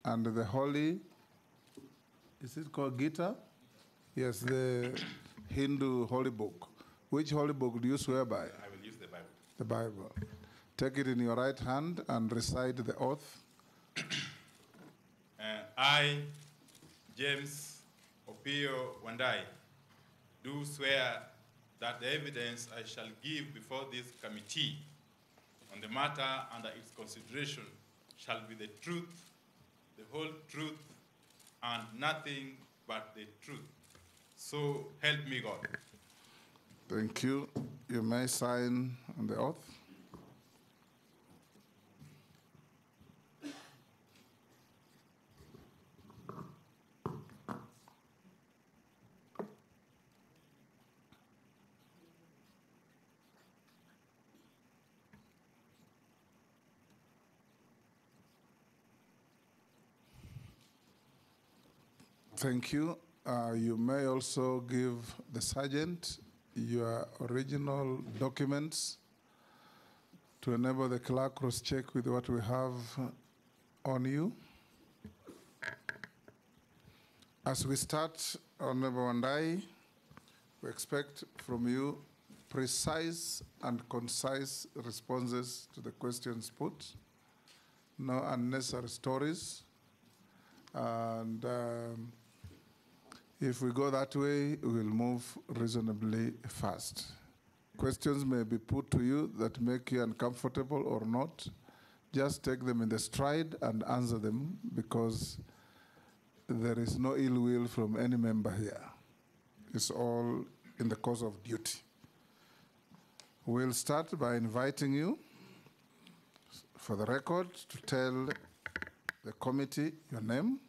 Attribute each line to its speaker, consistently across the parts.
Speaker 1: and the Holy, is it called Gita? Yes, the Hindu holy book. Which holy book do you swear by?
Speaker 2: I will use the Bible.
Speaker 1: The Bible. Take it in your right hand and recite the oath.
Speaker 2: I, James Opio Wandai, do swear that the evidence I shall give before this committee on the matter under its consideration shall be the truth, the whole truth, and nothing but the truth. So help me God.
Speaker 1: Thank you. You may sign on the oath. Thank you. You may also give the sergeant your original documents to enable the clerk cross-check with what we have on you. As we start, Honorable Wandai, we expect from you precise and concise responses to the questions put, no unnecessary stories, and if we go that way, we will move reasonably fast. Questions may be put to you that make you uncomfortable or not. Just take them in the stride and answer them, because there is no ill will from any member here. It's all in the course of duty. We'll start by inviting you, for the record, to tell the committee your name,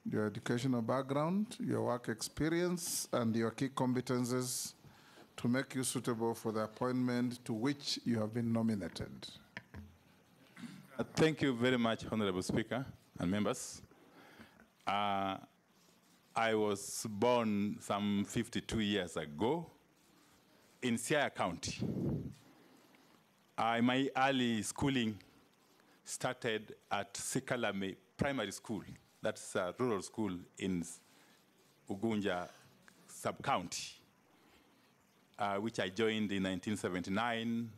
Speaker 1: your educational background, your work experience, and your key competences to make you suitable for the appointment to which you have been nominated.
Speaker 2: Thank you very much, Honorable Speaker and members. I was born some 52 years ago in Siaya County. My early schooling started at Sikalame Primary School. That's a rural school in Ugunja sub-county, which I joined in 1979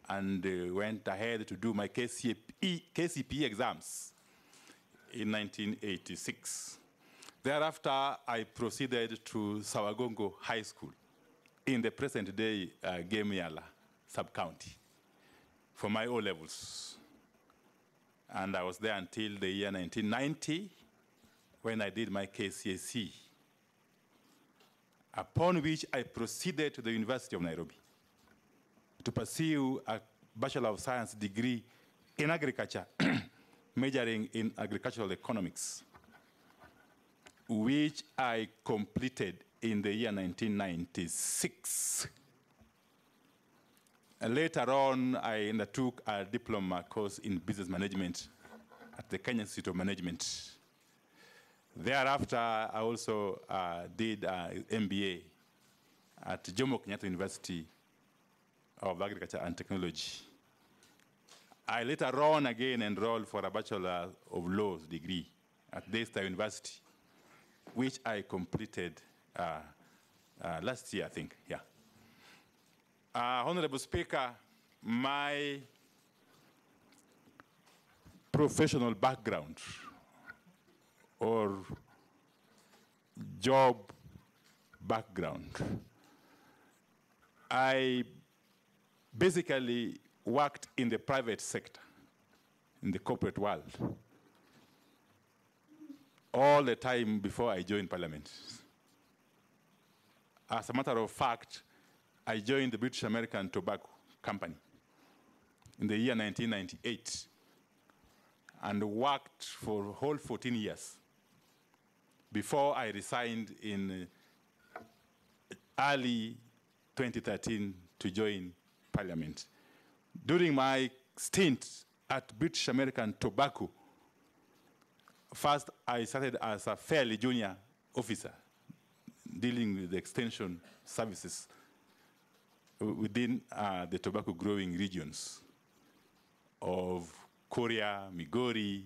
Speaker 2: and went ahead to do my KCPE exams in 1986. Thereafter, I proceeded to Sawagongo High School in the present-day Gemiala sub-county for my O-levels. And I was there until the year 1990, when I did my KCSE, upon which I proceeded to the University of Nairobi to pursue a Bachelor of Science degree in agriculture, majoring in agricultural economics, which I completed in the year 1996. And later on, I undertook a diploma course in business management at the Kenya Institute of Management. Thereafter, I also did an MBA at Jomo Kenyatta University of Agriculture and Technology. I later on again enrolled for a Bachelor of Laws degree at Daystar University, which I completed last year, I think, yeah. Honorable Speaker, my professional background or job background, I basically worked in the private sector, in the corporate world, all the time before I joined Parliament. As a matter of fact, I joined the British American Tobacco Company in the year 1998 and worked for a whole 14 years before I resigned in early 2013 to join Parliament. During my stint at British American Tobacco, first I started as a fairly junior officer dealing with the extension services within the tobacco growing regions of Korea, Migori,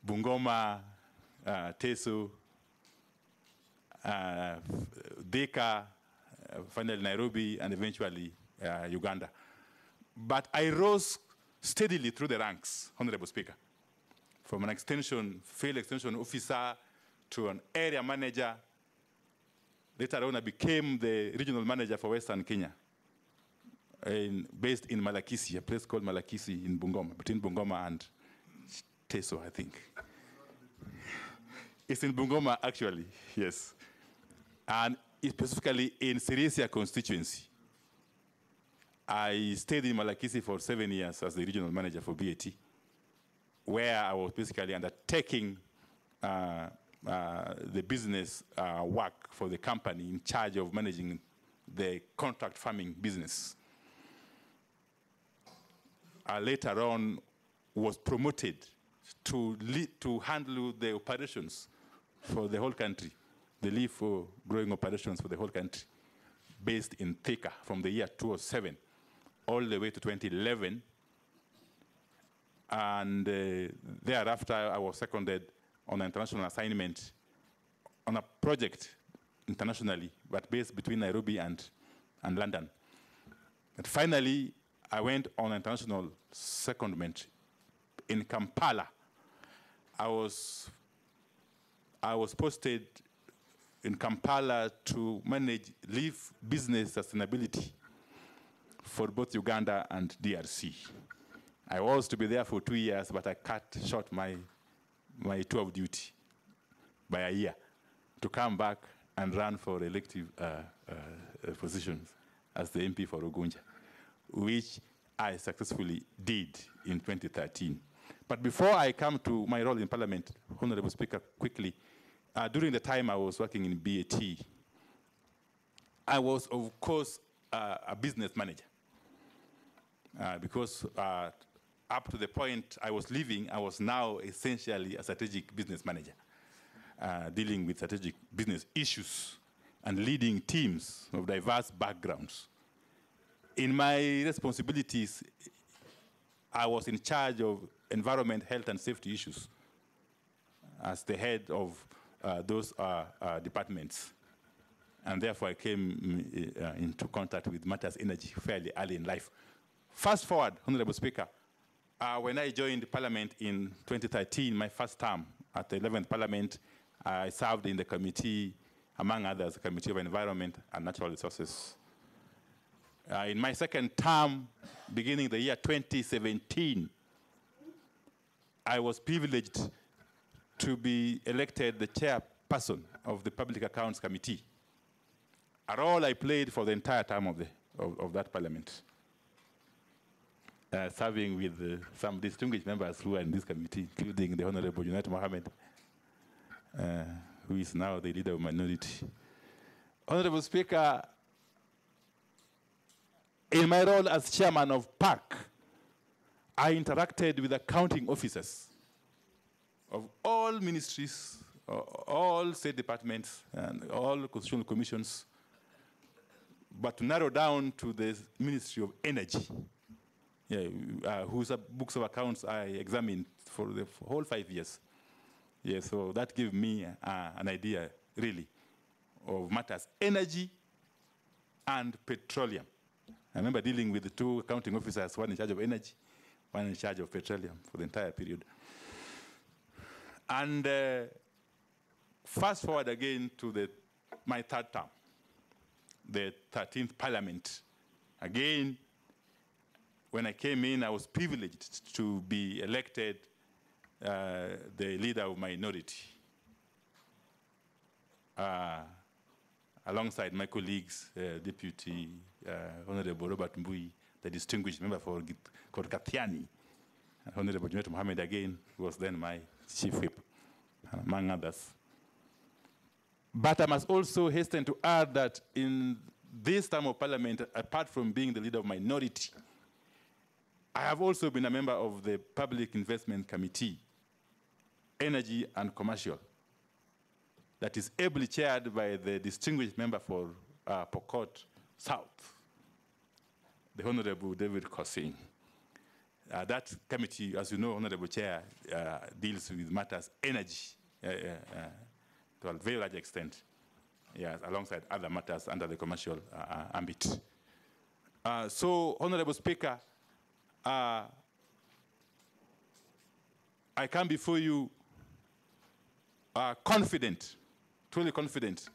Speaker 2: Bungoma, Teso, Dhaka, finally Nairobi, and eventually Uganda. But I rose steadily through the ranks, Honorable Speaker, from an field extension officer to an area manager. Later on, I became the regional manager for Western Kenya, based in Malakisi, a place called Malakisi in Bungoma, between Bungoma and Teso, I think. It's in Bungoma, actually, yes. And specifically in Sirisia constituency. I stayed in Malakisi for 7 years as the regional manager for BAT, where I was basically undertaking the business work for the company in charge of managing the contract farming business. Later on, was promoted to handle the operations for the whole country, the leaf growing operations for the whole country, based in Thika from the year 2007 all the way to 2011. And thereafter, I was seconded on an international assignment on a project internationally, but based between Nairobi and London. And finally, I went on international secondment in Kampala. I was posted in Kampala to manage leaf business sustainability for both Uganda and DRC. I was to be there for 2 years, but I cut short my tour of duty by a year to come back and run for elective positions as the MP for Ugunja, which I successfully did in 2013. But before I come to my role in Parliament, Honorable Speaker, quickly, during the time I was working in BAT, I was, of course, a business manager. Because up to the point I was leaving, I was now essentially a strategic business manager, dealing with strategic business issues and leading teams of diverse backgrounds. In my responsibilities, I was in charge of environment, health, and safety issues as the head of those departments. And therefore, I came into contact with matters energy fairly early in life. Fast forward, Honorable Speaker, when I joined Parliament in 2013, my first term at the 11th Parliament, I served in the committee, among others, the Committee of Environment and Natural Resources. In my second term, beginning the year 2017, I was privileged to be elected the chairperson of the Public Accounts Committee, a role I played for the entire term of that Parliament. Serving with some distinguished members who are in this committee, including the Honorable Junet Mohammed, who is now the leader of minority. Honorable Speaker, in my role as chairman of PAC, I interacted with accounting officers of all ministries, all state departments, and all constitutional commissions, but to narrow down to the Ministry of Energy, whose books of accounts I examined for the whole 5 years. Yeah, so that gave me an idea, really, of matters energy and petroleum. I remember dealing with the two accounting officers, one in charge of energy, one in charge of petroleum for the entire period. And fast forward again to my third term, the 13th Parliament. Again, when I came in, I was privileged to be elected the leader of minority, alongside my colleagues, Deputy Honorable Robert Mbui, the distinguished member for Kathiani, Honorable Junet Mohammed again, who was then my chief whip, among others. But I must also hasten to add that in this term of Parliament, apart from being the leader of minority, I have also been a member of the Public Investment Committee, Energy and Commercial, that is ably chaired by the distinguished member for Pokot South, the Honorable David Kosing. That committee, as you know, Honorable Chair, deals with matters energy to a very large extent, yes, alongside other matters under the commercial ambit. So, Honorable Speaker, I come before you confident, truly confident,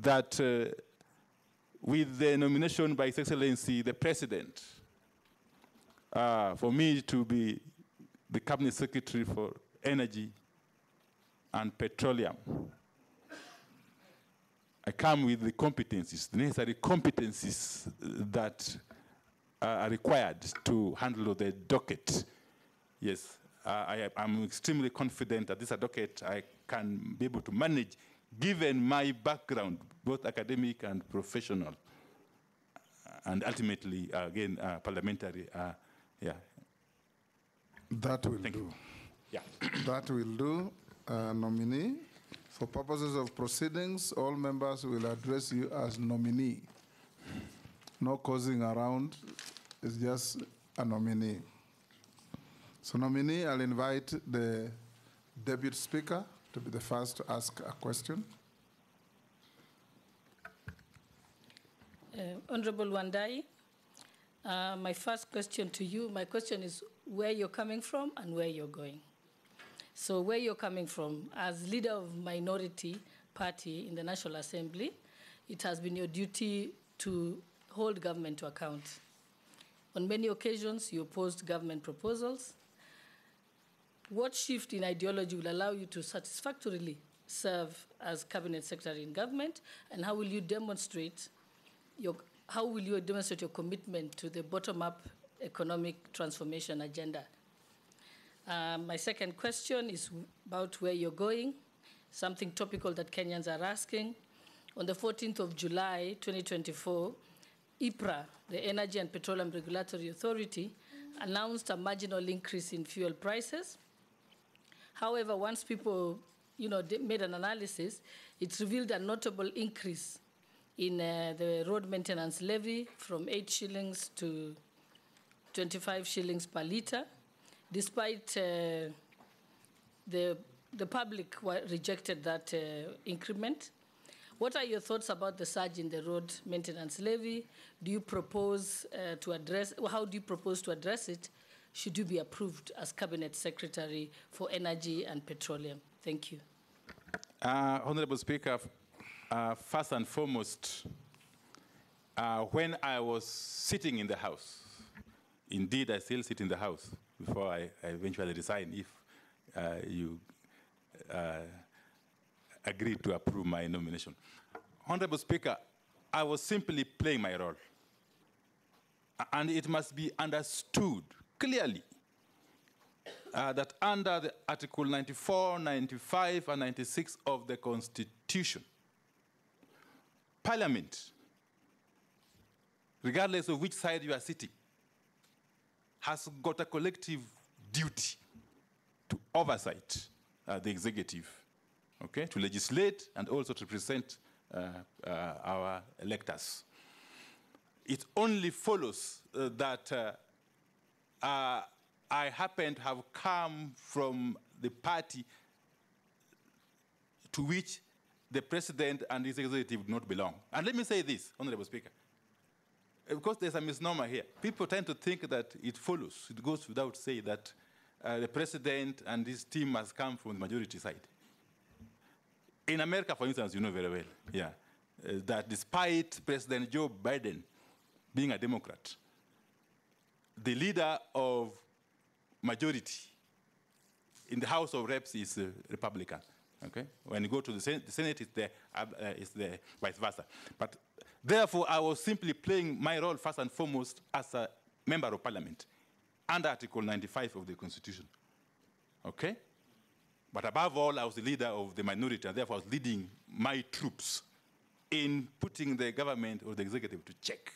Speaker 2: that with the nomination by His Excellency, the President, for me to be the Cabinet Secretary for Energy and Petroleum, I come with the competencies, the necessary competencies that are required to handle the docket. Yes, I'm extremely confident that this docket I can be able to manage, given my background, both academic and professional, and ultimately, again, parliamentary. Yeah.
Speaker 1: That will
Speaker 2: Thank
Speaker 1: do.
Speaker 2: you. Yeah.
Speaker 1: That will do, nominee. For purposes of proceedings, all members will address you as nominee. No causing around, it's just a nominee. So nominee, I'll invite the Deputy Speaker to be the first to ask a question.
Speaker 3: Honorable Wandai, my first question to you, my question is where you're coming from and where you're going. So where you're coming from, as leader of minority party in the National Assembly, it has been your duty to hold government to account. On many occasions, you opposed government proposals. What shift in ideology will allow you to satisfactorily serve as cabinet secretary in government, and how will you demonstrate your commitment to the bottom-up economic transformation agenda? My second question is about where you're going, something topical that Kenyans are asking. On the 14th of July, 2024, IPRA, the Energy and Petroleum Regulatory Authority, announced a marginal increase in fuel prices. However, once people made an analysis, it revealed a notable increase in the road maintenance levy from 8 shillings to 25 shillings per litre, despite the public rejected that increment. What are your thoughts about the surge in the road maintenance levy? Do you propose how do you propose to address it? Should you be approved as Cabinet Secretary for Energy and Petroleum? Thank you.
Speaker 2: Honorable Speaker, first and foremost, when I was sitting in the House, indeed I still sit in the House before I eventually resign if you agreed to approve my nomination. Honorable Speaker, I was simply playing my role. And it must be understood clearly that under the Article 94, 95, and 96 of the Constitution, Parliament, regardless of which side you are sitting, has got a collective duty to oversight the executive, okay, to legislate and also to represent our electors. It only follows that I happen to have come from the party to which the president and his executive do not belong. And let me say this, Honorable Speaker, because there's a misnomer here. People tend to think that it follows, it goes without saying that the president and his team must come from the majority side. In America, for instance, you know very well, yeah, that despite President Joe Biden being a Democrat, the leader of majority in the House of Reps is a Republican. Okay? When you go to the Senate, it's the vice versa. But therefore, I was simply playing my role first and foremost as a member of Parliament under Article 95 of the Constitution. Okay? But above all, I was the leader of the minority, and therefore I was leading my troops in putting the government or the executive to check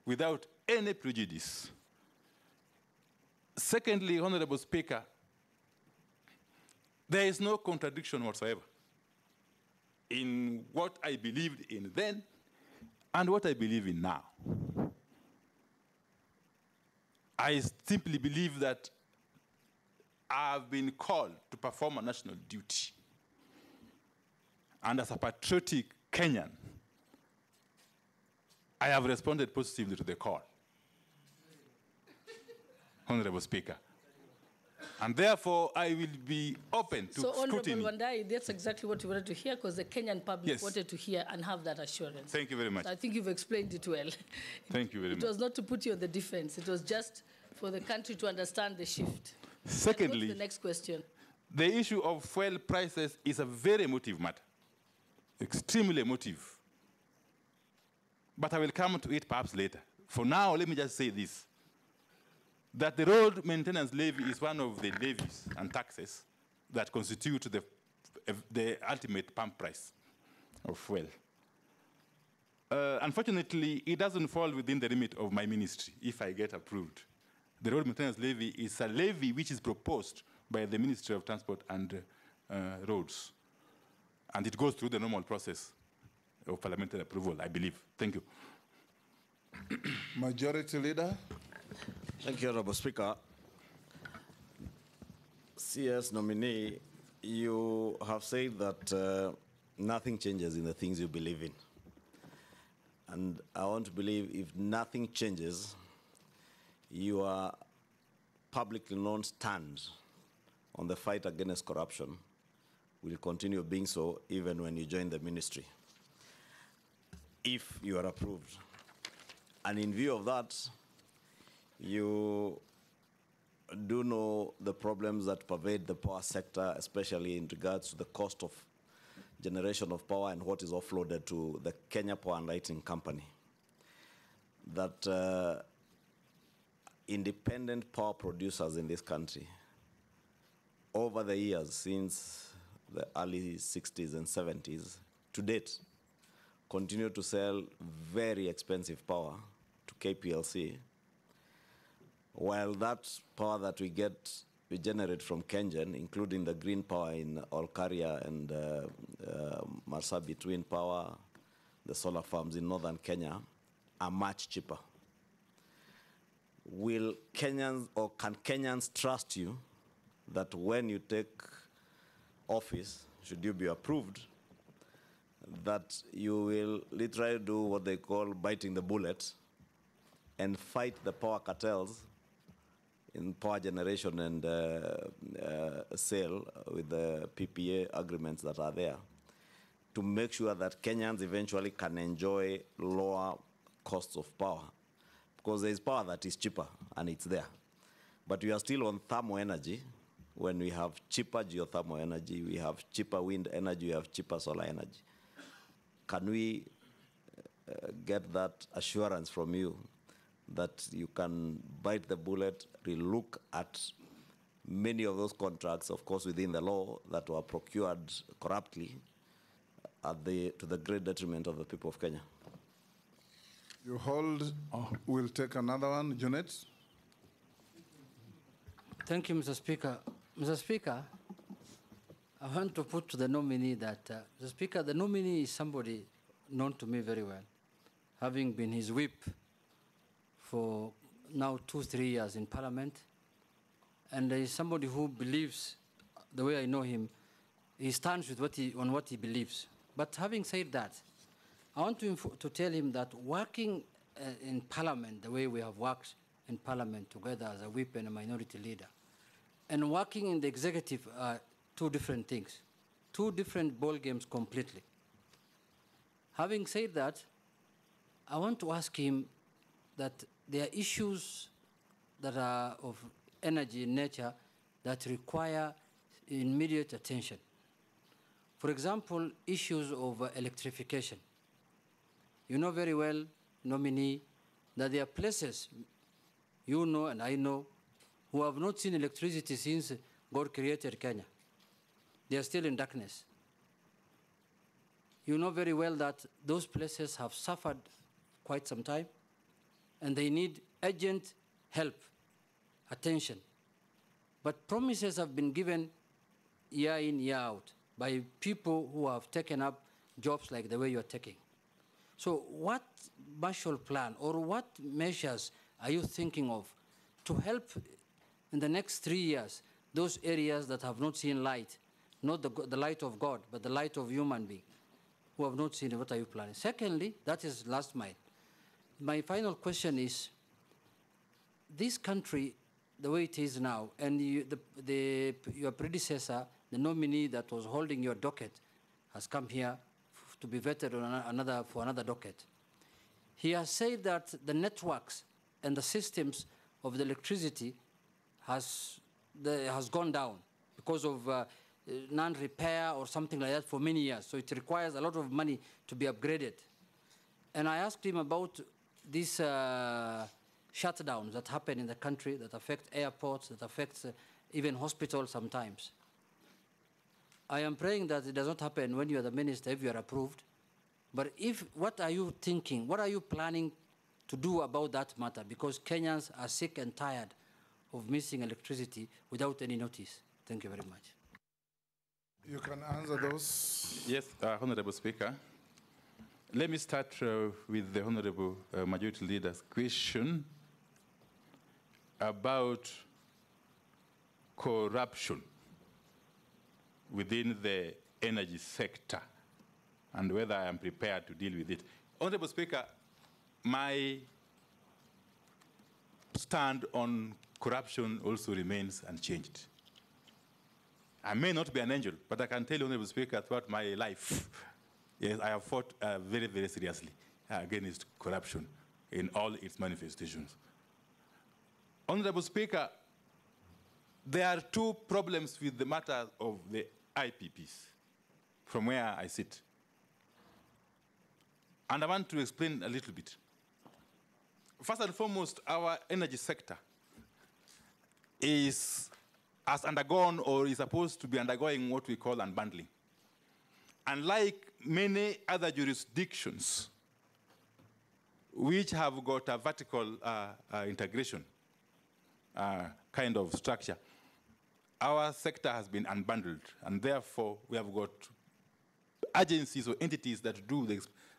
Speaker 2: without any prejudice. Secondly, Honorable Speaker, there is no contradiction whatsoever in what I believed in then and what I believe in now. I simply believe that I've been called to perform a national duty. And as a patriotic Kenyan, I have responded positively to the call, Honorable Speaker. And therefore, I will be open to scrutiny.
Speaker 3: Honorable Wandai, that's exactly what we wanted to hear, because the Kenyan public wanted to hear and have that assurance.
Speaker 2: Thank you very much.
Speaker 3: So I think you've explained it well.
Speaker 2: Thank you very much.
Speaker 3: It was not to put you on the defense. It was just for the country to understand the shift.
Speaker 2: Secondly,
Speaker 3: the next question.
Speaker 2: The issue of fuel prices is a very emotive matter, extremely emotive. But I will come to it perhaps later. For now, let me just say this, that the road maintenance levy is one of the levies and taxes that constitute the ultimate pump price of fuel. Unfortunately, it doesn't fall within the remit of my ministry if I get approved. The road maintenance levy is a levy which is proposed by the Ministry of Transport and Roads. And it goes through the normal process of parliamentary approval, I believe. Thank you.
Speaker 1: Majority Leader.
Speaker 4: Thank you, Honorable Speaker. CS nominee, you have said that nothing changes in the things you believe in. And I want to believe if nothing changes, your publicly known stand on the fight against corruption will continue being so even when you join the ministry, if you are approved. And in view of that, you do know the problems that pervade the power sector, especially in regards to the cost of generation of power and what is offloaded to the Kenya Power and Lighting Company. That independent power producers in this country, over the years, since the early 60s and 70s, to date, continue to sell very expensive power to KPLC, while that power that we generate from KenGen, including the green power in Olkaria and Marsabit Wind Power, the solar farms in northern Kenya, are much cheaper. Will Kenyans, or can Kenyans trust you that when you take office, should you be approved, that you will literally do what they call biting the bullet and fight the power cartels in power generation and sale with the PPA agreements that are there, to make sure that Kenyans eventually can enjoy lower costs of power? Because there is power that is cheaper, and it's there. But we are still on thermal energy, when we have cheaper geothermal energy, we have cheaper wind energy, we have cheaper solar energy. Can we get that assurance from you that you can bite the bullet, relook at many of those contracts, of course within the law, that were procured corruptly to the great detriment of the people of Kenya?
Speaker 1: You hold, we'll take another one. Janet?
Speaker 5: Thank you, Mr. Speaker. Mr. Speaker, I want to put to the nominee that, Mr. Speaker, the nominee is somebody known to me very well, having been his whip for now 2-3 years in Parliament. And there is somebody who believes, the way I know him, he stands with on what he believes. But having said that, I want to tell him that working in Parliament, the way we have worked in Parliament together as a whip and a minority leader, and working in the executive are two different things, two different ball games completely. Having said that, I want to ask him that there are issues that are of energy in nature that require immediate attention. For example, issues of electrification. You know very well, nominee, that there are places, you know and I know, who have not seen electricity since God created Kenya. They are still in darkness. You know very well that those places have suffered quite some time, and they need urgent help, attention. But promises have been given year in, year out by people who have taken up jobs like the way you're taking. So what Marshall Plan or what measures are you thinking of to help in the next 3 years those areas that have not seen light, not the light of God, but the light of human being, who have not seen it? What are you planning? Secondly, that is last mile. My final question is, this country, the way it is now, and your predecessor, the nominee that was holding your docket, has come here to be vetted on for another docket. He has said that the networks and the systems of the electricity has gone down because of non-repair or something like that for many years. So it requires a lot of money to be upgraded. And I asked him about these shutdowns that happen in the country that affect airports, that affect even hospitals sometimes. I am praying that it does not happen when you are the minister, if you are approved. But what are you thinking? What are you planning to do about that matter? Because Kenyans are sick and tired of missing electricity without any notice. Thank you very much.
Speaker 1: You can answer those.
Speaker 2: Yes, Honorable Speaker. Let me start with the Honorable Majority Leader's question about corruption within the energy sector and whether I am prepared to deal with it. Honorable Speaker, my stand on corruption also remains unchanged. I may not be an angel, but I can tell you, Honorable Speaker, throughout my life, yes, I have fought very, very seriously against corruption in all its manifestations. Honorable Speaker, there are two problems with the matter of the IPPs from where I sit. And I want to explain a little bit. First and foremost, our energy sector has undergone or is supposed to be undergoing what we call unbundling. Unlike many other jurisdictions which have got a vertical integration kind of structure, our sector has been unbundled, and therefore we have got agencies or entities that do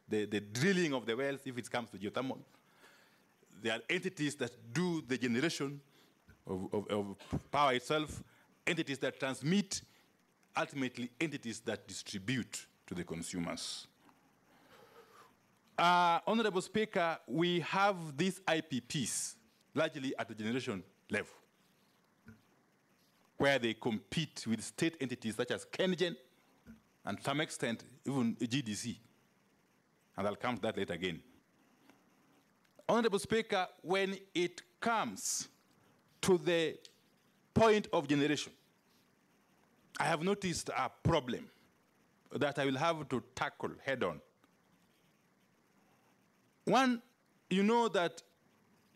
Speaker 2: the drilling of the wells if it comes to geothermal. There are entities that do the generation of power itself, entities that transmit, ultimately entities that distribute to the consumers. Honorable Speaker, we have these IPPs largely at the generation level, where they compete with state entities such as KenGen and to some extent even GDC. And I'll come to that later again. Honorable Speaker, when it comes to the point of generation, I have noticed a problem that I will have to tackle head on. One, you know that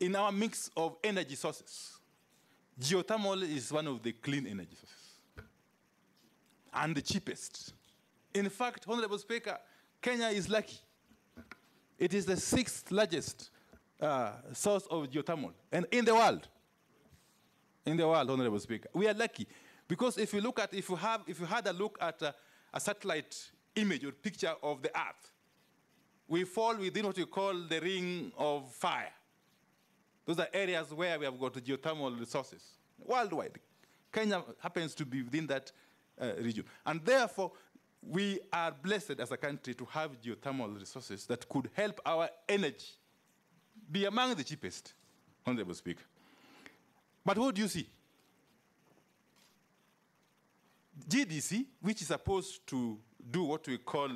Speaker 2: in our mix of energy sources, geothermal is one of the clean energy sources and the cheapest. In fact, Honorable Speaker, Kenya is lucky. It is the 6th largest source of geothermal and in the world. In the world, Honorable Speaker. We are lucky because if you had a look at a satellite image or picture of the Earth, we fall within what you call the ring of fire. Those are areas where we have got geothermal resources worldwide. Kenya happens to be within that region. And therefore, we are blessed as a country to have geothermal resources that could help our energy be among the cheapest, Honorable Speaker. But what do you see? GDC, which is supposed to do what we call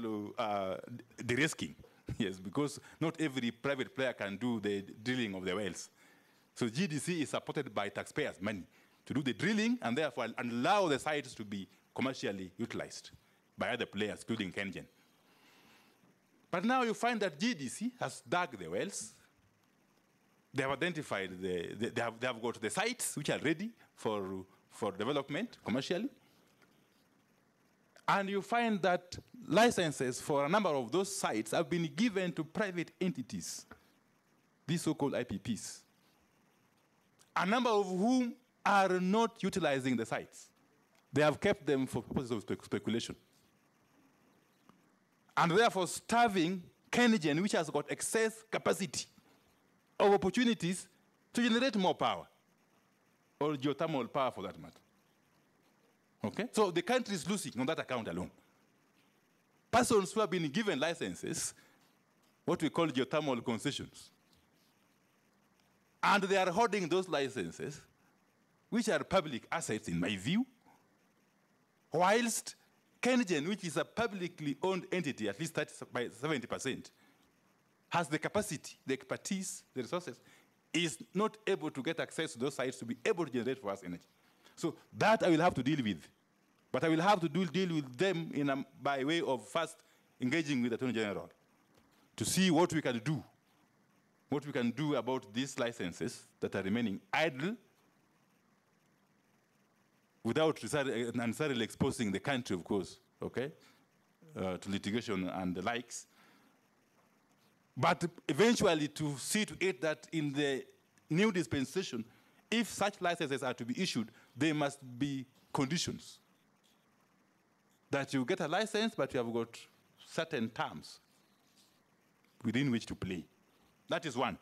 Speaker 2: de-risking, yes, because not every private player can do the drilling of the wells. So GDC is supported by taxpayers' money to do the drilling and therefore allow the sites to be commercially utilized by other players, including KenGen. But now you find that GDC has dug the wells. They have identified, they have got the sites which are ready for development commercially. And you find that licenses for a number of those sites have been given to private entities, these so-called IPPs, a number of whom are not utilizing the sites. They have kept them for purposes of speculation. And therefore starving KenGen, which has got excess capacity of opportunities to generate more power. or geothermal power for that matter. Okay? So the country is losing on that account alone. Persons who have been given licenses, what we call geothermal concessions, and they are holding those licenses, which are public assets in my view, whilst Kengen, which is a publicly owned entity, at least by 70%, has the capacity, the expertise, the resources, is not able to get access to those sites to be able to generate for us energy. So that I will have to deal with. But I will have to deal with them by way of first engaging with the Attorney General to see what we can do about these licenses that are remaining idle without necessarily exposing the country, of course, okay, to litigation and the likes. But eventually to see to it that in the new dispensation, if such licenses are to be issued, there must be conditions. That you get a license, but you have got certain terms within which to play. That is one.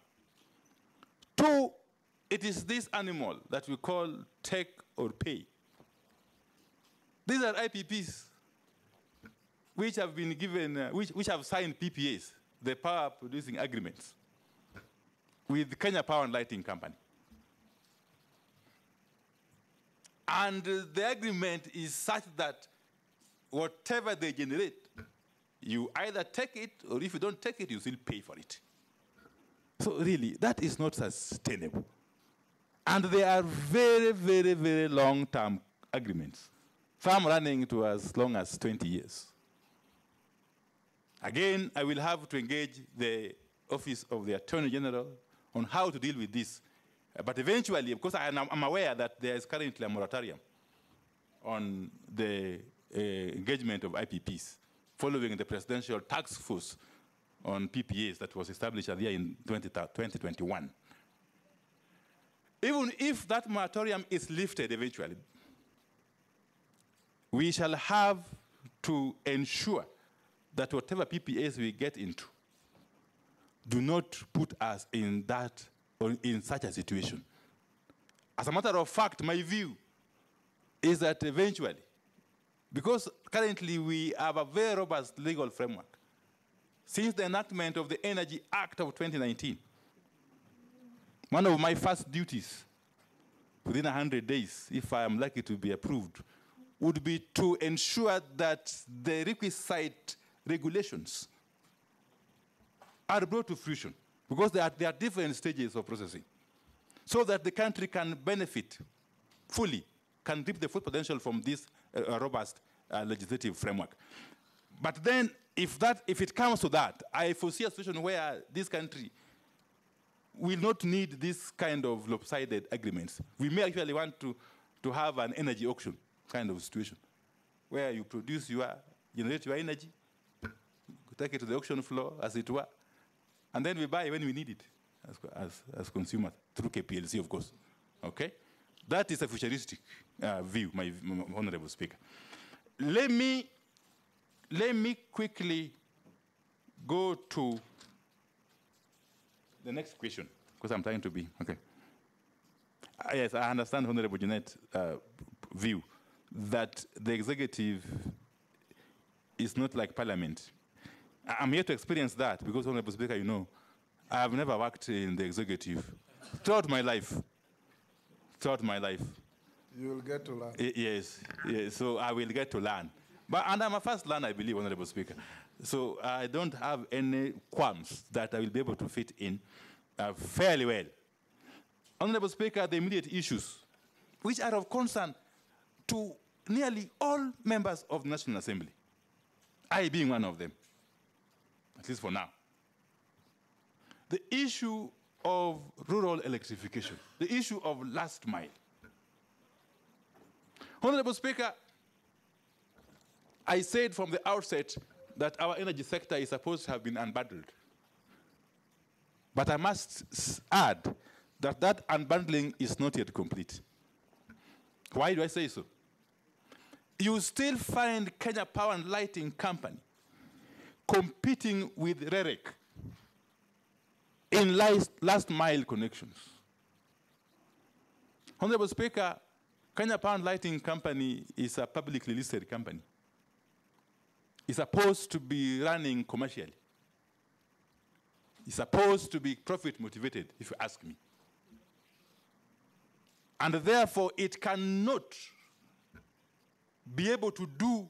Speaker 2: Two, it is this animal that we call take or pay. These are IPPs which have been given, which have signed PPAs, the power producing agreements, with Kenya Power and Lighting Company. And the agreement is such that whatever they generate, you either take it, or if you don't take it, you still pay for it. So really, that is not sustainable. And they are very, very, very long-term agreements, some running to as long as 20 years. Again, I will have to engage the Office of the Attorney General on how to deal with this. But eventually, of course, I'm aware that there is currently a moratorium on the engagement of IPPs following the Presidential Task Force on PPAs that was established earlier in 2021. Even if that moratorium is lifted eventually, we shall have to ensure that whatever PPAs we get into do not put us in that or in such a situation. As a matter of fact, my view is that eventually, because currently we have a very robust legal framework, since the enactment of the Energy Act of 2019, one of my first duties within 100 days, if I am lucky to be approved, would be to ensure that the requisite regulations are brought to fruition, because there are different stages of processing, so that the country can benefit fully, can reap the full potential from this robust legislative framework. But then, if it comes to that, I foresee a situation where this country will not need this kind of lopsided agreements. We may actually want to have an energy auction kind of situation, where you generate your energy, take it to the auction floor, as it were, and then we buy when we need it as consumers, through KPLC, of course. Okay? That is a futuristic view, my Honorable Speaker. Let me quickly go to the next question, because I'm trying to be, okay. Yes, I understand Honorable Jeanette's view that the executive is not like Parliament. I'm here to experience that because, Honorable Speaker, you know, I have never worked in the executive throughout my life. Throughout my life.
Speaker 1: You will get to learn.
Speaker 2: Yes, so I will get to learn. And I'm a first learner, I believe, Honorable Speaker. So I don't have any qualms that I will be able to fit in fairly well. Honorable Speaker, the immediate issues, which are of concern to nearly all members of the National Assembly, I being one of them, at least for now. The issue of rural electrification, the issue of last mile. Honorable Speaker, I said from the outset that our energy sector is supposed to have been unbundled. But I must add that that unbundling is not yet complete. Why do I say so? You still find Kenya Power and Lighting Company competing with REREC in last mile connections. Honorable Speaker, Kenya Power and Lighting Company is a publicly listed company. It's supposed to be running commercially. It's supposed to be profit motivated, if you ask me. And therefore, it cannot be able to do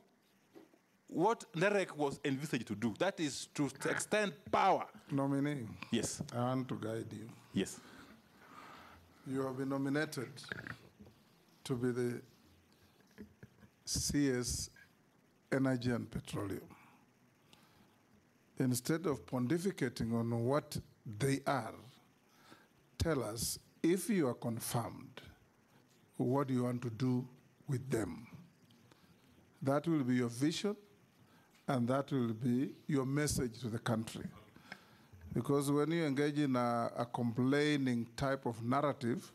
Speaker 2: what NEREC was envisaged to do. That is to extend power.
Speaker 1: Nominee,
Speaker 2: Yes.
Speaker 1: I want to guide you.
Speaker 2: Yes.
Speaker 1: You have been nominated to be the CS Energy and Petroleum. Instead of pontificating on what they are, tell us, if you are confirmed, what do you want to do with them? That will be your vision, and that will be your message to the country. Because when you engage in a complaining type of narrative,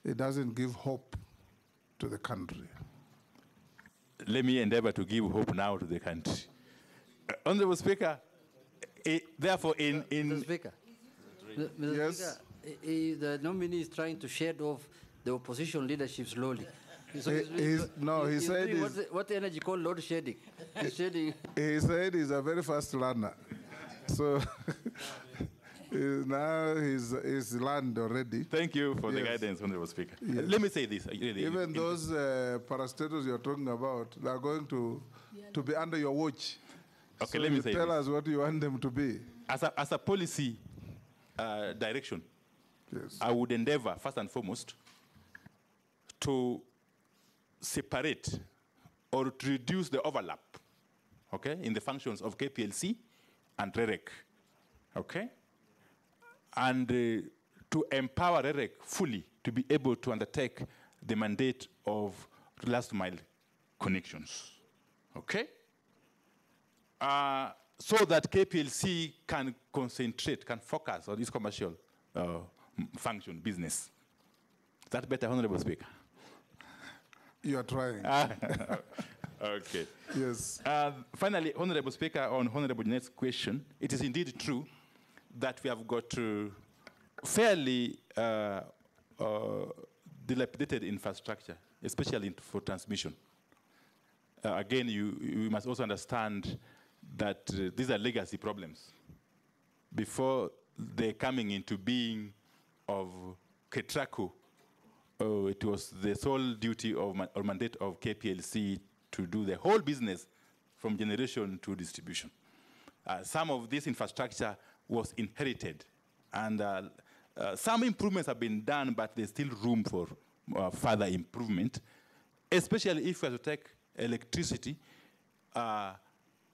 Speaker 1: it doesn't give hope to the country.
Speaker 2: Let me endeavor to give hope now to the country. Honorable Speaker, therefore,
Speaker 5: Mr. Speaker, Mr.
Speaker 1: Yes.
Speaker 5: Speaker, the nominee is trying to shed off the opposition leadership slowly. So
Speaker 1: He said
Speaker 5: doing what the energy called load shedding. He's shedding.
Speaker 1: He said he's a very fast learner. So now he's learned already.
Speaker 2: Thank you for the
Speaker 1: Yes.
Speaker 2: guidance, Honorable Speaker.
Speaker 1: Yes.
Speaker 2: Let me say this. Really,
Speaker 1: Even those parastatals you're talking about, they are going to be under your watch.
Speaker 2: Okay,
Speaker 1: So
Speaker 2: let me
Speaker 1: you
Speaker 2: say
Speaker 1: tell
Speaker 2: this.
Speaker 1: us what you want them to be.
Speaker 2: As a policy direction,
Speaker 1: Yes.
Speaker 2: I would endeavor, first and foremost, to separate or to reduce the overlap, okay, in the functions of KPLC and REREC, okay? And to empower REREC fully to be able to undertake the mandate of last mile connections, okay? So that KPLC can concentrate, can focus on this commercial function, business. Is that better, Honorable Speaker?
Speaker 1: You are trying.
Speaker 2: Okay.
Speaker 1: Yes.
Speaker 2: Finally, Honorable Speaker, on Honorable Jeanette's question, it is indeed true that we have got fairly dilapidated infrastructure, especially for transmission. Again, you must also understand that these are legacy problems. Before the coming into being of KETRACO, it was the sole duty or mandate of KPLC to do the whole business from generation to distribution. Some of this infrastructure was inherited, and some improvements have been done, but there's still room for further improvement, especially if we are to take electricity,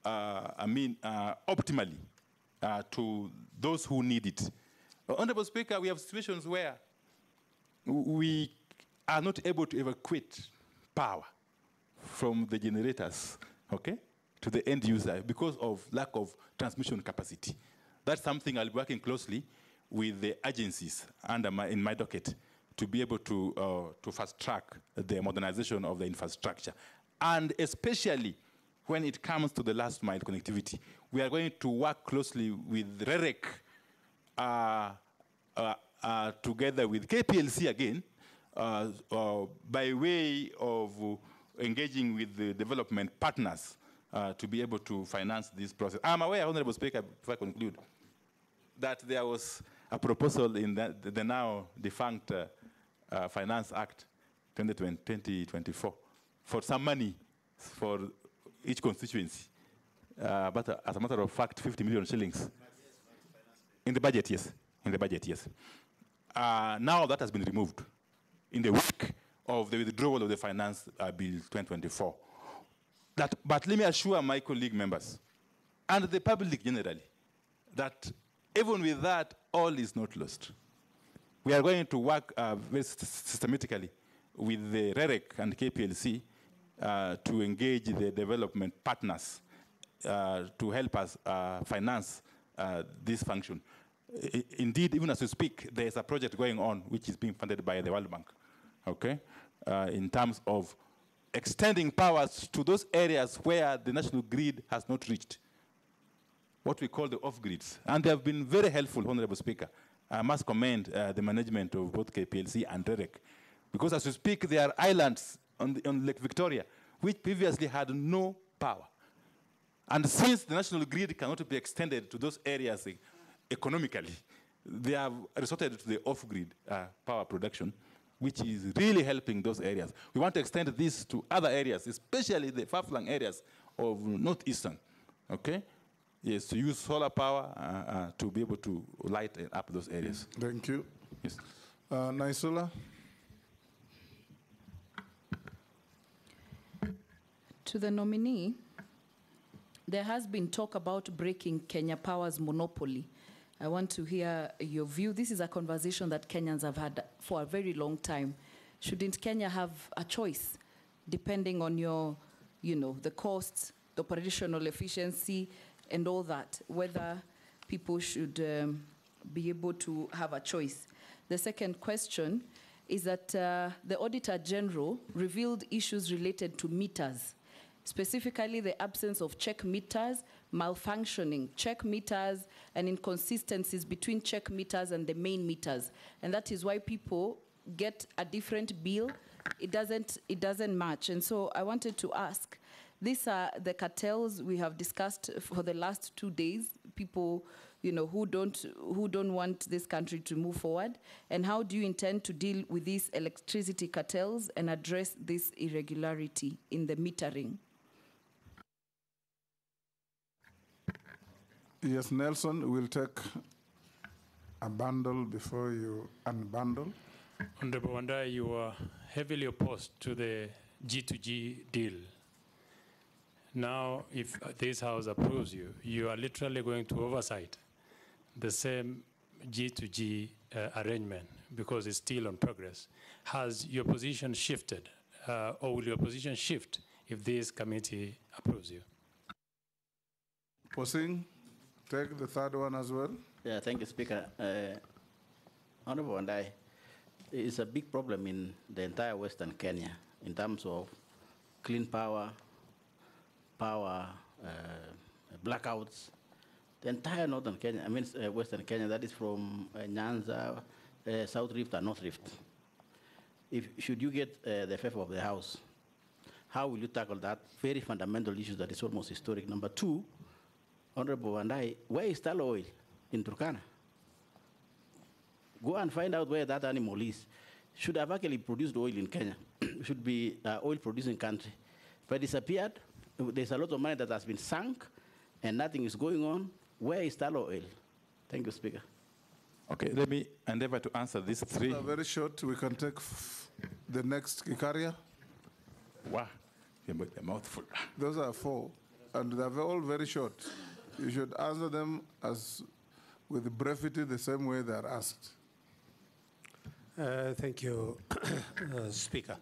Speaker 2: optimally to those who need it. Honorable Speaker, we have situations where we are not able to evacuate power from the generators, okay, to the end user because of lack of transmission capacity. That's something I'll be working closely with the agencies in my docket to be able to fast track the modernization of the infrastructure. And especially when it comes to the last mile connectivity, we are going to work closely with REREC together with KPLC again, by way of engaging with the development partners to be able to finance this process. I'm aware, Honorable Speaker, before I conclude, that there was a proposal in the now defunct Finance Act 2024 for some money for each constituency. But as a matter of fact, 50 million shillings. In the budget, yes. In the budget, yes. Now that has been removed in the week of the withdrawal of the Finance Bill 2024. But let me assure my colleague members and the public generally that even with that, all is not lost. We are going to work very systematically with the REREC and KPLC to engage the development partners to help us finance this function. Indeed, even as we speak, there is a project going on which is being funded by the World Bank, okay, in terms of extending powers to those areas where the national grid has not reached, what we call the off-grids. And they have been very helpful, Honorable Speaker. I must commend the management of both KPLC and REREC Because as we speak, there are islands on Lake Victoria which previously had no power. And since the national grid cannot be extended to those areas economically, they have resorted to the off-grid power production, which is really helping those areas. We want to extend this to other areas, especially the far-flung areas of northeastern, okay? Yes, to use solar power to be able to light up those areas.
Speaker 1: Thank you.
Speaker 2: Yes.
Speaker 1: Naisula?
Speaker 6: To the nominee, there has been talk about breaking Kenya Power's monopoly. I want to hear your view. This is a conversation that Kenyans have had for a very long time. Shouldn't Kenya have a choice, depending on your, the costs, the operational efficiency, and all that, whether people should be able to have a choice? The second question is that the Auditor General revealed issues related to meters, specifically the absence of check meters, malfunctioning check meters, and inconsistencies between check meters and the main meters. And that is why people get a different bill. It doesn't match. And so I wanted to ask, these are the cartels we have discussed for the last 2 days, people who don't want this country to move forward. And how do you intend to deal with these electricity cartels and address this irregularity in the metering?
Speaker 1: Yes, Nelson, we'll take a bundle before you unbundle.
Speaker 7: Honorable Wanda, you are heavily opposed to the G2G deal. Now, if this House approves you, you are literally going to oversight the same G2G arrangement because it's still on progress. Has your position shifted, or will your position shift if this committee approves you?
Speaker 1: Posing, take the third one as well.
Speaker 8: Yeah, thank you, Speaker. Honorable Wandai, it's a big problem in the entire Western Kenya in terms of clean power, blackouts. The entire northern Kenya, Western Kenya, that is from Nyanza, South Rift and North Rift. Should you get the favor of the House, how will you tackle that very fundamental issue that is almost historic? Number two, Honorable Wandai, where is tallow oil in Turkana? Go and find out where that animal is. Should have actually produced oil in Kenya. Should be oil producing country. But disappeared. There's a lot of money that has been sunk and nothing is going on. Where is tallow oil? Thank you, Speaker.
Speaker 2: Okay, let me endeavor to answer these three.
Speaker 1: Very short. We can take the next Kikaria.
Speaker 2: Wow, a mouthful.
Speaker 1: Those are 4, and they're all very short. You should answer them with brevity, the same way they are asked.
Speaker 9: Thank you, Speaker.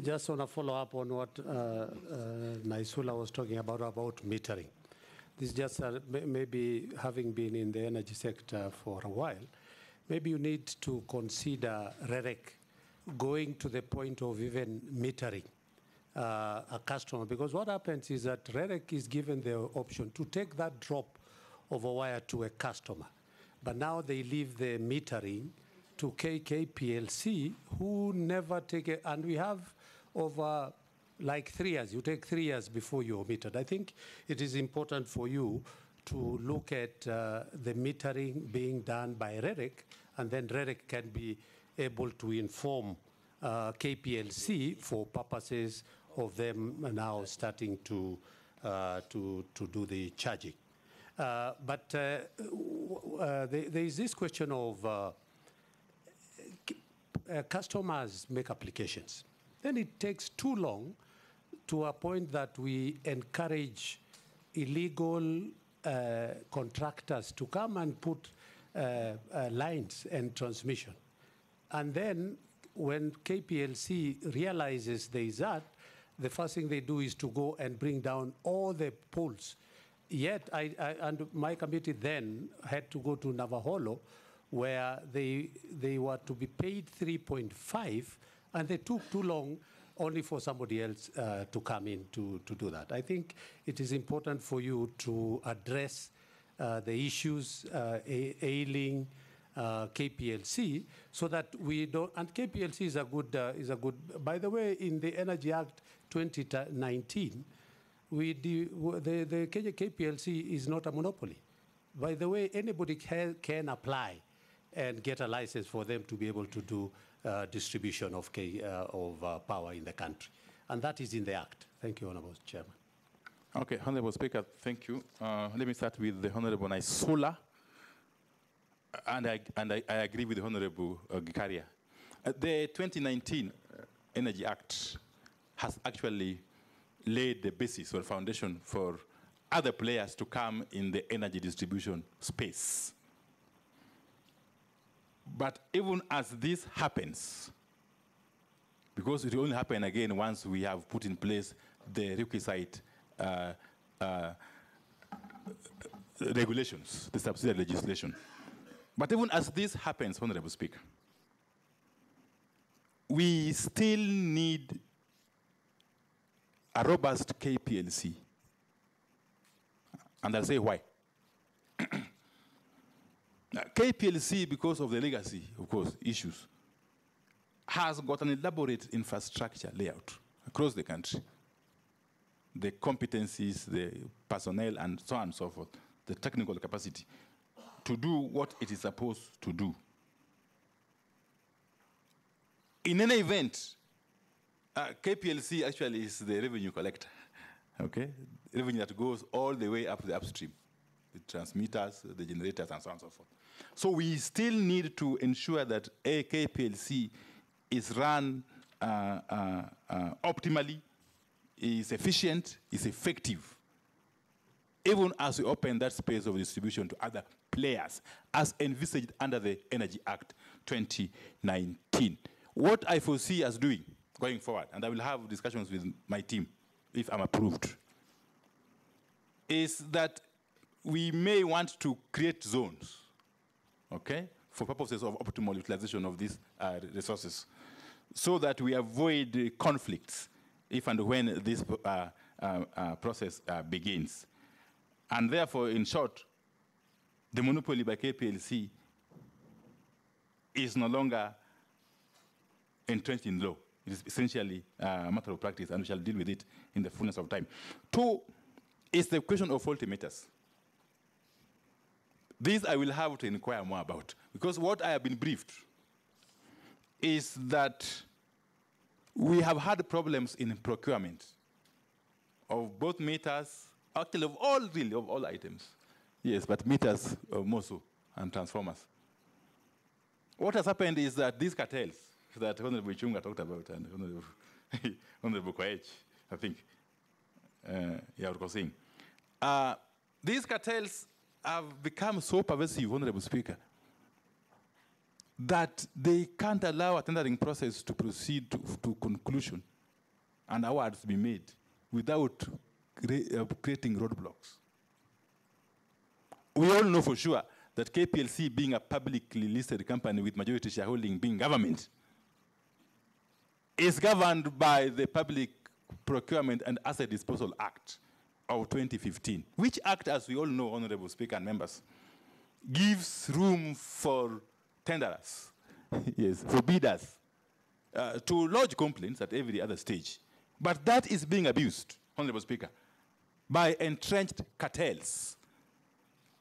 Speaker 9: Just want to follow up on what Naisula was talking about metering. This just maybe having been in the energy sector for a while, maybe you need to consider REREC going to the point of even metering a customer, because what happens is that REREC is given the option to take that drop of a wire to a customer, but now they leave the metering to KKPLC, who never take it, and we have over like 3 years. You take 3 years before you're metered. I think it is important for you to look at the metering being done by REREC, and then REREC can be able to inform KPLC for purposes of them now starting to do the charging. But there is this question of customers make applications. Then it takes too long to a point that we encourage illegal contractors to come and put lines and transmission. And then when KPLC realizes there is that, the first thing they do is to go and bring down all the poles. Yet, and my committee then had to go to Navaholo, where they were to be paid 3.5, and they took too long only for somebody else to come in to do that. I think it is important for you to address the issues ailing KPLC, so that we don't. And KPLC is a good. By the way, in the Energy Act 2019, the Kenya KPLC is not a monopoly. By the way, anybody can apply and get a license for them to be able to do distribution of power in the country. And that is in the Act. Thank you, Honorable Chairman.
Speaker 2: Okay, Honorable Speaker, thank you. Let me start with the Honorable Naisula. And I agree with the Honorable Gikaria. The 2019 Energy Act has actually laid the basis or foundation for other players to come in the energy distribution space. But even as this happens, because it will only happen again once we have put in place the requisite regulations, the subsidiary legislation. But even as this happens, Honorable Speaker, we still need a robust KPLC. And I'll say why. KPLC, because of the legacy, of course, issues, has got an elaborate infrastructure layout across the country. The competencies, the personnel, and so on and so forth, the technical capacity to do what it is supposed to do. In any event, KPLC actually is the revenue collector, okay? Revenue that goes all the way up the upstream, the transmitters, the generators, and so on and so forth. So we still need to ensure that a KPLC is run optimally, is efficient, is effective, even as we open that space of distribution to other players, as envisaged under the Energy Act 2019. What I foresee as doing going forward, and I will have discussions with my team if I'm approved, is that we may want to create zones, okay, for purposes of optimal utilization of these resources, so that we avoid conflicts if and when this process begins. And therefore, in short, the monopoly by KPLC is no longer entrenched in law. It is essentially a matter of practice, and we shall deal with it in the fullness of time. Two is the question of faulty meters. This I will have to inquire more about, because what I have been briefed is that we have had problems in procurement of both meters, actually of all items. Yes, but meters more so, and transformers. What has happened is that these cartels that Honorable Chunga talked about, and Honorable Koech, I think, was saying, these cartels have become so pervasive, Honorable Speaker, that they can't allow a tendering process to proceed to conclusion and awards to be made without creating roadblocks. We all know for sure that KPLC, being a publicly listed company with majority shareholding being government, is governed by the Public Procurement and Asset Disposal Act of 2015, which act, as we all know, Honorable Speaker and members, gives room for tenderers, yes, for bidders, to lodge complaints at every other stage. But that is being abused, Honorable Speaker, by entrenched cartels.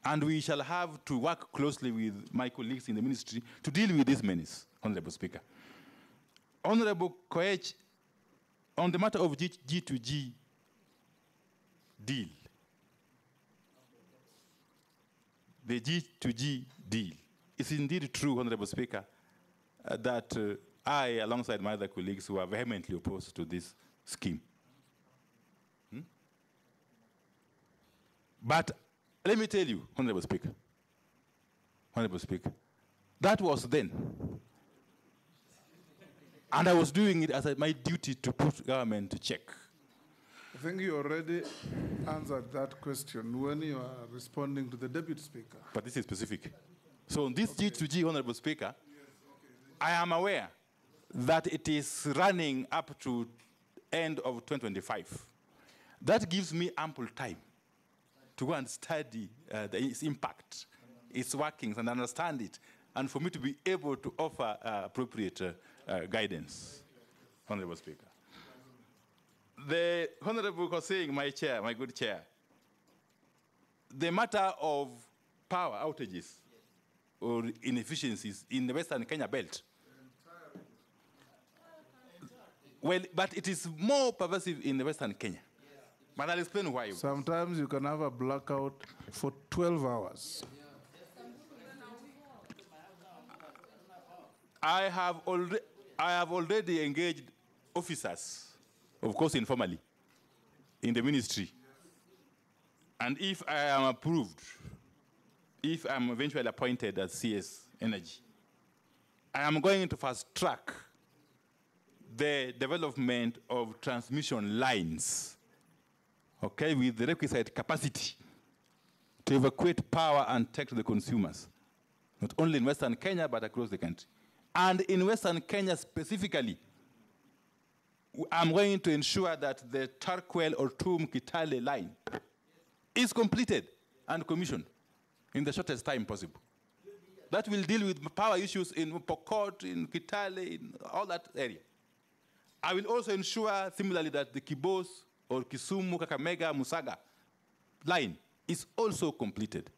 Speaker 2: And we shall have to work closely with my colleagues in the ministry to deal with this menace, Honorable Speaker. Honorable Koech, on the matter of G2G deal, the G2G deal, it's indeed true, Honorable Speaker, that I, alongside my other colleagues, were vehemently opposed to this scheme. But let me tell you, Honorable Speaker, that was then. And I was doing it as my duty to put government to check.
Speaker 1: I think you already answered that question when you are responding to the Deputy Speaker.
Speaker 2: But this is specific. So on this G2G, Honorable Speaker, I am aware that it is running up to end of 2025. That gives me ample time to go and study its impact, its workings, and understand it, and for me to be able to offer appropriate guidance, Honorable Speaker. The Honorable was saying, my chair, my good chair, the matter of power outages or inefficiencies in the Western Kenya belt. Well, but it is more pervasive in the Western Kenya. But I'll explain why.
Speaker 1: Sometimes you can have a blackout for 12 hours.
Speaker 2: I have already engaged officers, of course informally, in the ministry. And if I am approved, if I'm eventually appointed as CS Energy, I am going to fast track the development of transmission lines, okay, with the requisite capacity to evacuate power and take to the consumers, not only in Western Kenya, but across the country. And in Western Kenya specifically, I'm going to ensure that the Tarkwel or Tum Kitale line is completed and commissioned in the shortest time possible. That will deal with power issues in Pokot, in Kitale, in all that area. I will also ensure similarly that the Kibos or Kisumu, Kakamega, Musaga line is also completed.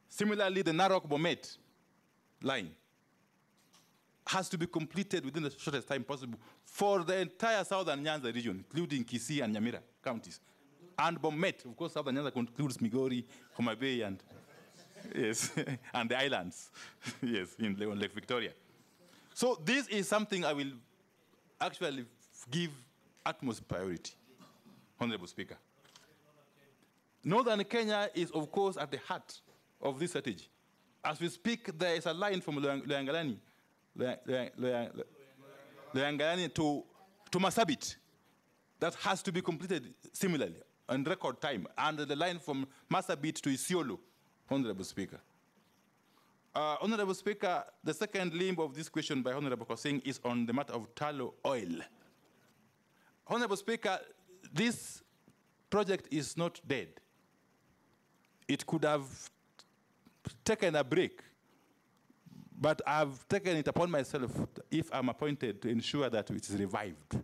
Speaker 2: Similarly, the Narok-Bomet line has to be completed within the shortest time possible for the entire southern Nyanza region, including Kisii and Nyamira counties. And Bomet, of course, southern Nyanza includes Migori, Homa Bay, and yes, and the islands, yes, in Lake Victoria. So this is something I will actually give utmost priority, Honorable Speaker. Northern Kenya is, of course, at the heart of this strategy. As we speak, there is a line from Loyangalani to Masabit that has to be completed similarly in record time, and the line from Masabit to Isiolo, Honorable Speaker. Honorable Speaker, the second limb of this question by Honorable Kosing is on the matter of tallow oil. Honorable Speaker, this project is not dead. It could have taken a break, but I've taken it upon myself, if I'm appointed, to ensure that it is revived.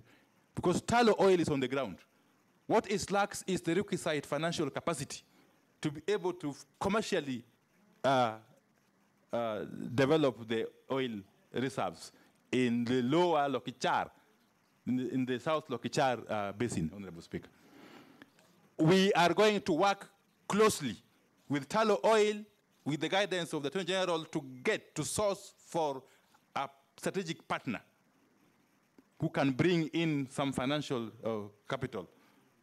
Speaker 2: Because tallow oil is on the ground. What it lacks is the requisite financial capacity to be able to commercially develop the oil reserves in the lower Lokichar, in the South Lokichar basin, Honorable Speaker. We are going to work closely with tallow oil, with the guidance of the Attorney General, to source for a strategic partner who can bring in some financial capital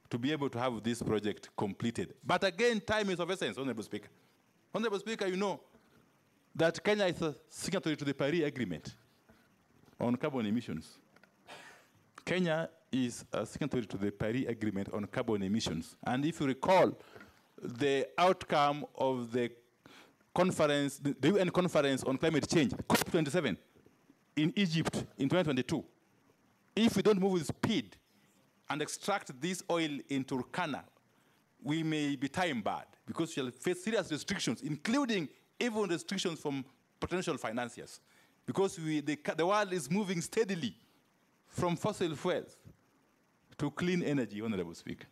Speaker 2: to be able to have this project completed. But again, time is of essence, Honorable Speaker. Honorable Speaker, you know that Kenya is a signatory to the Paris Agreement on carbon emissions. Kenya is a signatory to the Paris Agreement on carbon emissions. And if you recall, the outcome of the conference, the UN conference on climate change, COP27, in Egypt in 2022, if we don't move with speed and extract this oil in Turkana, we may be time-barred because we'll face serious restrictions, including even restrictions from potential financiers, because the world is moving steadily from fossil fuels to clean energy, Honorable Speaker.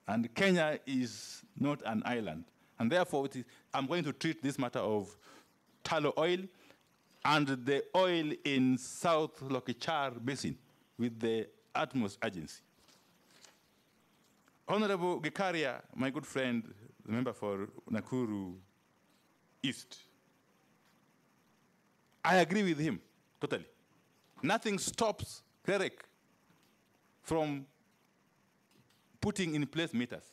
Speaker 2: And Kenya is not an island. And therefore, I'm going to treat this matter of tallow oil and the oil in South Lokichar Basin with the utmost urgency. Honorable Gikaria, my good friend, the member for Nakuru East, I agree with him totally. Nothing stops Kerek from putting in place meters.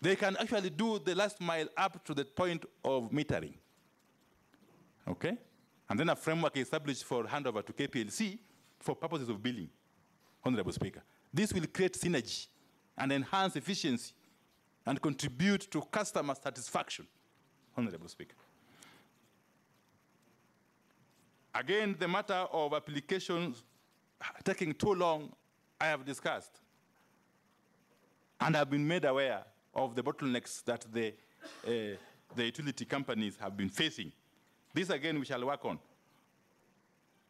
Speaker 2: They can actually do the last mile up to the point of metering. Okay? And then a framework is established for handover to KPLC for purposes of billing, Honorable Speaker. This will create synergy and enhance efficiency and contribute to customer satisfaction, Honorable Speaker. Again, the matter of applications taking too long, I have discussed. And I've been made aware of the bottlenecks that the utility companies have been facing This again we shall work on.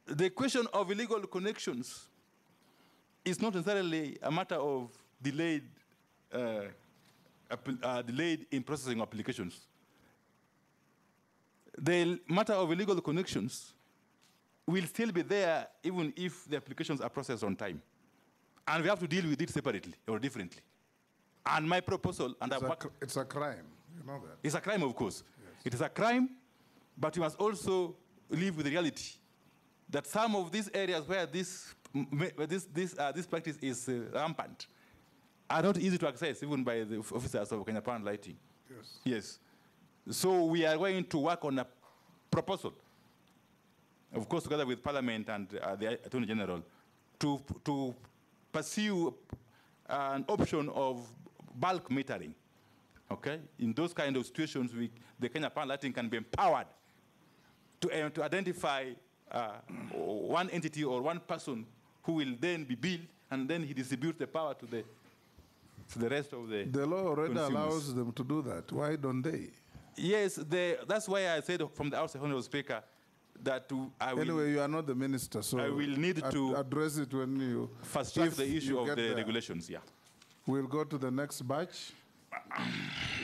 Speaker 2: The question of illegal connections is not necessarily a matter of delayed in processing applications. The matter of illegal connections will still be there even if the applications are processed on time. And we have to deal with it separately or differently. And my proposal, and
Speaker 1: it's a crime, you know that.
Speaker 2: It's a crime, of course.
Speaker 1: Yes.
Speaker 2: It is a crime, but we must also live with the reality that some of these areas where this practice is rampant are not easy to access, even by the officers of Kenya Power and Lighting.
Speaker 1: Yes.
Speaker 2: Yes. So we are going to work on a proposal, of course, together with Parliament and the Attorney General, to pursue an option of bulk metering. Okay? In those kind of situations, the Kenya Power and Lighting can be empowered to identify one entity or one person who will then be billed, and then he distributes the power to the rest of the
Speaker 1: law already
Speaker 2: consumers.
Speaker 1: allows them to do that. Why don't they?
Speaker 2: Yes, that's why I said from the outset, Honorable Speaker, that I will...
Speaker 1: Anyway, you are not the minister, so
Speaker 2: I will need to
Speaker 1: address it when you...
Speaker 2: fast-track the issue of the regulations, yeah.
Speaker 1: We'll go to the next batch.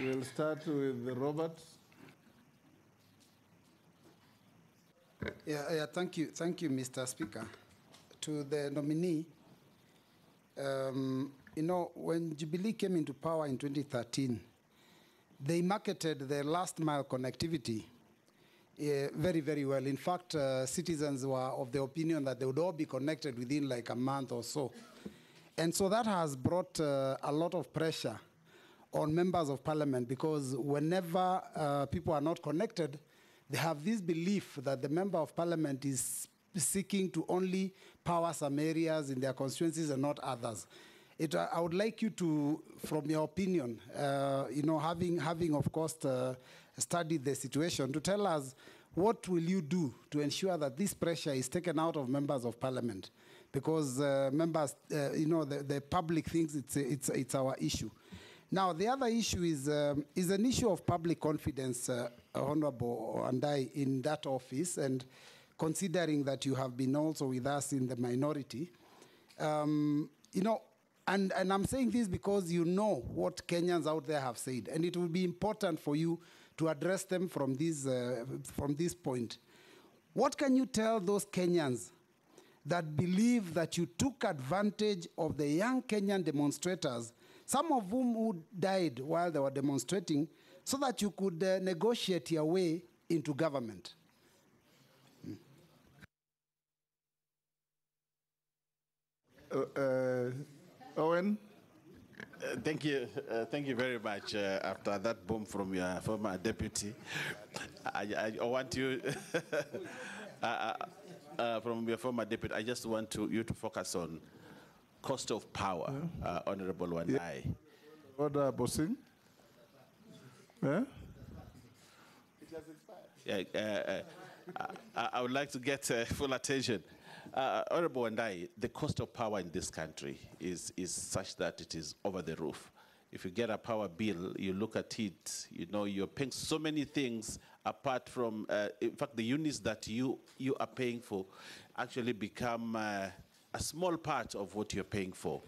Speaker 1: We'll start with Robert.
Speaker 10: Thank you, Mr. Speaker. To the nominee, you know, when Jubilee came into power in 2013, they marketed the last mile connectivity very, very well. In fact, citizens were of the opinion that they would all be connected within like a month or so. And so that has brought a lot of pressure on members of parliament, because whenever people are not connected, they have this belief that the member of parliament is seeking to only power some areas in their constituencies and not others. I would like you to, from your opinion, you know, having of course studied the situation, to tell us what will you do to ensure that this pressure is taken out of members of parliament, because members, you know, the public thinks it's our issue. Now, the other issue is an issue of public confidence, Honorable Andai, in that office, and considering that you have been also with us in the minority, you know, and I'm saying this because you know what Kenyans out there have said, and it will be important for you to address them from this point. What can you tell those Kenyans that believe that you took advantage of the young Kenyan demonstrators, some of whom who died while they were demonstrating, so that you could negotiate your way into government?
Speaker 1: Owen?
Speaker 11: Thank you very much. After that bomb from your former deputy, I want you, from your former deputy, I just want you to focus on cost of power, Honorable Wandai.
Speaker 1: Order, Bossing? Yeah?
Speaker 11: I would like to get full attention. Honorable Wandai, the cost of power in this country is such that it is over the roof. If you get a power bill, you look at it, you know, you're paying so many things apart from, in fact, the units that you are paying for actually become a small part of what you're paying for.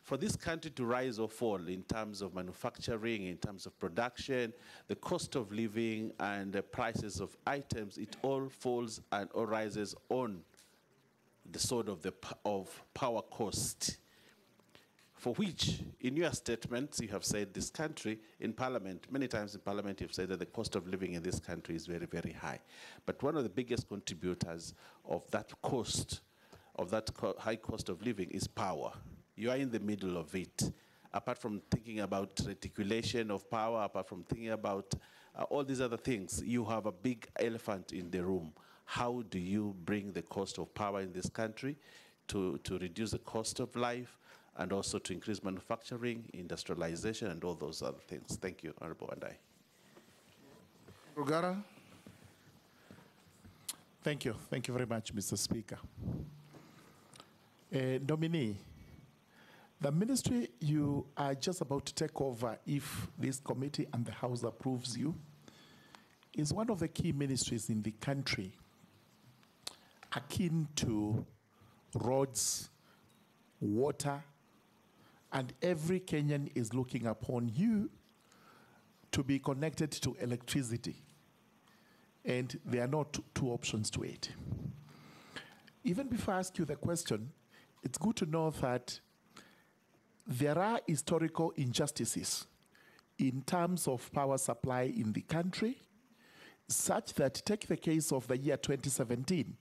Speaker 11: For this country to rise or fall in terms of manufacturing, in terms of production, the cost of living and the prices of items, it all falls and all rises on the sword of power cost, for which, in your statements, you have said this country, in Parliament, many times in Parliament, you've said that the cost of living in this country is very, very high. But one of the biggest contributors of that cost, of that high cost of living, is power. You are in the middle of it. Apart from thinking about reticulation of power, apart from thinking about all these other things, you have a big elephant in the room. How do you bring the cost of power in this country to reduce the cost of life and also to increase manufacturing, industrialization, and all those other things? Thank you, Honorable Wandai.
Speaker 1: Rugara?
Speaker 12: Thank you. Thank you very much, Mr. Speaker. Nominee, the ministry you are just about to take over, if this committee and the House approves you, is one of the key ministries in the country, akin to roads, water, and every Kenyan is looking upon you to be connected to electricity. And there are not two options to it. Even before I ask you the question, it's good to know that there are historical injustices in terms of power supply in the country, such that, take the case of the year 2017,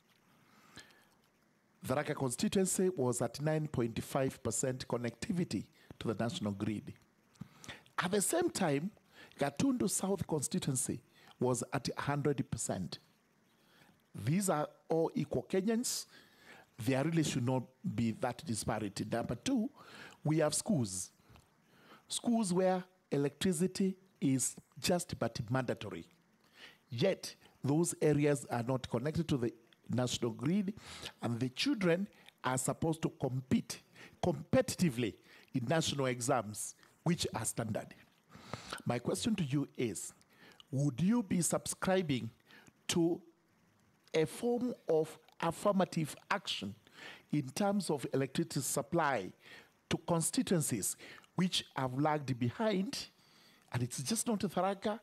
Speaker 12: the Raka constituency was at 9.5% connectivity to the national grid. At the same time, Gatundu South constituency was at 100%. These are all equal Kenyans. There really should not be that disparity. Number two, we have schools. Schools where electricity is just but mandatory. Yet, those areas are not connected to the national grid, and the children are supposed to compete competitively in national exams, which are standard. My question to you is, would you be subscribing to a form of affirmative action in terms of electricity supply to constituencies which have lagged behind? And it's just not Tharaka.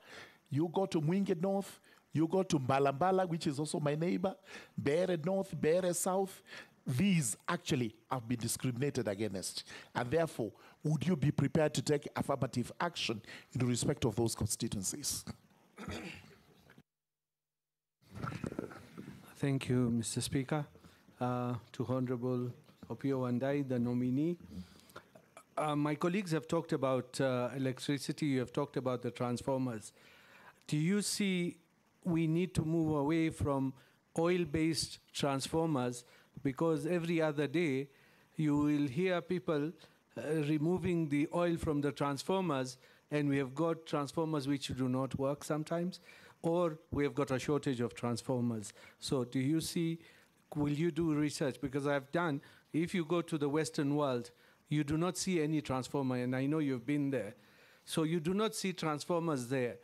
Speaker 12: You go to Mwingi North, you go to Mbalambala, which is also my neighbor, Bere North, Bere South. These actually have been discriminated against. And therefore, would you be prepared to take affirmative action in respect of those constituencies?
Speaker 13: Thank you, Mr. Speaker. To Honorable Opiyo Wandayi, the nominee. My colleagues have talked about electricity, you have talked about the transformers. Do you see we need to move away from oil-based transformers, because every other day you will hear people removing the oil from the transformers, and we have got transformers which do not work sometimes, or we have got a shortage of transformers. So do you see, will you do research? Because I've done, if you go to the Western world, you do not see any transformer, and I know you've been there. So you do not see transformers there.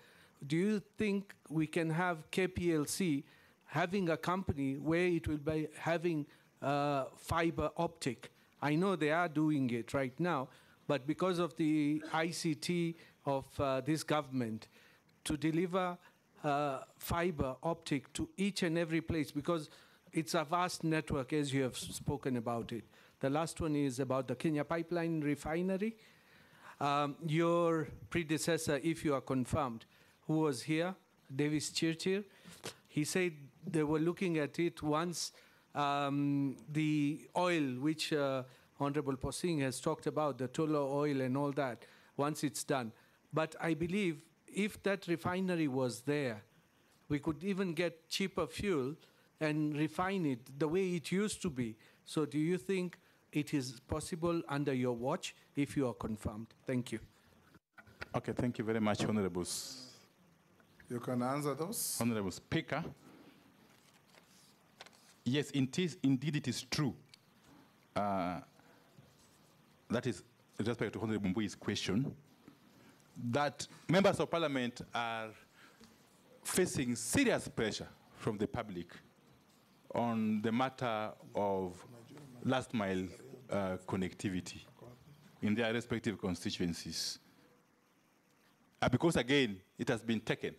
Speaker 13: Do you think we can have KPLC having a company where it will be having fiber optic? I know they are doing it right now, but because of the ICT of this government, to deliver fiber optic to each and every place, because it's a vast network, as you have spoken about it. The last one is about the Kenya Pipeline Refinery. Your predecessor, if you are confirmed, who was here, Davis Chirchir, he said they were looking at it once the oil, which Honorable Posing has talked about, the Tolo oil and all that, once it's done. But I believe if that refinery was there, we could even get cheaper fuel and refine it the way it used to be. So do you think it is possible under your watch if you are confirmed? Thank you.
Speaker 2: Okay, thank you very much, Honorables.
Speaker 1: You can answer those.
Speaker 2: Honorable Speaker. Yes, indeed it is true. That is, with respect to Honorable Mbui's question, that members of parliament are facing serious pressure from the public on the matter of last mile connectivity in their respective constituencies. Because again, it has been taken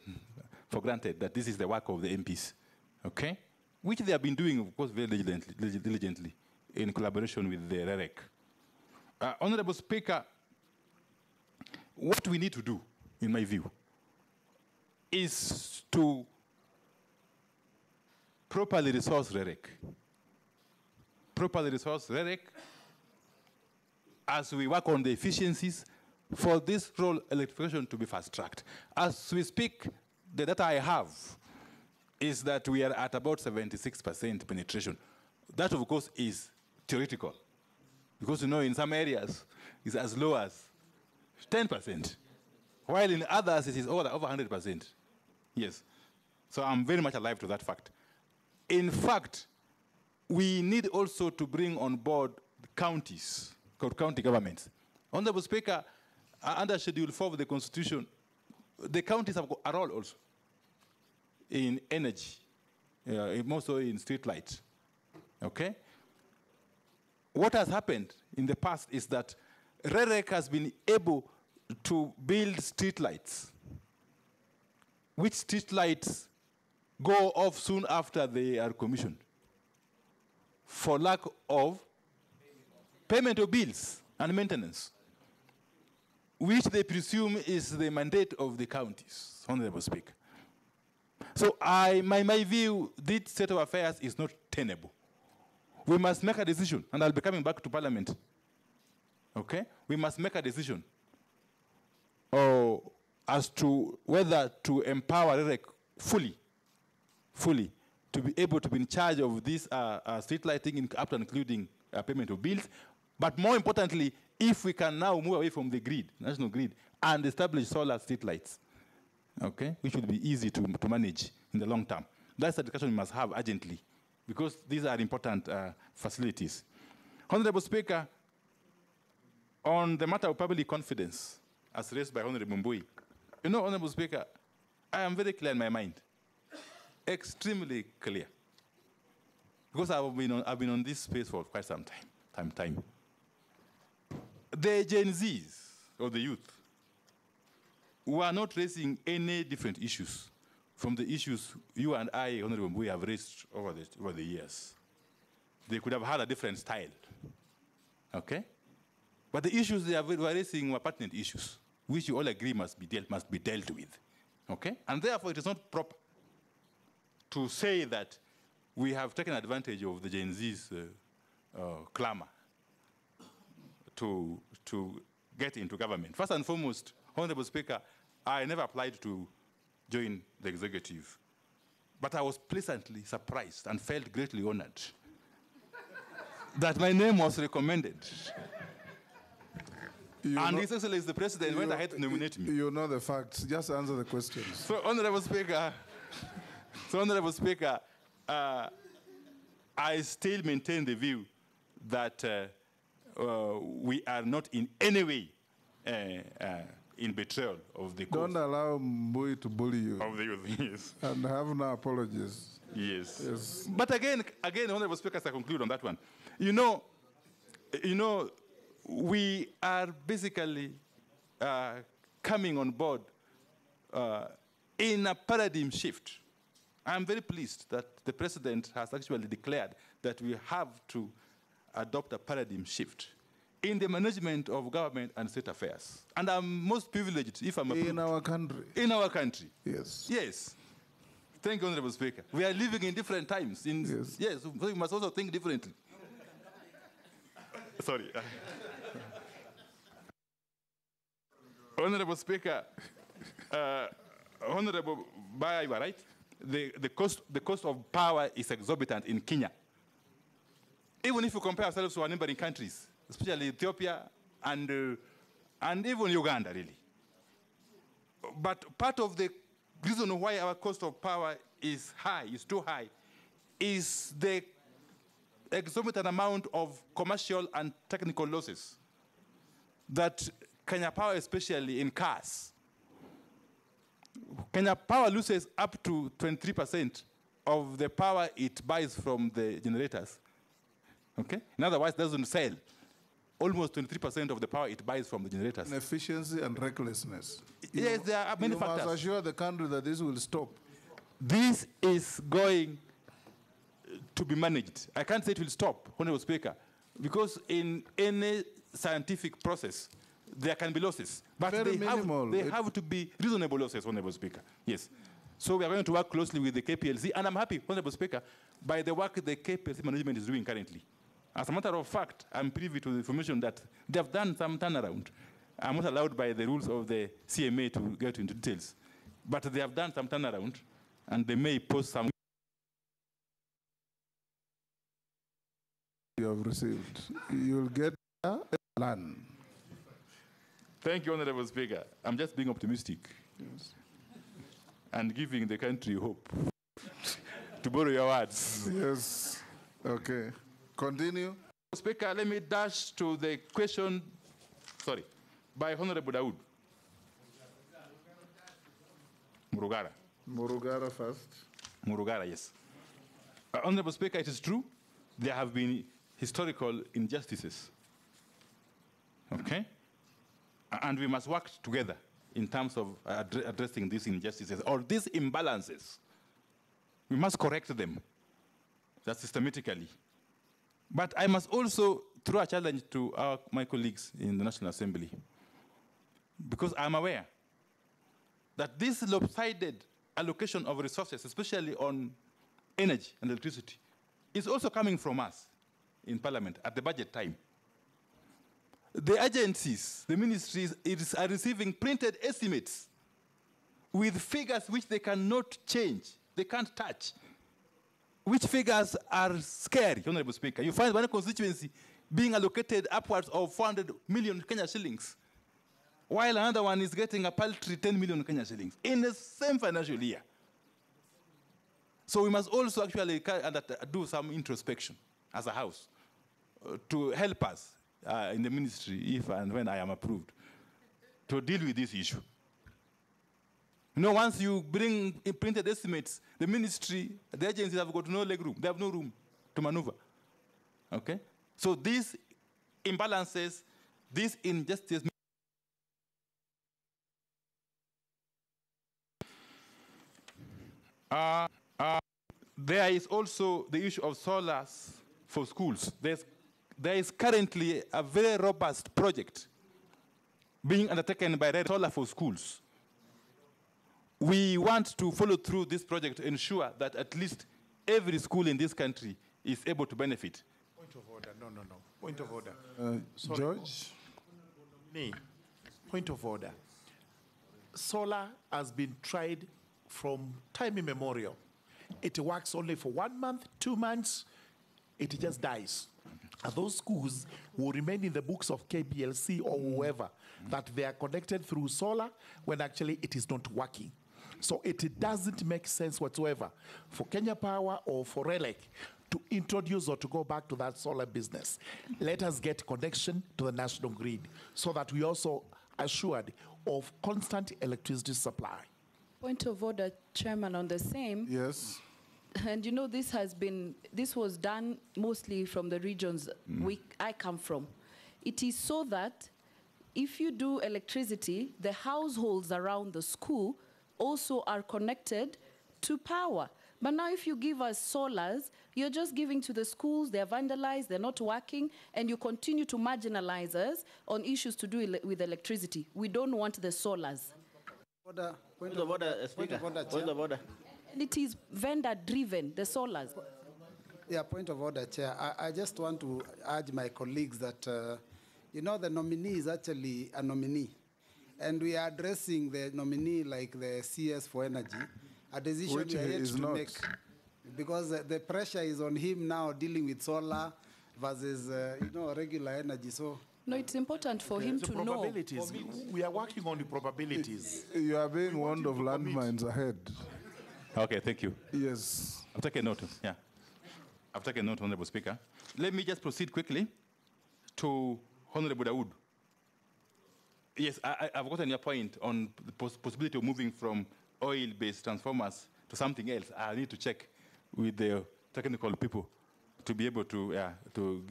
Speaker 2: for granted that this is the work of the MPs, okay? Which they have been doing, of course, very diligently in collaboration with the REREC. Honorable Speaker, what we need to do, in my view, is to properly resource REREC. Properly resource REREC as we work on the efficiencies for this rural electrification to be fast-tracked. As we speak, the data I have is that we are at about 76% penetration. That, of course, is theoretical. Because, you know, in some areas, it's as low as 10%, while in others, it is over 100%. Yes. So I'm very much alive to that fact. In fact, we need also to bring on board counties, county governments. Honorable Speaker, under Schedule 4 of the Constitution, the counties have a role also. in energy, more so in street light. Okay? What has happened in the past is that REREC has been able to build street lights, which street lights go off soon after they are commissioned for lack of payment of bills and maintenance, which they presume is the mandate of the counties, Honorable Speaker. So my view, this state of affairs is not tenable. We must make a decision, and I'll be coming back to Parliament. Okay? We must make a decision as to whether to empower REREC fully, to be able to be in charge of this street lighting, up to including payment of bills. But more importantly, if we can now move away from the grid, national grid, and establish solar street lights, okay, which will be easy to manage in the long term. That's a discussion we must have urgently, because these are important facilities. Honorable Speaker, on the matter of public confidence, as raised by Honorable Mbui, you know, Honorable Speaker, I am very clear in my mind, extremely clear, because I've been on this space for quite some time. The Gen Zs, or the youth, who are not raising any different issues from the issues you and I, Honorable Mbui, have raised over the years. They could have had a different style, okay? But the issues they were raising were pertinent issues, which you all agree must be dealt with, okay? And therefore, it is not proper to say that we have taken advantage of the Gen Z's clamor to get into government. First and foremost, Honorable Speaker, I never applied to join the executive, but I was pleasantly surprised and felt greatly honored that my name was recommended. And His Excellency the President went ahead to nominate me.
Speaker 1: You know the facts. Just answer the questions.
Speaker 2: So, Honorable Speaker, I still maintain the view that we are not in any way in betrayal of the cause.
Speaker 1: Don't allow Mbui to bully you.
Speaker 2: Of the youth, yes.
Speaker 1: And have no apologies.
Speaker 2: Yes. But again, Honorable Speaker, as I conclude on that one, you know, we are basically coming on board in a paradigm shift. I'm very pleased that the President has actually declared that we have to adopt a paradigm shift in the management of government and state affairs. And I'm most privileged if I'm approved.
Speaker 1: In our country.
Speaker 2: In our country.
Speaker 1: Yes.
Speaker 2: Yes. Thank you, Honorable Speaker. We are living in different times. Yes, so we must also think differently. Sorry. Honorable Speaker, Honorable Baya, you are right. The cost of power is exorbitant in Kenya. Even if you compare ourselves to our neighboring countries, especially Ethiopia and even Uganda, really. But part of the reason why our cost of power is too high, is the exorbitant amount of commercial and technical losses that Kenya Power, especially in cars. Kenya Power loses up to 23% of the power it buys from the generators. Okay? In other words, it doesn't sell. Almost 23% of the power it buys from the generators.
Speaker 1: Inefficiency and recklessness.
Speaker 2: Yes, there are many factors.
Speaker 1: You must assure the country that this will stop.
Speaker 2: This is going to be managed. I can't say it will stop, Honorable Speaker, because in any scientific process, there can be losses. But they have to be reasonable losses, Honorable Speaker. Yes. So we are going to work closely with the KPLC, and I'm happy, Honorable Speaker, by the work the KPLC management is doing currently. As a matter of fact, I'm privy to the information that they have done some turnaround. I'm not allowed by the rules of the CMA to get into details. But they have done some turnaround, and they may post some.
Speaker 1: You have received. You'll get a plan.
Speaker 2: Thank you, Honorable Speaker. I'm just being optimistic. Yes. And giving the country hope. To borrow your words.
Speaker 1: Yes. Okay. Continue.
Speaker 2: Speaker, let me dash to the question, by Honorable Daoud. Murugara.
Speaker 1: Murugara first.
Speaker 2: Murugara, yes. Honorable Speaker, it is true there have been historical injustices. Okay? And we must work together in terms of addressing these injustices or these imbalances. We must correct them. That's systematically. But I must also throw a challenge to my colleagues in the National Assembly, because I'm aware that this lopsided allocation of resources, especially on energy and electricity, is also coming from us in Parliament at the budget time. The agencies, the ministries, are receiving printed estimates with figures which they cannot change, they can't touch, which figures are scary, Honorable Speaker. You find one constituency being allocated upwards of 400 million Kenya shillings, while another one is getting a paltry 10 million Kenya shillings in the same financial year. So we must also actually do some introspection as a house to help us in the ministry, if and when I am approved, to deal with this issue. You know, once you bring printed estimates, the ministry, the agencies have got no leg room. They have no room to maneuver. Okay? So these imbalances, these injustices, there is also the issue of solars for schools. There is currently a very robust project being undertaken by Red Solar for schools. We want to follow through this project to ensure that at least every school in this country is able to benefit.
Speaker 12: Point of order. No. Point of order.
Speaker 1: George?
Speaker 12: Point of order. Solar has been tried from time immemorial. It works only for 1 month, 2 months, it just dies. And those schools will remain in the books of KBLC or whoever that they are connected through solar when actually it is not working. So it doesn't make sense whatsoever for Kenya Power or for RELEC to introduce or to go back to that solar business. Let us get connection to the national grid so that we also assured of constant electricity supply.
Speaker 6: Point of order, Chairman, on the same.
Speaker 1: Yes.
Speaker 6: And you know, this was done mostly from the regions I come from. It is so that if you do electricity, the households around the school also are connected to power. But now if you give us solars, you're just giving to the schools, they're vandalized, they're not working, and you continue to marginalize us on issues to do with electricity. We don't want the solars.
Speaker 8: Point of order, Speaker. Point of order.
Speaker 6: And it is vendor-driven, the solars.
Speaker 10: Yeah, point of order, Chair. I just want to urge my colleagues that, you know, the nominee is actually a nominee. And we are addressing the nominee like the CS for energy, a decision
Speaker 1: Which
Speaker 10: we are yet
Speaker 1: is
Speaker 10: to
Speaker 1: not.
Speaker 10: make. Because the pressure is on him now dealing with solar versus, regular energy. So.
Speaker 6: No, it's important for him to know.
Speaker 12: Probabilities. We are working on the probabilities.
Speaker 1: You are being warned of landmines ahead.
Speaker 2: Okay, thank you.
Speaker 1: Yes.
Speaker 2: I've taken note. Yeah. I've taken note, Honorable Speaker. Let me just proceed quickly to Honorable Dawood. Yes, I've gotten your point on the possibility of moving from oil-based transformers to something else. I need to check with the technical people to be able to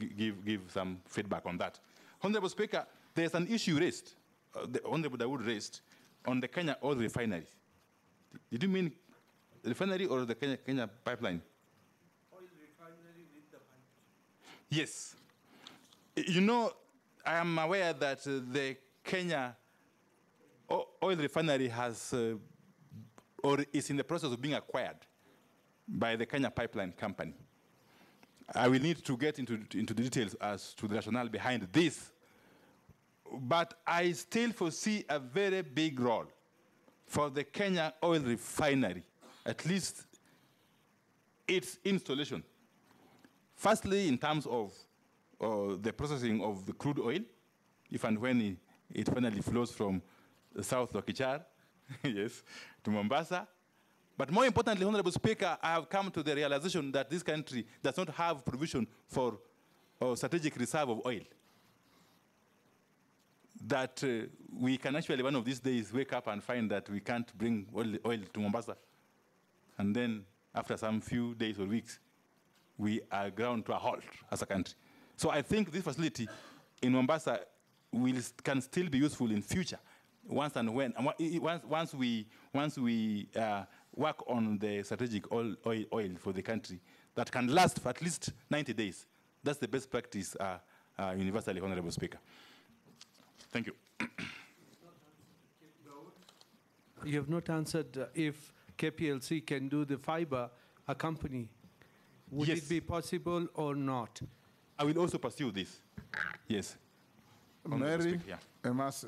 Speaker 2: give some feedback on that. Honorable Speaker, there's an issue raised, the Honorable Dawood raised, on the Kenya oil refinery. Did you mean refinery or the Kenya pipeline? Oil refinery with the pipeline. Yes. You know, I am aware that the Kenya oil refinery has or is in the process of being acquired by the Kenya Pipeline Company. I will need to get into the details as to the rationale behind this. But I still foresee a very big role for the Kenya oil refinery, at least its installation. Firstly, in terms of the processing of the crude oil, if and when it finally flows from the South Lokichar, yes, to Mombasa. But more importantly, Honorable Speaker, I have come to the realization that this country does not have provision for strategic reserve of oil. That we can actually, one of these days, wake up and find that we can't bring oil to Mombasa And then after some few days or weeks, we are ground to a halt as a country. So I think this facility in Mombasa can still be useful in future, once we work on the strategic oil for the country that can last for at least 90 days. That's the best practice universally, Honorable Speaker. Thank you.
Speaker 13: You have not answered if KPLC can do the fiber a company. Would
Speaker 2: Yes.
Speaker 13: it be possible or not?
Speaker 2: I will also pursue this. Yes. Honorable
Speaker 1: Mary
Speaker 2: Speaker, yeah.
Speaker 1: Emase.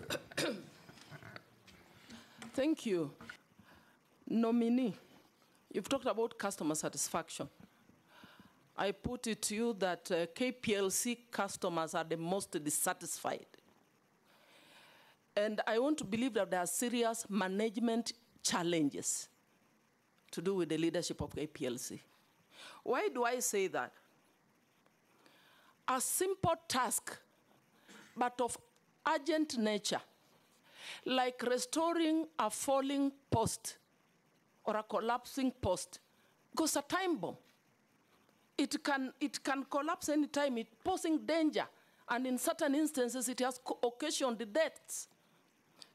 Speaker 14: Thank you. Nominee, you've talked about customer satisfaction. I put it to you that KPLC customers are the most dissatisfied. And I want to believe that there are serious management challenges to do with the leadership of KPLC. Why do I say that? A simple task, but of urgent nature, like restoring a falling post or a collapsing post, goes a time bomb. It can collapse any time, it's posing danger, and in certain instances, it has occasioned deaths.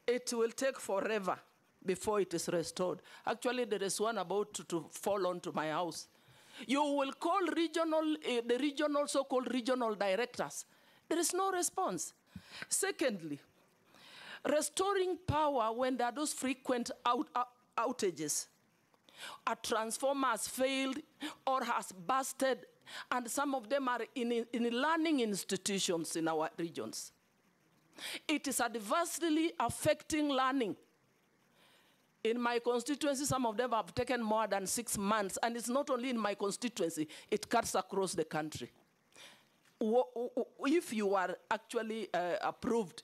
Speaker 14: It will take forever before it is restored. Actually, there is one about to fall onto my house. You will call the regional, so-called regional directors. There is no response. Secondly, restoring power when there are those frequent outages. A transformer has failed or has busted, and some of them are in learning institutions in our regions. It is adversely affecting learning. In my constituency, some of them have taken more than 6 months, and it's not only in my constituency, it cuts across the country. If you are actually approved,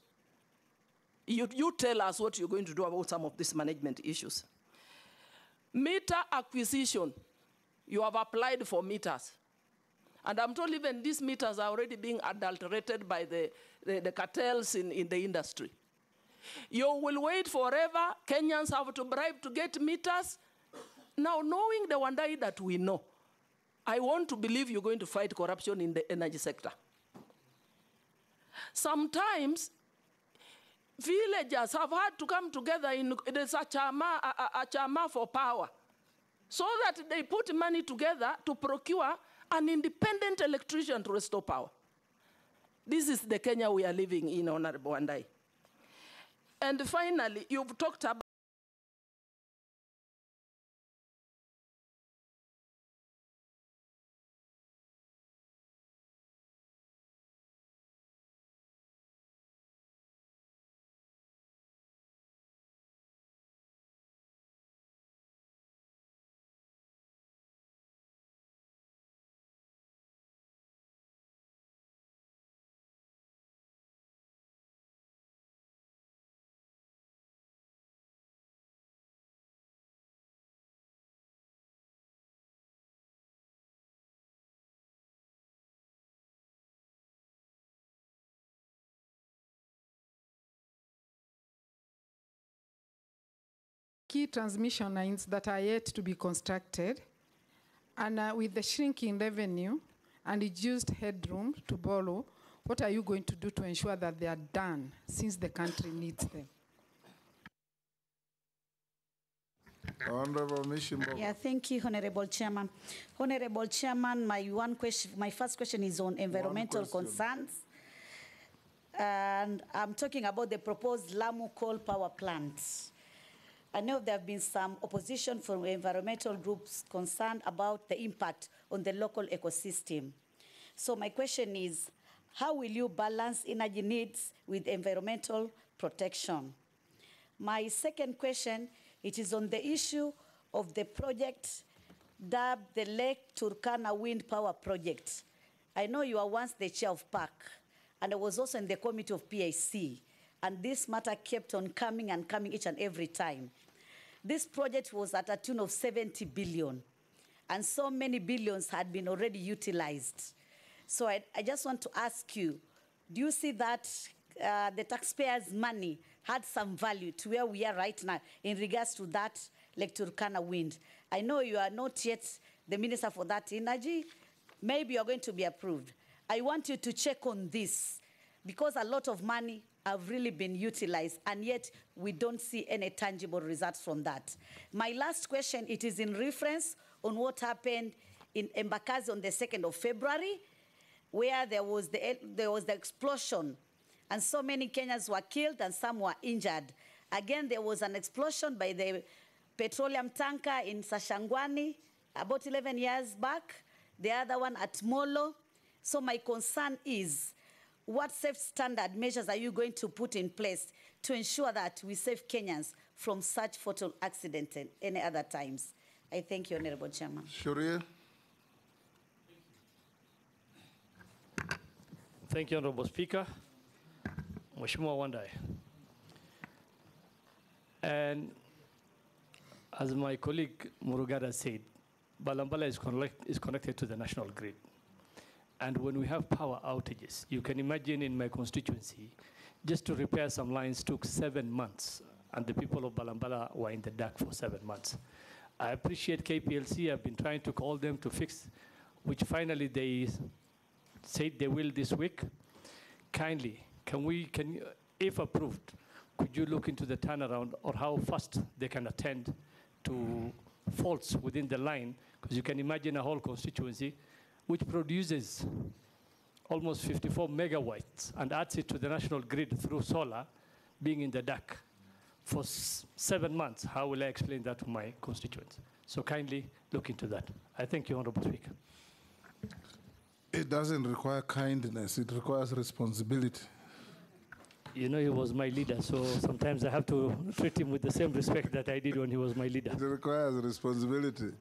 Speaker 14: you tell us what you're going to do about some of these management issues. Meter acquisition, you have applied for meters. And I'm told even these meters are already being adulterated by the cartels in the industry. You will wait forever. Kenyans have to bribe to get meters. Now, knowing the Wandai that we know, I want to believe you're going to fight corruption in the energy sector. Sometimes, villagers have had to come together in there's a chama for power, so that they put money together to procure an independent electrician to restore power. This is the Kenya we are living in, Honorable Wandai. And finally, you've talked about
Speaker 15: key transmission lines that are yet to be constructed, and with the shrinking revenue and reduced headroom to borrow, what are you going to do to ensure that they are done, since the country needs them?
Speaker 1: Honorable Mishimbo.
Speaker 16: Yeah, thank you, Honorable Chairman. Honorable Chairman, my first question is on environmental concerns. And I'm talking about the proposed Lamu coal power plant. I know there have been some opposition from environmental groups concerned about the impact on the local ecosystem. So my question is, how will you balance energy needs with environmental protection? My second question, it is on the issue of the project dubbed the Lake Turkana Wind Power Project. I know you were once the chair of PAC, and I was also in the committee of PAC, and this matter kept on coming and coming each and every time. This project was at a tune of 70 billion, and so many billions had been already utilized. So I just want to ask you, do you see that the taxpayers' money had some value to where we are right now in regards to that Lake Turkana wind. I know you are not yet the Minister for that energy. Maybe you are going to be approved. I want you to check on this because a lot of money have really been utilized, and yet we don't see any tangible results from that. My last question, it is in reference on what happened in Embakasi on the 2nd of February, where there was the explosion, and so many Kenyans were killed and some were injured. Again, there was an explosion by the petroleum tanker in Sashangwani about 11 years back, the other one at Molo. So my concern is, what safe standard measures are you going to put in place to ensure that we save Kenyans from such fatal accidents and any other times? I thank you, Honorable Chairman.
Speaker 1: Sharia.
Speaker 17: Thank you, Honorable Speaker. Mheshimiwa Wandai. And as my colleague Murugada said, Balambala is connected to the national grid. And when we have power outages, you can imagine in my constituency, just to repair some lines took 7 months, and the people of Balambala were in the dark for 7 months. I appreciate KPLC. I've been trying to call them to fix, which finally they said they will this week. Kindly, can you, if approved, could you look into the turnaround or how fast they can attend to faults within the line? Because you can imagine a whole constituency which produces almost 54 megawatts and adds it to the national grid through solar, being in the dark for 7 months. How will I explain that to my constituents? So kindly look into that. I thank you, Honorable Speaker.
Speaker 1: It doesn't require kindness, it requires responsibility.
Speaker 17: You know, he was my leader, so sometimes I have to treat him with the same respect that I did when he was my leader.
Speaker 1: It requires responsibility.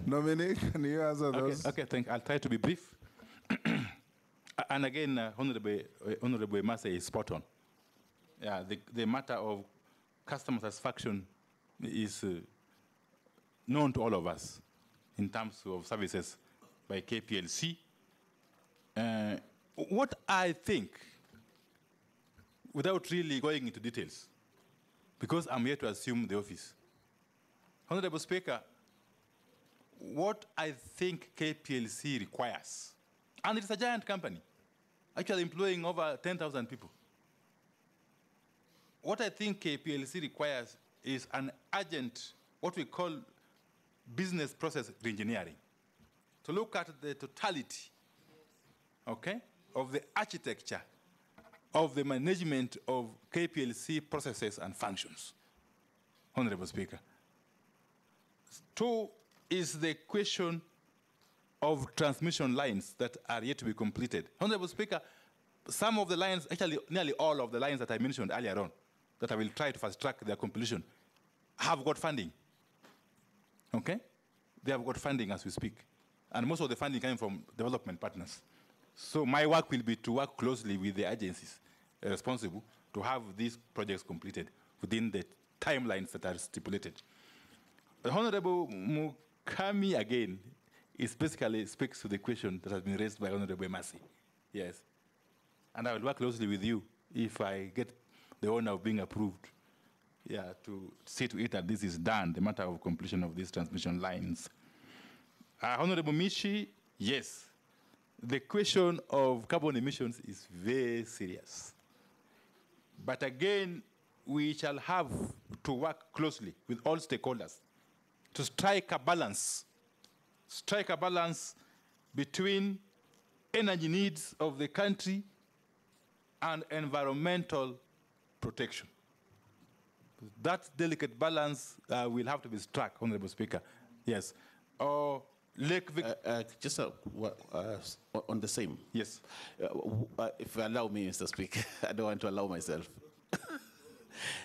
Speaker 1: Nominee, can you answer those?
Speaker 2: Okay, thank you. I'll try to be brief. And again, Honorable Mase is spot on. Yeah, the matter of customer satisfaction is known to all of us in terms of services by KPLC. What I think, without really going into details, because I'm here to assume the office. Honorable Speaker, what I think KPLC requires, and it's a giant company, actually employing over 10,000 people. What I think KPLC requires is an urgent, what we call business process reengineering, to look at the totality, okay, of the architecture of the management of KPLC processes and functions. Honorable Speaker. 2 is the question of transmission lines that are yet to be completed. Honorable Speaker, some of the lines, actually nearly all of the lines that I mentioned earlier on, that I will try to fast track their completion, have got funding. Okay? They have got funding as we speak. And most of the funding coming from development partners. So my work will be to work closely with the agencies responsible to have these projects completed within the timelines that are stipulated. The Honorable Mukami, again, basically speaks to the question that has been raised by Honorable Masi. Yes. And I will work closely with you if I get the honor of being approved, yeah, to see to it that this is done, the matter of completion of these transmission lines. Honorable Mishi, yes. The question of carbon emissions is very serious. But again, we shall have to work closely with all stakeholders to strike a balance between energy needs of the country and environmental protection. That delicate balance will have to be struck, Honorable Speaker. Yes.
Speaker 11: Just on the same.
Speaker 2: Yes.
Speaker 11: If you allow me, Mr. Speaker, I don't want to allow myself.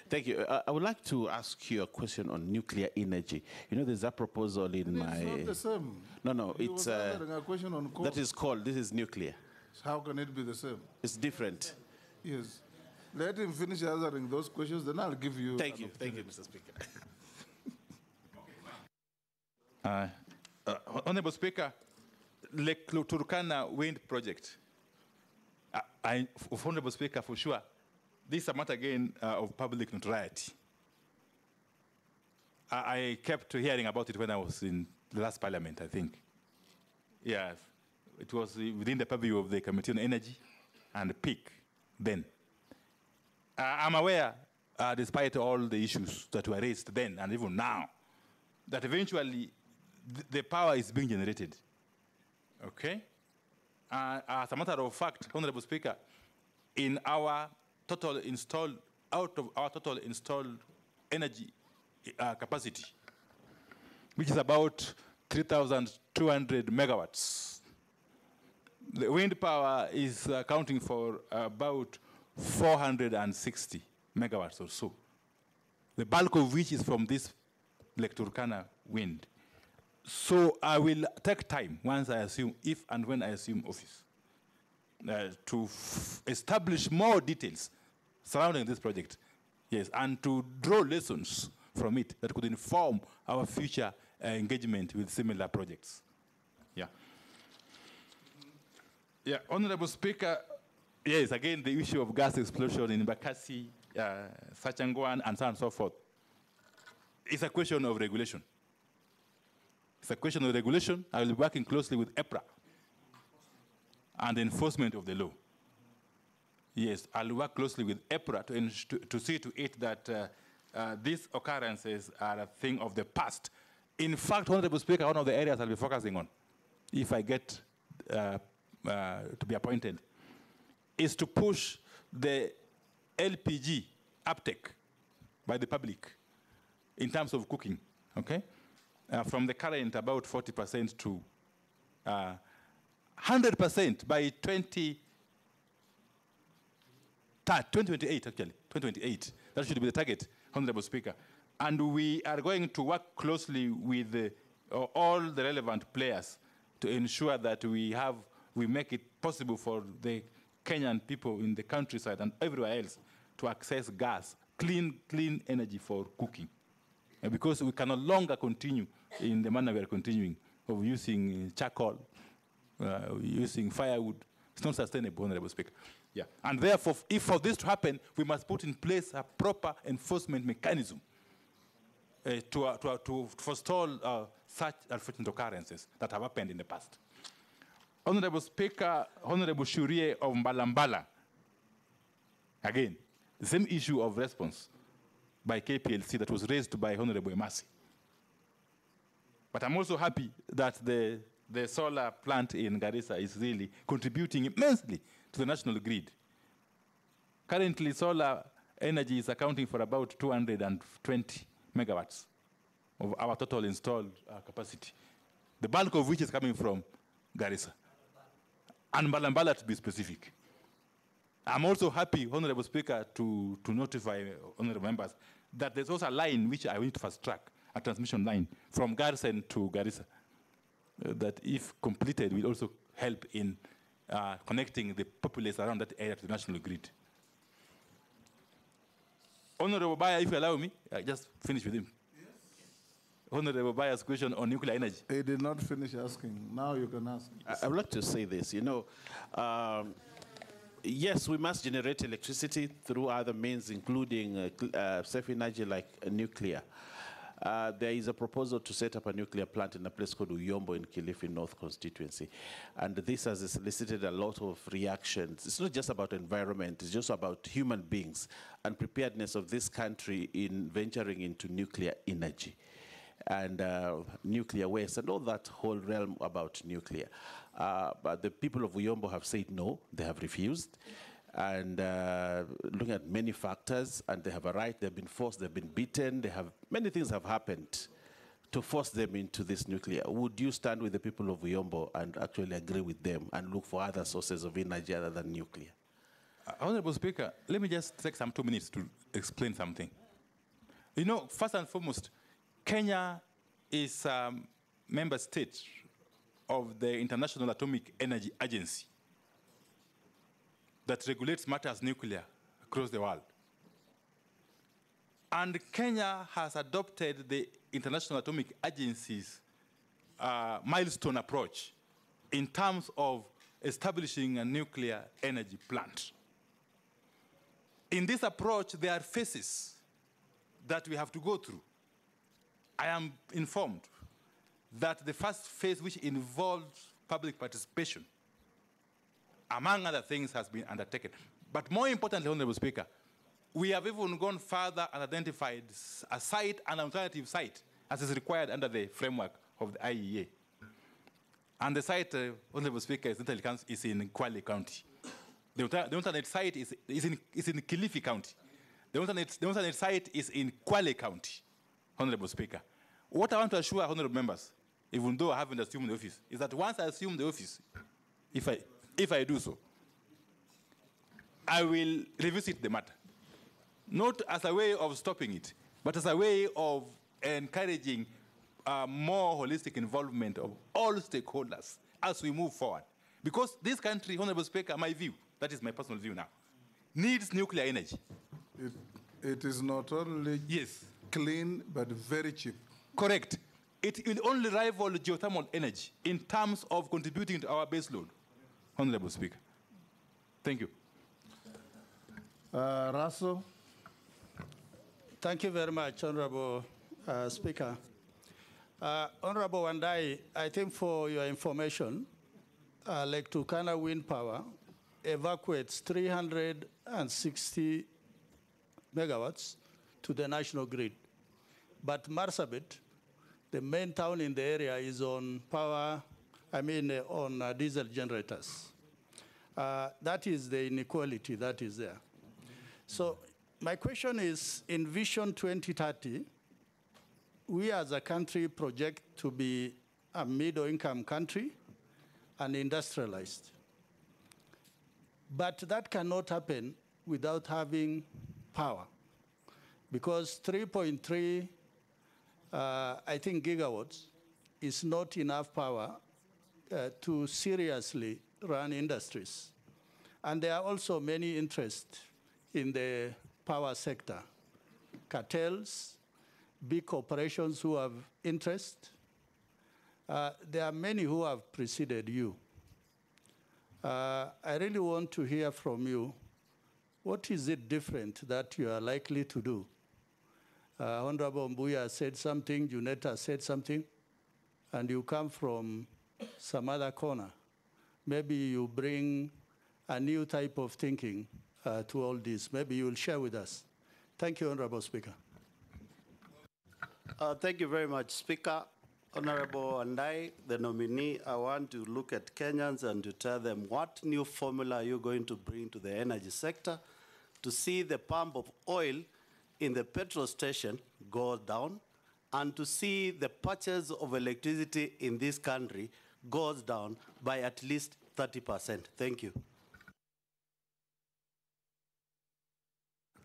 Speaker 11: Thank you. I would like to ask you a question on nuclear energy. You know, there's a proposal in my...
Speaker 1: It's not the same.
Speaker 11: No,
Speaker 1: You
Speaker 11: it's...
Speaker 1: was answering a question on coal.
Speaker 11: That is called, this is nuclear.
Speaker 1: How can it be the same?
Speaker 11: It's different.
Speaker 1: Yes. Let him finish answering those questions, then I'll give you...
Speaker 11: Thank you, Mr. Speaker.
Speaker 2: Honorable Speaker, Lake Turkana wind project. Honorable Speaker, for sure, this is a matter again of public notoriety. I kept hearing about it when I was in the last parliament, I think. Yeah, it was within the purview of the Committee on Energy and PIC then. I'm aware, despite all the issues that were raised then and even now, that eventually the power is being generated. Okay? As a matter of fact, Honorable Speaker, in our total installed, out of our total installed energy capacity, which is about 3,200 megawatts, the wind power is accounting for about 460 megawatts or so, the bulk of which is from this Lake Turkana wind. So I will take time once I assume, if and when I assume office, to establish more details surrounding this project, yes, and to draw lessons from it that could inform our future engagement with similar projects. Yeah. Yeah, Honorable Speaker, yes, again, the issue of gas explosion in Bakassi, Sachangwan, and so on and so forth. It's a question of regulation. It's a question of regulation. I will be working closely with EPRA and enforcement of the law. Yes, I'll work closely with EPRA to see to it that these occurrences are a thing of the past. In fact, Honorable Speaker, one of the areas I'll be focusing on, if I get to be appointed, is to push the LPG uptake by the public in terms of cooking, okay? From the current about 40% to 100% by 2028, actually, 2028. That should be the target, Honorable Speaker. And we are going to work closely with all the relevant players to ensure that we make it possible for the Kenyan people in the countryside and everywhere else to access gas, clean energy for cooking. Because we can no longer continue in the manner we are continuing of using charcoal, using firewood. It's not sustainable, Honorable Speaker. Yeah. And therefore, if for this to happen, we must put in place a proper enforcement mechanism to forestall such unfortunate occurrences that have happened in the past. Honorable Speaker, Honorable Shurie of Mbalambala, again, the same issue of response by KPLC that was raised by Honorable Emasi. But I'm also happy that the solar plant in Garissa is really contributing immensely to the national grid. Currently, solar energy is accounting for about 220 megawatts of our total installed capacity, the bulk of which is coming from Garissa, and Mbalambala to be specific. I'm also happy, Honorable Speaker, to notify honorable members that there's also a line which I need to fast track, a transmission line from Garsen to Garissa, that if completed will also help in connecting the populace around that area to the national grid. Honorable Baya, if you allow me, I just finish with him. Yes. Honorable Baya's question on nuclear energy.
Speaker 1: He did not finish asking. Now you can ask.
Speaker 11: I would like to say this, yes, we must generate electricity through other means, including safe energy like nuclear. There is a proposal to set up a nuclear plant in a place called Uyombo in Kilifi North constituency. And this has elicited a lot of reactions. It's not just about environment, it's just about human beings and preparedness of this country in venturing into nuclear energy and nuclear waste and all that whole realm about nuclear. But the people of Uyombo have said no, they have refused. And looking at many factors, and they have a right, they've been forced, they've been beaten, many things have happened to force them into this nuclear. Would you stand with the people of Uyombo and actually agree with them and look for other sources of energy other than nuclear?
Speaker 2: Honorable Speaker, let me just take some 2 minutes to explain something. First and foremost, Kenya is a member state of the International Atomic Energy Agency that regulates matters nuclear across the world. And Kenya has adopted the International Atomic Agency's milestone approach in terms of establishing a nuclear energy plant. In this approach, there are phases that we have to go through. I am informed that the first phase, which involved public participation, among other things, has been undertaken. But more importantly, Honorable Speaker, we have even gone further and identified a site, an alternative site, as is required under the framework of the IEA. And the site, Honorable Speaker, is in Kwale County. The alternate site is in Kilifi County. The alternate site is in Kwale County, Honorable Speaker. What I want to assure honorable members, even though I haven't assumed the office, is that once I assume the office, if I do so, I will revisit the matter. Not as a way of stopping it, but as a way of encouraging more holistic involvement of all stakeholders as we move forward. Because this country, Honorable Speaker, my view, that is my personal view now, needs nuclear energy.
Speaker 1: It is not only clean, but very cheap.
Speaker 2: Correct. It will only rival geothermal energy in terms of contributing to our base load, Honorable Speaker. Thank you.
Speaker 18: Russell. Thank you very much, Honorable Speaker. Honorable Wandai, I think for your information, Lake Turkana Wind Power evacuates 360 megawatts to the national grid. But Marsabit, the main town in the area, is on power, on diesel generators. That is the inequality that is there. So my question is, in Vision 2030, we as a country project to be a middle-income country and industrialized. But that cannot happen without having power, because 3.3, I think, gigawatts is not enough power to seriously run industries. And there are also many interests in the power sector, cartels, big corporations who have interest. There are many who have preceded you. I really want to hear from you, what is it different that you are likely to do? Honorable Mbuya said something, Juneta said something, and you come from some other corner. Maybe you bring a new type of thinking to all this. Maybe you will share with us. Thank you, Honorable Speaker.
Speaker 19: Thank you very much, Speaker. Honorable Wandai, the nominee, I want to look at Kenyans and to tell them what new formula are you going to bring to the energy sector to see the pump of oil in the petrol station go down and to see the purchase of electricity in this country goes down by at least 30%. Thank you.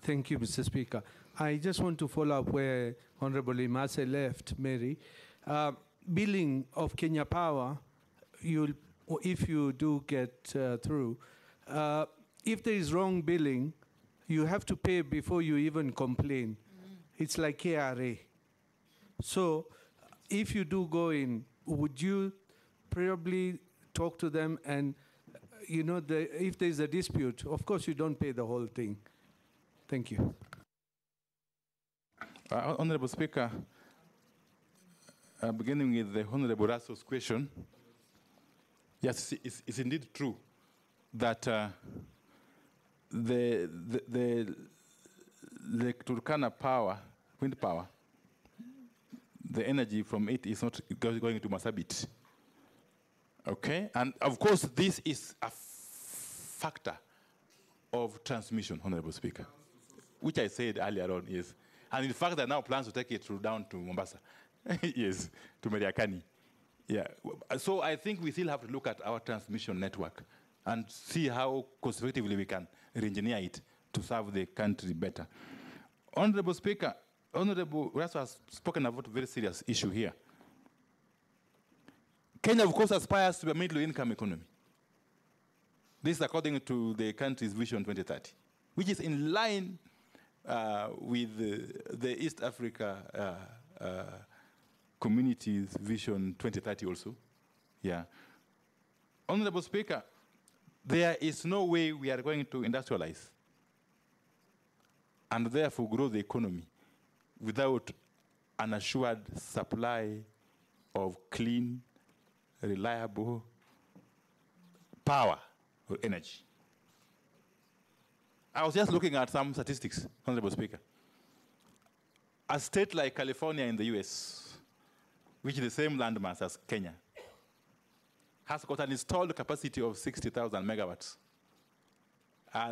Speaker 13: Thank you, Mr. Speaker. I just want to follow up where Honorable Imase left, Mary. Billing of Kenya Power, if you do get through, if there is wrong billing, you have to pay before you even complain. It's like KRA. So if you do go in, would you probably talk to them and, if there's a dispute, of course you don't pay the whole thing. Thank you.
Speaker 2: Honorable Speaker, beginning with the Honorable Russell's question, yes, it's indeed true that the Turkana power, wind power, the energy from it is not going to Marsabit. Okay? And of course, this is a factor of transmission, Honorable Speaker, which I said earlier on, yes. And in fact, I now plans to take it down to Mombasa. Yes, to Mariakani. Yeah. So I think we still have to look at our transmission network and see how cost-effectively we can re-engineer it to serve the country better. Honorable Speaker, Honorable Russell has spoken about a very serious issue here. Kenya, of course, aspires to be a middle-income economy. This is according to the country's Vision 2030, which is in line with the East Africa Community's Vision 2030 also. Yeah. Honorable Speaker, there is no way we are going to industrialize and therefore grow the economy without an assured supply of clean, reliable power or energy. I was just looking at some statistics, Honorable Speaker. A state like California in the US, which is the same landmass as Kenya, has got an installed capacity of 60,000 megawatts.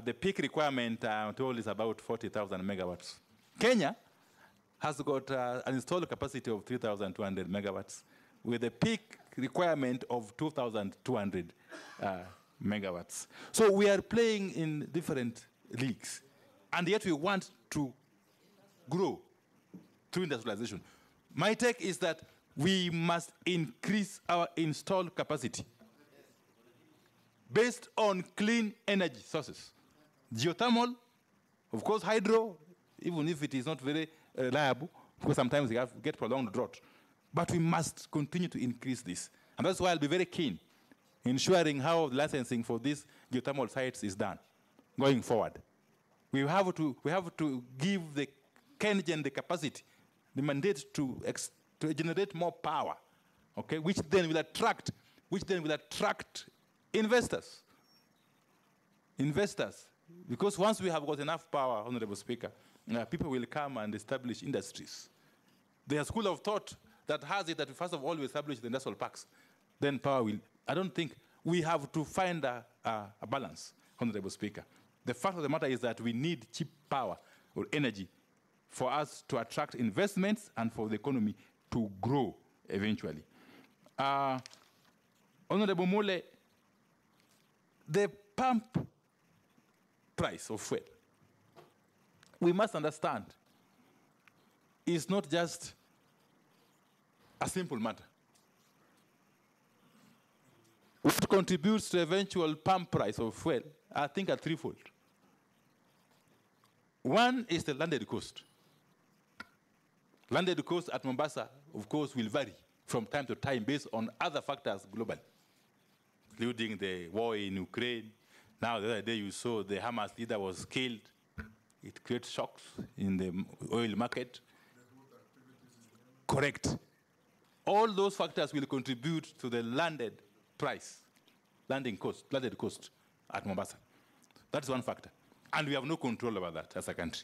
Speaker 2: The peak requirement, I'm told, is about 40,000 megawatts. Kenya has got an installed capacity of 3,200 megawatts with a peak requirement of 2,200 megawatts. So we are playing in different leagues, and yet we want to grow through industrialization. My take is that we must increase our installed capacity based on clean energy sources. Geothermal, of course, hydro, even if it is not very reliable, because sometimes we get prolonged drought. But we must continue to increase this. And that's why I'll be very keen in ensuring how the licensing for these geothermal sites is done going forward. We have to give the KenGen the capacity, the mandate to generate more power, okay, which then will attract investors. Because once we have got enough power, Honorable Speaker, people will come and establish industries. There's a school of thought that has it that first of all we establish the industrial parks, then power will. I don't think we have to find a balance, Honorable Speaker. The fact of the matter is that we need cheap power or energy for us to attract investments and for the economy to grow eventually. Honorable Mule, the pump price of fuel, we must understand, is not just a simple matter. What contributes to eventual pump price of fuel, I think, are threefold. One is the landed cost. Landed cost at Mombasa, of course, will vary from time to time based on other factors globally, including the war in Ukraine. Now, the other day you saw the Hamas leader was killed. It creates shocks in the oil market. Correct. All those factors will contribute to the landed price, landed cost at Mombasa. That's one factor. And we have no control over that as a country.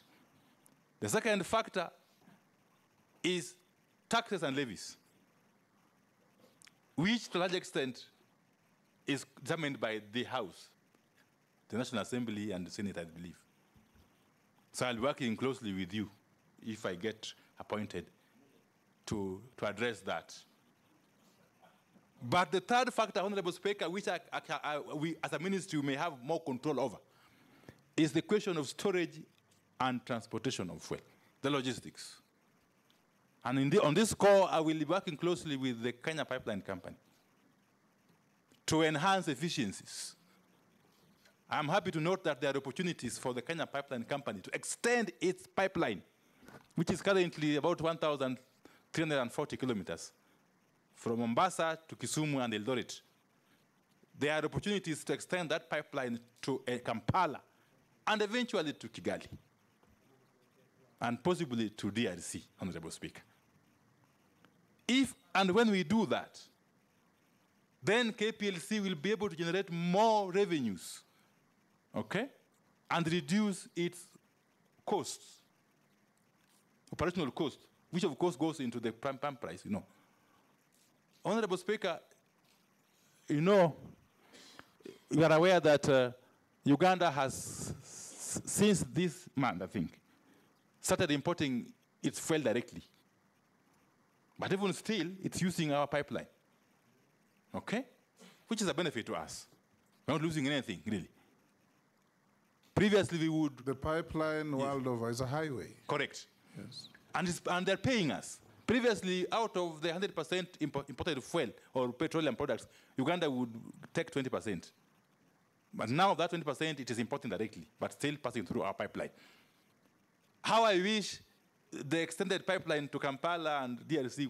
Speaker 2: The second factor is taxes and levies, which to a large extent is determined by the House, the National Assembly and the Senate, I believe. So I'll be working closely with you if I get appointed to address that. But the third factor, Honorable Speaker, which we as a ministry may have more control over, is the question of storage and transportation of fuel, the logistics. And on this score, I will be working closely with the Kenya Pipeline Company to enhance efficiencies. I'm happy to note that there are opportunities for the Kenya Pipeline Company to extend its pipeline, which is currently about 1,340 kilometers, from Mombasa to Kisumu and Eldoret. There are opportunities to extend that pipeline to Kampala and eventually to Kigali, and possibly to DRC, Honorable Speaker. If and when we do that, then KPLC will be able to generate more revenues, okay, and reduce its costs, operational cost, which of course goes into the pump price, you know. Honorable Speaker, you know, you are aware that Uganda has, since this month, I think, started importing its fuel directly. But even still, it's using our pipeline, okay? Which is a benefit to us. We're not losing anything, really. Previously, we would...
Speaker 1: The pipeline world over is a highway.
Speaker 2: Correct.
Speaker 1: Yes.
Speaker 2: And they're paying us. Previously, out of the 100% imported fuel or petroleum products, Uganda would take 20%. But now that 20%, it is importing directly, but still passing through our pipeline. How I wish the extended pipeline to Kampala and DRC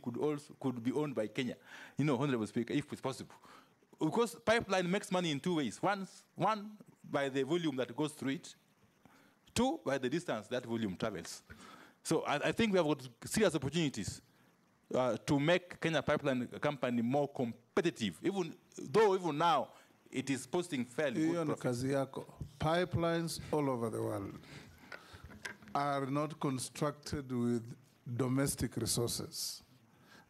Speaker 2: could be owned by Kenya, you know, Honorable Speaker, if it's possible. Because pipeline makes money in two ways. One, by the volume that goes through it. Two, by the distance that volume travels. So I think we have got serious opportunities to make Kenya Pipeline Company more competitive, even now it is posting fairly good profits.
Speaker 1: Kazi yako. Pipelines all over the world are not constructed with domestic resources.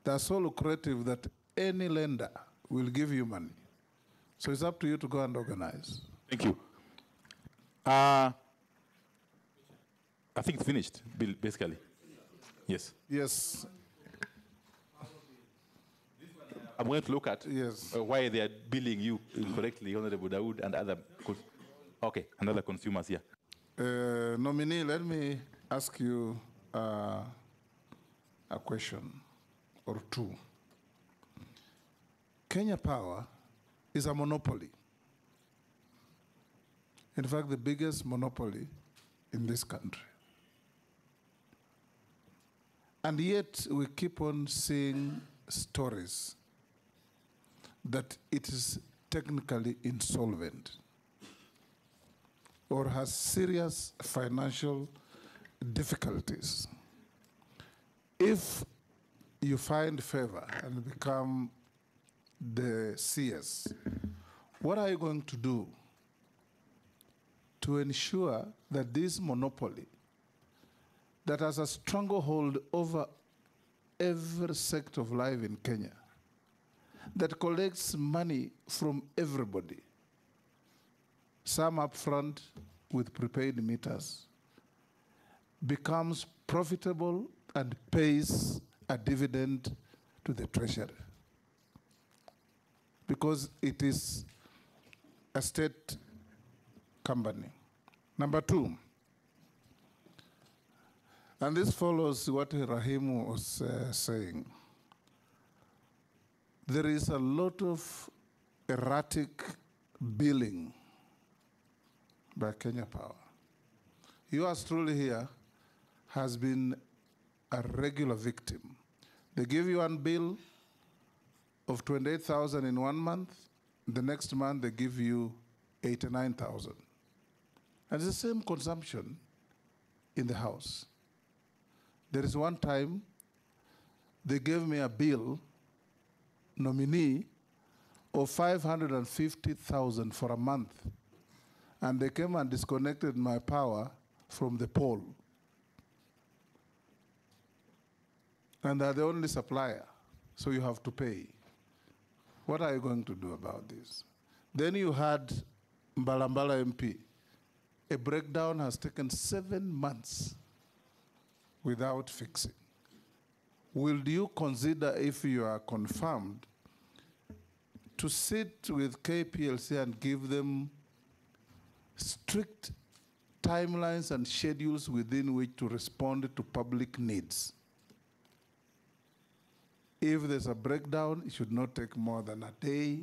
Speaker 1: They're so lucrative that any lender will give you money. So it's up to you to go and organize.
Speaker 2: Thank you. I think it's finished, basically. Yes.
Speaker 1: Yes.
Speaker 2: I'm going to look at
Speaker 1: yes.
Speaker 2: Why they are billing you incorrectly, Honorable Dawood and other. Okay, another consumers here.
Speaker 1: Nominee, let me ask you a question or two. Kenya Power is a monopoly. In fact, the biggest monopoly in this country. And yet we keep on seeing stories that it is technically insolvent or has serious financial difficulties. If you find favor and become the CS, what are you going to do to ensure that this monopoly that has a stranglehold over every sector of life in Kenya, that collects money from everybody, some upfront with prepaid meters, becomes profitable and pays a dividend to the treasury? Because it is a state company. Number two, and this follows what Rahim was saying, there is a lot of erratic billing by Kenya Power. Yours truly here has been a regular victim. They give you one bill of 28,000 in 1 month, the next month they give you 89,000. And it's the same consumption in the house. There is one time they gave me a bill, nominee, of 550,000 for a month. And they came and disconnected my power from the pole. And they're the only supplier, so you have to pay. What are you going to do about this? Then you had Mbalambala MP. A breakdown has taken 7 months without fixing. Will you consider, if you are confirmed, to sit with KPLC and give them strict timelines and schedules within which to respond to public needs? If there's a breakdown, it should not take more than a day,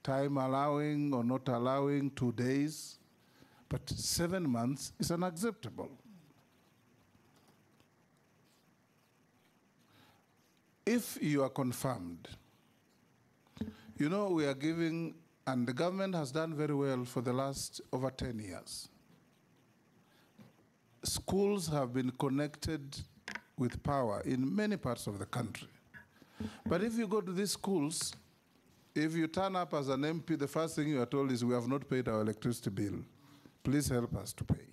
Speaker 1: time allowing or not allowing 2 days, but 7 months is unacceptable. If you are confirmed, you know, we are giving, and the government has done very well for the last over 10 years. Schools have been connected with power in many parts of the country. But if you go to these schools, if you turn up as an MP, the first thing you are told is, we have not paid our electricity bill. Please help us to pay.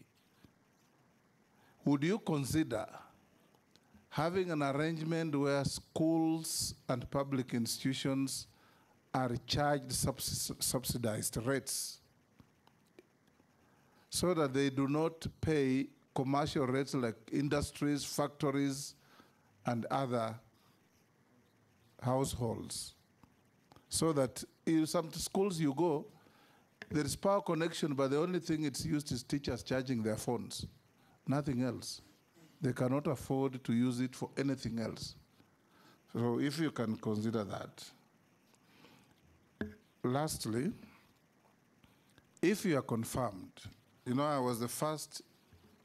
Speaker 1: Would you consider having an arrangement where schools and public institutions are charged subsidized rates so that they do not pay commercial rates like industries, factories, and other households? So that in some schools you go, there is power connection, but the only thing it's used is teachers charging their phones, nothing else. They cannot afford to use it for anything else. So if you can consider that. Lastly, if you are confirmed, you know, I was the first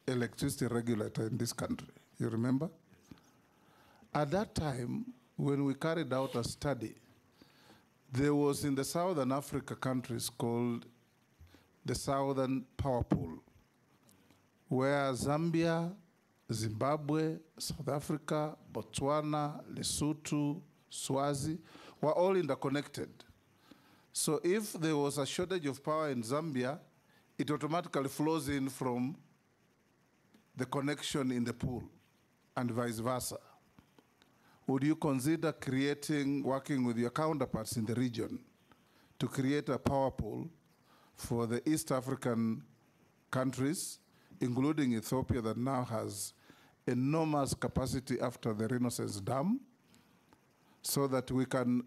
Speaker 1: electricity regulator in this country, you remember? At that time, when we carried out a study, there was in the Southern Africa countries called the Southern Power Pool, where Zambia, Zimbabwe, South Africa, Botswana, Lesotho, Swazi, were all interconnected. So if there was a shortage of power in Zambia, it automatically flows in from the connection in the pool and vice versa. Would you consider working with your counterparts in the region to create a power pool for the East African countries, including Ethiopia that now has enormous capacity after the Renaissance Dam, so that we can,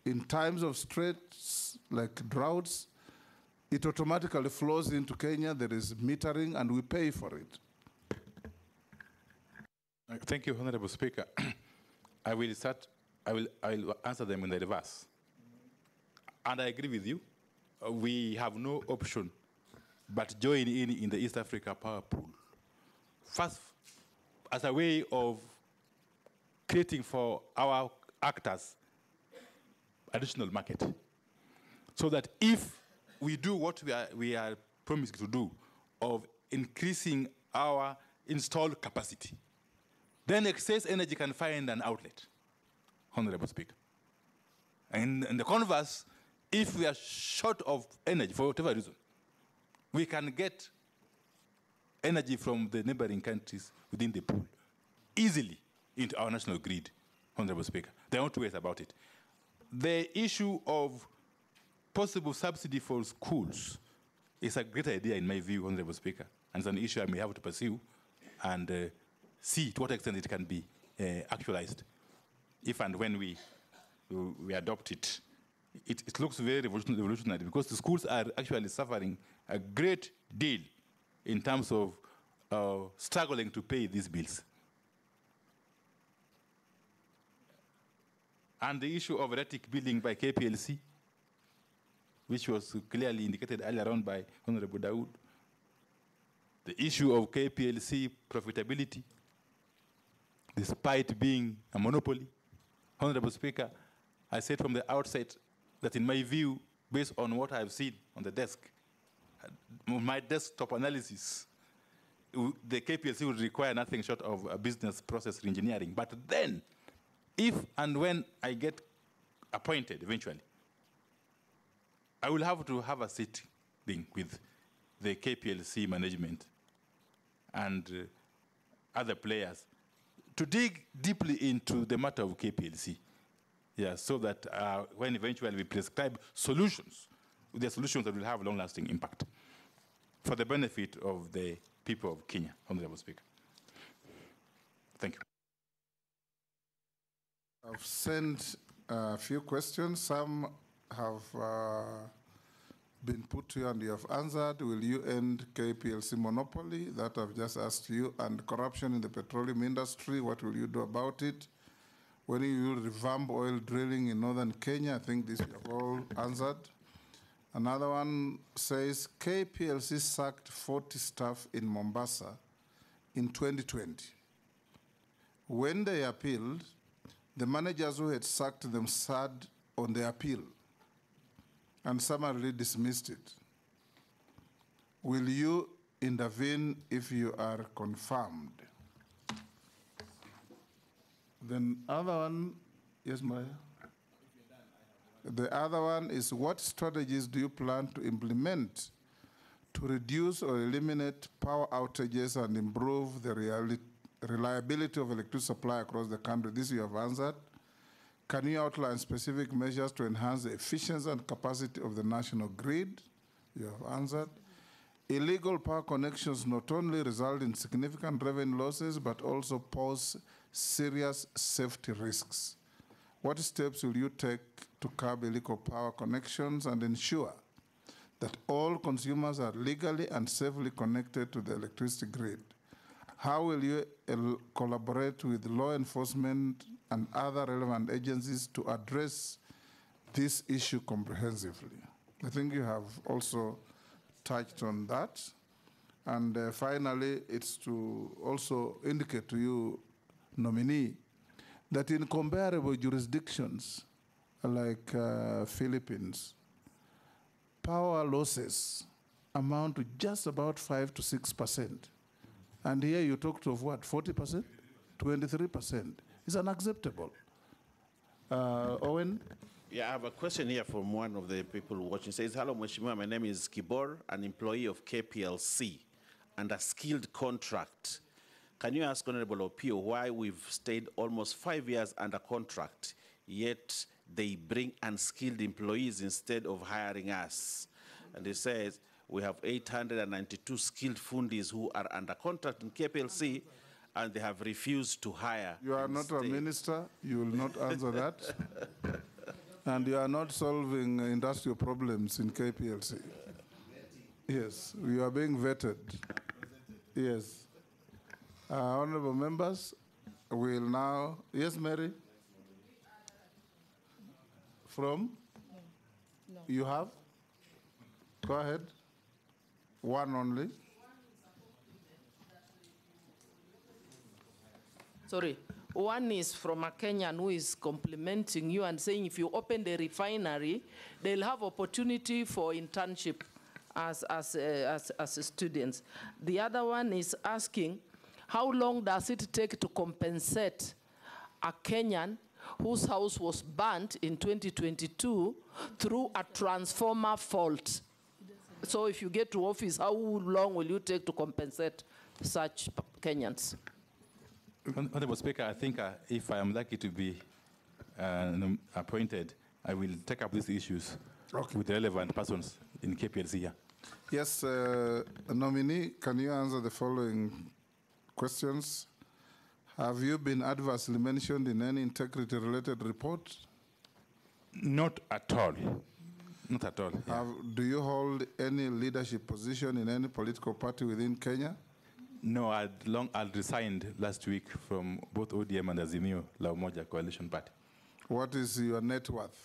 Speaker 1: in times of straits like droughts, it automatically flows into Kenya, there is metering, and we pay for it.
Speaker 2: Thank you, Honorable Speaker. I will answer them in the reverse. And I agree with you. We have no option but join in the East Africa power pool. First, as a way of creating for our actors additional market. So that if we do what we are promising to do of increasing our installed capacity, then excess energy can find an outlet, Honorable Speaker. And in the converse, if we are short of energy for whatever reason, we can get energy from the neighboring countries within the pool easily into our national grid, Honorable Speaker. There are no two ways about it. The issue of possible subsidy for schools is a great idea in my view, Honorable Speaker, and it's an issue I may have to pursue and see to what extent it can be actualized. If and when we adopt it, it looks very revolutionary because the schools are actually suffering a great deal in terms of struggling to pay these bills. And the issue of erratic billing by KPLC, which was clearly indicated earlier on by Honorable Dawood. The issue of KPLC profitability, despite being a monopoly. Honorable Speaker, I said from the outset that in my view, based on what I've seen on the desk, my desktop analysis, the KPLC would require nothing short of a business process reengineering. But then, if and when I get appointed eventually, I will have to have a sitting with the KPLC management and other players to dig deeply into the matter of KPLC. Yeah, so that when eventually we prescribe solutions, the solutions that will have long-lasting impact for the benefit of the people of Kenya, Honorable Speaker. Thank you.
Speaker 1: I've sent a few questions. Some have been put to you and you have answered. Will you end KPLC monopoly? That I've just asked you. And corruption in the petroleum industry, what will you do about it? When you revamp oil drilling in northern Kenya, I think this you have all answered. Another one says KPLC sacked 40 staff in Mombasa in 2020. When they appealed, the managers who had sacked them sat on the appeal and summarily dismissed it. Will you intervene if you are confirmed? Then other one, yes, Maya? The other one is, what strategies do you plan to implement to reduce or eliminate power outages and improve the reliability of electricity supply across the country? This you have answered. Can you outline specific measures to enhance the efficiency and capacity of the national grid? You have answered. Illegal power connections not only result in significant revenue losses, but also pose serious safety risks. What steps will you take to curb illegal power connections and ensure that all consumers are legally and safely connected to the electricity grid? How will you collaborate with law enforcement and other relevant agencies to address this issue comprehensively? I think you have also touched on that. And finally, it's to also indicate to you, nominee, that in comparable jurisdictions like Philippines, power losses amount to just about 5 to 6%. And here you talked of what, 40%? 23%. It's unacceptable. Owen?
Speaker 11: Yeah, I have a question here from one of the people watching. It says, hello, Mheshimiwa, my name is Kibor, an employee of KPLC and a skilled contract. Can you ask Honorable Opio why we've stayed almost 5 years under contract, yet they bring unskilled employees instead of hiring us? And he says, we have 892 skilled fundis who are under contract in KPLC, and they have refused to hire.
Speaker 1: You are not a minister. You will not answer that. And you are not solving industrial problems in KPLC. Yes, you are being vetted. Yes. Honorable members, we'll now, yes, Mary? From?
Speaker 3: No.
Speaker 1: You have? Go ahead. One only.
Speaker 14: Sorry. One is from a Kenyan who is complimenting you and saying if you open the refinery, they'll have opportunity for internship as students. The other one is asking, how long does it take to compensate a Kenyan whose house was burnt in 2022 through a transformer fault? So if you get to office, how long will you take to compensate such Kenyans?
Speaker 2: Honorable Speaker, I think if I am lucky to be appointed, I will take up these issues with the relevant persons in KPLC here.
Speaker 1: Yes, nominee, can you answer the following questions? Have you been adversely mentioned in any integrity-related report?
Speaker 2: Not at all. Not at all. Yeah.
Speaker 1: Do you hold any leadership position in any political party within Kenya?
Speaker 2: No, I'd resigned last week from both ODM and Azimio La Umoja Coalition Party.
Speaker 1: What is your net worth?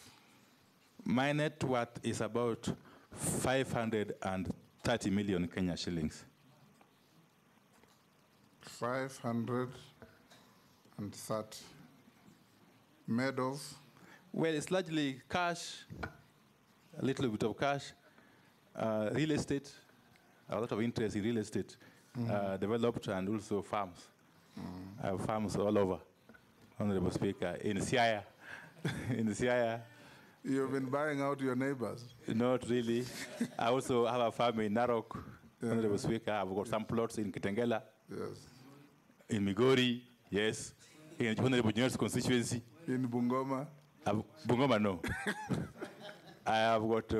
Speaker 2: My net worth is about 530 million Kenya shillings.
Speaker 1: 530. Made of?
Speaker 2: Well, it's largely cash, a little bit of cash, real estate, a lot of interest in real estate. Developed and also farms. I have farms all over, Honorable Speaker, in Siaya. In Siaya.
Speaker 1: You've been buying out your neighbors?
Speaker 2: Not really. I also have a farm in Narok, Honorable Speaker. I've got some plots in Kitengela.
Speaker 1: Yes.
Speaker 2: In Migori, yes. In Honorable Junior's constituency.
Speaker 1: In Bungoma?
Speaker 2: Bungoma, no. I have got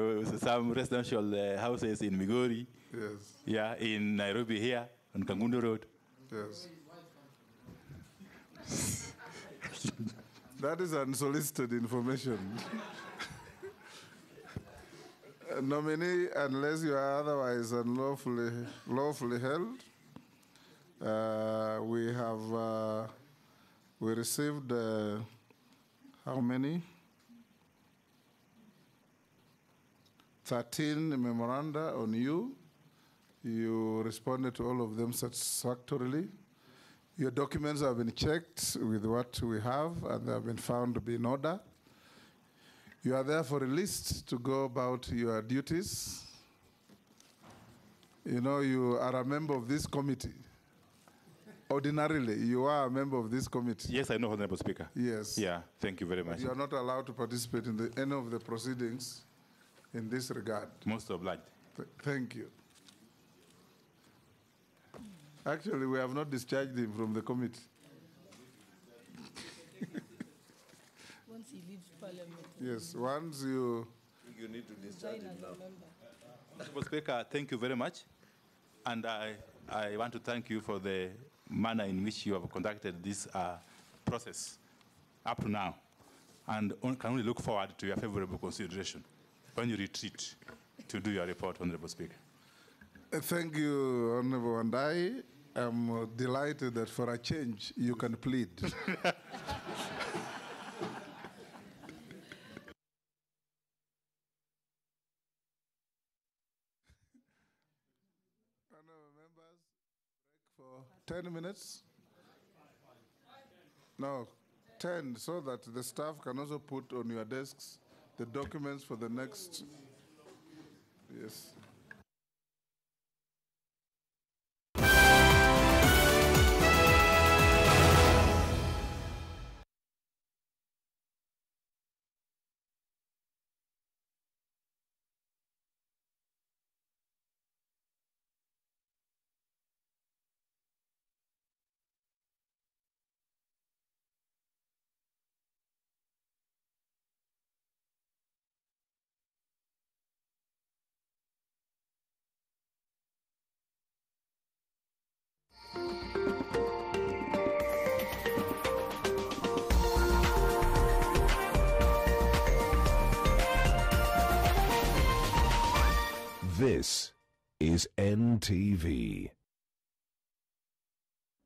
Speaker 2: some residential houses in Migori.
Speaker 1: Yes.
Speaker 2: Yeah, in Nairobi here, on Kangundo Road.
Speaker 1: Yes. That is unsolicited information. Nominee, unless you are otherwise lawfully held, we received how many? 13 memoranda on you. You responded to all of them satisfactorily. Your documents have been checked with what we have, and they have been found to be in order. You are therefore released to go about your duties. You know, you are a member of this committee. Ordinarily, you are a member of this committee.
Speaker 2: Yes, I know, Honorable Speaker.
Speaker 1: Yes.
Speaker 2: Yeah, thank you very much.
Speaker 1: You are not allowed to participate in any of the proceedings in this regard.
Speaker 2: Most obliged.
Speaker 1: Thank you. Actually, we have not discharged him from the committee.
Speaker 3: Once he leaves Parliament.
Speaker 1: Yes, once you
Speaker 11: need to discharge him now.
Speaker 2: Honorable Speaker, thank you very much. And I want to thank you for the manner in which you have conducted this process up to now. And can only look forward to your favorable consideration when you retreat to do your report, Honorable Speaker.
Speaker 1: Thank you, Honorable Wandai. I'm delighted that for a change, you can plead. Honorable members, break for 10 minutes. No, 10, so that the staff can also put on your desks the documents for the next. Yes.
Speaker 20: This is NTV.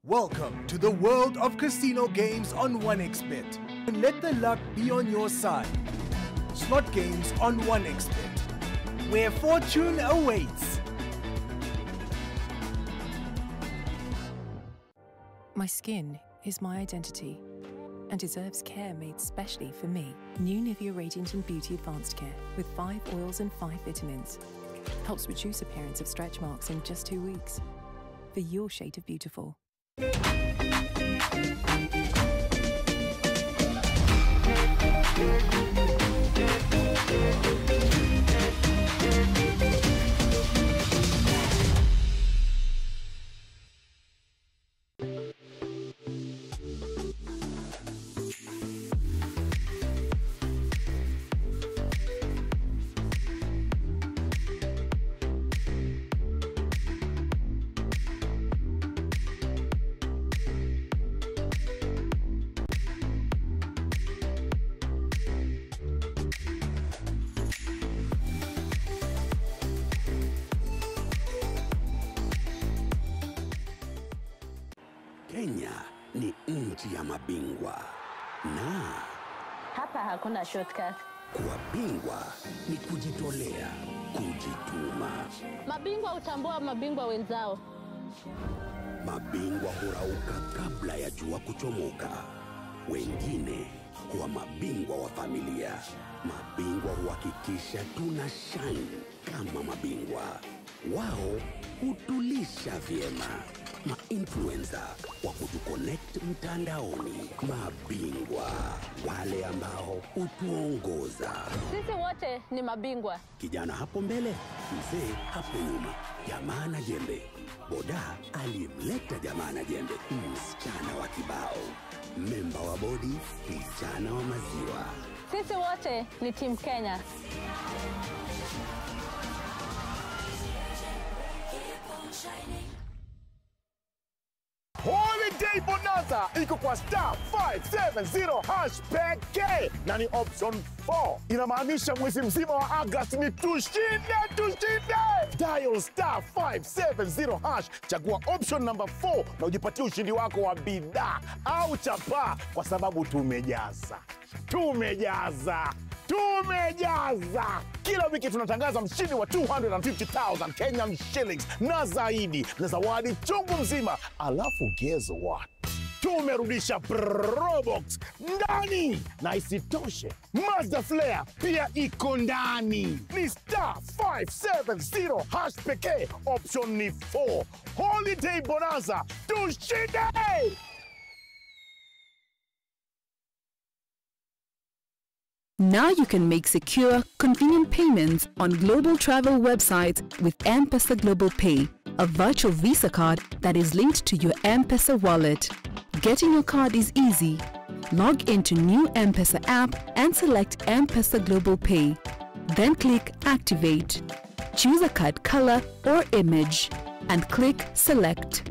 Speaker 21: Welcome to the world of casino games on 1xBet. And let the luck be on your side. Slot games on 1xBet, where fortune awaits.
Speaker 22: My skin is my identity and deserves care made specially for me. New Nivea Radiant and Beauty Advanced Care with 5 oils and 5 vitamins. Helps reduce appearance of stretch marks in just 2 weeks. For your shade of beautiful.
Speaker 23: Kenya ni nchi ya mabingwa na
Speaker 24: hapa hakuna shortcut.
Speaker 23: Kuwa bingwa ni kujitolea, kujituma.
Speaker 24: Mabingwa hutambua mabingwa wenzao.
Speaker 23: Mabingwa hurauka kabla ya jua kuchomoka. Wengine huwa mabingwa wa familia. Mabingwa huhakikisha tuna shine kama mabingwa. Wao hutulisha vyema. Ma-influencer wa kutuconnect mtandaoni. Mabingwa, wale ambao hutuongoza.
Speaker 24: Sisi wote ni mabingwa.
Speaker 23: Kijana hapo mbele, mzee hapo nyuma. Jamaa na jembe. Boda alimleta jamaa na jembe. Msichana wa kibao. Memba wa bodi, kijana wa maziwa.
Speaker 24: Sisi wote ni Team Kenya.
Speaker 25: Holiday Bonanza iko kwa star 570 hash pekee na ni option 4. Inamaanisha mwezi mzima wa Agosti ni tushinde. Dial star 570 hash, chagua option number 4 na ujipatie ushindi wako wa bidhaa au chapa, kwa sababu tumejaza. Kila wiki tunatangaza mshindi wa 250,000 Kenyan shillings na zaidi na zawadi chungu mzima. Alafu guess what? Tumerudisha Probox ndani, na isitoshe Mazda Flare pia iko ndani. Ni star 570 hash pekee, option ni 4. Holiday Bonanza, tushinde!
Speaker 26: Now you can make secure, convenient payments on global travel websites with M-Pesa Global Pay, a virtual Visa card that is linked to your M-Pesa wallet. Getting your card is easy. Log into new M-Pesa app and select M-Pesa Global Pay. Then click Activate. Choose a card color or image and click Select.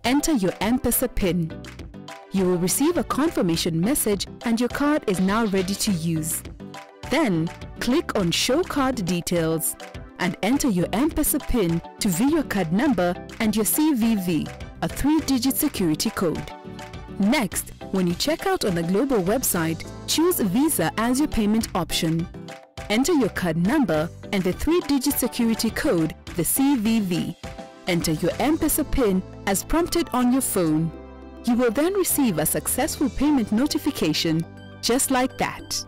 Speaker 26: Enter your M-Pesa PIN. You will receive a confirmation message and your card is now ready to use. Then, click on Show Card Details and enter your M-Pesa PIN to view your card number and your CVV, a 3-digit security code. Next, when you check out on the global website, choose Visa as your payment option. Enter your card number and the 3-digit security code, the CVV. Enter your M-Pesa PIN as prompted on your phone. You will then receive a successful payment notification, just like that.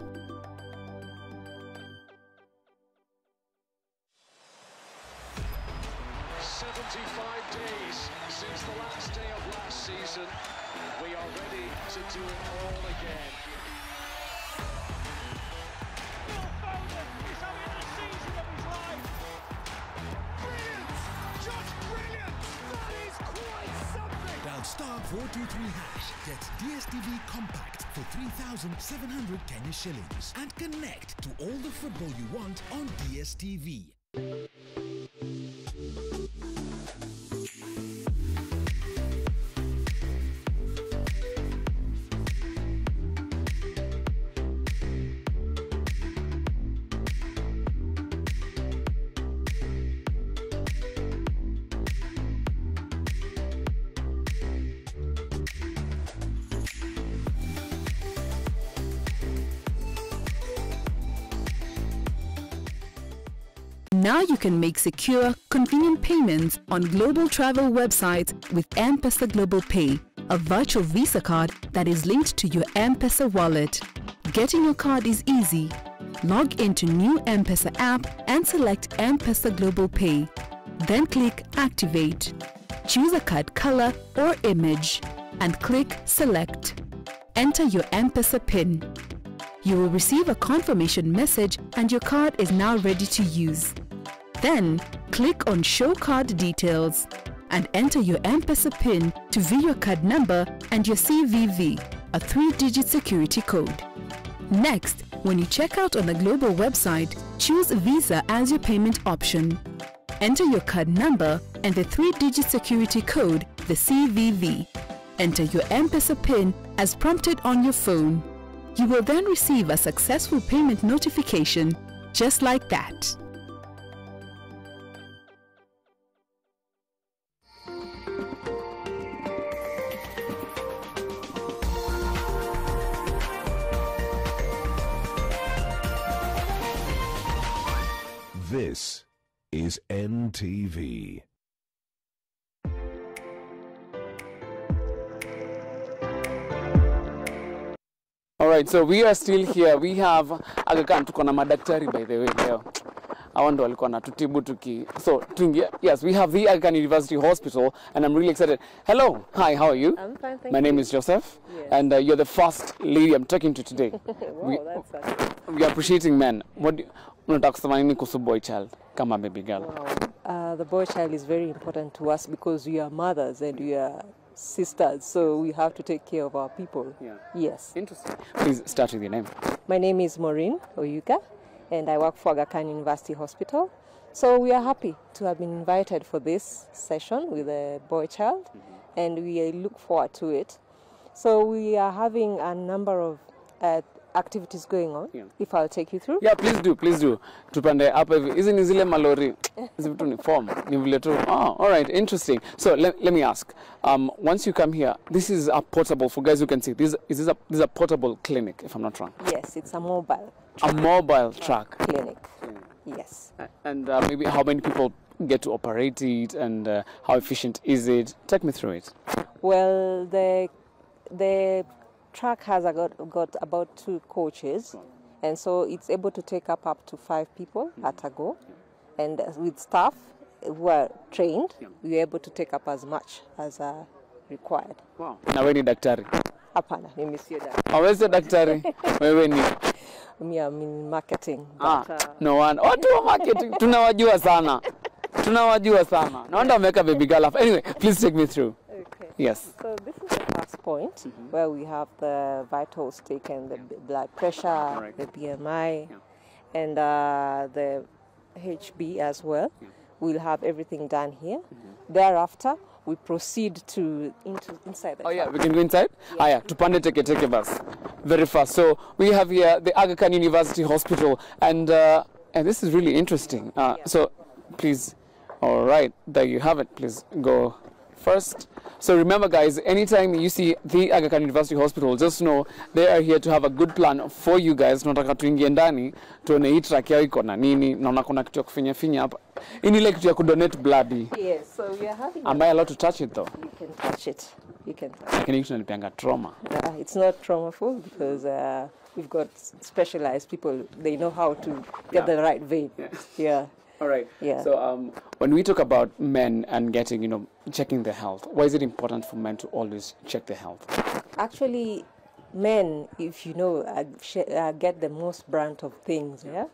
Speaker 27: Star 423 hash gets DSTV Compact for 3,700 Kenya shillings and connect to all the football you want on DSTV.
Speaker 26: Now you can make secure, convenient payments on global travel websites with M-Pesa Global Pay, a virtual Visa card that is linked to your M-Pesa wallet. Getting your card is easy. Log into new M-Pesa app and select M-Pesa Global Pay. Then click Activate. Choose a card color or image and click Select. Enter your M-Pesa PIN. You will receive a confirmation message and your card is now ready to use. Then, click on Show Card Details and enter your M-Pesa PIN to view your card number and your CVV, a 3-digit security code. Next, when you check out on the global website, choose Visa as your payment option. Enter your card number and the 3-digit security code, the CVV. Enter your M-Pesa PIN as prompted on your phone. You will then receive a successful payment notification, just like that.
Speaker 20: This is NTV.
Speaker 4: All right, so we are still here. We have Aga Khan, tuko na madaktari by the way leo. Hawa ndo walikuwa natutibu tuki. So, yes, we have the Aga Khan University Hospital and I'm really excited. Hello. Hi, how are you?
Speaker 5: I'm fine, thank you.
Speaker 4: My name is Joseph.
Speaker 5: Yes.
Speaker 4: And you're the first lady I'm talking to today.
Speaker 5: Wow, that's
Speaker 4: we are appreciating men. What do unataka kusema nini kuhusu boy child kama baby girl?
Speaker 5: Wow. The boy child is very important to us because we are mothers and we are sisters, so we have to take care of our people.
Speaker 4: Yeah.
Speaker 5: Yes.
Speaker 4: Interesting. Please start with your name.
Speaker 5: My name is Maureen Oyuka, and I work for Aga Khan University Hospital. So we are happy to have been invited for this session with a boy child, and we look forward to it. So we are having a number of activities going on. Yeah. If I'll take you through.
Speaker 4: Yeah, please do, please do. Tupande hapa hivi. Hizi ni zile malori. Hizi vitu ni form. Ni vile tu. Oh, all right, interesting. So let me ask. Once you come here, this is a portable, for guys who can see. This is a portable clinic, if I'm not wrong.
Speaker 5: Yes, it's a mobile.
Speaker 4: A mobile truck.
Speaker 5: Clinic. Yes.
Speaker 4: And maybe how many people get to operate it, and how efficient is it? Take me through it.
Speaker 5: Well, the truck has got about 2 coaches, and so it's able to take up to 5 people at a go. And with staff who are trained, we're able to take up as much as required.
Speaker 4: Wow. Na wewe ni daktari?
Speaker 5: Hapana, mimi sio daktari.
Speaker 4: Wewe sio daktari? Wewe ni?
Speaker 5: I'm in marketing.
Speaker 4: No one. Watu wa marketing tunawajua sana. Tunawajua sana. Naona umeweka baby girl up. Anyway, please take me through.
Speaker 5: Okay.
Speaker 4: Yes.
Speaker 5: So this is the first point where we have the vitals taken, the blood pressure, the BMI, and the HB as well. We'll have everything done here. Thereafter, we proceed inside the
Speaker 4: Oh yeah, we can go inside? Yeah. Yeah, tupande teke bus. Very fast. So we have here the Aga Khan University Hospital, and this is really interesting. So please, all right, there you have it. Please go first. So remember guys, anytime you see the Aga Khan University Hospital, just know they are here to have a good plan for you guys. Tunataka tuingie ndani, tuone hii track yao iko na nini, naona kuna kitu ya kufinya hapa. Ini ile kitu ya kudonate blood.
Speaker 5: Yes, so we are having
Speaker 4: Am I allowed to touch it though?
Speaker 5: You can touch it. You can touch it.
Speaker 4: Lakini kitu nilipianga trauma.
Speaker 5: It's not traumaful because we've got specialized people. They know how to get the right vein. Yeah.
Speaker 4: All right.
Speaker 5: Yeah.
Speaker 4: So when we talk about men and getting, checking their health, why is it important for men to always check their health?
Speaker 5: Actually, men, if you know, get the most brunt of things, yeah?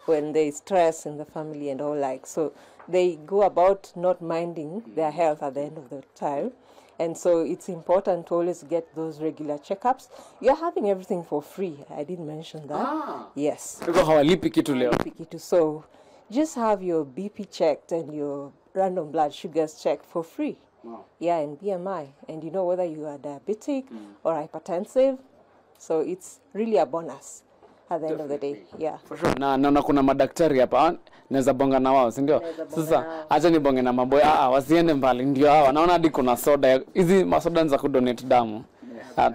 Speaker 5: When there's stress in the family and all like. So they go about not minding their health at the end of the time. And so it's important to always get those regular checkups. You're having everything for free. I didn't mention that. Yes. So just have your BP checked and your random blood sugars checked for free.
Speaker 4: Wow.
Speaker 5: Yeah, and BMI. And you know whether you are diabetic or hypertensive. So it's really a bonus at the end of the day. Yeah.
Speaker 4: For sure. Na kuna madaktari hapa naweza bonga na wao, si ndio? Sasa acha ni bonge na maboy. Wasiende mbali ndio hawa. Naona hadi kuna soda. Hizi masoda za kudonate damu.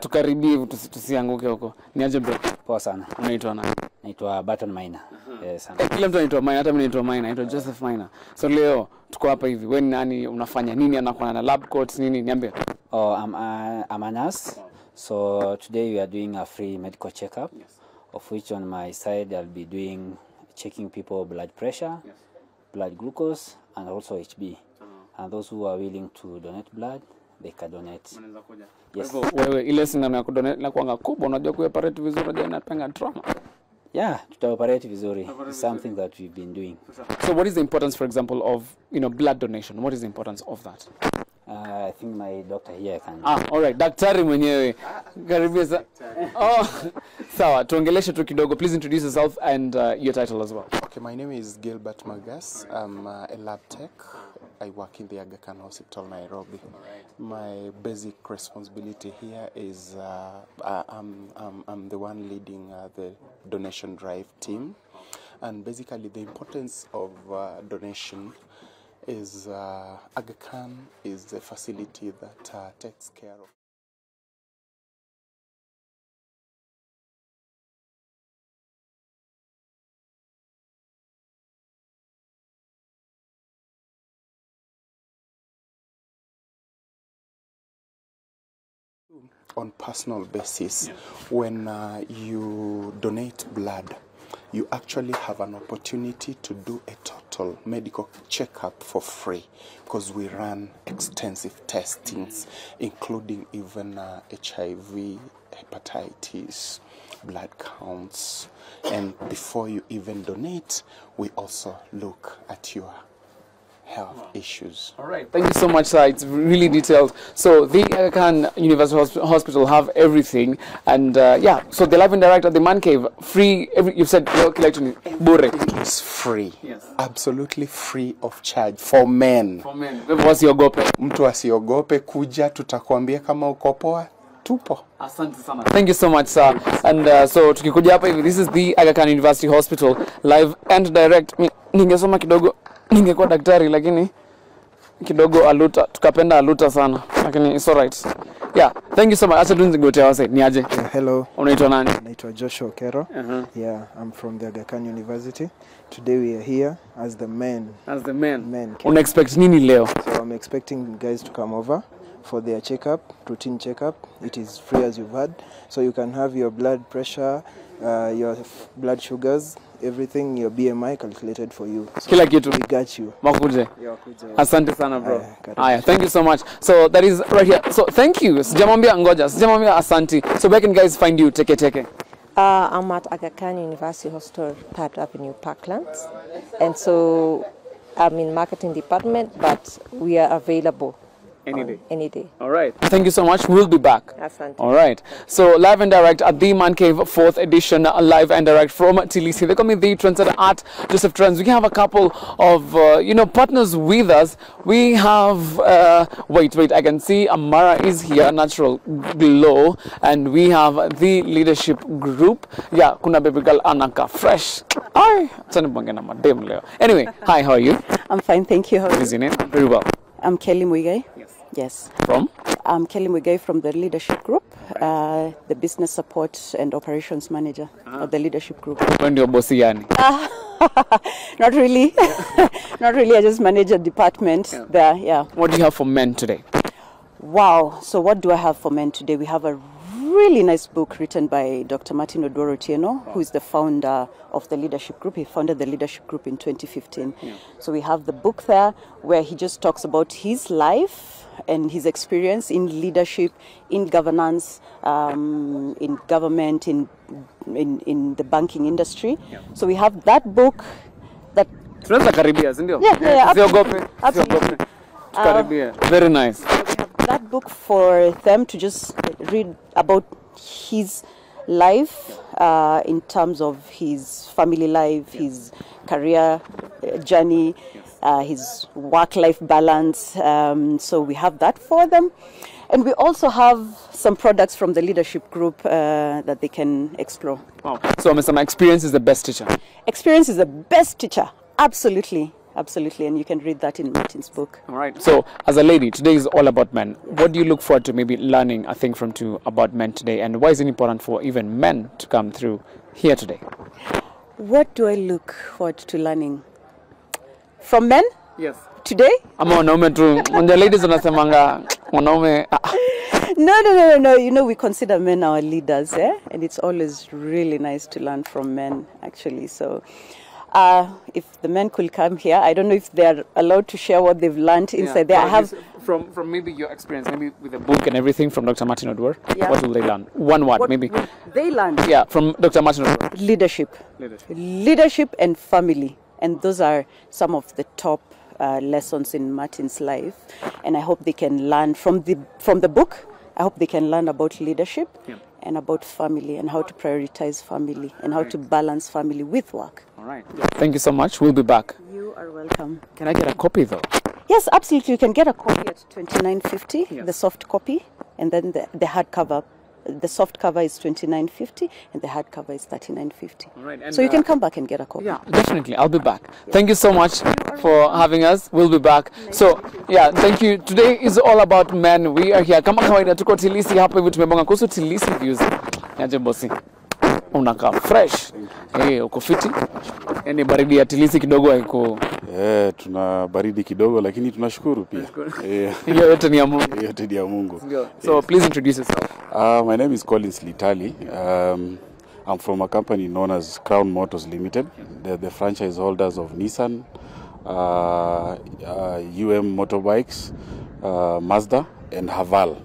Speaker 4: Tukaribie tusianguke huko. Niaje bro?
Speaker 6: Poa sana.
Speaker 4: Unaitwa nani?
Speaker 6: Naitwa Barton Maina. Yes.
Speaker 4: Kila mtu anaitwa Maina, hata mimi naitwa Maina, naitwa Joseph Maina. So leo tuko hapa hivi. Wewe ni nani? Unafanya nini? Anakuwa na lab coats nini? Niambie.
Speaker 6: Oh, I'm a nurse. So today we are doing a free medical checkup, of which on my side I'll be checking people blood pressure, blood glucose, and also HB. And those who are willing to donate blood, they can donate. Yes.
Speaker 4: Wewe ile sindano ya kudonate na kuanga kubwa, unajua kuoperate vizuri, unajua inapanga trauma.
Speaker 6: Yeah, to operate vizuri is something that we've been doing.
Speaker 4: So what is the importance, for example, of blood donation? What is the importance of that?
Speaker 6: I think my doctor here can.
Speaker 4: All right, daktari mwenyewe. Karibia sana. Oh, sawa, tuongeleshe tu kidogo. Please introduce yourself and your title as well.
Speaker 7: Okay, my name is Gilbert Magas. I'm a lab tech. I work in the Aga Khan Hospital, Nairobi. My basic responsibility here is I'm the one leading the donation drive team. And basically the importance of donation is Aga Khan is a facility that takes care of on personal basis. When you donate blood, you actually have an opportunity to do a total medical checkup for free, because we run extensive testings, including even HIV, hepatitis, blood counts, and before you even donate, we also look at your health issues.
Speaker 4: All right, thank you so much, sir. It's really detailed. So the Aga Khan University Hospital have everything, and yeah, so the live and direct at the Man Cave, free. You've said bure.
Speaker 7: It's free, yes, absolutely free of charge for men.
Speaker 4: For men. Wasiogope.
Speaker 7: Mtu asiogope kuja, tutakwambia kama uko poa. Tupo.
Speaker 4: Asante sana. Thank you so much, sir. And so tukikuja hapa hivi, this is the Aga Khan University Hospital, live and direct. Ningesoma kidogo, ningekuwa daktari, lakini kidogo aluta, tukapenda aluta sana, lakini it's alright. Yeah, thank you so much. Acha tunzigote wase, ni aje?
Speaker 8: Hello.
Speaker 4: Unaitwa nani?
Speaker 8: Naitwa Joshua Okero. Yeah, I'm from the Aga Khan University. Today we are here as the men.
Speaker 4: As the men. Una-expect nini leo?
Speaker 8: So I'm expecting guys to come over for their checkup, routine checkup. It is free, as you've heard. So you can have your blood pressure, your blood sugars, everything, your BMI calculated for you. So
Speaker 4: Kila kitu.
Speaker 8: We got you.
Speaker 4: Makuje. Asante sana bro. Aya, thank you so much. So that is right here. So thank you. Sijamwambia ngoja. Sijamwambia asanti. So where can guys find you? Teke.
Speaker 5: I'm at Aga Khan University Hospital, 3rd Avenue, Parklands. And so I'm in marketing department, but we are available. Any day.
Speaker 4: All right. Thank you so much. We'll be back.
Speaker 5: Asante.
Speaker 4: All right. So live and direct at the Man Cave 4th edition, live and direct from Tilisi. They call me the Trendsetter at Joseph Trends. We have a couple of partners with us. We have wait. I can see Amara is here, Natural Glow, and we have the leadership group. Yeah, kuna baby girl Anaka Fresh. Hi. Anyway, hi. How are you?
Speaker 9: I'm fine, thank you. How are you?
Speaker 4: What is your name? Very well.
Speaker 9: I'm Kelly Muigai. Yes.
Speaker 4: From?
Speaker 9: I'm Kelly Muigai from the leadership group, the business support and operations manager of the leadership group.
Speaker 4: When you're bossy, yani?
Speaker 9: Not really. Not really. I just manage a department there. Yeah.
Speaker 4: What do you have for men today?
Speaker 9: Wow. So what do I have for men today? We have a really nice book written by Dr. Martin Odoro Tieno, who is the founder of the leadership group. He founded the leadership group in 2015. So we have the book there where he just talks about his life and his experience in leadership, in governance, in government, in the banking industry. So we have that book that...
Speaker 4: Very nice.
Speaker 9: That book for them to just read about his life in terms of his family life, his career journey, his work-life balance. So we have that for them. And we also have some products from the leadership group that they can explore.
Speaker 4: Wow. So Mr. Experience is the best teacher?
Speaker 9: Experience is the best teacher. Absolutely. Absolutely, and you can read that in Martin's book.
Speaker 4: All right. So, as a lady, today is all about men. What do you look forward to maybe learning a thing from two about men today, and why is it important for even men to come through here today?
Speaker 9: What do I look forward to learning? From men?
Speaker 4: Yes.
Speaker 9: Today?
Speaker 4: Ama wanaume tu. The ladies wanasemanga wanaume.
Speaker 9: No. You know, we consider men our leaders, and it's always really nice to learn from men, actually. So, if the men could come here, I don't know if they're allowed to share what they've learned inside there. I have
Speaker 4: from maybe your experience, maybe with the book and everything from Dr. Martin Odwar.
Speaker 9: Yeah.
Speaker 4: What will they learn? One word, maybe.
Speaker 9: They learn.
Speaker 4: Yeah, from Dr. Martin Odwar.
Speaker 9: Leadership and family, and those are some of the top lessons in Martin's life. And I hope they can learn from the book. I hope they can learn about leadership and about family and how to prioritize family and how to balance family with work.
Speaker 4: All right. Thank you so much. We'll be back.
Speaker 9: You are welcome.
Speaker 4: Can I get a copy though?
Speaker 9: Yes, absolutely. You can get a copy at $29.50, the soft copy, and then the hardcover. The soft cover is $29.50 and the hardcover is $39.50.
Speaker 4: Right,
Speaker 9: so you can come back and get a copy.
Speaker 4: Yeah, definitely. I'll be back. Thank you so much for having us. We'll be back. So, yeah, thank you. Today is all about men. We are here. Kama kawaida tuko Tilisi hapa hivi tumebonga kuhusu Tilisi views. Yaje bosi. Unakaa fresh. Uko fiti. Yaani baridi ya Tilisi kidogo haiko.
Speaker 10: Tuna baridi kidogo lakini tunashukuru pia.
Speaker 4: Hiyo yote ni ya Mungu.
Speaker 10: Yote ni ya Mungu.
Speaker 4: So please introduce yourself.
Speaker 10: My name is Collins Litali. I'm from a company known as Crown Motors Limited. They're the franchise holders of Nissan, motorbikes, Mazda and Haval.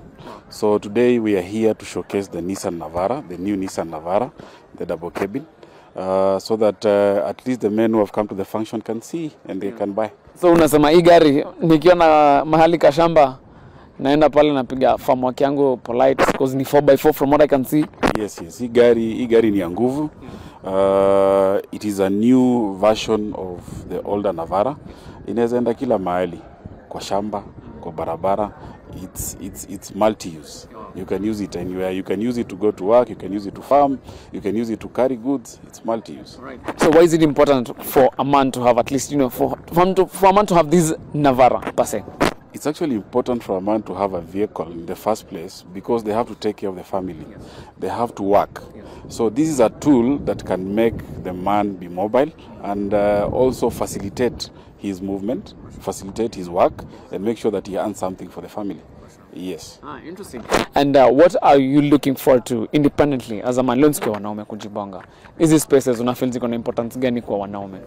Speaker 10: So today we are here to showcase the Nissan Navara, the new Nissan Navara, the double cabin. So that at least the men who have come to the function can see and they can buy.
Speaker 4: So unasema hii gari nikiona mahali kashamba naenda pale napiga farm work yangu polite because ni 4x4 from what I can see.
Speaker 10: Yes. Hii gari ni ya nguvu. It is a new version of the older Navara. Inaweza enda kila mahali kwa shamba, kwa barabara. It's multi-use. You can use it anywhere. You can use it to go to work. You can use it to farm. You can use it to carry goods. It's multi-use.
Speaker 4: Right. So why is it important for a man to have at least, for a man to have this Navara per se?
Speaker 10: It's actually important for a man to have a vehicle in the first place because they have to take care of the family. They have to work. So this is a tool that can make the man be mobile and also facilitate his movement, facilitate his work, and make sure that he earns something for the family. Yes.
Speaker 4: Interesting. And what are you looking forward to independently as a man? Lonski wanaume kujibonga. Hizi spaces unafeel ziko na importance gani kwa wanaume?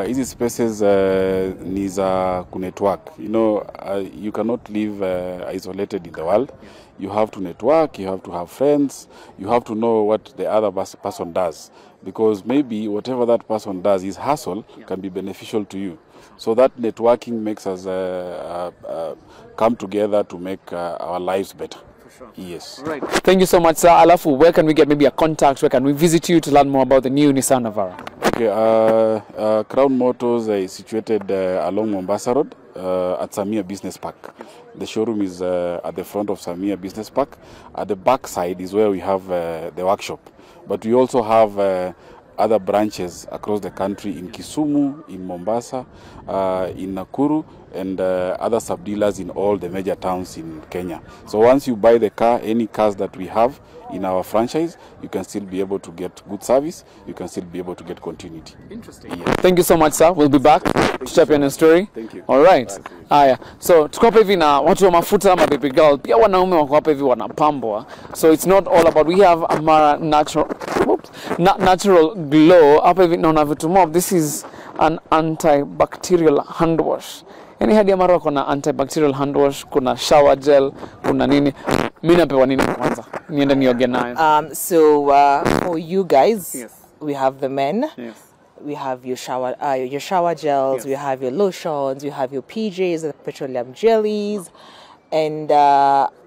Speaker 10: Hizi spaces ni za kunetwork. You cannot live isolated in the world. You have to network, you have to have friends, you have to know what the other person does. Because maybe whatever that person does, his hustle can be beneficial to you. So that networking makes us come together to make our lives better.
Speaker 4: Sure.
Speaker 10: Yes.
Speaker 4: Right. Thank you so much, sir. Alafu, where can we get maybe a contact? Where can we visit you to learn more about the new Nissan Navara?
Speaker 10: Okay. Crown Motors is situated along Mombasa Road at Samia Business Park. The showroom is at the front of Samia Business Park. At the back side is where we have the workshop. But we also have other branches across the country in Kisumu, in Mombasa, in Nakuru, and other sub-dealers in all the major towns in Kenya. So once you buy the car, any cars that we have in our franchise, you can still be able to get good service, you can still be able to get continuity.
Speaker 4: Interesting. Yeah. Thank you so much, sir. We'll be back to step in a story.
Speaker 10: Thank you.
Speaker 4: All right. So tuko hapa hivi na watu wa mafuta ama baby girl, pia wanaume wako hapa hivi wanapambwa. So it's not all about, we have Amara natural glow. Hapa hivi naona vitu mob. This is an antibacterial hand wash. Yani hadi Amara kuna antibacterial hand wash, kuna shower gel, kuna nini. Mimi napewa nini kwanza? Niende nioge nayo.
Speaker 12: So for you guys,
Speaker 4: yes,
Speaker 12: we have the men.
Speaker 4: Yes.
Speaker 12: We have your shower gels, yes, we have your lotions, you have your PJs, the petroleum jellies, and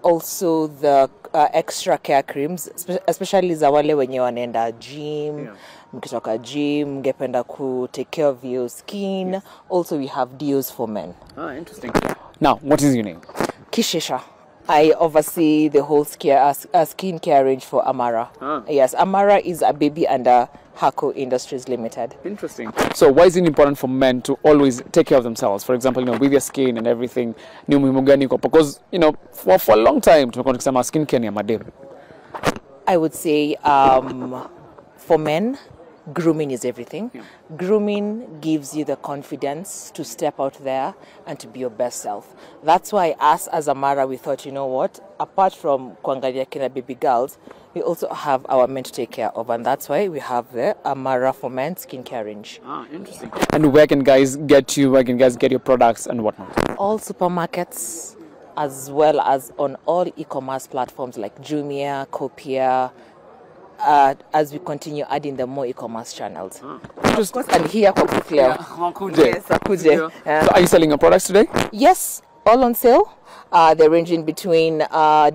Speaker 12: also the extra care creams, especially za wale wenye wanaenda gym. Yeah. Mkitoka gym, mngependa ku take care of your skin. Yes. Also, we have deos for men.
Speaker 4: Interesting. Now, what is your name?
Speaker 12: Kishesha. I oversee the whole skincare range for Amara. Yes, Amara is a baby under Hako Industries Limited.
Speaker 4: Interesting. So why is it important for men to always take care of themselves? For example, with their skin and everything. Because, for a long time, tumekuwa tukisema skincare ni ya madem.
Speaker 12: I would say for men, grooming is everything. Grooming gives you the confidence to step out there and to be your best self. That's why us as Amara, we thought, you know what, apart from kuangalia kina baby girls, we also have our men to take care of, and that's why we have the Amara for Men skincare range.
Speaker 4: Interesting. And where can guys get you? Where can guys get your products and whatnot?
Speaker 12: All supermarkets, as well as on all e-commerce platforms like Jumia, Copia, as we continue adding the more e-commerce channels. Of course, and here
Speaker 4: Yeah.
Speaker 12: Yes, Akuje.
Speaker 4: So are you selling your products today?
Speaker 12: Yes, all on sale. They're ranging between,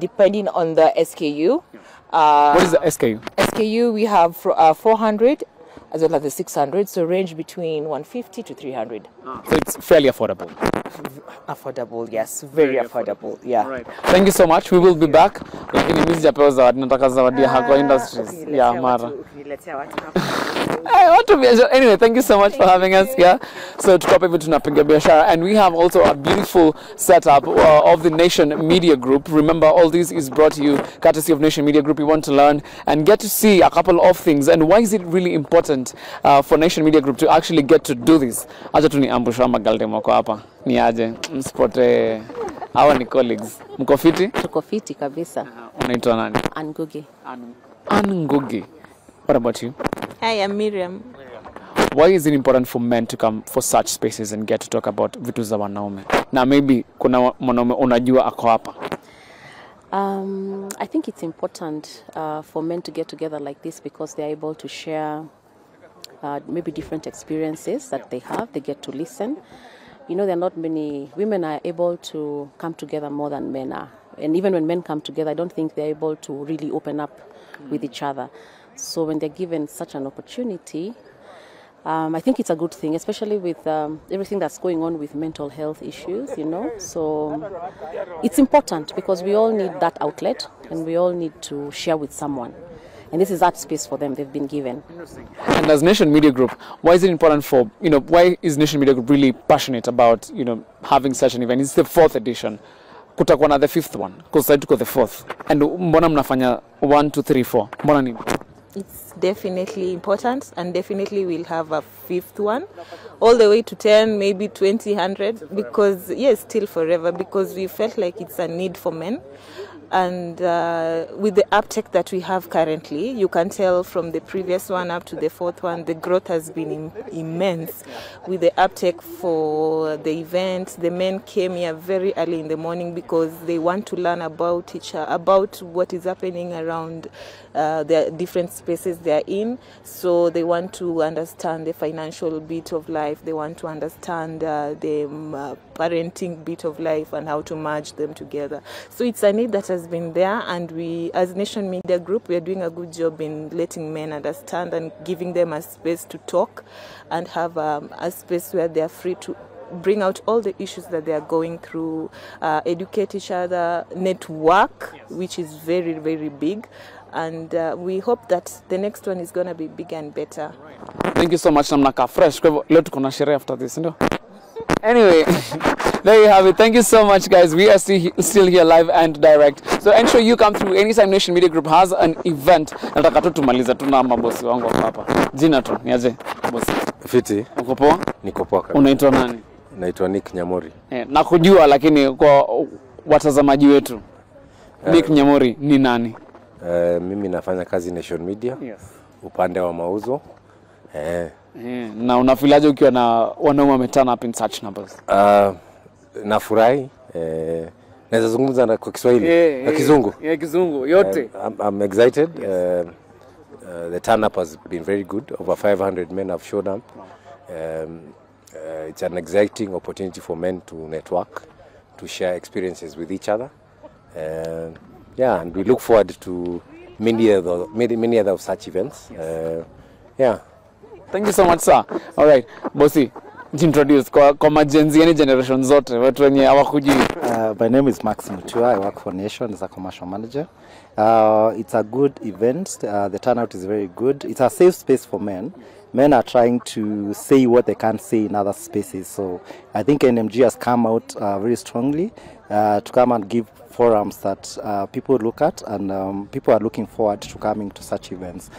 Speaker 12: depending on the SKU.
Speaker 4: What is the SKU?
Speaker 12: SKU, we have 400 as well as the 600, so range between 150 to 300.
Speaker 4: So it's fairly affordable.
Speaker 12: Affordable, yes, very affordable. Yeah.
Speaker 4: Right. Thank you so much. We will be back. Lakini mimi sijapewa zawadi, nataka zawadi ya Hako Industries ya Mara. I want to be anyway. Thank you so much for having us here. So tuko hapa hivi tunapiga biashara, and we have also a beautiful setup of the Nation Media Group. Remember, all this is brought to you courtesy of Nation Media Group. You want to learn and get to see a couple of things, and why is it really important for Nation Media Group to actually get to do this? Acha tu ni ambusha magalde mko hapa. Ni aje msipote. Hawa ni colleagues. Mko fiti?
Speaker 13: Tuko fiti kabisa.
Speaker 4: Unaitwa nani?
Speaker 13: Ngugi.
Speaker 4: Ngugi. What about you?
Speaker 13: Hi, I'm Miriam.
Speaker 4: Why is it important for men to come for such spaces and get to talk about vitu za wanaume? Na maybe kuna mwanaume unajua ako hapa.
Speaker 13: I think it's important for men to get together like this because they're able to share maybe different experiences that they have. They get to listen. You know, there are not many women are able to come together more than men are. And even when men come together, I don't think they're able to really open up with each other. So when they're given such an opportunity, I think it's a good thing, especially with everything that's going on with mental health issues, you know. So it's important because we all need that outlet and we all need to share with someone. And this is that space for them they've been given.
Speaker 4: And as Nation Media Group, why is it important for, you know, why is Nation Media Group really passionate about, you know, having such an event? It's the 4th edition. Kutakuwa na the 5th one, because I took the 4th. And mbona mnafanya 1, 2, 3, 4? Mbona nini?
Speaker 13: It's definitely important, and definitely we'll have a 5th one, all the way to 10, maybe 20, 100, because yes, still forever, because we felt like it's a need for men. And with the uptake that we have currently, you can tell from the previous one up to the 4th one, the growth has been immense. With the uptake for the event, the men came here very early in the morning because they want to learn about about what is happening around the different spaces they're in. So they want to understand the financial bit of life. They want to understand the parenting bit of life and how to merge them together. So it's a need that has been there, and we as Nation Media Group, we are doing a good job in letting men understand and giving them a space to talk and have a space where they are free to bring out all the issues that they are going through, educate each other, network, which is very, very big. And we hope that the next one is going to be bigger and better.
Speaker 4: Thank you so much. Namnaka fresh. Kwa hivyo leo tuko na sherehe after this, ndio? Anyway, there you have it. Thank you so much, guys. We are still here live and direct. So ensure you come through anytime Nation Media Group has an event. Nataka tu tumaliza tu na mabosi wangu hapa. Jina tu, niaje? Bosi.
Speaker 14: Fiti.
Speaker 4: Uko poa?
Speaker 14: Niko poa kabisa.
Speaker 4: Unaitwa nani?
Speaker 14: Naitwa Nick Nyamori.
Speaker 4: Nakujua lakini kwa watazamaji wetu. Nick Nyamori ni nani?
Speaker 14: Mimi nafanya kazi Nation Media.
Speaker 4: Yes.
Speaker 14: Upande wa mauzo.
Speaker 4: Na unafilaje ukiwa na wanaume wametana up in such numbers?
Speaker 14: Nafurahi. Naweza zungumza kwa Kiswahili, na Kizungu.
Speaker 4: Kizungu yote.
Speaker 14: I'm excited. The turn up has been very good. Over 500 men have showed up. It's an exciting opportunity for men to network, to share experiences with each other. And we look forward to many other of such events.
Speaker 4: Thank you so much, sir. All right, bossy, introduce kwa majenzi any generation zote watu wenye hawakujui.
Speaker 15: My name is Max Mutua. I work for Nation as a commercial manager. It's a good event. The turnout is very good. It's a safe space for men. Men are trying to say what they can't say in other spaces. So I think NMG has come out very strongly to come and give forums that people look at, and people are looking forward to coming to such events.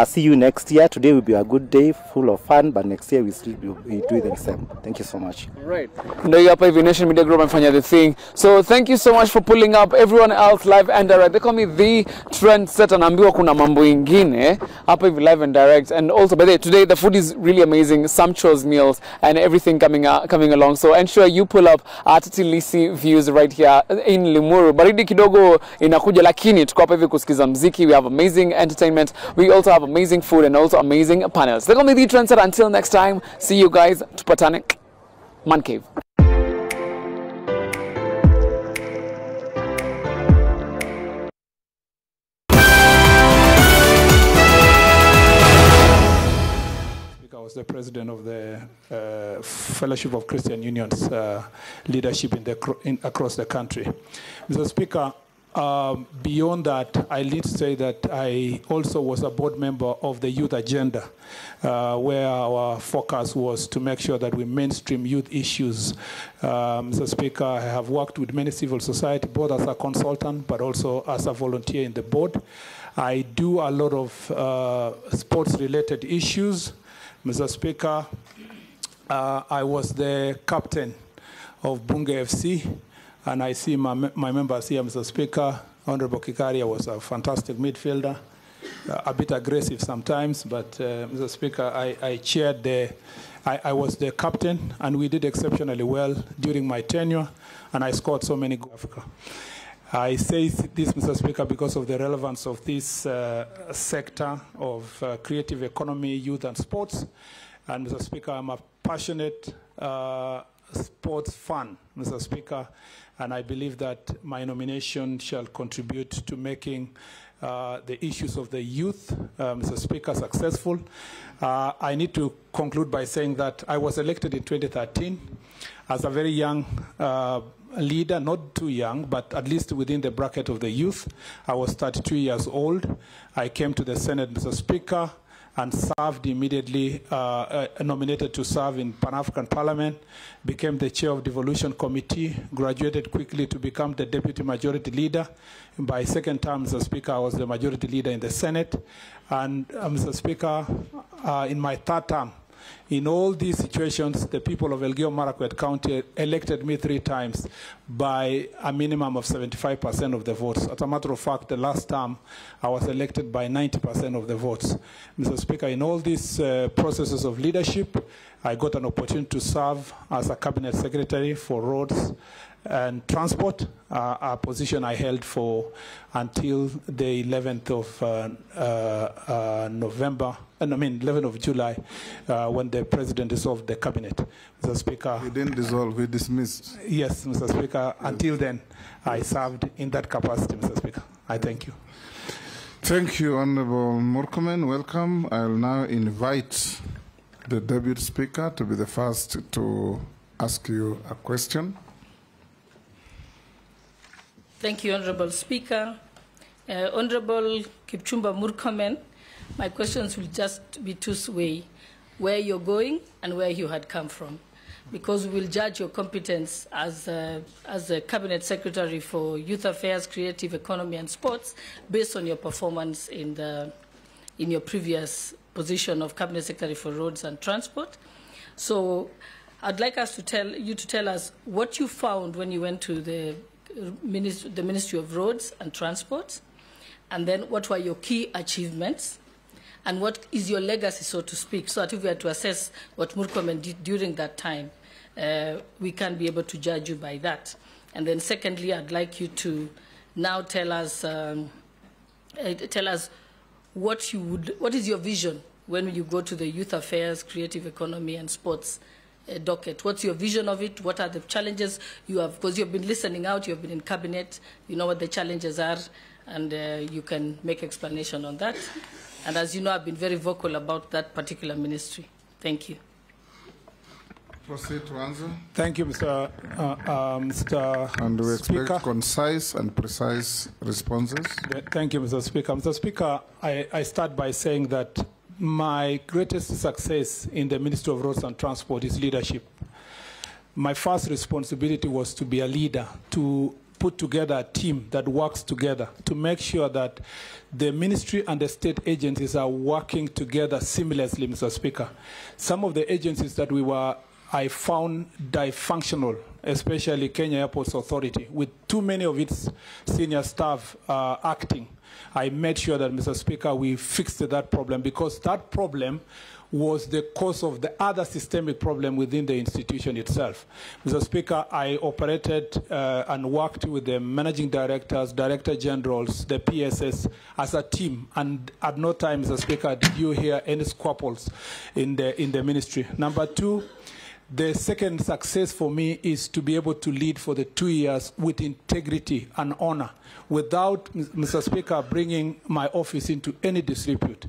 Speaker 15: See you next year. Today will be a good day, full of fun, but next year we still be doing the same. Thank you so much.
Speaker 4: Right. Ndio hiyo hapa hivi Nation Media Group amefanya the thing. So thank you so much for pulling up everyone else live and direct. They call me the trendsetter. Naambiwa kuna mambo ingine hapa hivi live and direct. And also by the way, today the food is really amazing, sumptuous meals and everything coming along. So ensure you pull up Titi Lisi views right here in Limuru. Baridi kidogo inakuja lakini tuko hapa hivi kusikiza mziki. We have amazing entertainment. We also have amazing food and also amazing panels. They call me the trendsetter. Until next time, see you guys. Tupatane. Man Cave.
Speaker 2: I was the president of the Fellowship of Christian Unions leadership across the country. Mr. Speaker, beyond that, I need to say that I also was a board member of the Youth Agenda, where our focus was to make sure that we mainstream youth issues. Mr. Speaker, I have worked with many civil society, both as a consultant, but also as a volunteer in the board. I do a lot of sports-related issues. Mr. Speaker, I was the captain of Bunge FC, and I see my members here, Mr. Speaker. Honorable Kikaria was a fantastic midfielder, a bit aggressive sometimes, but Mr. Speaker, I was the captain, and we did exceptionally well during my tenure, and I scored so many goals in Africa. I say this, Mr. Speaker, because of the relevance of this sector of creative economy, youth and sports. And Mr. Speaker, I'm a passionate sports fan, Mr. Speaker, and I believe that my nomination shall contribute to making the issues of the youth, Mr. Speaker, successful. I need to conclude by saying that I was elected in 2013 as a very young leader, not too young, but at least within the bracket of the youth. I was 32 years old. I came to the Senate, Mr. Speaker, and served immediately, nominated to serve in Pan-African Parliament, became the chair of Devolution Committee, graduated quickly to become the Deputy Majority Leader. By second term, Mr. Speaker, I was the Majority Leader in the Senate. And Mr. Speaker, in my third term, in all these situations, the people of Elgeyo Marakwet County elected me 3 times by a minimum of 75% of the votes. As a matter of fact, the last term, I was elected by 90% of the votes. Mr. Speaker, in all these processes of leadership, I got an opportunity to serve as a cabinet secretary for roads and transport, a position I held for until the 11th of November, 11th of July, when the president dissolved the cabinet. Mr. Speaker.
Speaker 1: He didn't dissolve, he dismissed.
Speaker 2: Yes, Mr. Speaker. Yes. Until then, I served in that capacity, Mr. Speaker. I thank you.
Speaker 1: Thank you, Honorable Murkomen. Welcome. I'll now invite the Deputy Speaker to be the first to ask you a question.
Speaker 3: Thank you, Honorable Speaker. Honorable Kipchumba Murkomen, my questions will just be two-way, where you're going and where you had come from, because we will judge your competence as a Cabinet Secretary for Youth Affairs, Creative Economy and Sports based on your performance in your previous position of Cabinet Secretary for Roads and Transport. So I'd like us to tell us what you found when you went to the Ministry of Roads and Transport, and then what were your key achievements, and what is your legacy, so to speak, so that if we are to assess what Murkomen did during that time, we can be able to judge you by that. And then secondly, I'd like you to now tell us what is your vision when you go to the Youth Affairs, Creative Economy and Sports docket. What's your vision of it? What are the challenges you have? Because you've been listening out, you've been in cabinet, you know what the challenges are, and you can make explanation on that. And as you know, I've been very vocal about that particular ministry. Thank you.
Speaker 1: Proceed to answer.
Speaker 2: Thank you, Mr.
Speaker 1: And we expect
Speaker 2: Speaker.
Speaker 1: Concise and precise responses.
Speaker 2: Thank you, Mr. Speaker. Mr. Speaker, I start by saying that my greatest success in the Ministry of Roads and Transport is leadership. My first responsibility was to be a leader, to put together a team that works together to make sure that the ministry and the state agencies are working together seamlessly, Mr. Speaker. Some of the agencies that I found dysfunctional, especially Kenya Airports Authority, with too many of its senior staff acting. I made sure that, Mr. Speaker, we fixed that problem, because that problem was the cause of the other systemic problem within the institution itself. Mr. Speaker, I operated and worked with the managing directors, director generals, the PSS as a team, and at no time, Mr. Speaker, did you hear any squabbles in the ministry. Number two, the second success for me is to be able to lead for the 2 years with integrity and honor, without, Mr. Speaker, bringing my office into any disrepute.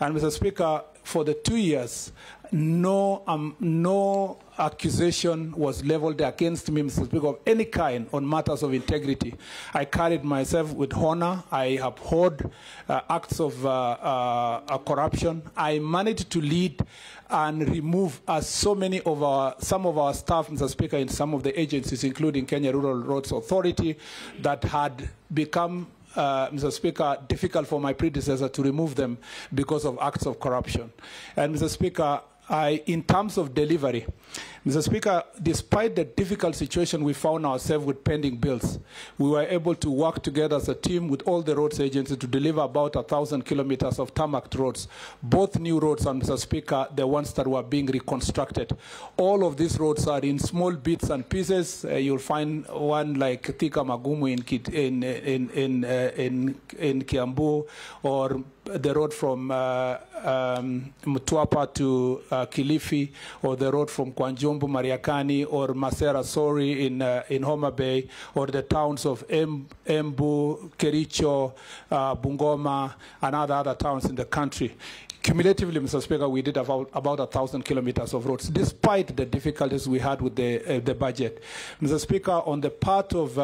Speaker 2: And, Mr. Speaker, for the 2 years, no accusation was leveled against me, Mr. Speaker, of any kind on matters of integrity. I carried myself with honor. I abhorred acts of corruption. I managed to lead and remove some of our staff, Mr. Speaker, in some of the agencies, including Kenya Rural Roads Authority, that had become Mr. Speaker, difficult for my predecessor to remove them because of acts of corruption. And, Mr. Speaker, in terms of delivery, Mr. Speaker, despite the difficult situation we found ourselves with pending bills, we were able to work together as a team with all the roads agencies to deliver about 1,000 kilometers of tarmac roads, both new roads and, Mr. Speaker, the ones that were being reconstructed. All of these roads are in small bits and pieces. You'll find one like Thika Magumu in Kiambu, or the road from Mtwapa to Kilifi, or the road from Kwanjumbu, Mariakani, or Masera Sori in Homa Bay, or the towns of Embu, Kericho, Bungoma, and other towns in the country. Cumulatively, Mr. Speaker, we did about 1,000 kilometers of roads, despite the difficulties we had with the budget. Mr. Speaker, on the part of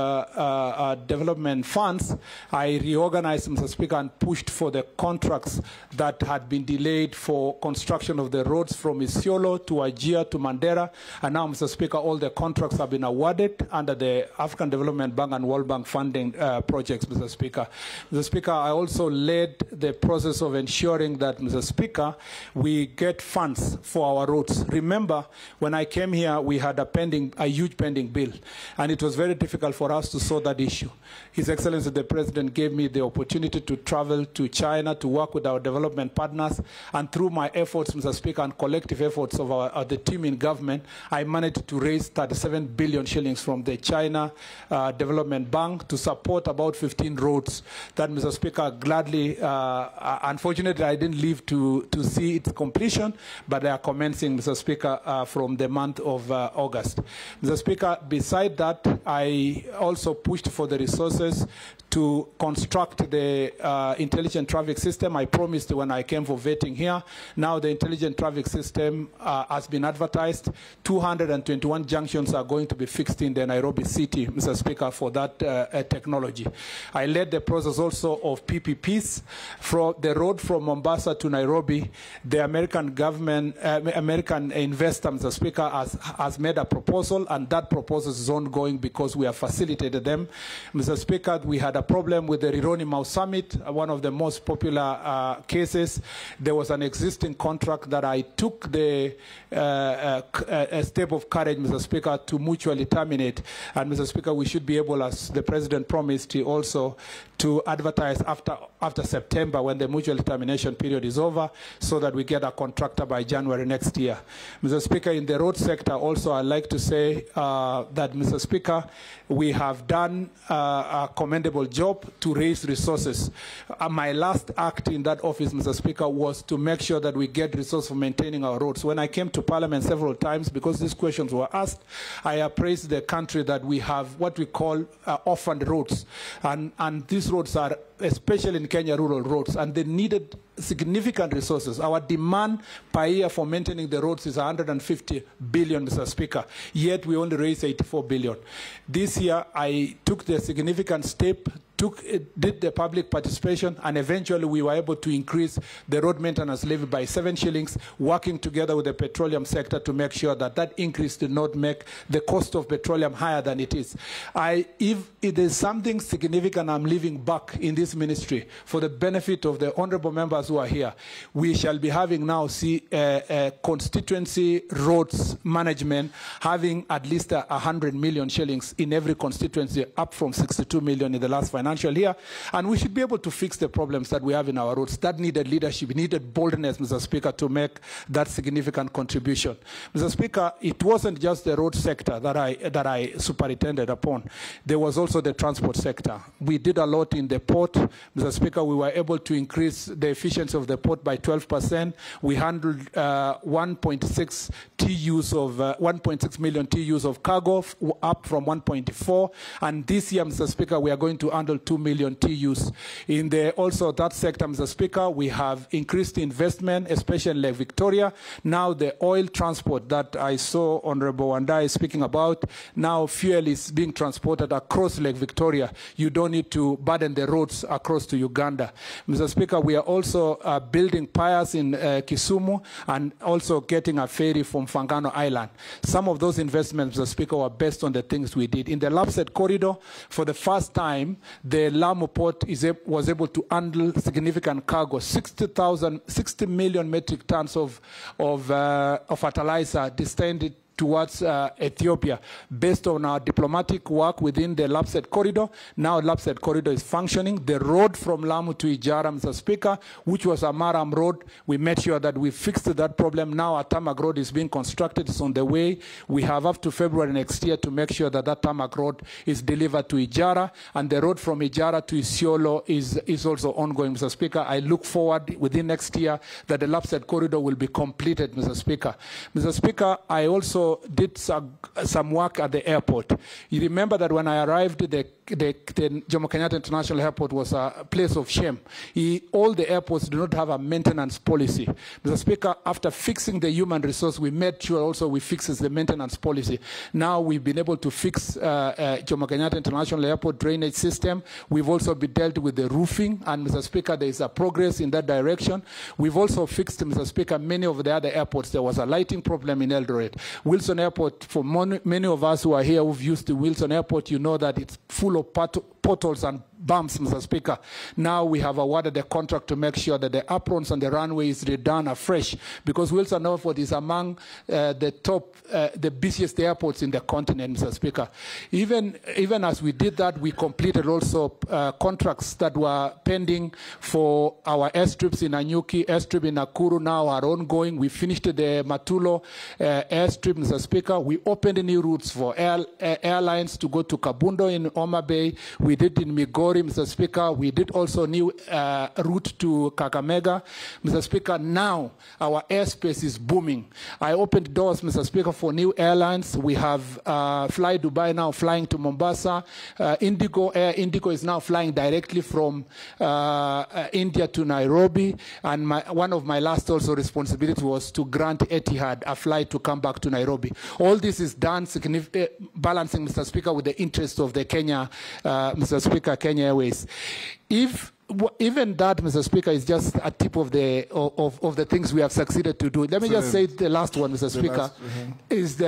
Speaker 2: development funds, I reorganized, Mr. Speaker, and pushed for the contracts that had been delayed for construction of the roads from Isiolo to Ajia to Mandera. And now, Mr. Speaker, all the contracts have been awarded under the African Development Bank and World Bank funding projects, Mr. Speaker. Mr. Speaker, I also led the process of ensuring that, Mr. Speaker, we get funds for our roads. Remember, when I came here, we had a huge pending bill, and it was very difficult for us to solve that issue. His Excellency the President gave me the opportunity to travel to China to work with our development partners, and through my efforts, Mr. Speaker, and collective efforts of the team in government, I managed to raise 37 billion shillings from the China Development Bank to support about 15 roads that, Mr. Speaker, gladly, unfortunately, I didn't live to see its completion, but they are commencing, Mr. Speaker, from the month of August. Mr. Speaker, beside that, I also pushed for the resources to construct the intelligent traffic system. I promised when I came for vetting here. Now the intelligent traffic system has been advertised. 221 junctions are going to be fixed in the Nairobi city, Mr. Speaker, for that technology. I led the process also of PPPs. For the road from Mombasa to Nairobi, the American government, American investor, Mr. Speaker, has made a proposal, and that proposal is ongoing because we have facilitated them. Mr. Speaker, we had a problem with the Rironi Mau Summit, one of the most popular cases. There was an existing contract that I took a step of courage, Mr. Speaker, to mutually terminate. And, Mr. Speaker, we should be able, as the President promised, also to advertise after September, when the mutual termination period is over, so that we get a contractor by January next year. Mr. Speaker, in the road sector also, I'd like to say that, Mr. Speaker, we have done a commendable job to raise resources. My last act in that office, Mr. Speaker, was to make sure that we get resources for maintaining our roads. When I came to Parliament several times, because these questions were asked, I appraised the country that we have what we call orphaned roads. And these roads are, especially in Kenya, rural roads, and they needed significant resources. Our demand per year for maintaining the roads is 150 billion, Mr. Speaker, yet we only raised 84 billion. This year, I took the significant step to did the public participation, and eventually we were able to increase the road maintenance levy by 7 shillings, working together with the petroleum sector to make sure that that increase did not make the cost of petroleum higher than it is. If it is something significant I'm leaving back in this ministry for the benefit of the honorable members who are here, we shall be having now constituency roads management having at least 100 million shillings in every constituency, up from 62 million in the last financial year. And we should be able to fix the problems that we have in our roads. That needed leadership, needed boldness, Mr. Speaker, to make that significant contribution. Mr. Speaker, it wasn't just the road sector that I superintended upon. There was also the transport sector. We did a lot in the port. Mr. Speaker, we were able to increase the efficiency of the port by 12%. We handled 1.6 million TEUs of cargo, up from 1.4. And this year, Mr. Speaker, we are going to handle 2 million TEUs. In also that sector, Mr. Speaker, we have increased investment, especially in Lake Victoria. Now the oil transport that I saw Honorable Wandai speaking about, now fuel is being transported across Lake Victoria. You don't need to burden the roads across to Uganda. Mr. Speaker, we are also building piers in Kisumu and also getting a ferry from Fangano Island. Some of those investments, Mr. Speaker, were based on the things we did. In the Lapsset corridor, for the first time, the Lamu port was able to handle significant cargo, 60 million metric tons of fertilizer destined towards Ethiopia, based on our diplomatic work within the Lapsset corridor. Now Lapsset corridor is functioning. The road from Lamu to Ijara, Mr. Speaker, which was a Maram road, we made sure that we fixed that problem. Now a tarmac road is being constructed. It's on the way. We have up to February next year to make sure that that tarmac road is delivered to Ijara, and the road from Ijara to Isiolo is also ongoing, Mr. Speaker. I look forward within next year that the Lapsset corridor will be completed, Mr. Speaker. Mr. Speaker, I also did some work at the airport. You remember that when I arrived, the Jomo Kenyatta International Airport was a place of shame. All the airports do not have a maintenance policy. Mr. Speaker, after fixing the human resource, we made sure also we fix the maintenance policy. Now we've been able to fix Jomo Kenyatta International Airport drainage system. We've also been dealt with the roofing, and Mr. Speaker, there is a progress in that direction. We've also fixed, Mr. Speaker, many of the other airports. There was a lighting problem in Eldoret. Wilson Airport, for many of us who are here who've used the Wilson Airport, you know that it's full of potholes and bumps, Mr. Speaker. Now we have awarded a contract to make sure that the aprons and the runway is redone afresh, because Wilson Airport is among the busiest airports in the continent, Mr. Speaker. Even as we did that, we completed also contracts that were pending for our airstrips in Anyuki, airstrip in Nakuru now are ongoing. We finished the Matulo airstrip, Mr. Speaker. We opened new routes for airlines to go to Kabundo in Homa Bay. We did in Migori, Mr. Speaker. We did also new route to Kakamega. Mr. Speaker, now our airspace is booming. I opened doors, Mr. Speaker, for new airlines. We have Fly Dubai now flying to Mombasa. Air Indigo is now flying directly from India to Nairobi. And one of my last also responsibility was to grant Etihad a flight to come back to Nairobi. All this is done balancing, Mr. Speaker, with the interest of the Kenya, Mr. Speaker, Kenya Airways. Even that, Mr. Speaker, is just a tip of the things we have succeeded to do. Let me just say the last one, Mr. Speaker, is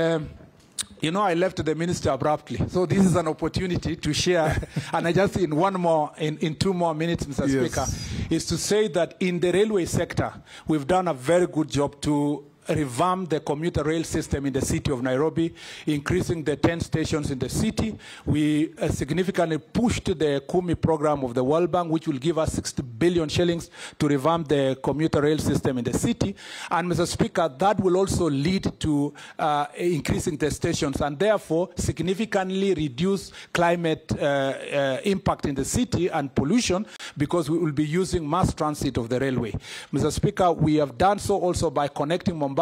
Speaker 2: you know, I left the minister abruptly, so this is an opportunity to share. And I just in 2 more minutes, Mr. Speaker, is to say that in the railway sector, we've done a very good job to revamp the commuter rail system in the city of Nairobi, increasing the 10 stations in the city. We significantly pushed the Kumi program of the World Bank, which will give us 60 billion shillings to revamp the commuter rail system in the city. And Mr. Speaker, that will also lead to increasing the stations and therefore significantly reduce climate impact in the city and pollution, because we will be using mass transit of the railway. Mr. Speaker, we have done so also by connecting Mombasa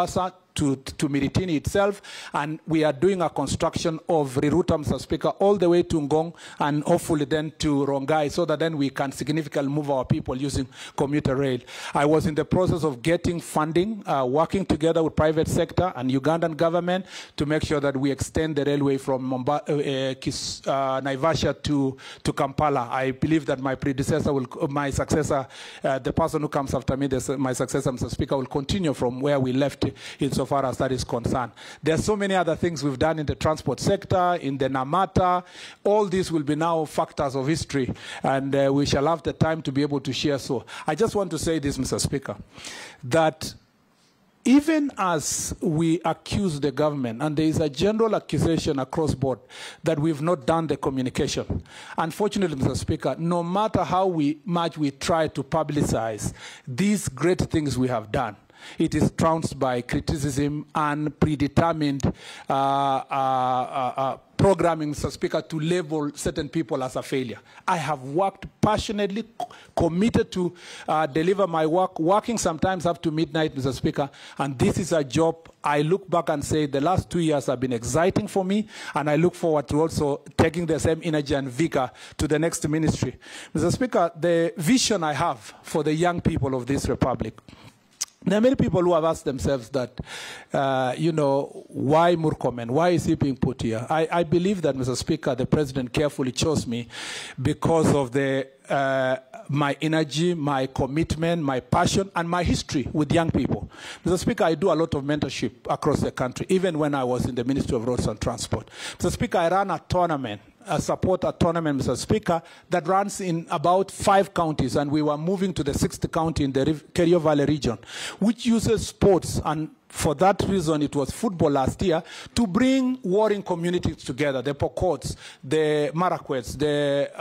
Speaker 2: to Miritini itself, and we are doing a construction of Riruta, Mr. Speaker, all the way to Ngong, and hopefully then to Rongai, so that then we can significantly move our people using commuter rail. I was in the process of getting funding, working together with private sector and Ugandan government to make sure that we extend the railway from Naivasha to Kampala. I believe that my successor, the person who comes after me, my successor, Mr. Speaker, will continue from where we left insofar as that is concerned. There are so many other things we've done in the transport sector, in the Namata. All these will be now factors of history, and we shall have the time to be able to share. So I just want to say this, Mr. Speaker, that even as we accuse the government, and there is a general accusation across board that we've not done the communication, unfortunately, Mr. Speaker, no matter how much we try to publicize these great things we have done, it is trounced by criticism and predetermined programming, Mr. Speaker, to label certain people as a failure. I have worked passionately, committed to deliver my work, working sometimes up to midnight, Mr. Speaker, and this is a job I look back and say the last 2 years have been exciting for me, and I look forward to also taking the same energy and vigor to the next ministry. Mr. Speaker, the vision I have for the young people of this republic, there are many people who have asked themselves that, why Murkomen? Why is he being put here? I believe that, Mr. Speaker, the President carefully chose me because of my energy, my commitment, my passion, and my history with young people. Mr. Speaker, I do a lot of mentorship across the country, even when I was in the Ministry of Roads and Transport. Mr. Speaker, I ran a tournament, support a tournament, Mr. Speaker, that runs in about 5 counties, and we were moving to the 6th county in the Kerio Valley region, which uses sports, and for that reason, it was football last year, to bring warring communities together, the Pokots, the Marakwets, the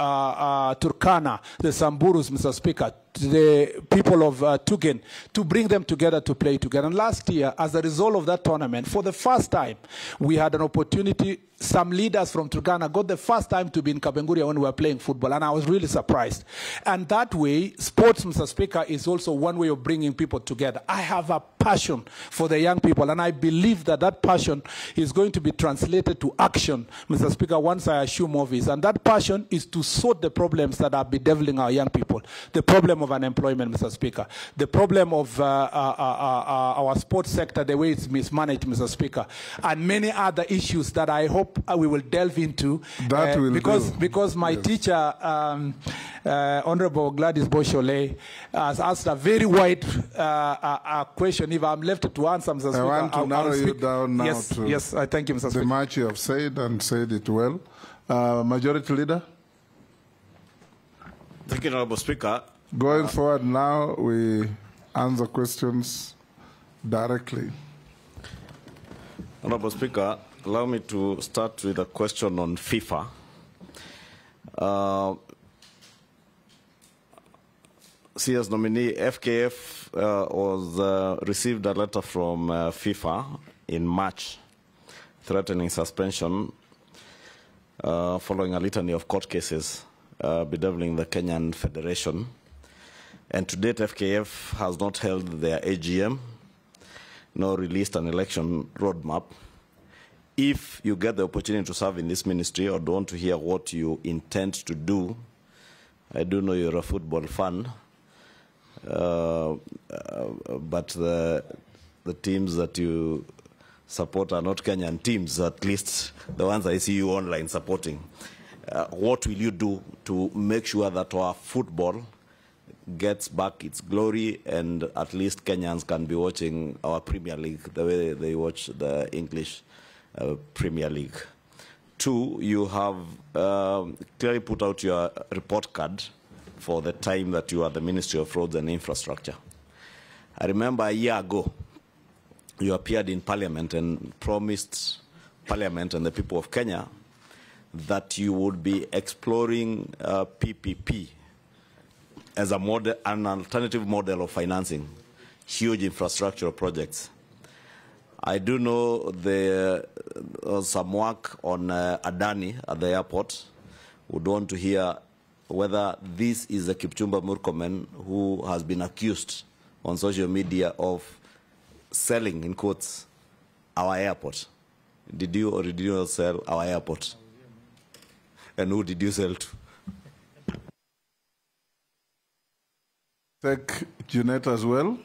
Speaker 2: Turkana, the Samburus, Mr. Speaker, the people of Tugen, to bring them together to play together. And last year, as a result of that tournament, for the first time, we had an opportunity. Some leaders from Turkana got the first time to be in Kapenguria when we were playing football, and I was really surprised. And that way, sports, Mr. Speaker, is also one way of bringing people together. I have a passion for the young people, and I believe that that passion is going to be translated to action, Mr. Speaker, once I assume office. And that passion is to sort the problems that are bedeviling our young people. The problem of unemployment, Mr. Speaker. The problem of our sports sector, the way it's mismanaged, Mr. Speaker. And many other issues that I hope we will delve into.
Speaker 1: That will
Speaker 2: because my teacher, Honorable Gladys Boshole, has asked a very wide question. If I'm left to answer, Mr. Speaker,
Speaker 1: I want to narrow you down now to
Speaker 2: yes, I thank you, Mr. Speaker.
Speaker 1: the much you have said, and said it well. Majority Leader?
Speaker 11: Thank you, Honorable Speaker.
Speaker 1: Going forward now, we answer questions directly.
Speaker 11: Honorable Speaker, allow me to start with a question on FIFA. CS nominee FKF received a letter from FIFA in March threatening suspension following a litany of court cases bedeviling the Kenyan Federation. And to date, FKF has not held their AGM, nor released an election roadmap. If you get the opportunity to serve in this ministry or don't want to hear what you intend to do, I do know you're a football fan, but the teams that you support are not Kenyan teams, at least the ones I see you online supporting. What will you do to make sure that our football gets back its glory and at least Kenyans can be watching our Premier League the way they watch the English Premier League? 2, you have clearly put out your report card for the time that you are the Ministry of Roads and Infrastructure. I remember a year ago, you appeared in Parliament and promised Parliament and the people of Kenya that you would be exploring PPP as a model, an alternative model of financing huge infrastructural projects. I do know there was some work on Adani at the airport. Would want to hear whether this is a Kipchumba Murkomen who has been accused on social media of selling, in quotes, our airport? Did you or did you not sell our airport? And who did you sell to?
Speaker 1: Take Junet as well.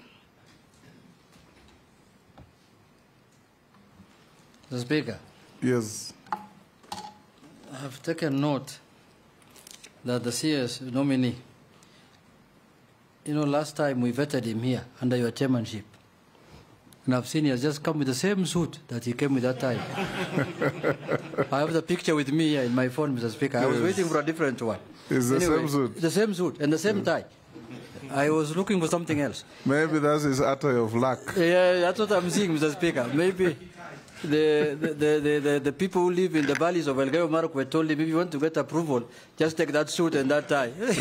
Speaker 16: Mr. Speaker.
Speaker 1: Yes.
Speaker 16: I have taken note that the CS nominee, last time we vetted him here under your chairmanship, and I've seen he has just come with the same suit that he came with that time. I have the picture with me here in my phone, Mr. Speaker. I was waiting for a different one.
Speaker 1: It's the same suit?
Speaker 16: The same suit and the same tie. I was looking for something else.
Speaker 1: Maybe that's his attire of luck.
Speaker 16: Yeah, that's what I'm seeing, Mr. Speaker. Maybe the people who live in the valleys of Elgeyo Marakwet told him, if you want to get approval, just take that suit and that tie. Yes.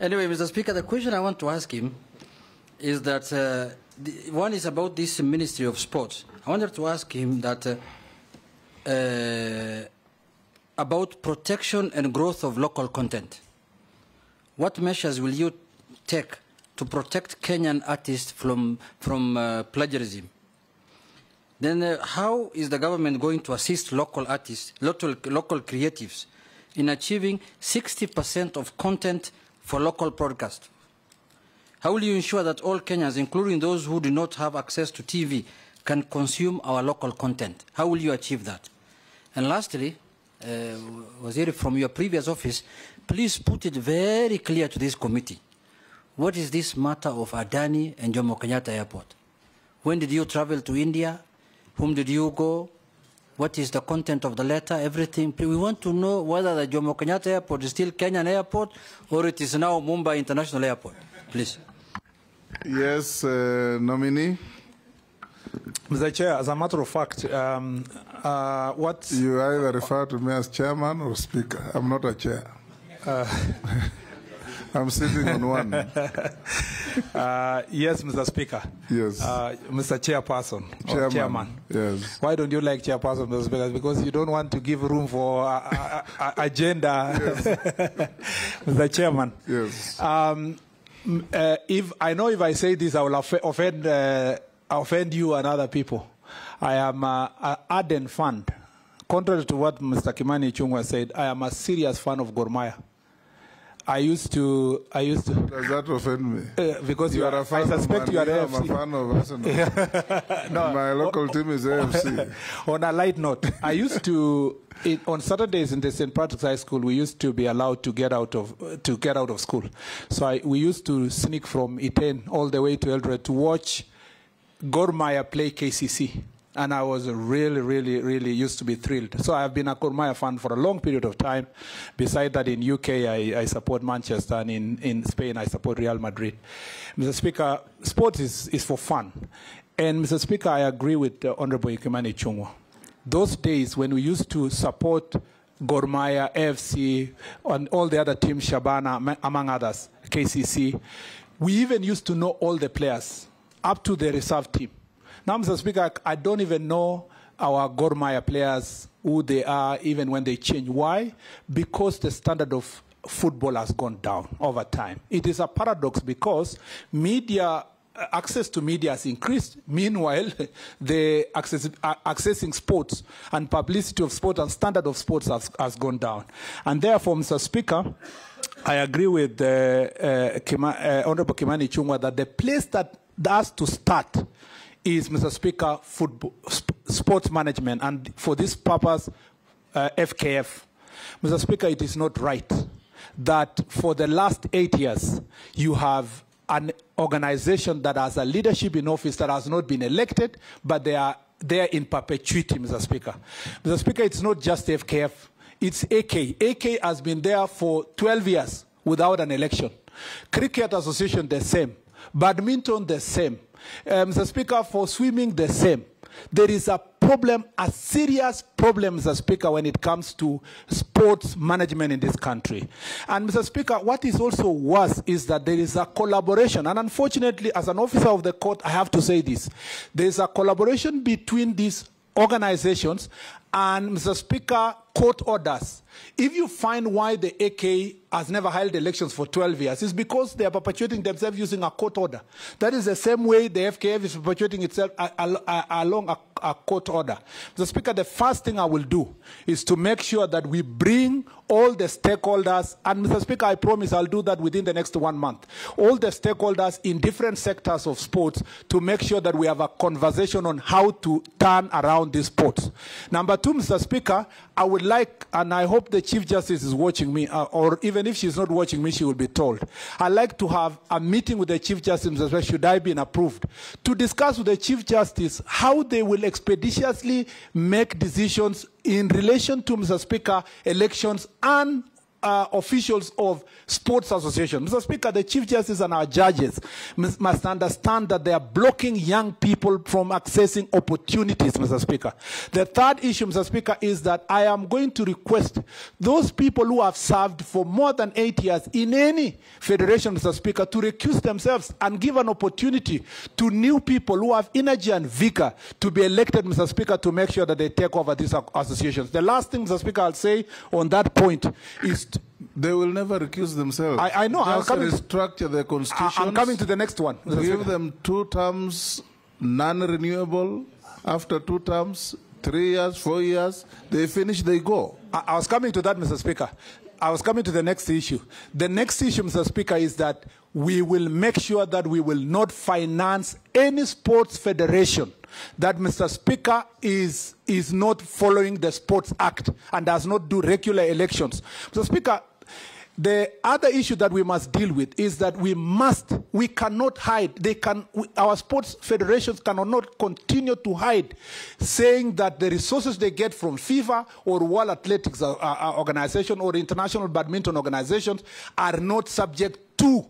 Speaker 16: Anyway, Mr. Speaker, the question I want to ask him is that one is about this Ministry of Sports. I wanted to ask him that about protection and growth of local content. What measures will you take to protect Kenyan artists from plagiarism? Then how is the government going to assist local artists, local creatives, in achieving 60% of content for local broadcast? How will you ensure that all Kenyans, including those who do not have access to TV, can consume our local content? How will you achieve that? And lastly, Waziri, from your previous office, please put it very clear to this committee. What is this matter of Adani and Jomo Kenyatta Airport? When did you travel to India? Whom did you go? What is the content of the letter? Everything. We want to know whether the Jomo Kenyatta Airport is still Kenyan Airport or it is now Mumbai International Airport. Please.
Speaker 1: Yes, nominee.
Speaker 2: Mr. Chair, as a matter of fact, what...
Speaker 1: You either refer to me as chairman or speaker. I'm not a chair. I'm sitting on one.
Speaker 2: Yes, Mr. Speaker.
Speaker 1: Yes.
Speaker 2: Mr. Chairperson. Or Chairman.
Speaker 1: Yes.
Speaker 2: Why don't you like Chairperson, Mr. Speaker? Because you don't want to give room for agenda. Yes. Mr. Chairman.
Speaker 1: Yes.
Speaker 2: If I say this, I will offend you and other people. I am an ardent fan. Contrary to what Mr. Kimani Ichung'wah said, I am a serious fan of Gor Mahia. I used to. Does
Speaker 1: that offend me?
Speaker 2: Because
Speaker 1: you are a fan.
Speaker 2: I suspect you are AFC.
Speaker 1: I'm a fan of Arsenal. No, my local team is AFC.
Speaker 2: On a light note, I used to. On Saturdays in the St. Patrick's High School, we used to be allowed to get out of school. So we used to sneak from Iten all the way to Eldoret to watch Gor Mahia play KCC. And I was really used to be thrilled. So I've been a Gor Mahia fan for a long period of time. Besides that, in UK, I support Manchester, and in Spain, I support Real Madrid. Mr. Speaker, sport is for fun. And Mr. Speaker, I agree with Honorable Kimani Ichung'wah. Those days when we used to support Gor Mahia, AFC, and all the other teams, Shabana, among others, KCC, we even used to know all the players, up to the reserve team. Now, Mr. Speaker, I don't even know our Gor Mahia players, who they are, even when they change. Why? Because the standard of football has gone down over time. It is a paradox because access to media has increased. Meanwhile, the accessing sports and publicity of sport and standard of sports has gone down. And therefore, Mr. Speaker, I agree with Honorable Kimani Ichung'wah that the place that has to start is, Mr. Speaker, football, sports management, and for this purpose, FKF. Mr. Speaker, it is not right that for the last 8 years, you have an organization that has a leadership in office that has not been elected, but they are there in perpetuity, Mr. Speaker. Mr. Speaker, it's not just FKF, it's AK. AK has been there for 12 years without an election. Cricket Association, the same. Badminton, the same. Mr. Speaker, for swimming, the same. There is a problem, a serious problem, Mr. Speaker, when it comes to sports management in this country. And Mr. Speaker, what is also worse is that there is a collaboration. And unfortunately, as an officer of the court, I have to say this. There is a collaboration between these organizations and, Mr. Speaker, court orders. If you find why the AK has never held elections for 12 years, it's because they are perpetuating themselves using a court order. That is the same way the FKF is perpetuating itself a court order. Mr. Speaker, the first thing I will do is to make sure that we bring all the stakeholders, and Mr. Speaker, I promise I'll do that within the next 1 month, all the stakeholders in different sectors of sports to make sure that we have a conversation on how to turn around these sports. Number two, Mr. Speaker, I would like, and I hope the Chief Justice is watching me, or even if she's not watching me, she will be told. I'd like to have a meeting with the Chief Justice, Mr. Speaker, should I be approved, to discuss with the Chief Justice how they will expeditiously make decisions in relation to, Mr. Speaker, elections and officials of sports associations. Mr. Speaker, the Chief Justice and our judges must understand that they are blocking young people from accessing opportunities, Mr. Speaker. The third issue, Mr. Speaker, is that I am going to request those people who have served for more than 8 years in any federation, Mr. Speaker, to recuse themselves and give an opportunity to new people who have energy and vigor to be elected, Mr. Speaker, to make sure that they take over these associations. The last thing, Mr. Speaker, I'll say on that point is
Speaker 1: they will never recuse themselves.
Speaker 2: I know.
Speaker 1: Just restructure the constitution.
Speaker 2: I'm coming to the next one.
Speaker 1: Give them 2 terms, non-renewable. After 2 terms, 3 years, 4 years, they finish, they go.
Speaker 2: I was coming to that, Mr. Speaker. I was coming to the next issue. The next issue, Mr. Speaker, is that we will make sure that we will not finance any sports federation that, Mr. Speaker, is not following the Sports Act and does not do regular elections. Mr. Speaker, the other issue that we must deal with is that we cannot hide. Our sports federations cannot continue to hide, saying that the resources they get from FIFA or World Athletics Organization or International Badminton Organizations are not subject to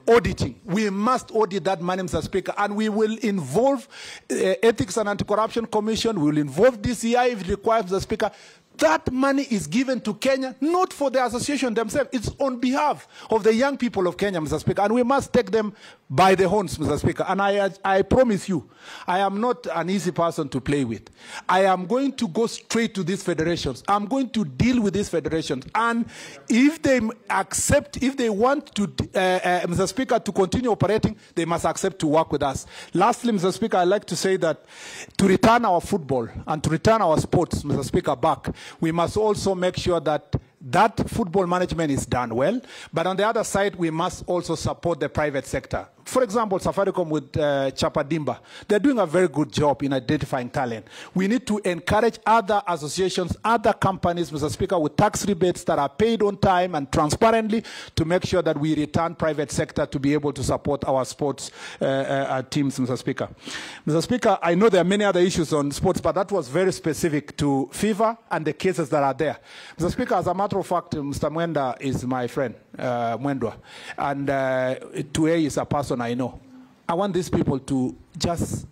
Speaker 2: auditing. We must audit that money, Mr. Speaker, and we will involve Ethics and Anti-Corruption Commission, we will involve DCI if it requires, Mr. Speaker. That money is given to Kenya, not for the association themselves. It's on behalf of the young people of Kenya, Mr. Speaker, and we must take them by the horns, Mr. Speaker. And I promise you, I am not an easy person to play with. I am going to go straight to these federations. I'm going to deal with these federations. And if they accept, if they want to, Mr. Speaker, to continue operating, they must accept to work with us. Lastly, Mr. Speaker, I'd like to say that to return our football and to return our sports, Mr. Speaker, back, we must also make sure that football management is done well. But on the other side, we must also support the private sector. For example, Safaricom with Chapadimba, they're doing a very good job in identifying talent. We need to encourage other associations, other companies, Mr. Speaker, with tax rebates that are paid on time and transparently to make sure that we return private sector to be able to support our sports teams, Mr. Speaker. Mr. Speaker, I know there are many other issues on sports, but that was very specific to FIFA and the cases that are there. Mr. Speaker, as a matter of fact, Mr. Mwenda is my friend, Mwendwa, and Tuei is a person I know. I want these people to just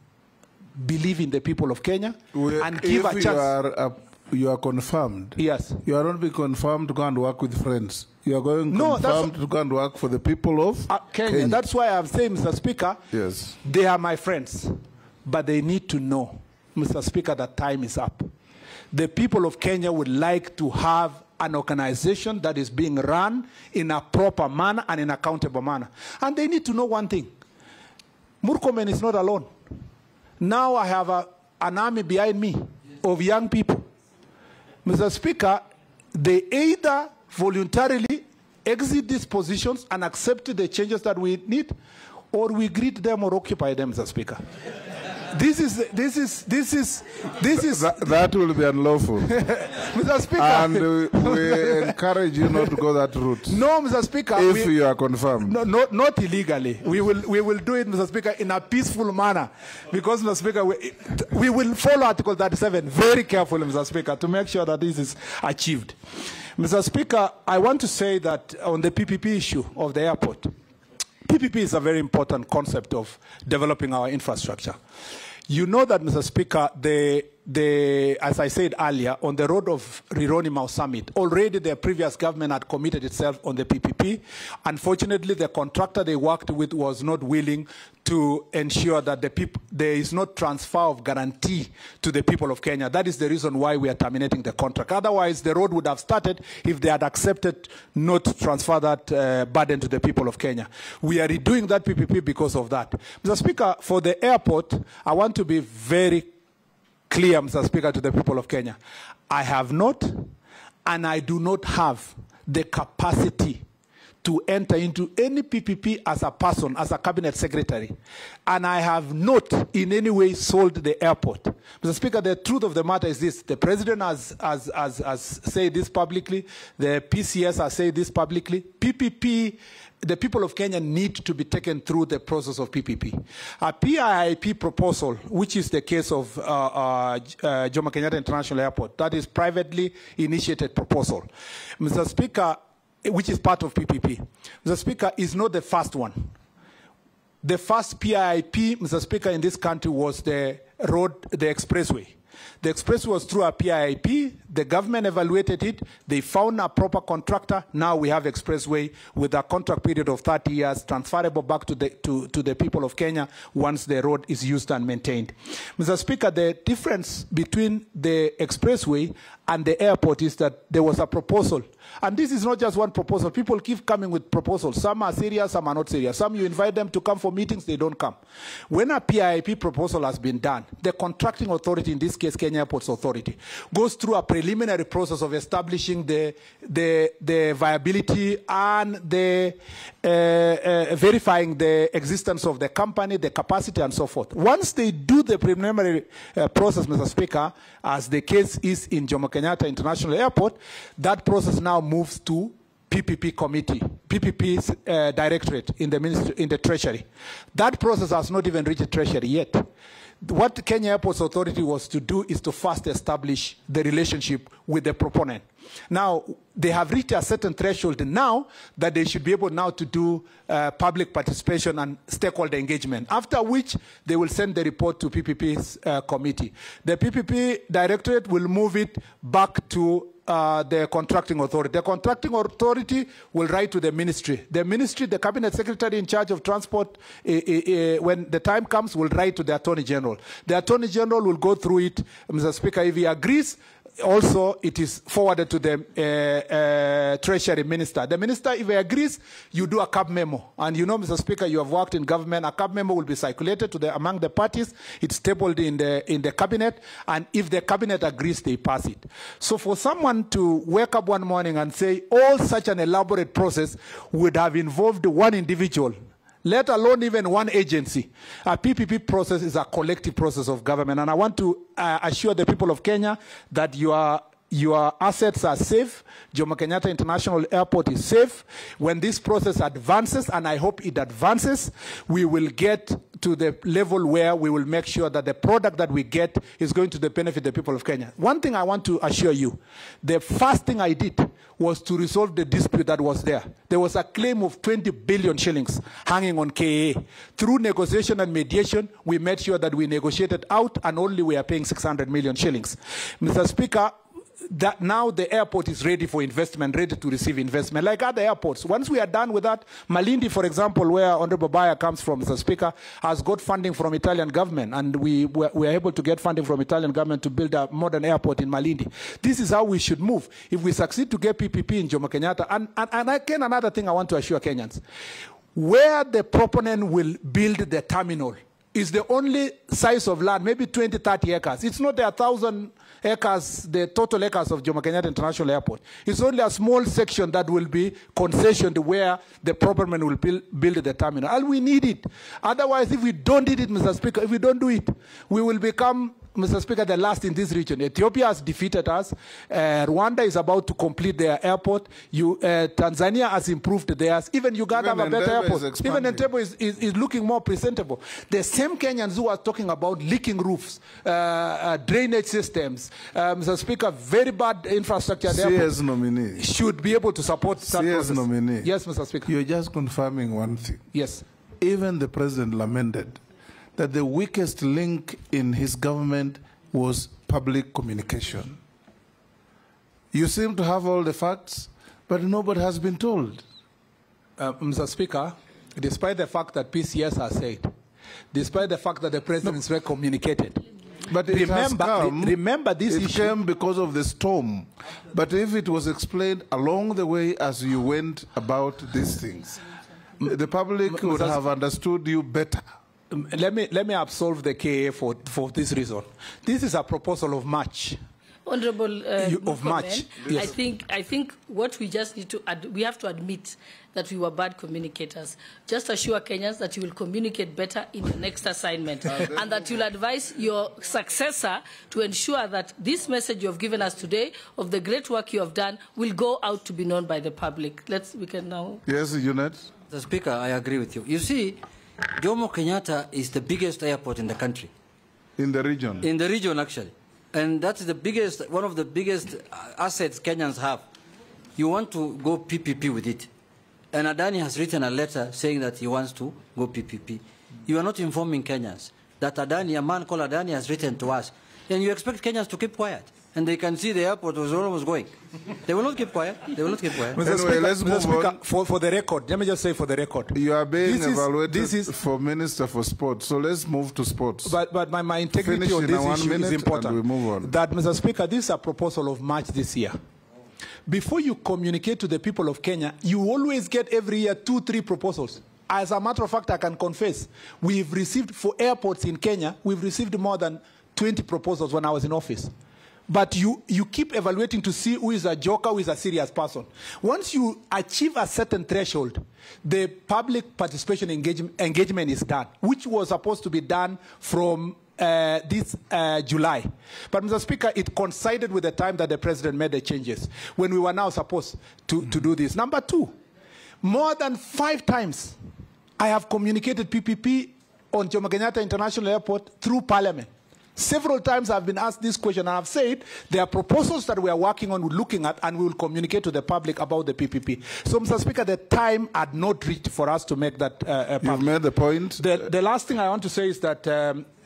Speaker 2: believe in the people of Kenya and give a chance.
Speaker 1: You are confirmed.
Speaker 2: Yes.
Speaker 1: You are not being confirmed to go and work with friends. You are going confirmed to go and work for the people of Kenya.
Speaker 2: That's why I'm saying, Mr. Speaker,
Speaker 1: yes,
Speaker 2: they are my friends, but they need to know, Mr. Speaker, that time is up. The people of Kenya would like to have an organization that is being run in a proper manner and in an accountable manner. And they need to know one thing. Murkomen is not alone. Now I have an army behind me of young people. Mr. Speaker, they either voluntarily exit these positions and accept the changes that we need, or we greet them or occupy them, Mr. Speaker. This is
Speaker 1: that will be unlawful,
Speaker 2: Mr. Speaker.
Speaker 1: And we encourage you not to go that route.
Speaker 2: No, Mr. Speaker.
Speaker 1: If you are confirmed,
Speaker 2: not illegally. We will do it, Mr. Speaker, in a peaceful manner, because, Mr. Speaker, we will follow Article 37 very carefully, Mr. Speaker, to make sure that this is achieved. Mr. Speaker, I want to say that on the PPP issue of the airport. PPP is a very important concept of developing our infrastructure. You know that, Mr. Speaker, as I said earlier, on the road of Rironi-Mau Summit, already the previous government had committed itself on the PPP. Unfortunately, the contractor they worked with was not willing to ensure that there is no transfer of guarantee to the people of Kenya. That is the reason why we are terminating the contract. Otherwise, the road would have started if they had accepted not to transfer that burden to the people of Kenya. We are redoing that PPP because of that. Mr. Speaker, for the airport, I want to be very clear, Mr. Speaker, to the people of Kenya. I have not, and I do not have the capacity to enter into any PPP as a person, as a cabinet secretary. And I have not in any way sold the airport. Mr. Speaker, the truth of the matter is this. The president has said this publicly. The PCS has said this publicly. PPP, the people of Kenya need to be taken through the process of PPP. A PIIP proposal, which is the case of Jomo Kenyatta International Airport, that is privately initiated proposal. Mr. Speaker, which is part of PPP. Mr. Speaker, is not the first one. The first PIIP, Mr. Speaker, in this country was the road, the expressway. The expressway was through a PIIP. The government evaluated it. They found a proper contractor. Now we have expressway with a contract period of 30 years, transferable back to the people of Kenya once the road is used and maintained. Mr. Speaker, the difference between the expressway and the airport is that there was a proposal. And this is not just one proposal. People keep coming with proposals. Some are serious, some are not serious. Some you invite them to come for meetings, they don't come. When a PIIP proposal has been done, the contracting authority, in this case Kenya Airports Authority, goes through a preliminary process of establishing the viability and the verifying the existence of the company, the capacity, and so forth. Once they do the preliminary process, Mr. Speaker, as the case is in Jomo Kenyatta International Airport, that process now moves to PPP committee, PPP's directorate in the ministry, in the treasury. That process has not even reached the treasury yet. What Kenya Airports Authority was to do is to first establish the relationship with the proponent. Now, they have reached a certain threshold now that they should be able now to do public participation and stakeholder engagement, after which they will send the report to PPP's committee. The PPP directorate will move it back to the contracting authority. The contracting authority will write to the ministry. The ministry, the cabinet secretary in charge of transport, when the time comes, will write to the attorney general. The attorney general will go through it, Mr. Speaker. If he agrees, also it is forwarded to the treasury minister. The minister, if he agrees, you do a CAB memo. And you know, Mr. Speaker, you have worked in government. A CAB memo will be circulated to among the parties. It's tabled in the cabinet. And if the cabinet agrees, they pass it. So for someone to wake up one morning and say all such an elaborate process would have involved one individual, let alone even one agency. A PPP process is a collective process of government. And I want to assure the people of Kenya that your assets are safe. Jomo Kenyatta International Airport is safe. When this process advances, and I hope it advances, we will get to the level where we will make sure that the product that we get is going to benefit the people of Kenya. One thing I want to assure you, the first thing I did was to resolve the dispute that was there. There was a claim of 20 billion shillings hanging on KA. Through negotiation and mediation, we made sure that we negotiated out and only we are paying 600 million shillings. Mr. Speaker, that now the airport is ready for investment, ready to receive investment, like other airports. Once we are done with that, Malindi, for example, where Honorable Baya comes from, Mr. Speaker, has got funding from Italian government, and we are able to get funding from Italian government to build a modern airport in Malindi. This is how we should move. If we succeed to get PPP in Jomo Kenyatta, and again, another thing I want to assure Kenyans, where the proponent will build the terminal is the only size of land, maybe 20, 30 acres. It's not the 1,000 acres, the total acres of Jomo Kenyatta International Airport. It's only a small section that will be concessioned where the proponent will build the terminal. And we need it. Otherwise, if we don't need it, Mr. Speaker, if we don't do it, we will become, Mr. Speaker, the last in this region. Ethiopia has defeated us. Rwanda is about to complete their airport. Tanzania has improved theirs. Even Uganda have a better airport. Even NTV is looking more presentable. The same Kenyans who are talking about leaking roofs, drainage systems, Mr. Speaker, very bad infrastructure.
Speaker 1: CS nominee
Speaker 2: should be able to support that process.
Speaker 1: Nominee.
Speaker 2: Yes, Mr. Speaker.
Speaker 1: You're just confirming one thing.
Speaker 2: Yes.
Speaker 1: Even the president lamented that the weakest link in his government was public communication. You seem to have all the facts, but nobody has been told.
Speaker 2: Mr. Speaker, despite the fact that PCS has said, despite the fact that the president is well communicated,
Speaker 1: but
Speaker 2: remember this issue
Speaker 1: came because of the storm. But if it was explained along the way as you went about these things, the public would have understood you better.
Speaker 2: let me absolve the KA for this reason. This is a proposal of March.
Speaker 3: Honorable
Speaker 2: of March.
Speaker 3: Yes. I think what we just need to we have to admit that we were bad communicators. Just assure Kenyans that you will communicate better in the next assignment, and that you'll advise your successor to ensure that this message you have given us today of the great work you have done will go out to be known by the public. We can now.
Speaker 1: Yes, Unit.
Speaker 16: The Speaker, I agree with you. You see, Jomo Kenyatta is the biggest airport in the country.
Speaker 1: In the region.
Speaker 16: In the region, actually. And that's the biggest, one of the biggest assets Kenyans have. You want to go PPP with it. And Adani has written a letter saying that he wants to go PPP. You are not informing Kenyans that Adani, a man called Adani, has written to us. And you expect Kenyans to keep quiet. And they can see the airport was almost going. They will not keep quiet. They will not keep quiet.
Speaker 2: Mr. Speaker, let's move on. For the record, let me just say for the record.
Speaker 1: You are being evaluated for Minister for Sport, so let's move to sports.
Speaker 2: But my integrity on this issue is important. We move on. That, Mr. Speaker, this is a proposal of March this year. Before you communicate to the people of Kenya, you always get every year 2-3 proposals. As a matter of fact, I can confess, we've received, for airports in Kenya, we've received more than 20 proposals when I was in office. But you keep evaluating to see who is a joker, who is a serious person. Once you achieve a certain threshold, the public participation engagement is done, which was supposed to be done from this July. But, Mr. Speaker, it coincided with the time that the President made the changes, when we were now supposed to do this. Number two, more than 5 times I have communicated PPP on Jomo Kenyatta International Airport through Parliament. Several times I've been asked this question, and I've said there are proposals that we are working on, looking at, and we will communicate to the public about the PPP. So, Mr. Speaker, the time had not reached for us to make that public.
Speaker 1: You've made the point.
Speaker 2: The last thing I want to say is that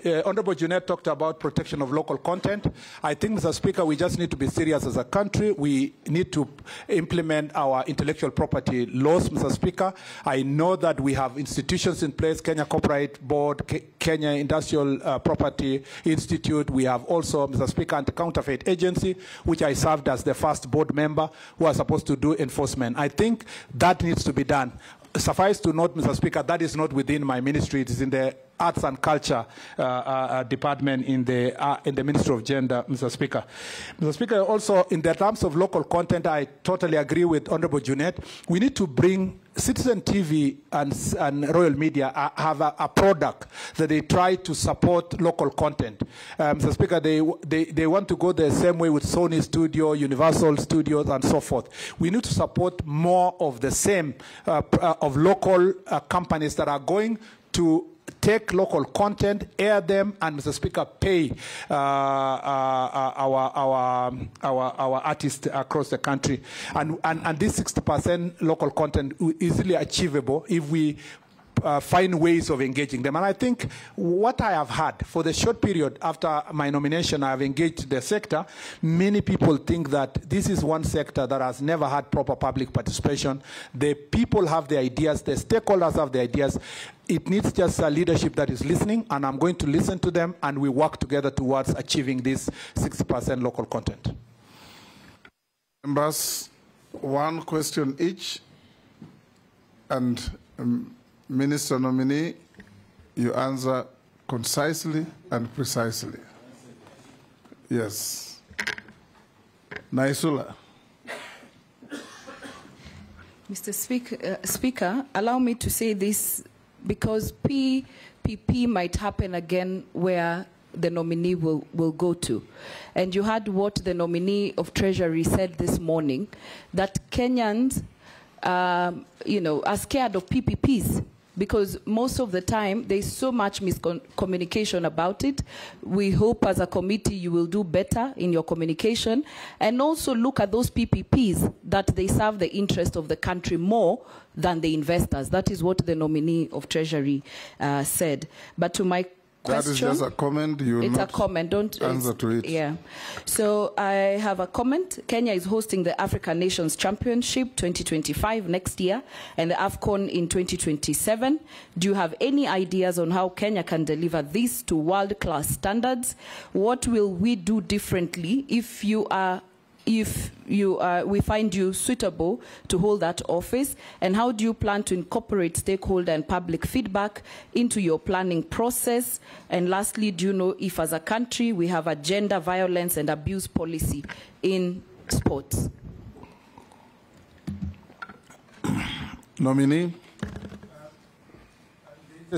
Speaker 2: Honorable Junet talked about protection of local content. I think, Mr. Speaker, we just need to be serious as a country. We need to implement our intellectual property laws, Mr. Speaker. I know that we have institutions in place, Kenya Copyright Board, Kenya Industrial Property Institute. We have also, Mr. Speaker, Anti-Counterfeit Agency, which I served as the first board member, who are supposed to do enforcement. I think that needs to be done. Suffice to note, Mr. Speaker, that is not within my ministry. It is in the Arts and Culture Department in the Ministry of Gender, Mr. Speaker. Mr. Speaker, also in the terms of local content, I totally agree with Honorable Junet. We need to bring Citizen TV and Royal Media have a product that they try to support local content. Mr. Speaker, they want to go the same way with Sony Studio, Universal Studios, and so forth. We need to support more of the same of local companies that are going to take local content, air them, and, Mr. Speaker, pay our artists across the country. And this 60% local content is easily achievable if we find ways of engaging them. And I think what I have had for the short period after my nomination, I have engaged the sector. Many people think that this is one sector that has never had proper public participation. The people have the ideas, the stakeholders have the ideas. It needs just a leadership that is listening, and I'm going to listen to them, and we work together towards achieving this 60% local content.
Speaker 1: Members, one question each, and Minister nominee, you answer concisely and precisely. Yes. Naisula.
Speaker 17: Mr. Speaker, allow me to say this because PPP might happen again where the nominee will go to. And you heard what the nominee of Treasury said this morning, that Kenyans are scared of PPPs. Because most of the time, there's so much miscommunication about it. We hope as a committee you will do better in your communication and also look at those PPPs that they serve the interest of the country more than the investors. That is what the nominee of Treasury said. But to my question,
Speaker 1: that is just a comment.
Speaker 17: It's a comment. Don't
Speaker 1: answer to it.
Speaker 17: Yeah. So I have a comment. Kenya is hosting the African Nations Championship 2025 next year and the AFCON in 2027. Do you have any ideas on how Kenya can deliver this to world-class standards? What will we do differently if if we find you suitable to hold that office? And how do you plan to incorporate stakeholder and public feedback into your planning process? And lastly, do you know if as a country we have a gender violence and abuse policy in sports?
Speaker 1: Nominee.
Speaker 2: In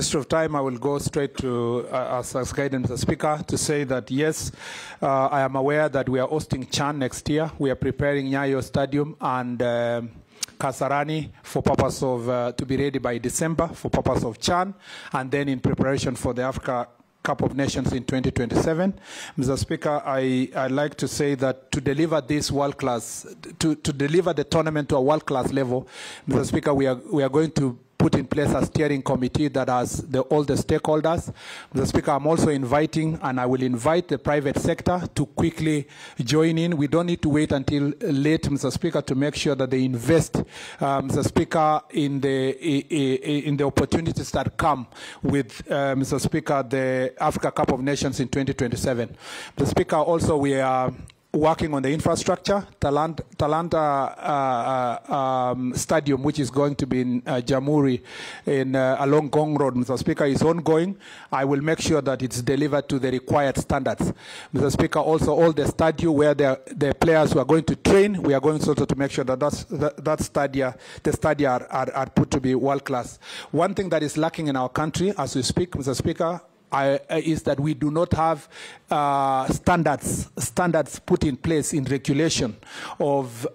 Speaker 2: the interest of time, I will go straight to, as guided Mr. Speaker, to say that yes, I am aware that we are hosting CHAN next year. We are preparing Nyayo Stadium and Kasarani for purpose of, to be ready by December for purpose of CHAN, and then in preparation for the Africa Cup of Nations in 2027. Mr. Speaker, I'd like to say that to deliver this world-class, to deliver the tournament to a world-class level, Mr. Speaker, we are going to put in place a steering committee that has all the stakeholders. Mr. Speaker, I'm also inviting, and I will invite the private sector to quickly join in. We don't need to wait until late, Mr. Speaker, to make sure that they invest, Mr. Speaker, in the opportunities that come with, Mr. Speaker, the Africa Cup of Nations in 2027. Mr. Speaker, also we are working on the infrastructure. Talanta Stadium, which is going to be in Jamhuri along Gong Road, Mr. Speaker, is ongoing. I will make sure that it's delivered to the required standards. Mr. Speaker, also all the stadium where the players who are going to train, we are going also to make sure that the stadia are put to be world class. One thing that is lacking in our country as we speak, Mr. Speaker, is that we do not have standards put in place in regulation of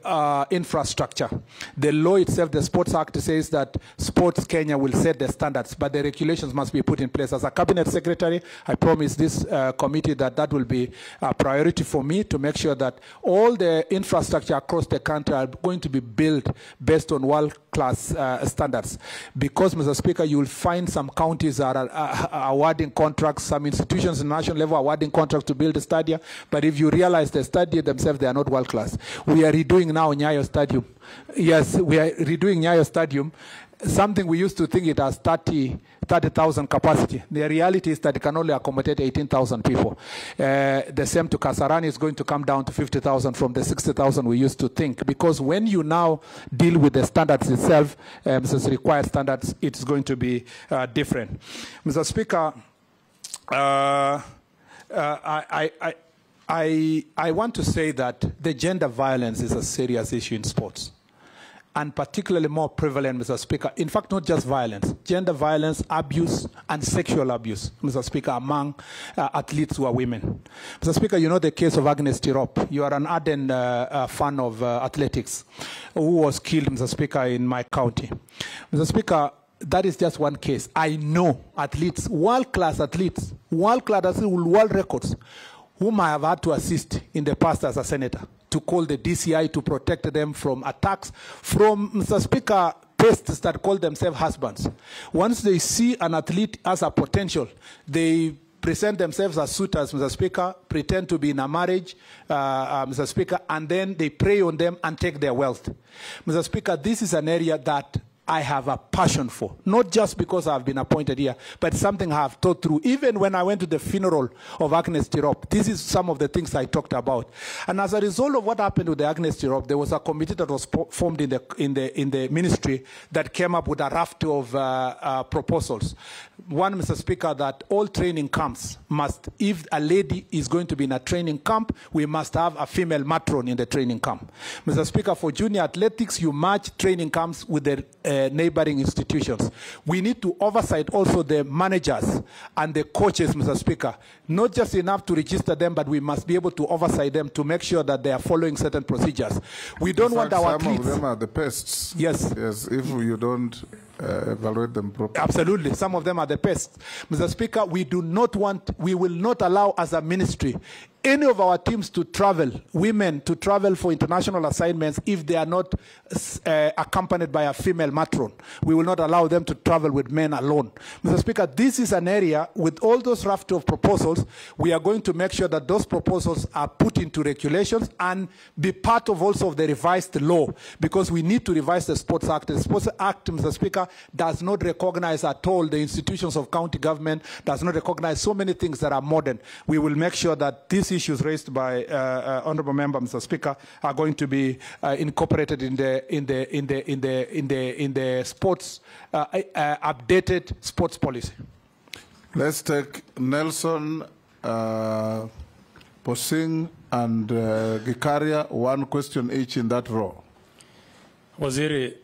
Speaker 2: infrastructure. The law itself, the Sports Act, says that Sports Kenya will set the standards, but the regulations must be put in place. As a Cabinet Secretary, I promise this committee that will be a priority for me to make sure that all the infrastructure across the country are going to be built based on world-class standards. Because, Mr. Speaker, you will find some counties that are awarding contracts, some institutions at national level awarding contracts to build a stadium, but if you realize the stadium themselves, they are not world-class. We are redoing now Nyayo Stadium. Yes, we are redoing Nyayo Stadium. Something we used to think it has 30,000 capacity. The reality is that it can only accommodate 18,000 people. The same to Kasarani is going to come down to 50,000 from the 60,000 we used to think. Because when you now deal with the standards itself, Mr. required standards, it's going to be different. Mr. Speaker, I want to say that the gender violence is a serious issue in sports, and particularly more prevalent, Mr. Speaker. In fact, not just violence, gender violence, abuse, and sexual abuse, Mr. Speaker, among athletes who are women. Mr. Speaker, you know the case of Agnes Tirop. You are an ardent fan of athletics, who was killed, Mr. Speaker, in my county. Mr. Speaker, that is just one case. I know athletes, world-class athletes with world records, whom I have had to assist in the past as a senator, to call the DCI to protect them from attacks from, Mr. Speaker, pests that call themselves husbands. Once they see an athlete as a potential, they present themselves as suitors, Mr. Speaker, pretend to be in a marriage, Mr. Speaker, and then they prey on them and take their wealth. Mr. Speaker, this is an area that I have a passion for, not just because I've been appointed here, but something I have thought through. Even when I went to the funeral of Agnes Tirop, this is some of the things I talked about. And as a result of what happened with the Agnes Tirop, there was a committee that was formed in the ministry that came up with a raft of proposals. One, Mr. Speaker, that all training camps must, if a lady is going to be in a training camp, we must have a female matron in the training camp. Mr. Speaker, for junior athletics, you match training camps with the neighboring institutions. We need to oversight also the managers and the coaches, Mr. Speaker. Not just enough to register them, but we must be able to oversight them to make sure that they are following certain procedures. We don't want our athletes.
Speaker 1: Some of them are the pests.
Speaker 2: Yes.
Speaker 1: Yes, if you don't evaluate them properly.
Speaker 2: Absolutely. Some of them are the pests. Mr. Speaker, we will not allow as a ministry any of our teams to travel, women to travel for international assignments if they are not accompanied by a female matron. We will not allow them to travel with men alone. Mr. Speaker, this is an area with all those raft of proposals, we are going to make sure that those proposals are put into regulations and be part of also of the revised law, because we need to revise the Sports Act. The Sports Act, Mr. Speaker, does not recognize at all the institutions of county government, does not recognize so many things that are modern. We will make sure that this those issues raised by Honourable Member, Mr. Speaker, are going to be incorporated in the sports updated sports policy.
Speaker 1: Let's take Nelson, Posing, and Gikaria, one question each in that row.
Speaker 18: Waziri,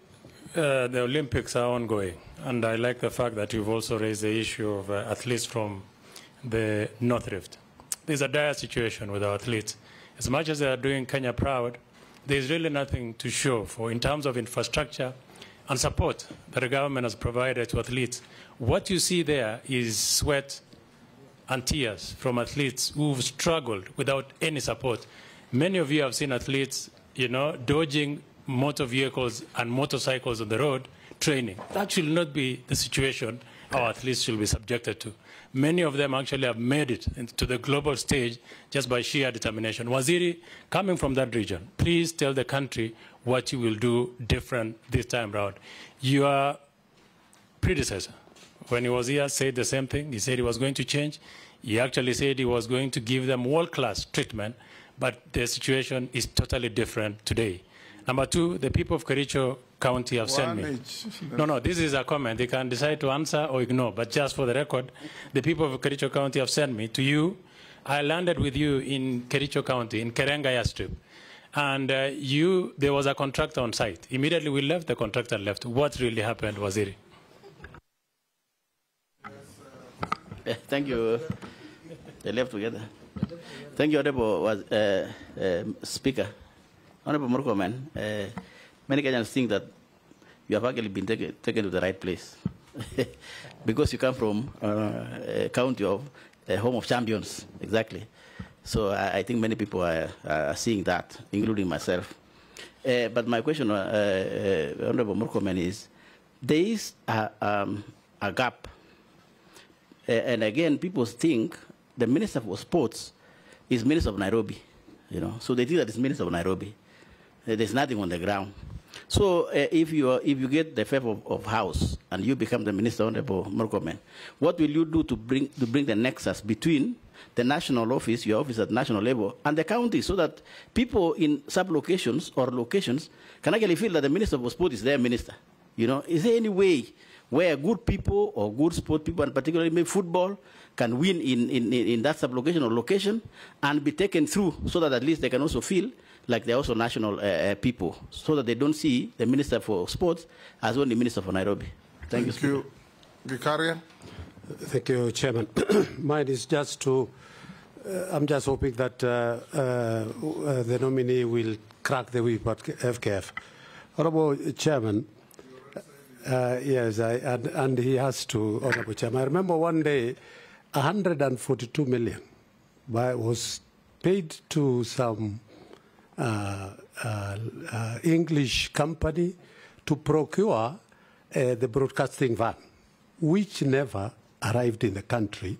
Speaker 18: the Olympics are ongoing, and I like the fact that you've also raised the issue of athletes from the North Rift. There's a dire situation with our athletes. As much as they are doing Kenya proud, there's really nothing to show for in terms of infrastructure and support that the government has provided to athletes. What you see there is sweat and tears from athletes who've struggled without any support. Many of you have seen athletes, dodging motor vehicles and motorcycles on the road, training. That should not be the situation our athletes should be subjected to. Many of them actually have made it to the global stage just by sheer determination. Waziri, coming from that region, please tell the country what you will do different this time around. Your predecessor, when he was here, said the same thing. He said he was going to change. He actually said he was going to give them world-class treatment, but the situation is totally different today. Number two, the people of Kericho County have sent me. No, this is a comment. They can decide to answer or ignore, but just for the record, the people of Kericho County have sent me to you. I landed with you in Kericho County, in Kerenga Airstrip. And there was a contractor on site. Immediately we left, the contractor left. What really happened, Waziri?
Speaker 19: Thank you. They left together. Thank you, Honorable Speaker. Honorable Murkomen, many Kenyans think that you have actually been taken to the right place because you come from a county of home of champions, exactly. So I think many people are seeing that, including myself. But my question, Honorable Murkomen, is there is a gap. And again, people think the Minister for Sports is Minister of Nairobi, so they think that it's Minister of Nairobi. There's nothing on the ground. So if you get the favor of House and you become the Minister, Honorable Murkomen, what will you do to bring the nexus between the national office, your office at national level, and the county, so that people in sub-locations or locations can actually feel that the Minister of Sport is their minister? Is there any way where good people or good sport people, and particularly maybe football, can win in that sub-location or location and be taken through, so that at least they can also feel like they're also national people, so that they don't see the Minister for Sports as only Minister for Nairobi? Thank you.
Speaker 1: Gikaria?
Speaker 21: Thank you, Chairman. Mine is just to, I'm just hoping that the nominee will crack the whip at FKF. Honorable Chairman, yes, and he has to, Honorable Chairman. I remember one day, 142 million was paid to some English company to procure the broadcasting van, which never arrived in the country.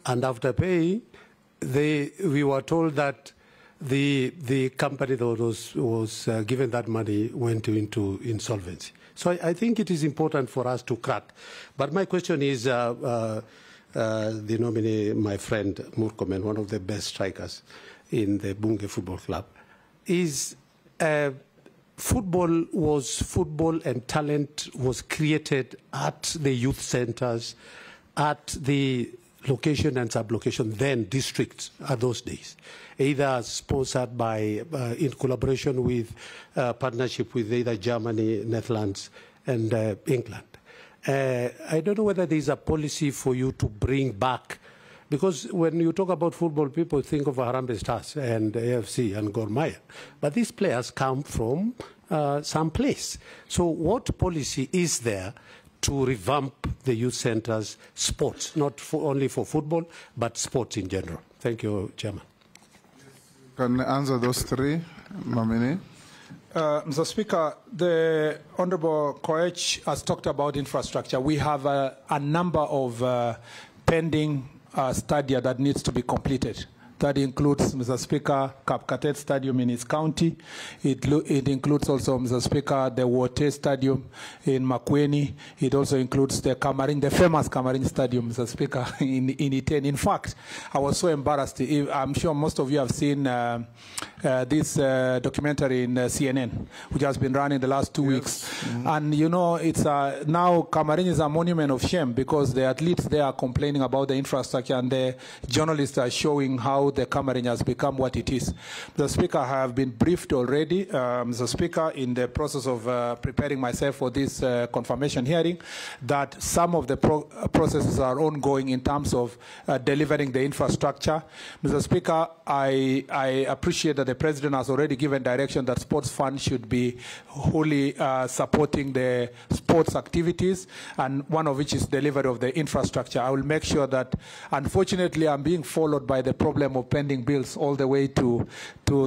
Speaker 21: And after paying, we were told that the company that was given that money went into insolvency. So I think it is important for us to crack. But my question is, the nominee, my friend Murkomen, one of the best strikers in the Bunge Football Club, is football and talent was created at the youth centers, at the location and sub-location, then districts at those days, either sponsored by, in collaboration with, partnership with either Germany, Netherlands, and England. I don't know whether there is a policy for you to bring back, because when you talk about football, people think of Harambee Stars and AFC and Gor Mahia, but these players come from some place. So what policy is there to revamp the youth centers' sports, not only for football, but sports in general? Thank you, Chairman.
Speaker 1: Can answer those three, nominee.
Speaker 2: Mr. Speaker, the Honorable Koech has talked about infrastructure. We have a number of pending stadia that needs to be completed. That includes, Mr. Speaker, Kapkatet Stadium in his county. It includes also, Mr. Speaker, the Wote Stadium in Makueni. It also includes the Kamarin, the famous Kamarin Stadium, Mr. Speaker, in Iten. In fact, I was so embarrassed. I'm sure most of you have seen this documentary in CNN, which has been run in the last 2 weeks. Mm-hmm. And, you know, it's now Kamarin is a monument of shame because the athletes there are complaining about the infrastructure, and the journalists are showing how the Kamarin has become what it is. Mr. Speaker, I have been briefed already, Mr. Speaker, in the process of preparing myself for this confirmation hearing, that some of the processes are ongoing in terms of delivering the infrastructure. Mr. Speaker, I appreciate that the President has already given direction that sports fund should be wholly supporting the sports activities, and one of which is delivery of the infrastructure. I will make sure that, unfortunately, I'm being followed by the problem of pending bills all the way to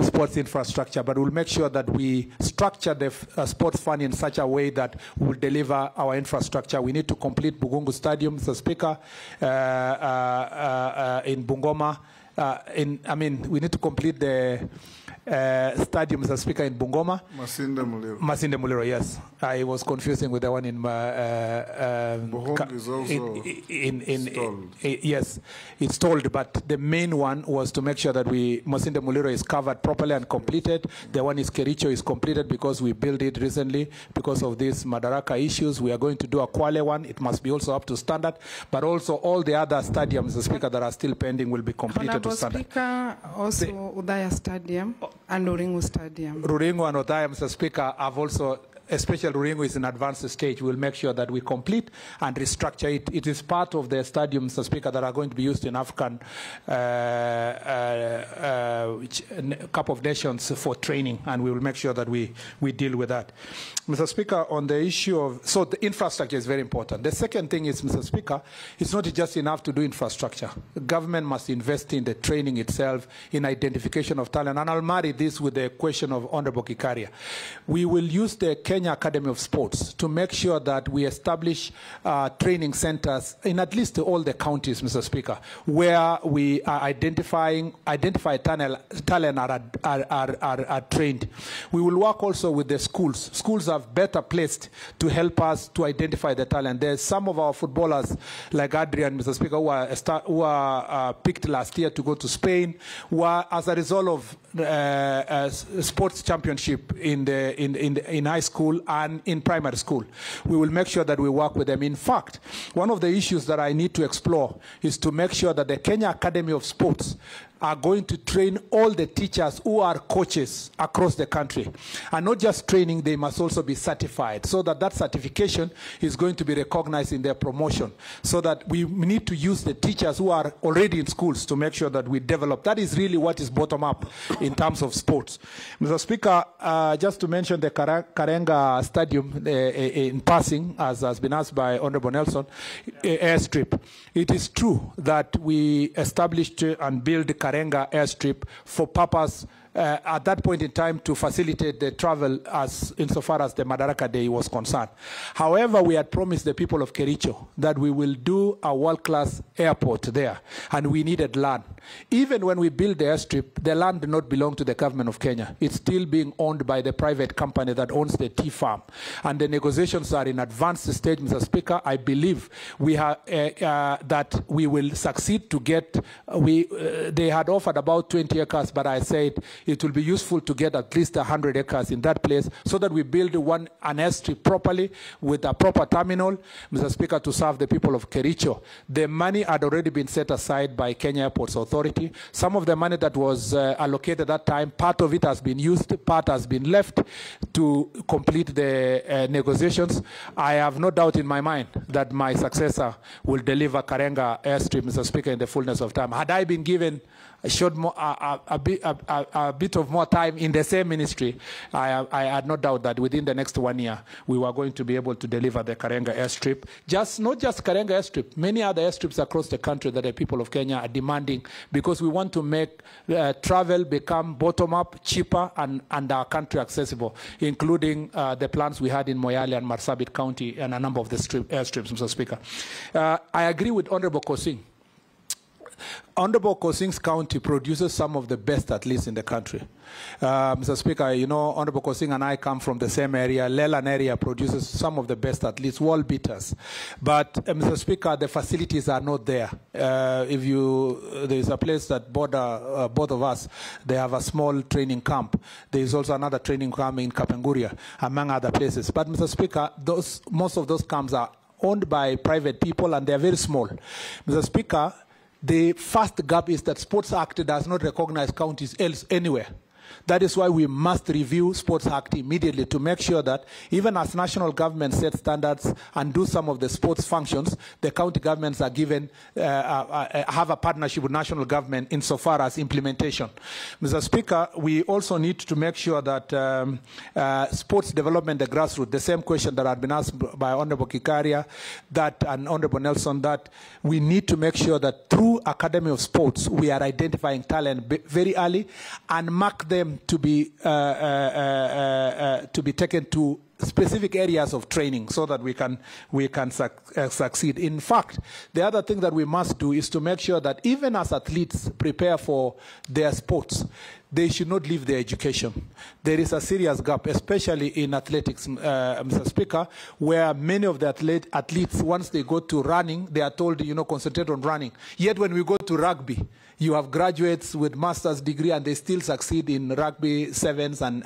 Speaker 2: sports infrastructure, but we'll make sure that we structure the sports fund in such a way that we'll deliver our infrastructure. We need to complete Bugungu Stadium, Mr. Speaker, in Bungoma. We need to complete the stadium, Mr. Speaker, in Bungoma.
Speaker 1: Masinde Muliro.
Speaker 2: Masinde Muliro, yes. I was confusing with the one in
Speaker 1: Buhong is also stalled.
Speaker 2: Yes, it's stalled, but the main one was to make sure that Masinde Muliro is covered properly and completed. The one is Kericho is completed because we built it recently because of these Madaraka issues. We are going to do a Kwale one. It must be also up to standard, but also all the other stadiums, Mr. Speaker, that are still pending will be completed to standard.
Speaker 20: Speaker, also Udaya Stadium and Ruringu Stadium.
Speaker 2: Ruringu and Udaya, Mr. Speaker, have also, especially Ruringu is in advanced stage. We'll make sure that we complete and restructure it. It is part of the stadiums, Mr. Speaker, that are going to be used in African Cup of Nations for training, and we will make sure that we deal with that. Mr. Speaker, on the issue of, so the infrastructure is very important. The second thing is, Mr. Speaker, it's not just enough to do infrastructure. The government must invest in the training itself, in identification of talent, and I'll marry this with the question of Honorable Kikaria. We will use the Kenya Academy of Sports to make sure that we establish training centers in at least all the counties, Mr. Speaker, where we are identify talent are trained. We will work also with the schools. Schools are better placed to help us to identify the talent. There's some of our footballers, like Adrian, Mr. Speaker, who are picked last year to go to Spain, who are, as a result of sports championship in high school and in primary school. We will make sure that we work with them. In fact, one of the issues that I need to explore is to make sure that the Kenya Academy of Sports are going to train all the teachers who are coaches across the country. And not just training, they must also be certified, so that that certification is going to be recognized in their promotion, so that we need to use the teachers who are already in schools to make sure that we develop. That is really what is bottom up in terms of sports. Mr. Speaker, just to mention the Karenga Stadium in passing, as has been asked by Honorable Nelson, airstrip. It is true that we established and built Karenga airstrip for purpose at that point in time to facilitate the travel insofar as the Madaraka Day was concerned. However, we had promised the people of Kericho that we will do a world-class airport there, and we needed land. Even when we built the airstrip, the land did not belong to the government of Kenya. It's still being owned by the private company that owns the tea farm. And the negotiations are in advanced stage, Mr. Speaker. I believe we have, that we will succeed to get, they had offered about 20 acres, but I said, it will be useful to get at least 100 acres in that place so that we build an airstrip properly with a proper terminal, Mr. Speaker, to serve the people of Kericho. The money had already been set aside by Kenya Airports Authority. Some of the money that was allocated at that time, part of it has been used, part has been left to complete the negotiations. I have no doubt in my mind that my successor will deliver Karenga airstrip, Mr. Speaker, in the fullness of time. Had I been given a bit of more time in the same ministry, I had no doubt that within the next 1 year, we were going to be able to deliver the Karenga airstrip. Not just Karenga airstrip, many other airstrips across the country that the people of Kenya are demanding, because we want to make travel become bottom-up, cheaper, and our country accessible, including the plans we had in Moyale and Marsabit County and a number of the airstrips, Mr. Speaker. I agree with Honorable Kosing. Honorable Kosing's county produces some of the best athletes in the country. Mr. Speaker, you know, Honorable Kosing and I come from the same area. Leland area produces some of the best athletes, world beaters. But, Mr. Speaker, the facilities are not there. There's a place that border both of us, they have a small training camp. There is also another training camp in Kapenguria, among other places. But, Mr. Speaker, most of those camps are owned by private people and they're very small. Mr. Speaker, the first gap is that Sports Act does not recognize counties else anywhere. That is why we must review Sports Act immediately to make sure that even as national government set standards and do some of the sports functions, the county governments are given, have a partnership with national government insofar as implementation. Mr. Speaker, we also need to make sure that sports development, the grassroots, the same question that had been asked by Honorable Kikaria and Honorable Nelson, that we need to make sure that through Academy of Sports, we are identifying talent very early and mark them to be taken to specific areas of training so that we can succeed. In fact, the other thing that we must do is to make sure that even as athletes prepare for their sports, they should not leave their education. There is a serious gap, especially in athletics, Mr. Speaker, where many of the athletes, once they go to running, they are told, you know, concentrate on running. Yet when we go to rugby, you have graduates with master's degree and they still succeed in rugby sevens and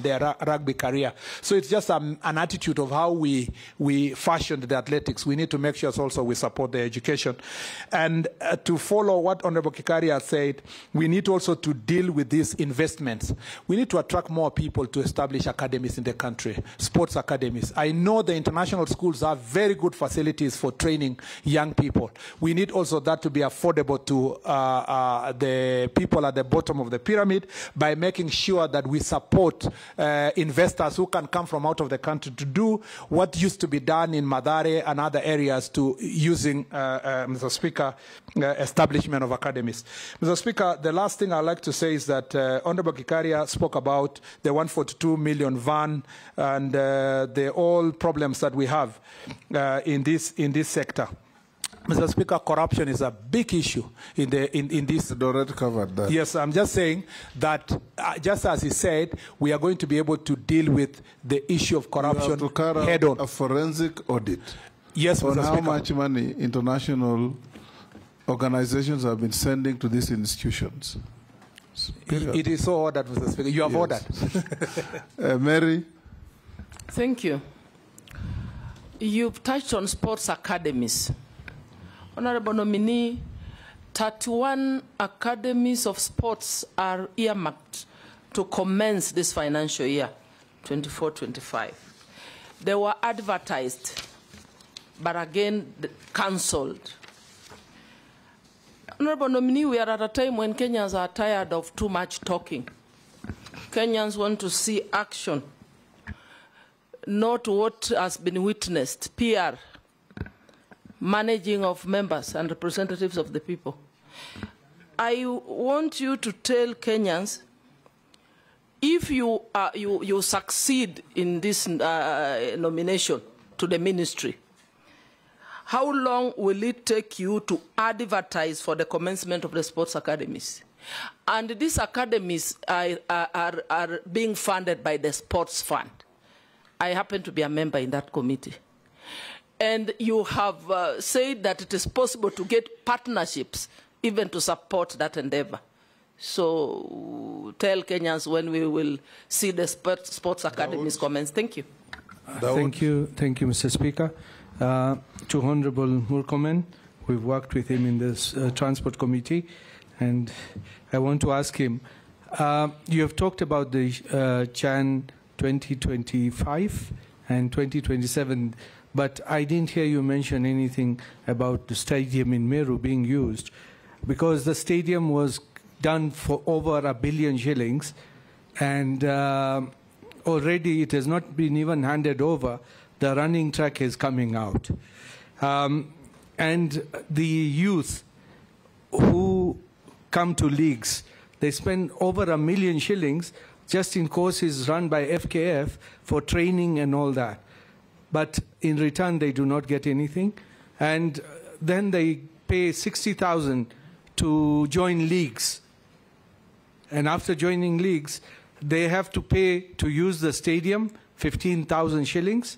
Speaker 2: their rugby career. So it's just an attitude of how we fashioned the athletics. We need to make sure also we support their education. And to follow what Honorable Kikari has said, we need also to deal with these investments. We need to attract more people to establish academies in the country, sports academies. I know the international schools have very good facilities for training young people. We need also that to be affordable to the people at the bottom of the pyramid by making sure that we support investors who can come from out of the country to do what used to be done in Madare and other areas to using, Mr. Speaker, establishment of academies. Mr. Speaker, the last thing I'd like to say is that Honorable Kikaria spoke about the 142 million van and the all problems that we have in this sector. Mr. Speaker, corruption is a big issue in this. You already covered that. Yes, I'm just saying that, just as he said, we are going to be able to deal with the issue of corruption head on.
Speaker 1: A forensic audit.
Speaker 2: Yes, Mr.
Speaker 1: On how
Speaker 2: Speaker.
Speaker 1: much money international organizations have been sending to these institutions.
Speaker 2: It is so ordered, Mr. Speaker. You have ordered.
Speaker 1: Mary.
Speaker 6: Thank you. You've touched on sports academies. Honorable nominee, 31 academies of sports are earmarked to commence this financial year, 24-25. They were advertised, but again cancelled. Honorable nominee, we are at a time when Kenyans are tired of too much talking. Kenyans want to see action, not what has been witnessed, PR, managing of members and representatives of the people. I want you to tell Kenyans, if you succeed in this nomination to the ministry, how long will it take you to advertise for the commencement of the sports academies? And these academies are being funded by the sports fund. I happen to be a member in that committee. And you have said that it is possible to get partnerships even to support that endeavor. So tell Kenyans when we will see the sports academies commence. Thank you.
Speaker 22: Thank you, Mr. Speaker. To Honorable Murkomen, we've worked with him in this Transport Committee, and I want to ask him, you have talked about the Jan 2025 and 2027, but I didn't hear you mention anything about the stadium in Meru being used, because the stadium was done for over R1 billion shillings, and already it has not been even handed over. The running track is coming out. And the youth who come to leagues, they spend over R1 million shillings just in courses run by FKF for training and all that. But in return, they do not get anything. And then they pay 60,000 to join leagues. And after joining leagues, they have to pay to use the stadium, 15,000 shillings,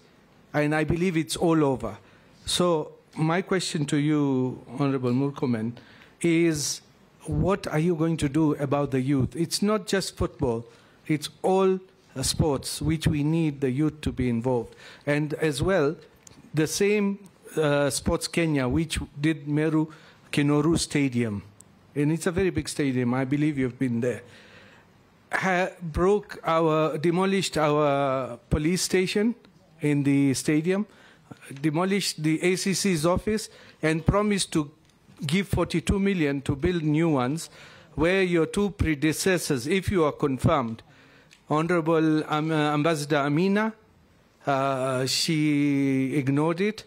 Speaker 22: and I believe it's all over. So my question to you, Honorable Murkomen, is what are you going to do about the youth? It's not just football, it's all sports which we need the youth to be involved. And as well, the same Sports Kenya, which did Meru Kinoru Stadium, and it's a very big stadium, I believe you've been there, demolished our police station in the stadium, demolished the ACC's office, and promised to give 42 million to build new ones, where your two predecessors, if you are confirmed, Honorable Ambassador Amina, she ignored it.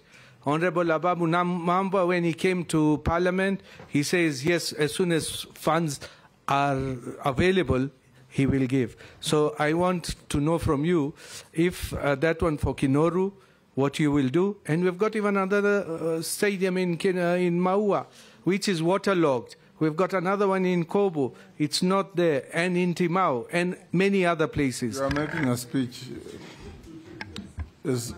Speaker 22: Honorable Ababu Mamba, when he came to Parliament, he says, yes, as soon as funds are available, he will give. So I want to know from you if that one for Kinoru, what you will do. And we've got even another stadium in Maua, which is waterlogged. We've got another one in Kobo. It's not there. And in Timau, and many other places.
Speaker 1: You are making a speech. Yes,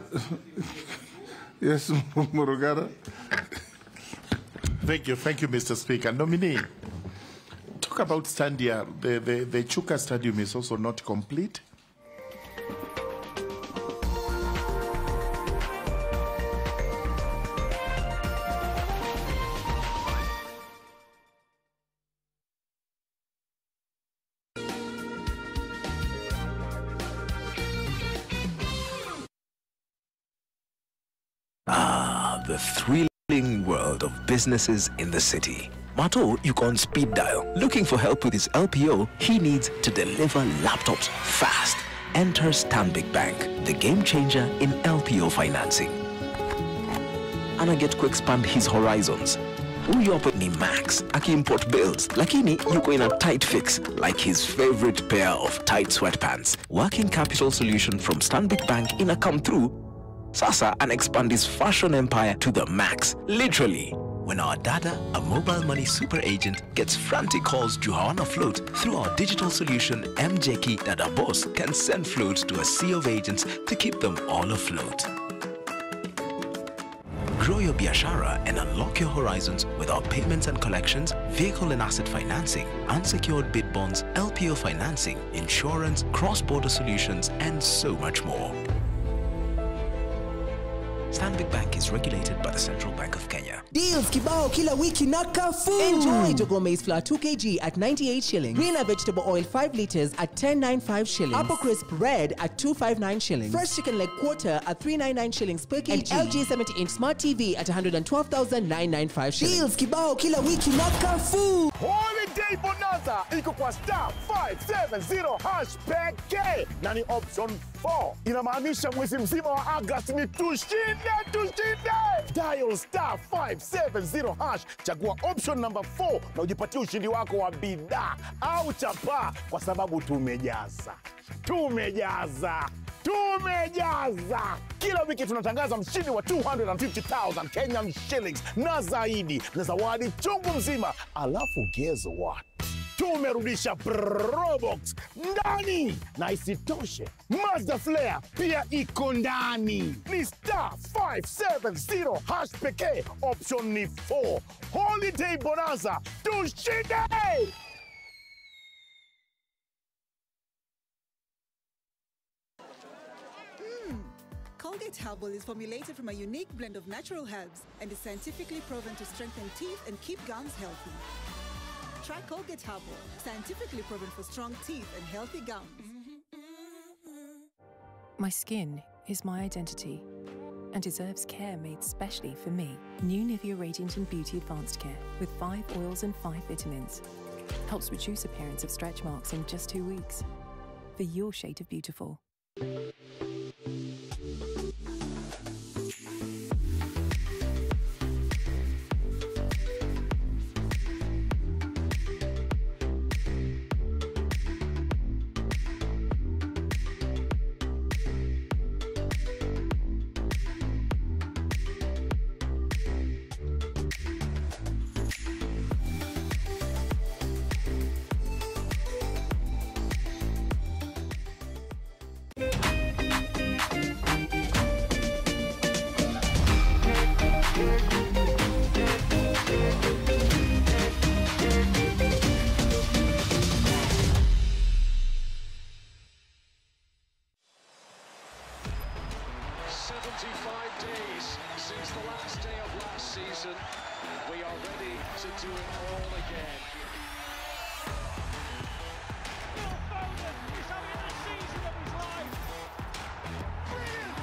Speaker 1: yes, Murugara.
Speaker 7: Thank you, Mr. Speaker. Nominee, talk about Standia. The Chuka Stadium is also not complete.
Speaker 8: The thrilling world of businesses in the city. Mato, you can speed dial. Looking for help with his LPO, he needs to deliver laptops fast. Enter Stanbic Bank, the game changer in LPO financing. Ana get quick expand his horizons. Huyu hapo ni Max, aki-import bills, lakini yuko in a tight fix, like his favorite pair of tight sweatpants. Working capital solution from Stanbic Bank in a come through. Sasa and expand his fashion empire to the max, literally. When our dada, a mobile money super agent, gets frantic calls to Hawana Float, through our digital solution, MJK Dada Boss can send floats to a sea of agents to keep them all afloat. Grow your biashara and unlock your horizons with our payments and collections, vehicle and asset financing, unsecured bid bonds, LPO financing, insurance, cross-border solutions, and so much more. Stanbic Bank is regulated by the Central Bank of Kenya.
Speaker 23: Deals kibao kila wiki na Carrefour. Enjoy Jogo maize flour 2 kg at 98 shillings. Greener vegetable oil 5 liters at 10.95 shillings. Apple crisp red at 259 shillings. Fresh chicken leg quarter at 399 shillings per kg. And LG 70-inch smart TV at 112,995 shillings. Deals kibao kila wiki na Carrefour.
Speaker 24: Holiday Bonanza iko kwa star 570 hash pekee na ni option 4. Inamaanisha mwezi mzima wa Agosti ni tushinde. Dial star 570 hash, chagua option number 4 na ujipatie ushindi wako wa bidhaa au chapa, kwa sababu tumejaza. Kila wiki tunatangaza mshindi wa 250,000 Kenyan shillings na zaidi na zawadi chungu mzima. Alafu guess what? Tumerudisha Probox ndani, na isitoshe Mazda Flare pia iko ndani. Ni star 570 hash pekee, option ni 4. Holiday Bonanza, tushinde!
Speaker 25: Colgate Herbal is formulated from a unique blend of natural herbs and is scientifically proven to strengthen teeth and keep gums healthy. Try Colgate Herbal, scientifically proven for strong teeth and healthy gums.
Speaker 26: My skin is my identity and deserves care made specially for me. New Nivea Radiant and Beauty Advanced Care with 5 oils and 5 vitamins. Helps reduce appearance of stretch marks in just 2 weeks. For your shade of beautiful.
Speaker 5: ball again. Phil Foden is having the season of his life. Brilliant!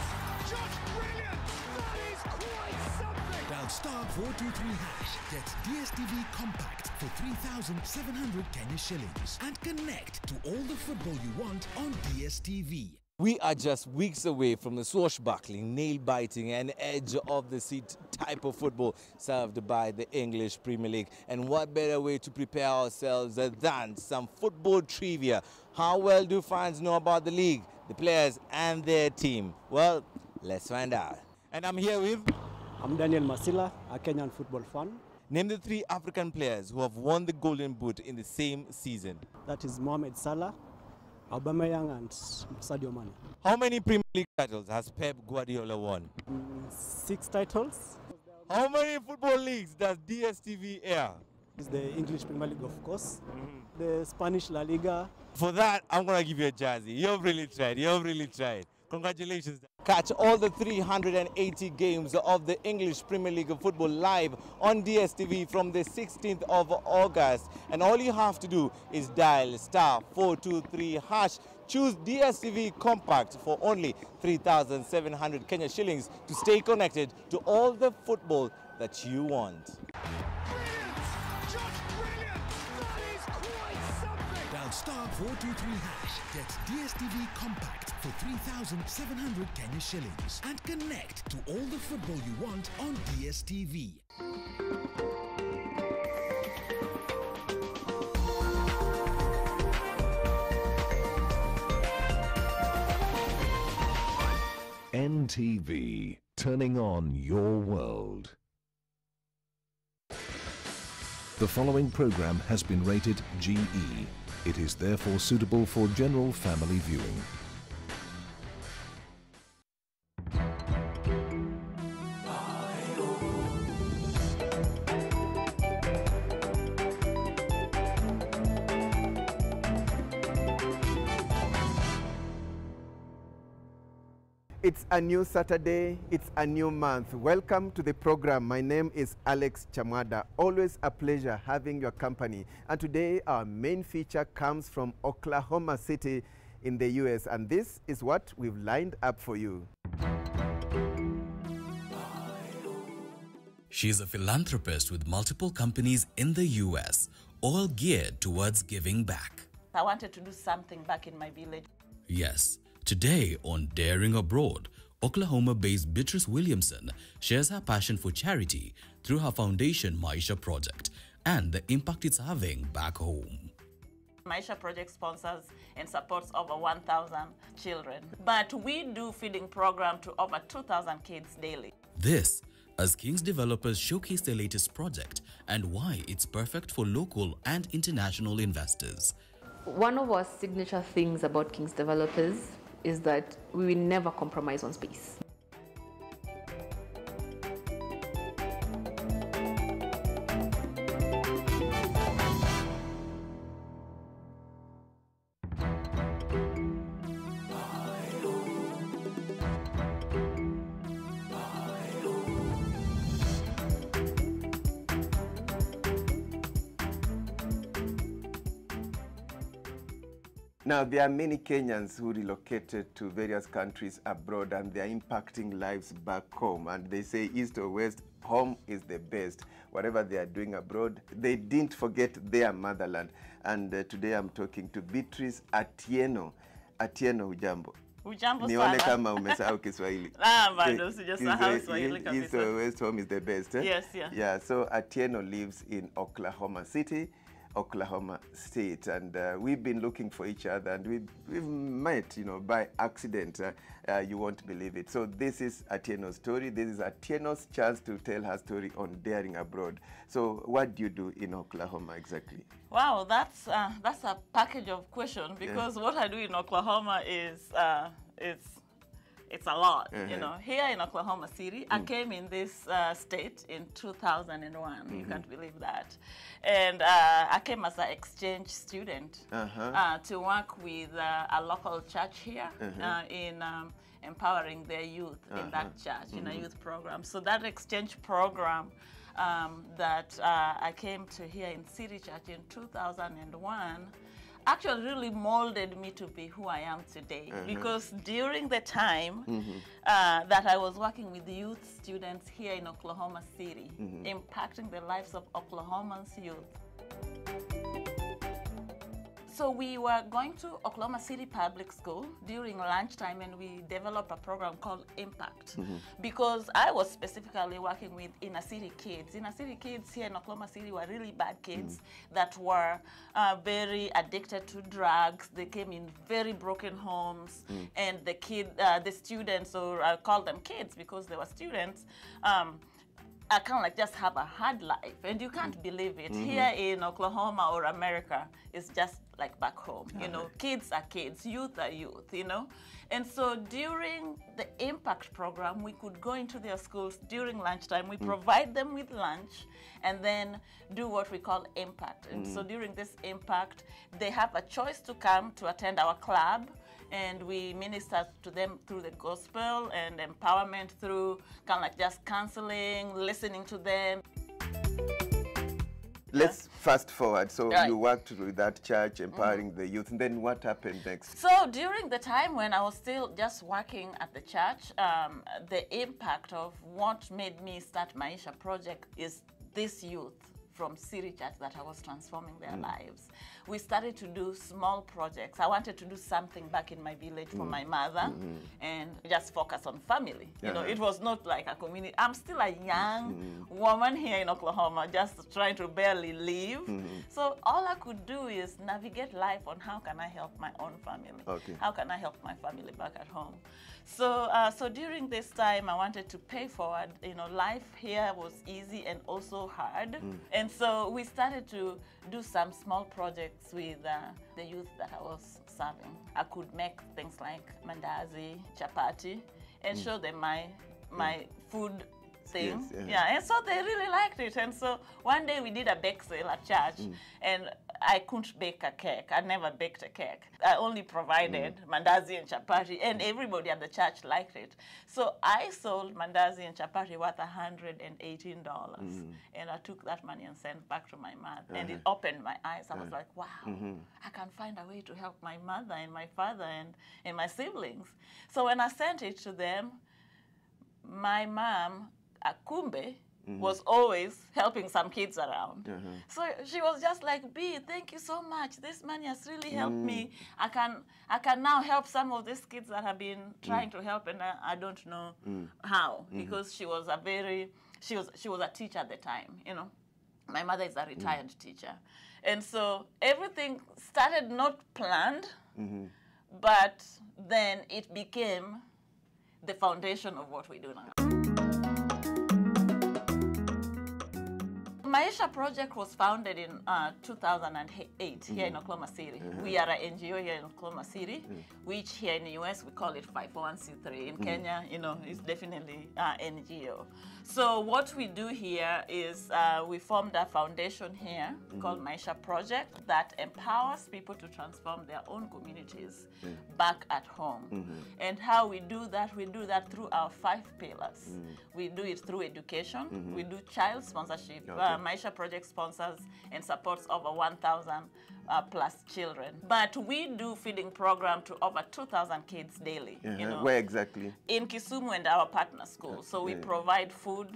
Speaker 5: Just brilliant! That is quite something!
Speaker 9: Dial star 423 hash. Get DSTV Compact for 3,700 Kenya shillings and connect to all the football you want on DSTV.
Speaker 10: We are just weeks away from the swashbuckling, nail-biting and edge-of-the-seat type of football served by the English Premier League. And what better way to prepare ourselves than some football trivia? How well do fans know about the league, the players and their team? Well, let's find out. And I'm here with...
Speaker 12: I'm Daniel Masila, a Kenyan football fan.
Speaker 10: Name the 3 African players who have won the Golden Boot in the same season.
Speaker 12: That is Mohamed Salah, Aubameyang and Sadio Mane.
Speaker 10: How many Premier League titles has Pep Guardiola won?
Speaker 12: 6 titles.
Speaker 10: How many football leagues does DSTV air?
Speaker 12: It's the English Premier League, of course. The Spanish La Liga.
Speaker 10: For that, I'm going to give you a jazzy. You've really tried. You've really tried. Congratulations. Catch all the 380 games of the English Premier League of Football live on DSTV from the 16th of August. And all you have to do is dial star 423 hash. Choose DSTV Compact for only 3,700 Kenya shillings to stay connected to all the football that you want.
Speaker 9: Dial star 423 hash. Get DSTV Compact for 3,700 Kenya shillings and connect to all the football you want on DSTV.
Speaker 13: NTV, turning on your world. The following program has been rated GE. It is therefore suitable for general family viewing.
Speaker 14: It's a new Saturday, it's a new month. Welcome to the program. My name is Alex Chamwada. Always a pleasure having your company. And today our main feature comes from Oklahoma City in the US, and this is what we've lined up for you.
Speaker 27: She's a philanthropist with multiple companies in the US, all geared towards giving back.
Speaker 28: I wanted to do something back in my village.
Speaker 27: Yes. Today on Daring Abroad, Oklahoma-based Beatrice Williamson shares her passion for charity through her foundation Maisha Project and the impact it's having back home.
Speaker 28: Maisha Project sponsors and supports over 1,000 children, but we do feeding program to over 2,000 kids daily.
Speaker 27: This as King's developers showcase their latest project and why it's perfect for local and international investors.
Speaker 29: One of our signature things about King's developers is that we will never compromise on space.
Speaker 14: Now, there are many Kenyans who relocated to various countries abroad, and they are impacting lives back home. And they say east or west, home is the best. Whatever they are doing abroad, they didn't forget their motherland. And today I'm talking to Beatrice Atieno. Atieno, hujambo.
Speaker 28: Hujambo
Speaker 14: Nione
Speaker 28: sana.
Speaker 14: kama umesahau Kiswahili.
Speaker 28: Bado sijasahau Swahili kabisa.
Speaker 14: East or west, home is the best. Eh?
Speaker 28: Yes, yeah.
Speaker 14: Yeah, so Atieno lives in Oklahoma City, Oklahoma State, and we've been looking for each other, and we've met, you know, by accident. You won't believe it. So this is Atieno's story. This is Atieno's chance to tell her story on Daring Abroad. So what do you do in Oklahoma exactly?
Speaker 28: Wow, that's a package of questions, because what I do in Oklahoma is it's a lot. You know, here in Oklahoma City, I came in this state in 2001. You can't believe that. And I came as an exchange student to work with a local church here in empowering their youth in that church, in a youth program. So that exchange program that I came to here in City Church in 2001 actually really molded me to be who I am today. Because during the time that I was working with youth students here in Oklahoma City, impacting the lives of Oklahomans youth. So we were going to Oklahoma City Public School during lunchtime, and we developed a program called Impact. Because I was specifically working with inner city kids. Inner city kids here in Oklahoma City were really bad kids that were very addicted to drugs. They came in very broken homes, and the students, or I call them kids because they were students, I kind of like just have a hard life, and you can't believe it. Here in Oklahoma or America, it's just like back home. You know, kids are kids, youth are youth, you know. And so during the Impact program, we could go into their schools during lunchtime. We provide them with lunch and then do what we call Impact. And so during this Impact, they have a choice to come to attend our club, and we minister to them through the gospel and empowerment through kind of like just counseling, listening to them.
Speaker 14: Let's fast forward. So you worked with that church, empowering the youth, and then what happened next?
Speaker 28: So during the time when I was still just working at the church, the impact of what made me start Maisha Project is this youth from City Church that I was transforming their lives. We started to do small projects. I wanted to do something back in my village for my mother and just focus on family. You know, it was not like a community. I'm still a young woman here in Oklahoma, just trying to barely live. So all I could do is navigate life on how can I help my own family? How can I help my family back at home? So, so during this time, I wanted to pay forward. You know, life here was easy and also hard. And so we started to do some small projects with the youth that I was serving. I could make things like mandazi, chapati, and show them my food thing. And so they really liked it. And so one day we did a bake sale at church, and I couldn't bake a cake. I never baked a cake. I only provided mandazi and chapati, and everybody at the church liked it. So I sold mandazi and chapati worth $118, and I took that money and sent back to my mother, and it opened my eyes. I was like, wow, I can find a way to help my mother and my father and my siblings. So when I sent it to them, my mom, Akumbe, was always helping some kids around. So she was just like, B, thank you so much. This money has really helped me. I can now help some of these kids that have been trying to help, and I don't know how, because she was she was a teacher at the time, you know. My mother is a retired teacher. And so everything started not planned, but then it became the foundation of what we do now. Maisha Project was founded in 2008 here in Oklahoma City. We are an NGO here in Oklahoma City, which here in the US we call it 501c3. In Kenya, you know, it's definitely NGO. So what we do here is we formed a foundation here called Maisha Project that empowers people to transform their own communities back at home. And how we do that through our 5 pillars. We do it through education. We do child sponsorship. Maisha Project sponsors and supports over 1,000 plus children. But we do feeding program to over 2,000 kids daily. You know,
Speaker 14: where exactly?
Speaker 28: In Kisumu and our partner schools. So we provide food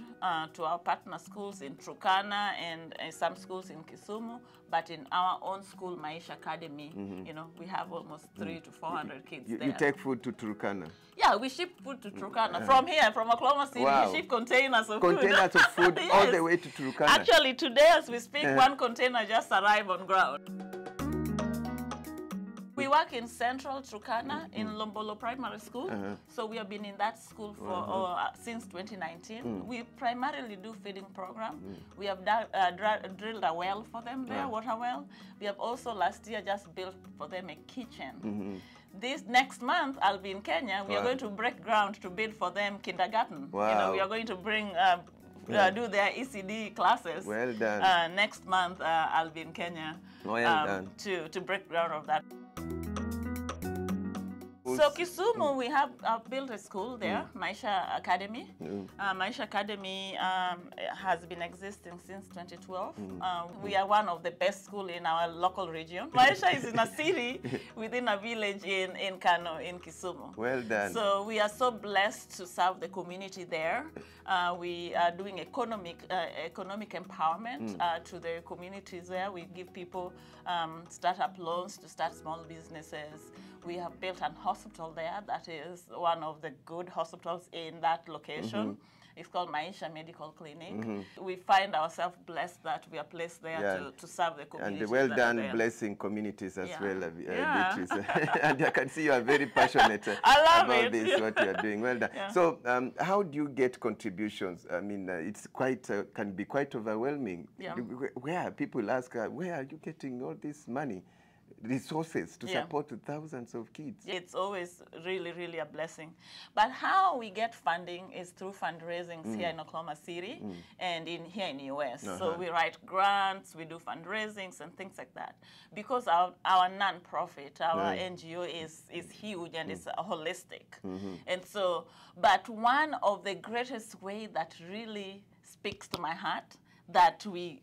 Speaker 28: to our partner schools in Turkana and some schools in Kisumu. But in our own school, Maisha Academy, you know, we have almost 300 to 400 kids there.
Speaker 14: You take food to Turkana?
Speaker 28: Yeah, we ship food to Turkana. From here, from Oklahoma City, we ship containers of food.
Speaker 14: Containers of food all the way to Turkana?
Speaker 28: Actually, today as we speak, one container just arrived on ground. We work in Central Turkana in Lombolo Primary School. So we have been in that school for since 2019. We primarily do feeding program. We have drilled a well for them there, water well. We have also last year just built for them a kitchen. This next month, I'll be in Kenya. We are going to break ground to build for them kindergarten. You know, we are going to bring do their ECD classes.
Speaker 14: Well done.
Speaker 28: Next month, I'll be in Kenya
Speaker 14: done.
Speaker 28: to break ground of that.
Speaker 14: schools?
Speaker 28: So Kisumu, we have built a school there, Maisha Academy. Maisha Academy has been existing since 2012. We are one of the best schools in our local region. Maisha is in a city within a village in Kano, in Kisumu.
Speaker 14: Well done.
Speaker 28: So we are so blessed to serve the community there. We are doing economic empowerment to the communities there. We give people startup loans to start small businesses. We have built an hospital there that is one of the good hospitals in that location. It's called Maisha Medical Clinic. We find ourselves blessed that we are placed there to serve the community.
Speaker 14: And well done blessing communities as well, Beatrice. And I can see you are very passionate about this, what you are doing. Well done. So how do you get contributions? I mean, it's quite, can be quite overwhelming. Where people ask, where are you getting all this money? Resources to support thousands of kids.
Speaker 28: It's always really, really a blessing. But how we get funding is through fundraisings here in Oklahoma City and here in the US. So we write grants, we do fundraisings and things like that. Because our non-profit, our NGO is huge and it's holistic. And so, but one of the greatest way that really speaks to my heart that we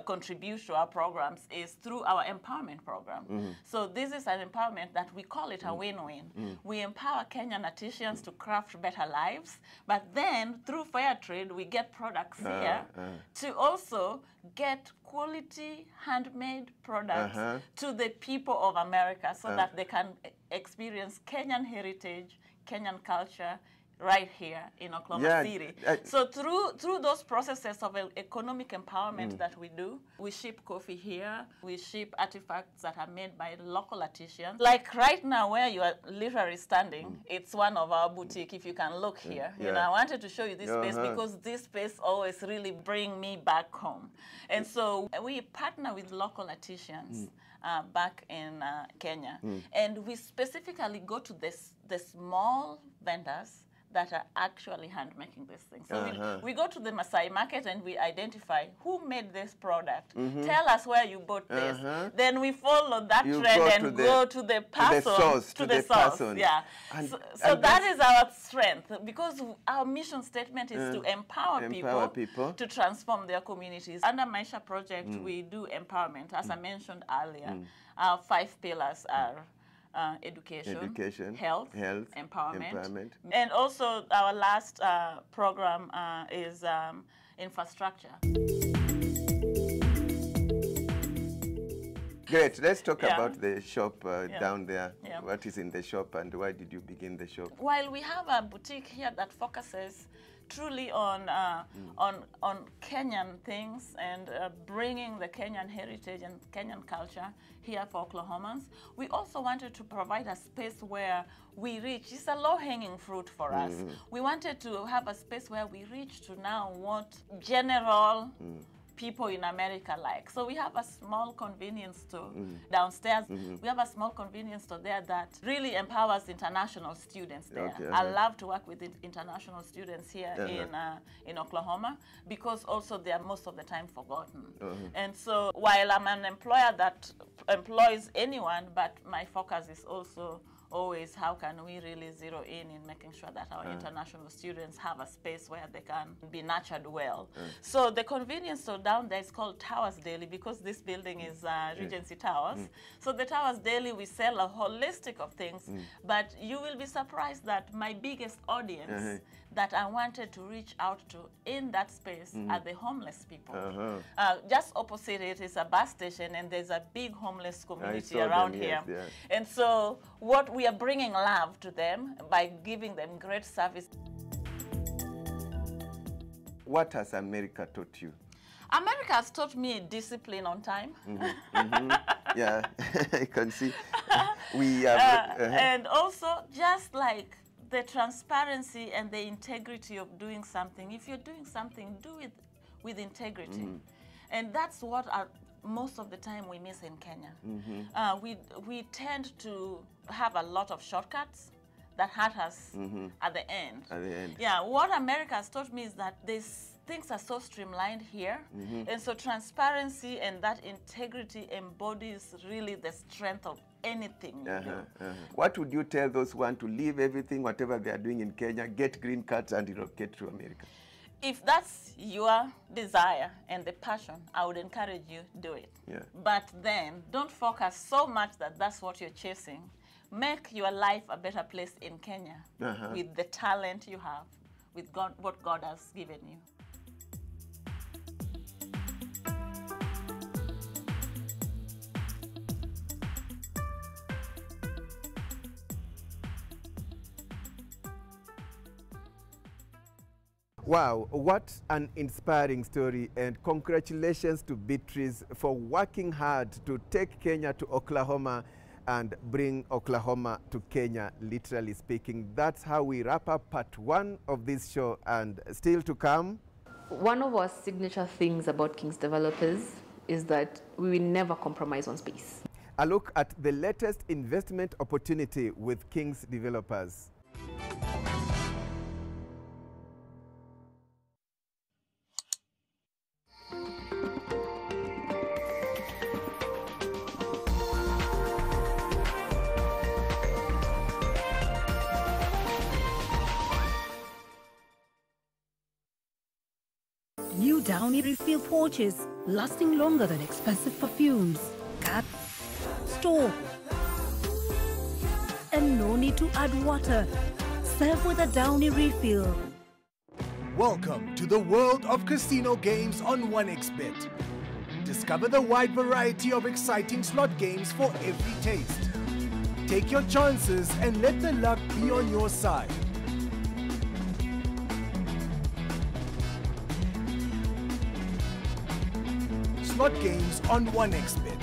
Speaker 28: contribute to our programs is through our empowerment program. So this is an empowerment that we call it a win-win. We empower Kenyan artisans to craft better lives, but then through fair trade, we get products here to also get quality handmade products to the people of America so that they can experience Kenyan heritage, Kenyan culture, right here in Oklahoma City. So through those processes of economic empowerment that we do, we ship coffee here, we ship artifacts that are made by local artisans. Like right now where you are literally standing, it's one of our boutique, if you can look here. You know, I wanted to show you this space because this space always really bring me back home. And so we partner with local artisans back in Kenya. And we specifically go to the small vendors that are actually hand-making this thing. So we go to the Maasai market and we identify who made this product. Tell us where you bought this. Then we follow that trend and go to the person, to the source. Yeah. So that is our strength, because our mission statement is to empower people to transform their communities. Under Maisha Project, we do empowerment. As I mentioned earlier, our 5 pillars are education, health, empowerment. And also our last program is infrastructure.
Speaker 14: Great. Let's talk about the shop down there. What is in the shop and why did you begin the shop?
Speaker 28: While we have a boutique here that focuses truly on Kenyan things and bringing the Kenyan heritage and Kenyan culture here for Oklahomans, we also wanted to provide a space where we reach. It's a low-hanging fruit for us. We wanted to have a space where we reach to now what general people in America like. So we have a small convenience store downstairs. We have a small convenience store there that really empowers international students there. I love to work with international students here in Oklahoma because also they are most of the time forgotten. And so while I'm an employer that employs anyone, but my focus is also always how can we really zero in making sure that our international students have a space where they can be nurtured well. So the convenience store down there is called Towers Daily because this building is Regency Towers. So the Towers Daily, we sell a holistic of things, but you will be surprised that my biggest audience that I wanted to reach out to in that space are the homeless people. Just opposite it is a bus station and there's a big homeless community around here. And so what we are bringing love to them by giving them great service.
Speaker 14: What has America taught you?
Speaker 28: America has taught me discipline on time.
Speaker 14: Yeah, I can see. We have,
Speaker 28: and also just like the transparency and the integrity of doing something. If you're doing something, do it with integrity. And that's what most of the time we miss in Kenya. We tend to have a lot of shortcuts that hurt us at the end. Yeah, what America has taught me is that there's things are so streamlined here. And so transparency and that integrity embodies really the strength of anything you do.
Speaker 14: What would you tell those who want to leave everything, whatever they are doing in Kenya, get green cards and relocate to America?
Speaker 28: If that's your desire and the passion, I would encourage you do it. But then don't focus so much that that's what you're chasing. Make your life a better place in Kenya with the talent you have, with God, what God has given you.
Speaker 14: Wow, what an inspiring story, and congratulations to Beatrice for working hard to take Kenya to Oklahoma and bring Oklahoma to Kenya, literally speaking. That's how we wrap up part 1 of this show, and still to come.
Speaker 29: One of our signature things about King's Developers is that we will never compromise on space.
Speaker 14: A look at the latest investment opportunity with King's Developers.
Speaker 3: New Downy refill pouches, lasting longer than expensive perfumes. Cut, store, and no need to add water. Serve with a Downy refill.
Speaker 4: Welcome to the world of casino games on 1xBet. Discover the wide variety of exciting slot games for every taste. Take your chances and let the luck be on your side. Slot games on 1xBet,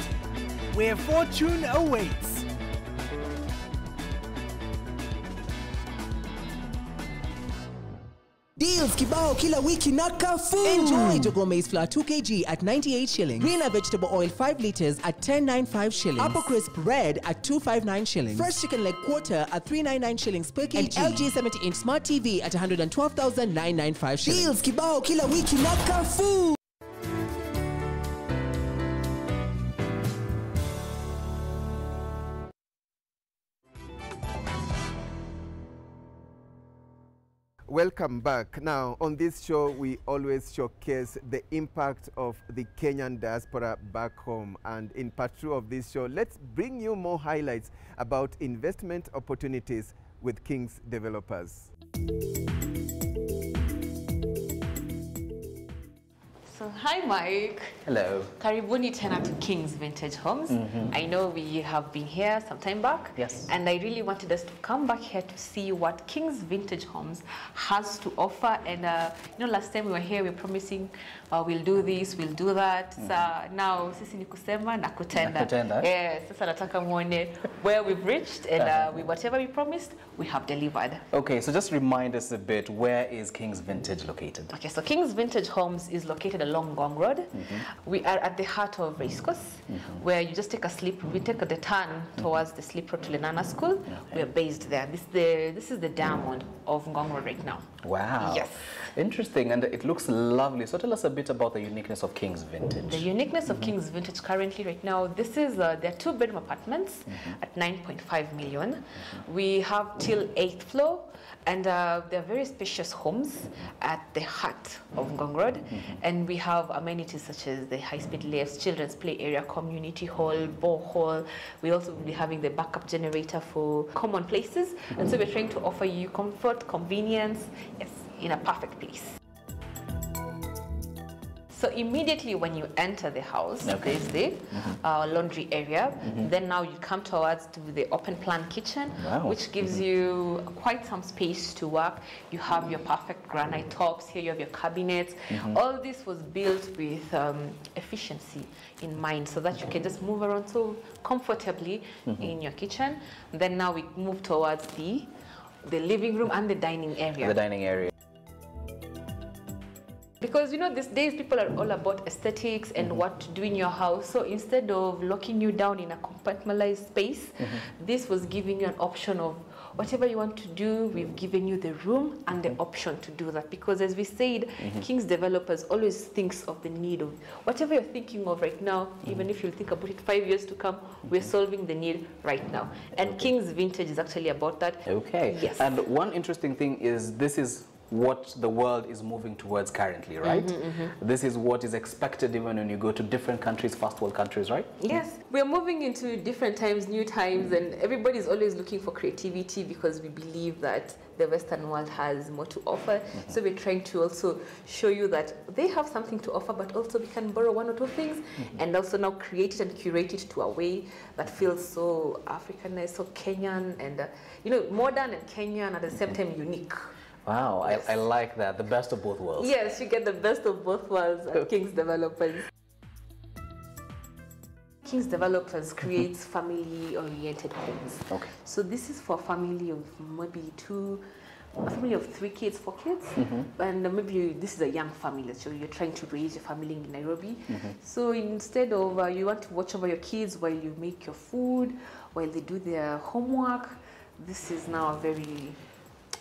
Speaker 4: where fortune awaits.
Speaker 23: Deals kibao kila wiki na Carrefour. Enjoy Jogoo maize flour 2 kg at 98 shillings. Greener vegetable oil 5 liters at 10.95 shillings. Apple crisp red at 259 shillings. Fresh chicken leg quarter at 399 shillings per kg. And LG 70-inch smart TV at 112,995 shillings. Deals kibao kila wiki na Carrefour.
Speaker 14: Welcome back. Now, on this show, we always showcase the impact of the Kenyan diaspora back home. And in part 2 of this show, let's bring you more highlights about investment opportunities with King's Developers.
Speaker 29: So, hi Mike.
Speaker 11: Hello.
Speaker 29: Karibuni tena to King's Vintage Homes. I know we have been here some time back.
Speaker 11: Yes.
Speaker 29: And I really wanted us to come back here to see what King's Vintage Homes has to offer. And you know, last time we were here, we were promising we'll do this, we'll do that. So now, sisi ni kusema na kutenda.
Speaker 11: Kutenda.
Speaker 29: Yes, sasa nataka muone where we've reached, and whatever we promised, we have delivered.
Speaker 11: Okay, so just remind us a bit, where is King's Vintage located?
Speaker 29: Okay, so King's Vintage Homes is located along Ngong Road. We are at the heart of Racecourse, where you just take a slip, we take the turn towards the slip road to Lenana School. We are based there. This is the diamond of Ngong Road right now.
Speaker 11: Wow.
Speaker 29: Yes.
Speaker 11: Interesting, and it looks lovely. So tell us a bit about the uniqueness of King's Vintage.
Speaker 29: The uniqueness of King's Vintage currently right now, this is, they're 2-bedroom apartments at 9.5 million. We have till 8th floor, and they're very spacious homes at the heart of Ngong Road. And we have amenities such as the high-speed lifts, children's play area, community hall, borehole. We also will be having the backup generator for common places. And so we're trying to offer you comfort, convenience, yes, in a perfect place. So immediately when you enter the house, there's the laundry area. Then now you come towards to the open plan kitchen, which gives you quite some space to work. You have your perfect granite tops here, you have your cabinets. All this was built with efficiency in mind, so that you can just move around so comfortably in your kitchen. Then now we move towards the living room and the dining area.
Speaker 11: The dining area.
Speaker 29: Because, you know, these days people are all about aesthetics and what to do in your house. So instead of locking you down in a compartmentalized space, this was giving you an option of whatever you want to do, we've given you the room and the option to do that. Because as we said, King's developers always thinks of the need of whatever you're thinking of right now, even if you think about it 5 years to come, we're solving the need right now. And King's Vintage is actually about that.
Speaker 11: Okay.
Speaker 29: Yes.
Speaker 11: And one interesting thing is this is what the world is moving towards currently, right? This is what is expected even when you go to different countries, first world countries, right?
Speaker 29: Yes, we're moving into different times, new times, and everybody's always looking for creativity because we believe that the Western world has more to offer. So we're trying to also show you that they have something to offer, but also we can borrow one or two things and also now create it and curate it to a way that feels so Africanized, so Kenyan, and you know, modern and Kenyan at the same time unique.
Speaker 11: Wow, yes. I like that. The best of both worlds.
Speaker 29: Yes, you get the best of both worlds at King's Developers. King's Developers creates family-oriented homes.
Speaker 11: Okay.
Speaker 29: So this is for a family of maybe a family of 3 kids, 4 kids, and maybe this is a young family, so you're trying to raise your family in Nairobi. So instead of you want to watch over your kids while you make your food, while they do their homework, this is now a very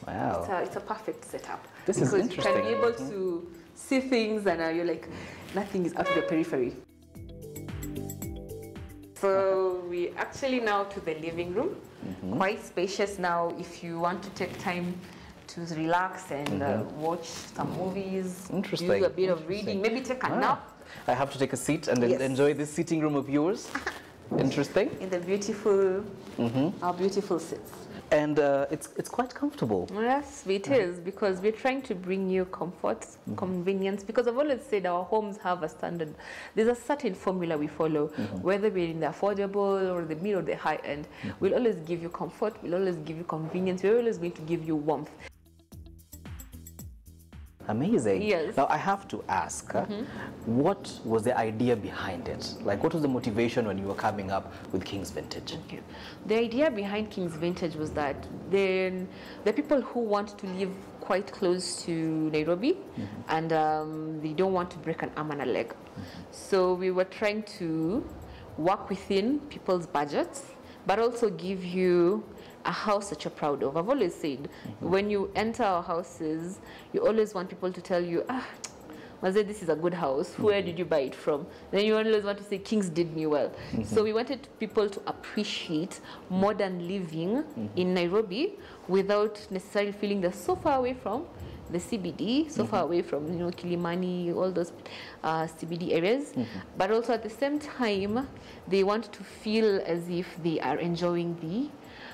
Speaker 29: it's a perfect setup.
Speaker 11: This is interesting.
Speaker 29: Because you can be able to see things and you're like, nothing is out of your periphery. So we actually now to the living room, quite spacious now if you want to take time to relax and watch some movies, do a bit of reading, maybe take a nap.
Speaker 11: I have to take a seat and enjoy this sitting room of yours. Interesting.
Speaker 29: In the beautiful, our beautiful seats.
Speaker 11: And it's quite comfortable.
Speaker 29: Yes, it is, because we're trying to bring you comfort, convenience, because I've always said our homes have a standard. There's a certain formula we follow, whether we're in the affordable or the mid or the high end. We'll always give you comfort, we'll always give you convenience, we're always going to give you warmth.
Speaker 11: Amazing.
Speaker 29: Yes.
Speaker 11: Now I have to ask, what was the idea behind it? Like, what was the motivation when you were coming up with King's Vintage?
Speaker 29: Okay. The idea behind King's Vintage was that then the people who want to live quite close to Nairobi and they don't want to break an arm and a leg. So we were trying to work within people's budgets, but also give you a house that you're proud of. I've always said, when you enter our houses, you always want people to tell you, Maze, this is a good house. Where did you buy it from? Then you always want to say, Kings did me well. So we wanted people to appreciate modern living in Nairobi without necessarily feeling they're so far away from the CBD, so far away from, you know, Kilimani, all those CBD areas. But also at the same time, they want to feel as if they are enjoying the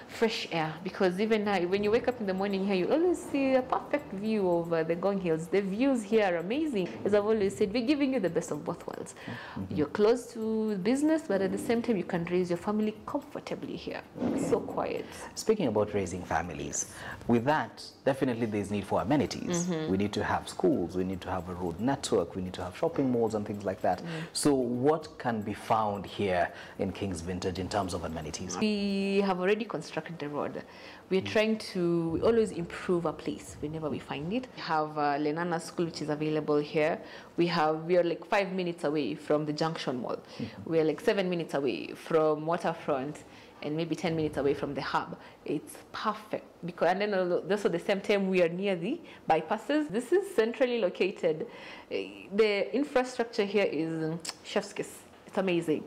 Speaker 29: fresh air, because even now, when you wake up in the morning here, you always see a perfect view of the Gong Hills. The views here are amazing. As I've always said, we're giving you the best of both worlds. You're close to business, but at the same time, you can raise your family comfortably here. So quiet.
Speaker 11: Speaking about raising families, with that, definitely there's need for amenities. We need to have schools, we need to have a road network, we need to have shopping malls and things like that. So what can be found here in King's Vintage in terms of amenities?
Speaker 29: We have already constructed the road. We're trying to always improve a place whenever we find it. We have Lenana School, which is available here. We are like 5 minutes away from the Junction Mall. We are like 7 minutes away from Waterfront and maybe 10 minutes away from the hub. It's perfect. Because, and then also the same time we are near the bypasses. This is centrally located. The infrastructure here is chef's kiss. It's amazing.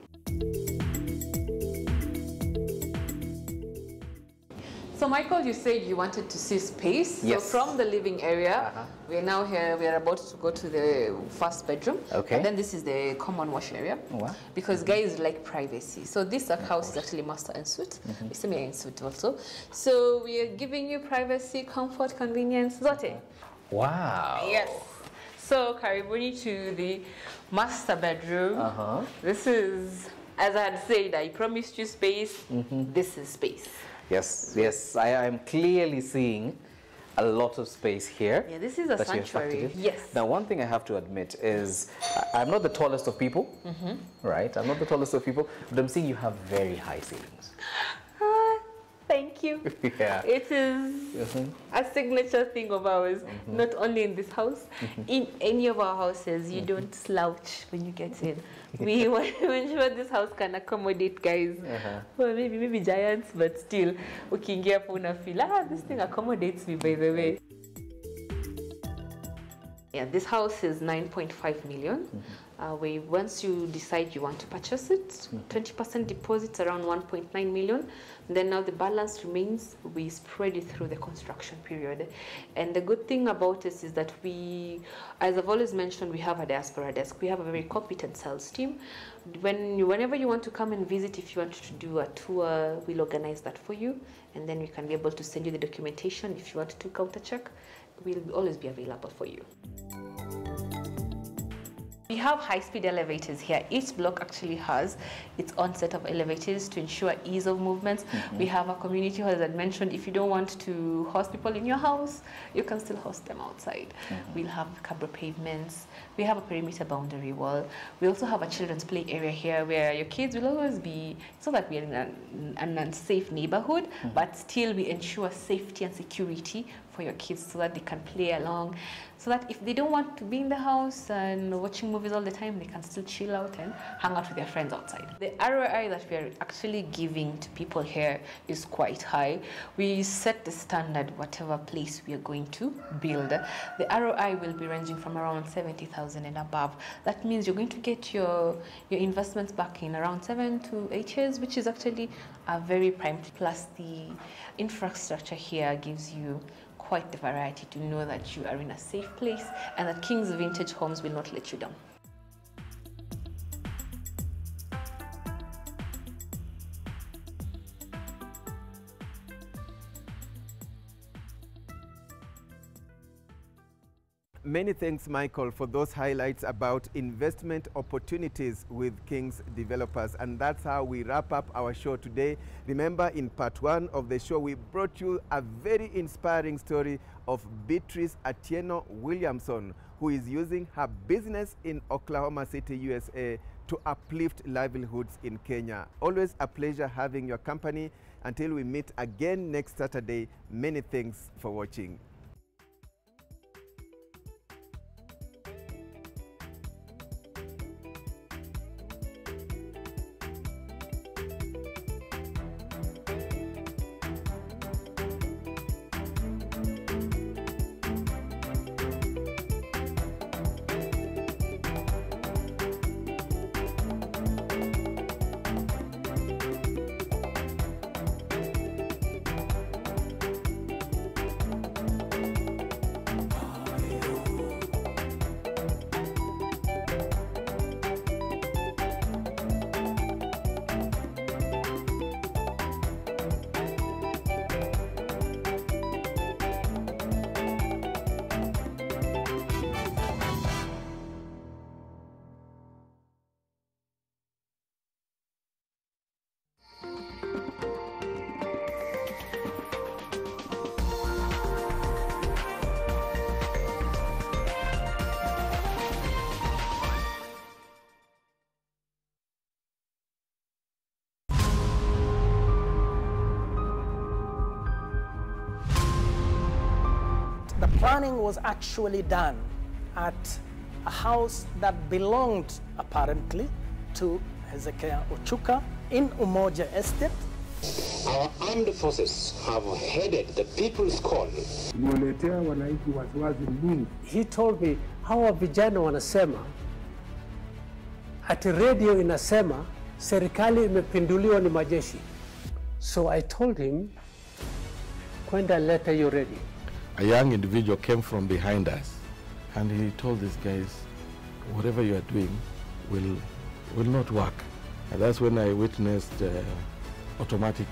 Speaker 29: So Michael, you said you wanted to see space.
Speaker 11: Yes.
Speaker 29: So from the living area, we are now here, we are about to go to the first bedroom.
Speaker 11: Okay.
Speaker 29: And then this is the common wash area.
Speaker 11: Wow.
Speaker 29: Because guys like privacy. So this house is actually master en suite. We see me en suite also. So we are giving you privacy, comfort, convenience, zote.
Speaker 11: Wow.
Speaker 29: Yes. So karibuni to the master bedroom. This is, as I had said, I promised you space. This is space.
Speaker 11: Yes, yes, I am clearly seeing a lot of space here.
Speaker 29: Yeah, this is a sanctuary. Yes.
Speaker 11: Now, one thing I have to admit is I'm not the tallest of people, right? I'm not the tallest of people, but I'm seeing you have very high ceilings.
Speaker 29: thank you.
Speaker 11: Yeah.
Speaker 29: It is a signature thing of ours, not only in this house, in any of our houses. You don't slouch when you get in. We want to ensure this house can accommodate guys. Well, maybe giants, but still, ukiingia hapo unafeel, this thing accommodates me, by the way. Yeah, this house is 9.5 million. Once you decide you want to purchase it, 20% deposits around 1.9 million. Then now the balance remains, we spread it through the construction period. And the good thing about this is that we, as I've always mentioned, we have a diaspora desk. We have a very competent sales team. Whenever you want to come and visit, if you want to do a tour, we'll organize that for you. And then we can be able to send you the documentation. If you want to counter check, we'll always be available for you. We have high-speed elevators here. Each block actually has its own set of elevators to ensure ease of movements. We have a community hall, as I mentioned. If you don't want to host people in your house, you can still host them outside. We'll have cabro pavements. We have a perimeter boundary wall. We also have a children's play area here where your kids will always be, it's not like we're in an unsafe neighborhood, but still we ensure safety and security for your kids so that they can play along, so that if they don't want to be in the house and watching movies all the time, they can still chill out and hang out with their friends outside. The ROI that we are actually giving to people here is quite high. We set the standard whatever place we are going to build. The ROI will be ranging from around 70,000 and above. That means you're going to get your investments back in around 7 to 8 years, which is actually a very prime. Plus the infrastructure here gives you quite the variety to know that you are in a safe place and that King's Vintage Homes will not let you down.
Speaker 14: Many thanks, Michael, for those highlights about investment opportunities with King's Developers. And that's how we wrap up our show today. Remember, in part 1 of the show, we brought you a very inspiring story of Beatrice Atieno Williamson, who is using her business in Oklahoma City, USA, to uplift livelihoods in Kenya. Always a pleasure having your company. Until we meet again next Saturday, many thanks for watching.
Speaker 2: The planning was actually done at a house that belonged apparently to Hezekiah Ochuka in Umoja Estate.
Speaker 6: Our armed forces have headed the People's Call.
Speaker 15: He told me, hawa vijana wanasema, ati radio inasema, serikali imepinduliwa ni majeshi. So I told him, kwenda leta hiyo radio.
Speaker 16: A young individual came from behind us and he told these guys, whatever you are doing will not work. And that's when I witnessed automatic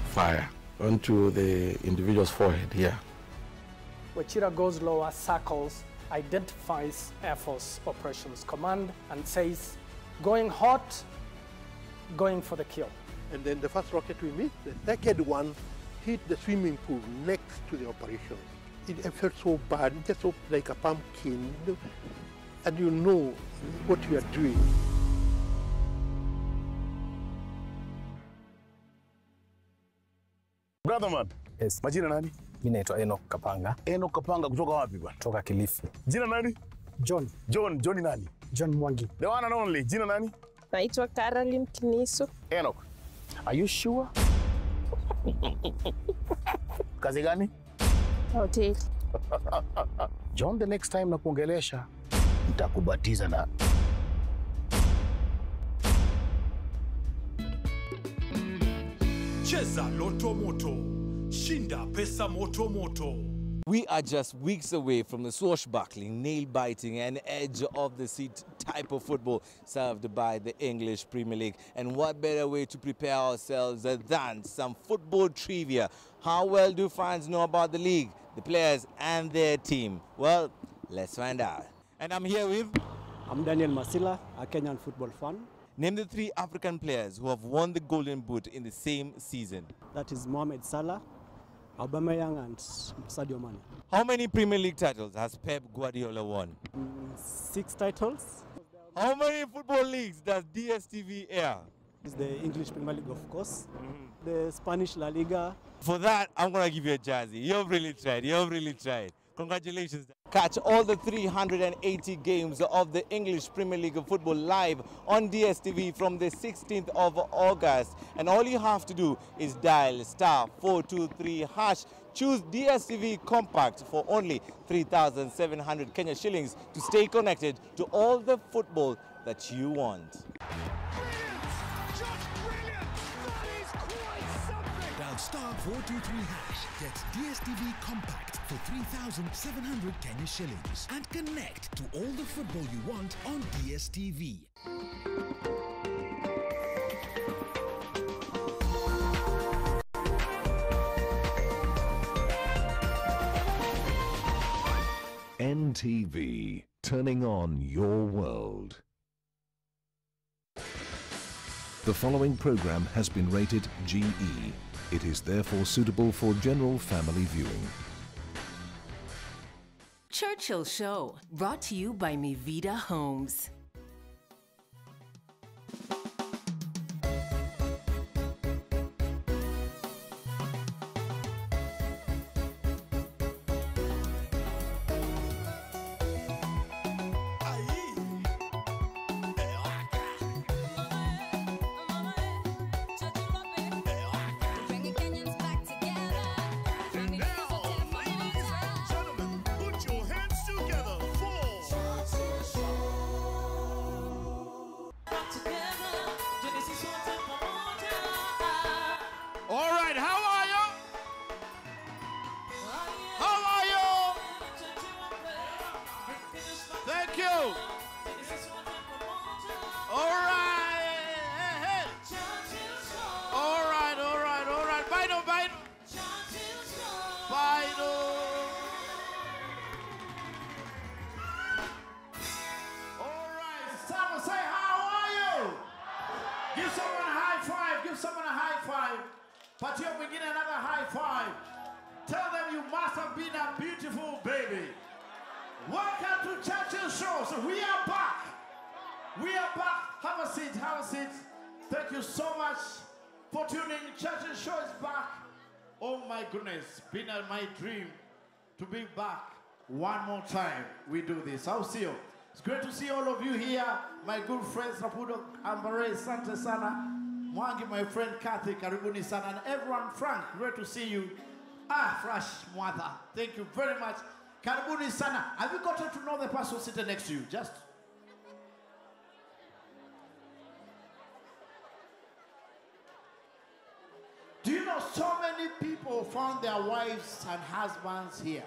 Speaker 16: fire onto the individual's forehead here.
Speaker 2: Wachira goes lower, circles, identifies Air Force Operations Command and says, going hot, going for the kill.
Speaker 17: And then the first rocket we missed, the second one hit the swimming pool next to the operation. It felt so bad, it just looked like a pumpkin, and you know what you are doing.
Speaker 1: Brother man.
Speaker 7: Yes.
Speaker 1: Majina nani?
Speaker 7: Mimi naitwa Enoch Kapanga.
Speaker 1: Enoch Kapanga kutoka wapi bwana?
Speaker 7: Kutoka Kilifi.
Speaker 1: Jina nani?
Speaker 7: John.
Speaker 1: John nani?
Speaker 7: John Mwangi.
Speaker 1: The one and only. Jina nani?
Speaker 8: Naitwa Caroline Kinisu.
Speaker 1: Enoch. Are you sure? Kazi gani?
Speaker 8: Hotel.
Speaker 1: John, the next time nakuongelesha nitakubatiza na
Speaker 18: Cheza Loto Moto. Shinda pesa moto moto.
Speaker 10: We are just weeks away from the swashbuckling, nail-biting and edge-of-the-seat type of football served by the English Premier League. And what better way to prepare ourselves than some football trivia? How well do fans know about the league, the players and their team? Well, let's find out. And I'm here with...
Speaker 12: I'm Daniel Masila, a Kenyan football fan.
Speaker 10: Name the 3 African players who have won the Golden Boot in the same season.
Speaker 12: That is Mohamed Salah, Aubameyang and Sadio Mane.
Speaker 10: How many Premier League titles has Pep Guardiola won?
Speaker 12: 6 titles.
Speaker 10: How many football leagues does DSTV air?
Speaker 12: It's the English Premier League, of course. The Spanish La Liga.
Speaker 10: For that, I'm going to give you a jazzy. You've really tried. You've really tried. Congratulations. Catch all the 380 games of the English Premier League of Football live on DSTV from the 16th of August. And all you have to do is dial *423#. Choose DSTV Compact for only 3,700 Kenya shillings to stay connected to all the football that you want.
Speaker 9: Dial *423#. Get DSTV Compact for 3,700 Kenya shillings and connect to all the football you want on DSTV.
Speaker 13: NTV, turning on your world. The following program has been rated GE. It is therefore suitable for general family viewing.
Speaker 19: Churchill Show, brought to you by Mivida Homes.
Speaker 20: Been my dream to be back one more time. We do this. I'll see you. It's great to see all of you here. My good friends, Rapudo Ambare, Sante Sana, Mwangi, my friend Kathy, Karibuni Sana, and everyone, Frank, great to see you. Fresh Mwatha. Thank you very much. Karibuni Sana. Have you gotten to know the person sitting next to you? Just. Do you know so many people found their wives and husbands here?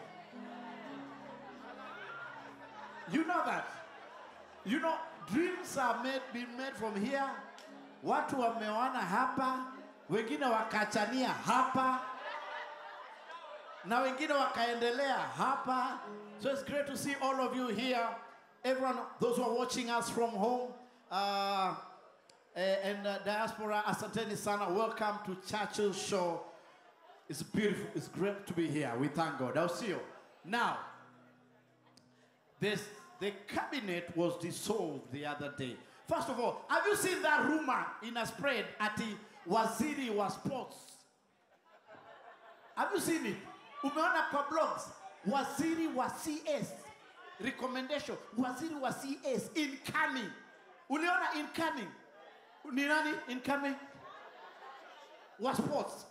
Speaker 20: You know that? You know, dreams are being made from here. Watu wameoana hapa, wengine wakachania hapa, na wengine wakaendelea hapa. So it's great to see all of you here. Everyone, those who are watching us from home, and diaspora, asanteni sana. Welcome to Churchill Show. It's beautiful. It's great to be here. We thank God. I'll see you. Now, the cabinet was dissolved the other day. First of all, have you seen that rumor in a spread at the Waziri wa Sports? Have you seen it? Umeona kwa blogs, waziri wa CS. Recommendation, waziri wa CS incoming. Uliona incoming? Ni nani incoming? Wa sports.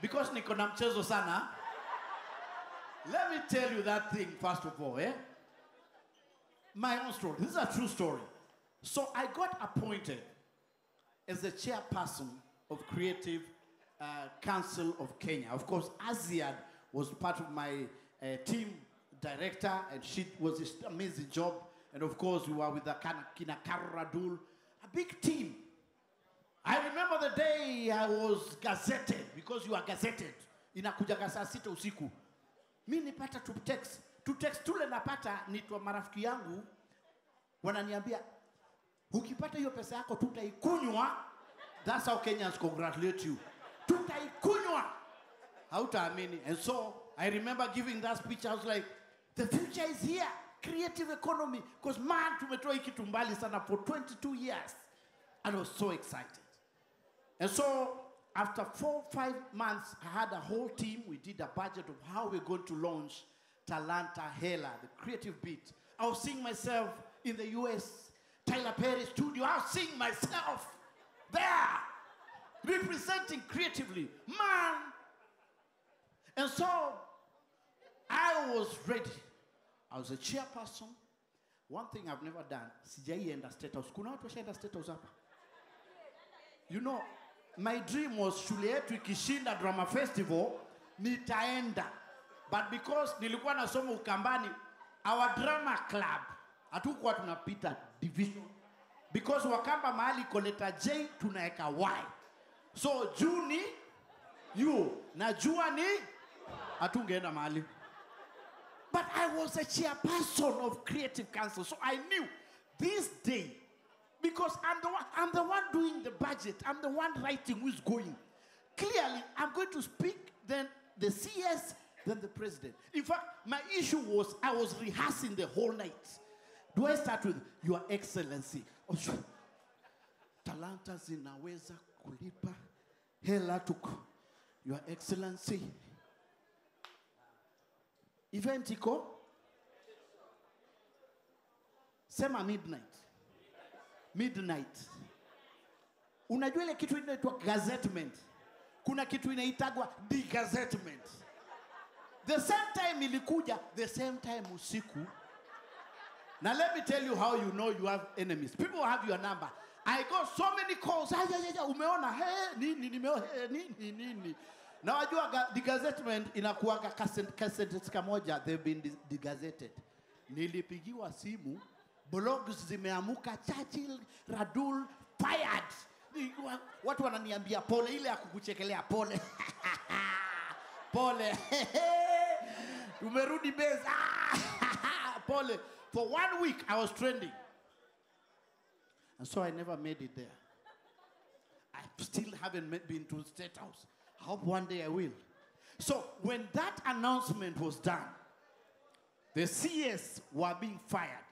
Speaker 20: Because niko na mchezo sana. Let me tell you that thing first of all, eh? My own story. This is a true story. So I got appointed as the chairperson of Creative Council of Kenya. Of course, Aziad was part of my team director, and she was an amazing job. And of course, we were with the Kina Karadul, a big team. I remember the day I was gazetted, because you are gazetted. Inakujaga saa 6 usiku. Mimi nipata to text tule napata nitwa marafiki yangu wananiambia ukipata hiyo pesa yako tutaikunywa. That's how Kenyans congratulate you. Tutaikunywa. Hautaamini. And so I remember giving that speech. I was like, the future is here. Creative economy. Because man, tumetoa hiki tumbali sana for 22 years. And I was so excited. And so after 4-5 months, I had a whole team. We did a budget of how we're going to launch Talanta Hela, the creative beat. I was seeing myself in the US, Tyler Perry studio. I was seeing myself there, representing creatively. Man. And so I was ready. I was a chairperson. One thing I've never done, sijaienda State House. Kuna watu washaenda State House hapa? You know, my dream was shule yetu ikishinda drama festival, nitaenda. But because nilikuwa nasoma Ukambani, our drama club, hatukuwa tunapita division. Because Wakamba mahali koleta J, tunaeka Y. So Juni, you, na jua ni, hatungeenda mahali. But I was a chairperson of Creative Council, so I knew this day, because I'm the one doing the budget, I'm the one writing who's going. Clearly, I'm going to speak, then the CS, then the president. In fact, my issue was, I was rehearsing the whole night. Do I start with, Your Excellency? Talanta zinaweza kulipa hela tuko. Your Excellency. Event iko? Sema midnight. Midnight. Unajua ile kitu inaitwa gazettement. Kuna kitu inaitagwa de-gazettement. The same time ilikuja, the same time usiku. Now let me tell you how you know you have enemies. People have your number. I got so many calls. Umeona, nini. Now ajua de-gazettement inakuwaga cassette kamoja, they've been de-gazetted. Nilipigiwa simu, blogs zimeamuka, Churchill, Radul, fired. Watu wananiambia pole, ile ya kukuchekelea pole. Pole. Tumerudi base. Pole. For 1 week, I was trending. And so I never made it there. I still haven't been to State House. I hope one day I will. So when that announcement was done, the CS were being fired.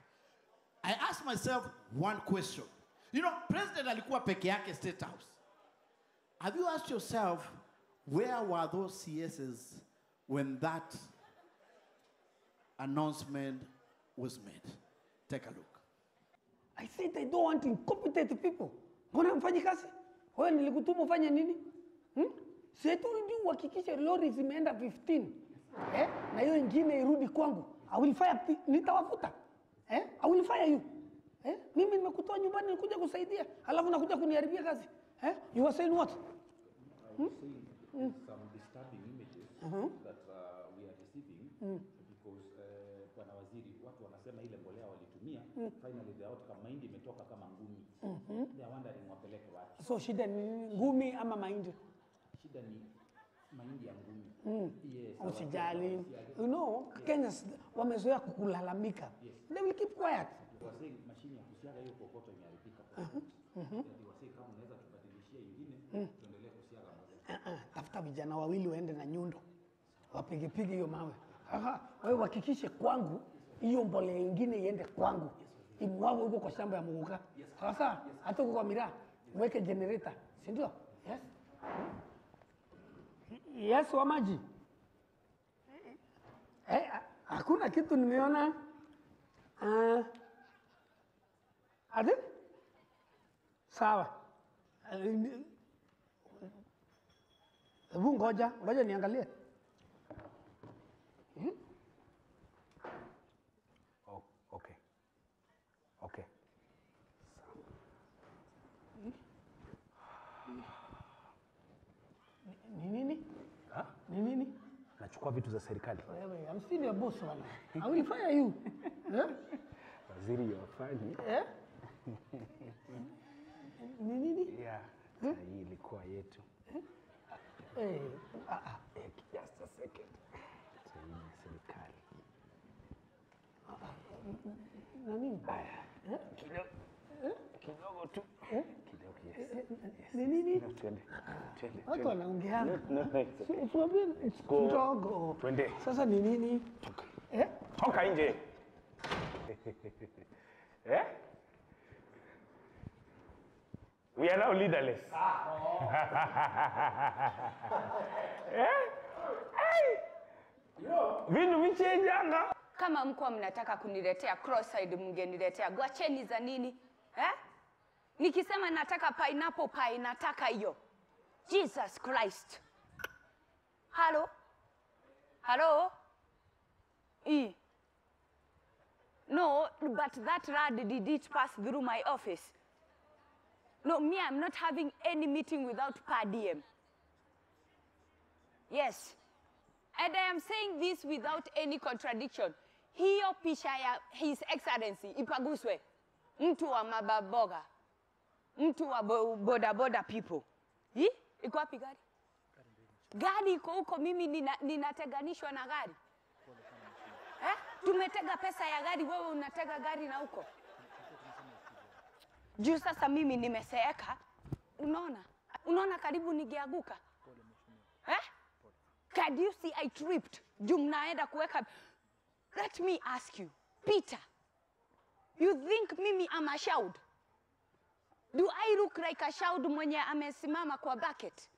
Speaker 20: I asked myself one question. You know, President alikuwa peke yake State House. Have you asked yourself, where were those CSs when that announcement was made? Take a look.
Speaker 3: I said I don't want incompetent people. Mbona mfanyi kazi? Wewe nilikutuma ufanye nini? Si I told you uhakikishe lori zimeenda 15. Na hiyo ingine irudi kwangu. I will fire, nitawafuta. I will fire you. Mimi nimekutoa nyumbani nikuja kusaidia. Alafu nakuja kuniharibia kazi. You were saying what?
Speaker 5: Some disturbing images that we are receiving because bwana waziri, watu wanasema ile mbolea walitumia, finally the outcome mahindi imetoka kama ngumi. They are wondering wapeleke wapi.
Speaker 3: So shida ni ngumi ama mahindi?
Speaker 5: Shida ni mahindi ya ngumi.
Speaker 3: Yes. Usijali. You know, Kenyans wamezoea kukulalamika. They will keep quiet.
Speaker 5: They were saying mashine ya kusiaga hiyo kokoto imeharibika. They were saying kama unaweza tubadilishie nyingine, tuendelee kusiaga moja.
Speaker 3: Tafuta vijana wawili waende na nyundo. Wapige hiyo mawe. Wewe uhakikishe kwangu hiyo mbolea nyingine iende kwangu. Imwawe huko kwa shamba ya Muguka. Sasa hata huko kwa miraa weke generator, si ndio? Yes. Yes, wa maji. Hakuna kitu nimeona. Ade? Sawa. Hebu ngoja niangalie.
Speaker 1: Okay. Okay.
Speaker 3: Ni nini?
Speaker 1: Ha?
Speaker 3: Ni nini?
Speaker 1: Nachukua vitu za serikali.
Speaker 3: Wewe, I'm still your boss bwana. I will fire you.
Speaker 1: Waziri yafanyi.
Speaker 3: Ni nini?
Speaker 1: Yeah. Hii ilikuwa yetu. Just a second. Hii ni serikali.
Speaker 3: Na nini?
Speaker 1: Kidogo tu. Kidogo, yes.
Speaker 3: Ni nini?
Speaker 1: Twende.
Speaker 3: Watu wanaongeana.
Speaker 1: No.
Speaker 3: Tuambie kidogo.
Speaker 1: Twende.
Speaker 3: Sasa ni nini?
Speaker 1: Toka. Toka nje. We are now leaderless. Vindu vichenjanga.
Speaker 4: Kama mko mnataka kuniletea cross-side mngeniletea. Gwacheni za nini? Nikisema nataka pineapple pie nataka hiyo. Jesus Christ. Hello? Hello? No, but that lad did it pass through my office. No, me, I'm not having any meeting without per diem. Yes. And I am saying this without any contradiction. Hiyo picha ya His Excellency ipaguswe. Mtu wa mababoga. Mtu wa boda people. Iko wapi gari? Gari iko huko, mimi ninateganishwa na gari. Tumetega pesa ya gari, wewe unatega gari na huko. Juu sasa mimi nimeseeka. Unaona karibu nigeanguka. Can you see I tripped? Juu mnaenda kuweka. Let me ask you, Peter. You think mimi am a child? Do I look like a child mwenye amesimama kwa bucket?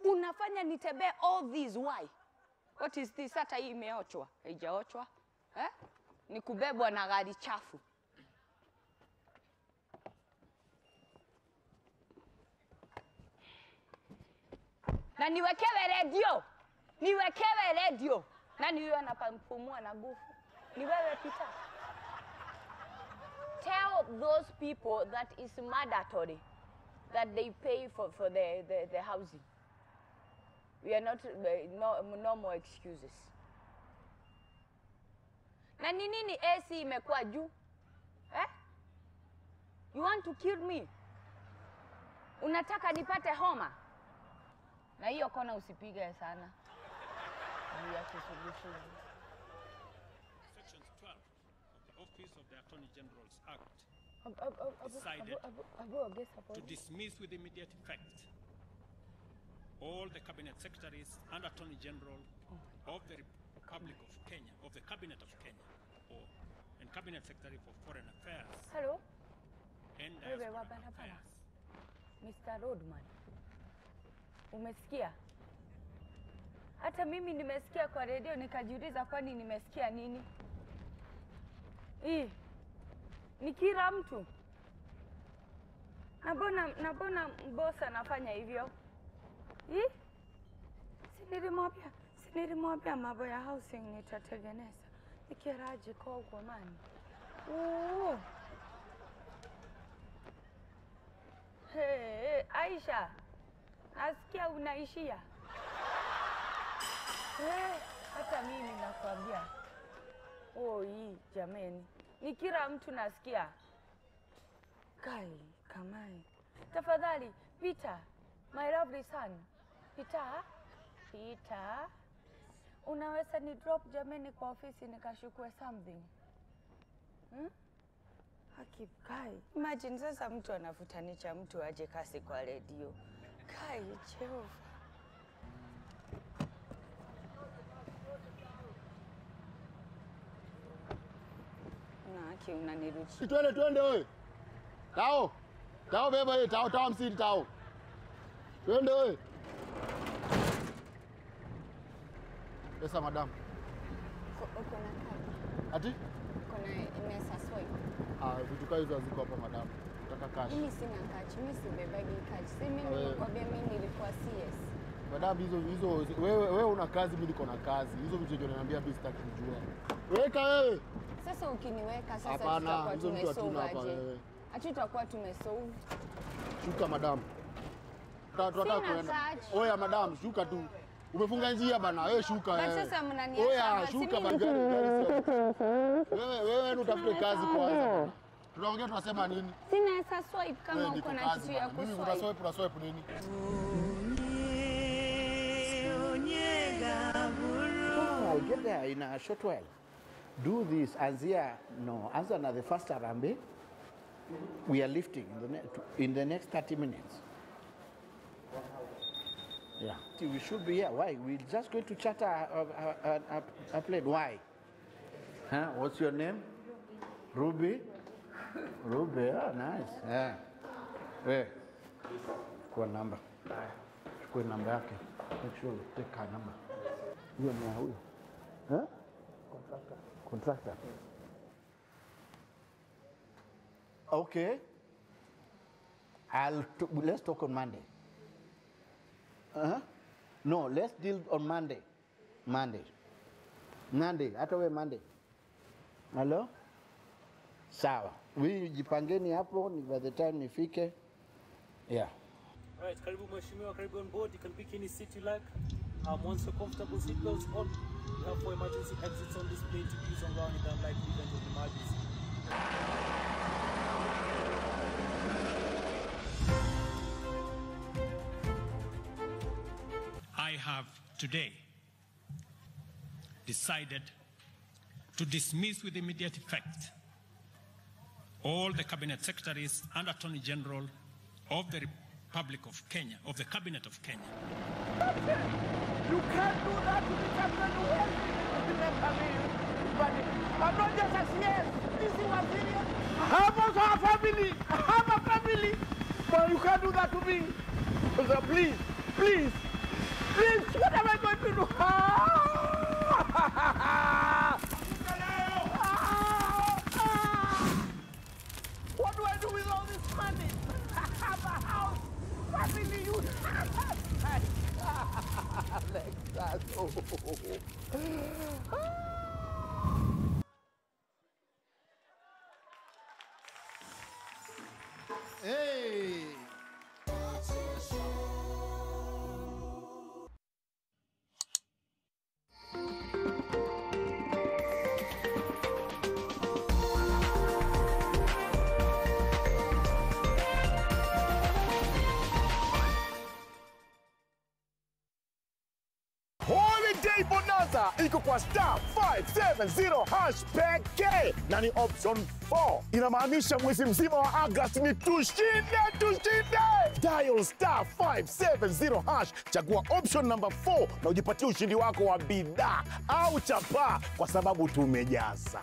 Speaker 4: Unafanya nitembee all this, why? What is this? Hata hii imeochwa. Haijaochwa. Ni kubebwa na gari chafu. Na niwekewe radio. Niwekewe radio. Nani huyo anapumua na nguvu? Ni wewe Peter. Tell those people that it's mandatory that they pay for the housing. We are not, no more excuses. Na nini AC imekuwa juu? You want to kill me? Unataka nipate homa? Na hiyo kona usipige sana.
Speaker 21: Sections 12 of the Office of the Attorney General's Act decided to dismiss with immediate effect all the cabinet secretaries and Attorney General of the Republic of Kenya, of the Cabinet of Kenya, and Cabinet Secretary for Foreign Affairs.
Speaker 4: Hello?
Speaker 21: And
Speaker 4: Affairs. Mr. Rodman. Umesikia? Hata mimi nimesikia kwa radio nikajiuliza kwani nimesikia nini? Ni kila mtu. Nabona boss anafanya hivyo? Nilimwambia mambo ya housing nitatengeneza. Nikiraje kwa mani. Hey, Aisha. Nasikia unaishia. Hata mimi nakwambia. Jameni. Ni kila mtu nasikia. Kai, kamai. Tafadhali, Peter, my lovely son. Peter. Unaweza ni drop jameni kwa ofisi nikashukue something. Haki, Kai. Imagine sasa mtu anafutanisha mtu aje kasi kwa radio. Kai, Jehova. Haki unaniruchi.
Speaker 1: Twende wewe. Tao beba hii, tao msiri tao. Twende wewe. Pesa madam.
Speaker 4: Uko na kadi?
Speaker 1: Ati?
Speaker 4: Uko na M-Pesa swipe?
Speaker 1: Vitu kama hizo haziko hapa madam. Nataka cash.
Speaker 4: Mimi sina cash, mimi sibebagi cash. Si mimi nimekwambia mimi nilikuwa CS.
Speaker 1: Madam, hizo wewe una kazi, mimi niko na kazi. Hizo vitu ndio unaniambia mimi sitaki kujua. Weka wewe.
Speaker 4: Sasa ukiniweka sasa
Speaker 1: hapana, hizo vitu hatuna hapa wewe.
Speaker 4: Acha tutakuwa tumesolve.
Speaker 1: Shuka madam. Tunataka kwenda. Oya madam, shuka tu. Umefunga njia bana, wewe shuka wewe.
Speaker 4: Sasa mnaniacha.
Speaker 1: Oya, shuka bana. Wewe utafute kazi kwanza. Tunaongea tunasema nini?
Speaker 4: Sina esa swipe kama uko na kitu ya kuswipe.
Speaker 1: Mimi una swipe nini?
Speaker 11: I'll get there in a short while. Do this as here, no, as another first Arambe. We are lifting in the next 30 minutes. Yeah. We should be here. Why? We're just going to charter a plane. Why? Huh? What's your name? Ruby? Ruby, oh, nice. Yeah. Where? Kwa number. Kwa number yake. Make sure you take her number. Huyo ni huyo. Huh? Contractor. Okay. Let's talk on Monday. No, let's deal on Monday. Monday. Hata we Monday. Hello? Sawa. Jipangeni hapo by the time nifike. Yeah.
Speaker 22: All right, karibu mheshimiwa, karibu on board. You can pick any seat you like. Once you're comfortable, seatbelts on. We have 4 emergency exits on this plane to use on ground in the unlikely event of emergency.
Speaker 21: I have today decided to dismiss with immediate effect all the cabinet secretaries and attorney general of the Republic of Kenya, of the cabinet of Kenya.
Speaker 11: You can't do that to the Captain Well. But not just as yes. This is what serious. I have also a family. I have a family. But you can't do that to me. So please, please, please, what am I going to do? What do I do with all this money? I have a house, family, you
Speaker 1: Hey!
Speaker 23: Holiday Bonanza iko kwa star 570 hash pekee na ni option 4. Inamaanisha mwezi mzima wa Agosti ni tushinde. Dial star 570 hash, chagua option number 4 na ujipatie ushindi wako wa bidhaa au chapa, kwa sababu tumejaza.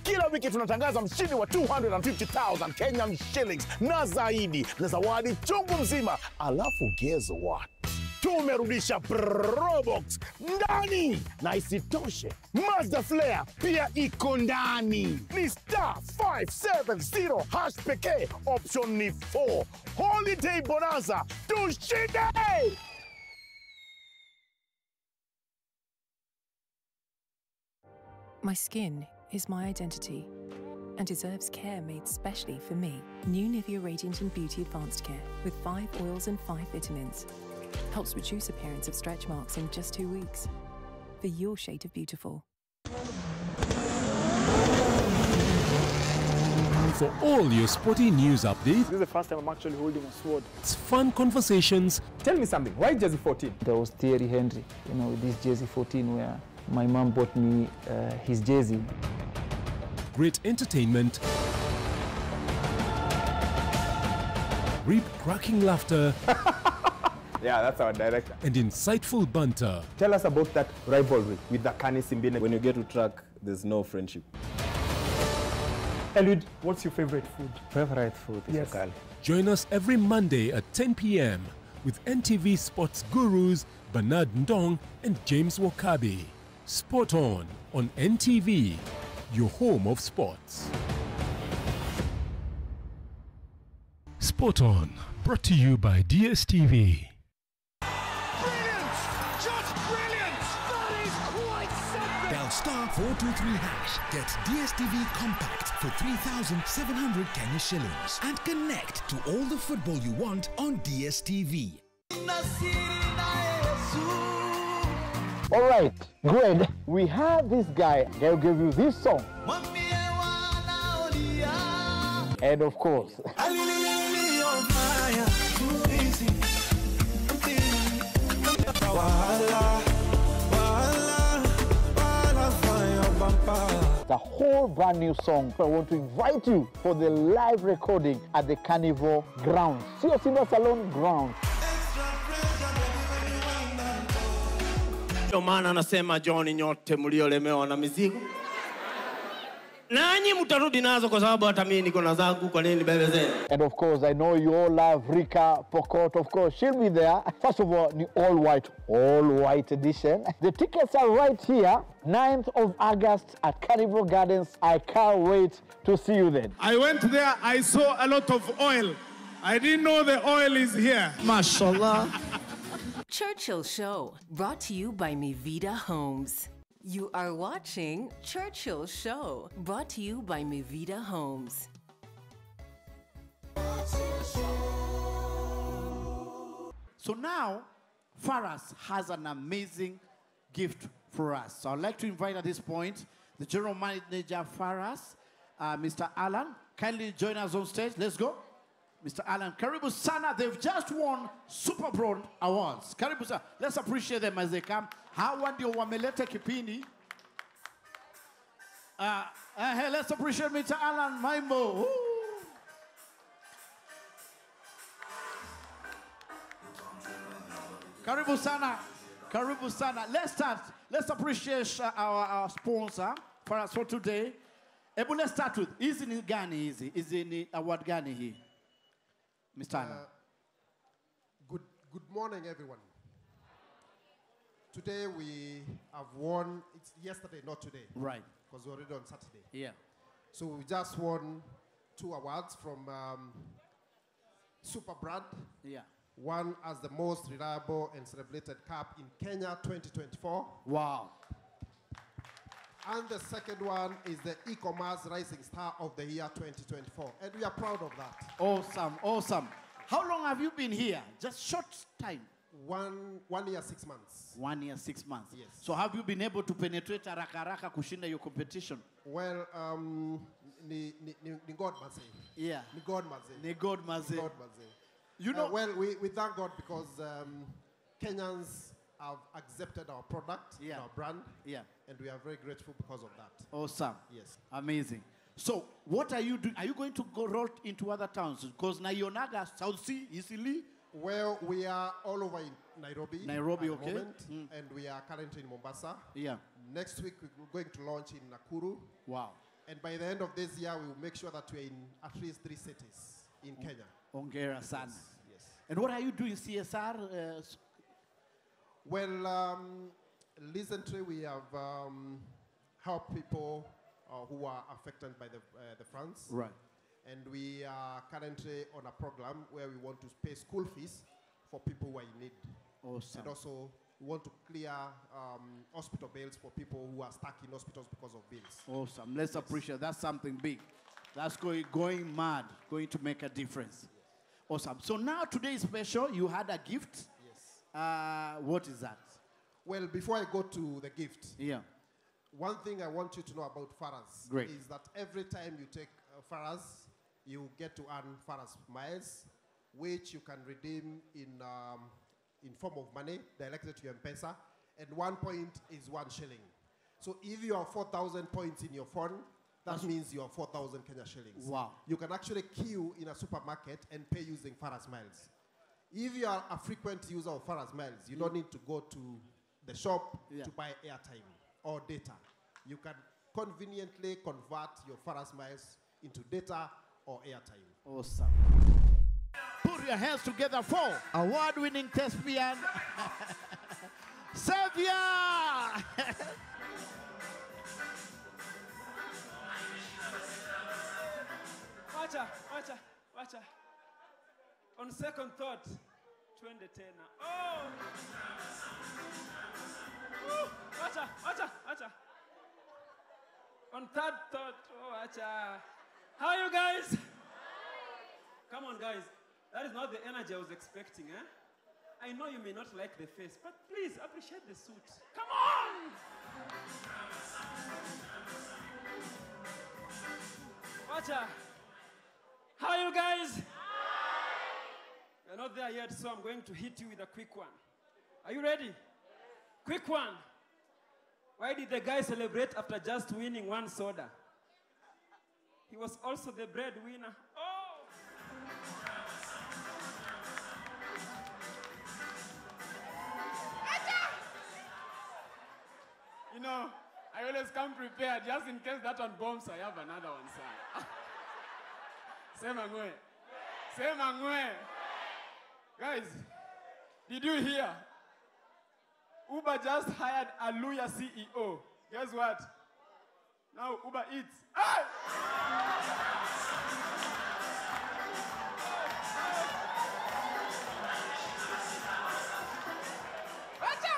Speaker 23: Kila wiki tunatangaza mshindi wa 250,000 Kenyan shillings na zaidi na zawadi chungu mzima. Alafu guess what? Tumerudisha Probox ndani, na isitoshe Mazda Flare pia iko ndani. Ni star 570 hash pekee, option ni 4. Holiday Bonanza, tushinde!
Speaker 24: My skin is my identity and deserves care made specially for me. New Nivea Radiant and Beauty Advanced Care with 5 oils and 5 vitamins helps reduce appearance of stretch marks in just 2 weeks. For your shade of beautiful.
Speaker 25: For all your sporty news updates,
Speaker 26: this is the first time I'm actually holding a sword.
Speaker 25: It's fun conversations.
Speaker 26: Tell me something, why jersey 14?
Speaker 27: There was Thierry Henry, this jersey 14 where my mom bought me his jersey.
Speaker 25: Great entertainment, rib-cracking laughter,
Speaker 26: yeah, that's our director.
Speaker 25: And insightful banter.
Speaker 26: Tell us about that rivalry with the Kani Simbine.
Speaker 28: When you get to track, there's no friendship.
Speaker 26: Eliud, what's your favorite food?
Speaker 27: Favorite food is
Speaker 26: yes.
Speaker 27: ugali.
Speaker 25: Join us every Monday at 10 p.m. with NTV sports gurus Bernard Ndong and James Wakabi. Sport On NTV, your home of sports. Sport On, brought to you by DSTV.
Speaker 9: Dial star 423 hash. Get DSTV Compact for 3,700 Kenya shillings and connect to all the football you want on DSTV.
Speaker 2: All right, Greg, we have this guy. They'll give you this song. And of course, the whole brand new song. I want to invite you for the live recording at the Carnival Grounds. Sio Simba Salon Grounds.
Speaker 6: Ndio maana anasema John, nyote mliolemewa na mizigo, nanyi mtarudi nazo kwa sababu hata mimi niko na zangu, kwa nini bebe zenu?
Speaker 2: And of course, I know you all love Rika Pokot. Of course, she'll be there. First of all, the all white edition. The tickets are right here, 9th of August at Carnival Gardens. I can't wait to see you then.
Speaker 7: I went there, I saw a lot of oil. I didn't know the oil is here.
Speaker 6: Mashallah.
Speaker 19: Churchill Show, brought to you by Mivida Homes. You are watching Churchill Show, brought to you by Mivida Homes.
Speaker 20: So now, Faras has an amazing gift for us. So I'd like to invite at this point the General Manager Faras, Mr. Alan. Kindly join us on stage. Let's go. Mr. Alan, Karibu Sana, they've just won Super Broad Awards. Karibu Sana, let's appreciate them as they come. Hawa ndio wameleta kipindi. Hey, let's appreciate Mr. Alan Maimbo. Woo. Karibu Sana, Karibu Sana. Let's start. Let's appreciate our sponsor for us for today. Ebu, let's start with, hizi ni gani hizi? Hizi ni award gani hii? Mr. Alan.
Speaker 8: Good morning, everyone. Today we have won, it's yesterday, not today.
Speaker 20: Right.
Speaker 8: Because we're already on Saturday.
Speaker 20: Yeah.
Speaker 8: So we just won 2 awards from Super Brand.
Speaker 20: Yeah.
Speaker 8: One as the most reliable and celebrated cup in Kenya 2024.
Speaker 20: Wow.
Speaker 8: And the second one is the e-commerce Rising Star of the Year 2024. And we are proud of that.
Speaker 20: Awesome, awesome. How long have you been here? Just short time.
Speaker 8: 1 year, 6 months.
Speaker 20: 1 year, 6 months.
Speaker 8: Yes.
Speaker 20: So have you been able to penetrate haraka kushinda your competition?
Speaker 8: Well, ni God must say.
Speaker 20: Yeah.
Speaker 8: Ni God must say.
Speaker 20: Ni God must say.
Speaker 8: God must say.
Speaker 20: You know,
Speaker 8: well, we thank God because Kenyans have accepted our product, our brand, and we are very grateful because of that.
Speaker 20: Awesome.
Speaker 8: Yes.
Speaker 20: Amazing. So, what are you doing? Are you going to go roll into other towns? Because Nayonaga, South Sea, Isili?
Speaker 8: Well, we are all over in Nairobi.
Speaker 20: Nairobi,
Speaker 8: at the
Speaker 20: okay.
Speaker 8: moment, and we are currently in Mombasa.
Speaker 20: Yeah.
Speaker 8: Next week, we're going to launch in Nakuru.
Speaker 20: Wow.
Speaker 8: And by the end of this year, we will make sure that we're in at least 3 cities in Kenya.
Speaker 20: Ongera San.
Speaker 8: Yes.
Speaker 20: And what are you doing, CSR?
Speaker 8: Well, recently we have helped people who are affected by the floods.
Speaker 20: Right.
Speaker 8: And we are currently on a program where we want to pay school fees for people who are in need.
Speaker 20: Awesome.
Speaker 8: And also we want to clear hospital bills for people who are stuck in hospitals because of bills.
Speaker 20: Awesome. Let's appreciate that's something big. That's going mad, going to make a difference. Awesome. So now today is special. You had a gift.
Speaker 8: Yes.
Speaker 20: What is that?
Speaker 8: Well, before I go to the gift,
Speaker 20: one
Speaker 8: thing I want you to know about Faras is that every time you take Faras, you get to earn Faras miles, which you can redeem in form of money directly to your M-Pesa, and 1 point is 1 shilling. So if you have 4,000 points in your phone, that means you have 4,000 Kenya shillings.
Speaker 20: Wow.
Speaker 8: You can actually queue in a supermarket and pay using Faras miles. If you are a frequent user of Faras miles, you don't need to go to the shop to buy airtime or data. You can conveniently convert your Faras miles into data or airtime.
Speaker 20: Awesome. Put put your hands together for award-winning thespian, Xavier!
Speaker 21: Watcha. On second thought, twende tena. Oh! Watcha. On third thought, oh, watcha. How are you guys? Come on, guys. That is not the energy I was expecting, eh? I know you may not like the face, but please appreciate the suit. Come on! Watcha. How are you guys? We're not there yet, so I'm going to hit you with a quick one. Are you ready? Quick one. Why did the guy celebrate after just winning one soda? He was also the breadwinner. Oh! You know, I always come prepared just in case that one bombs. I have another one, sir. Sema ngwe. Guys, did you hear? Uber just hired a Luya CEO. Guess what? Now Uber eats. Hey! Watcha.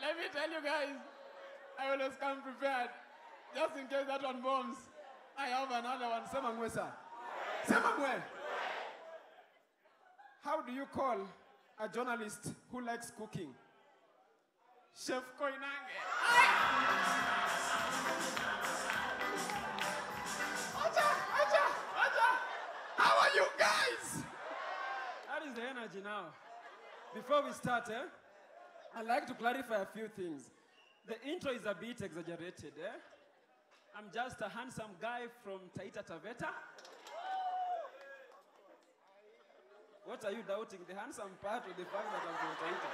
Speaker 21: Let me tell you guys, I always come prepared. Just in case that one bombs. I have another one. Sema ngwe, sir. Sema ngwe. How do you call a journalist who likes cooking? Chef Koinange. Acha. How are you guys? That is the energy now. Before we start, I'd like to clarify a few things. The intro is a bit exaggerated. I'm just a handsome guy from Taita Taveta. What are you doubting? The handsome part or the fact that I'm from Taita?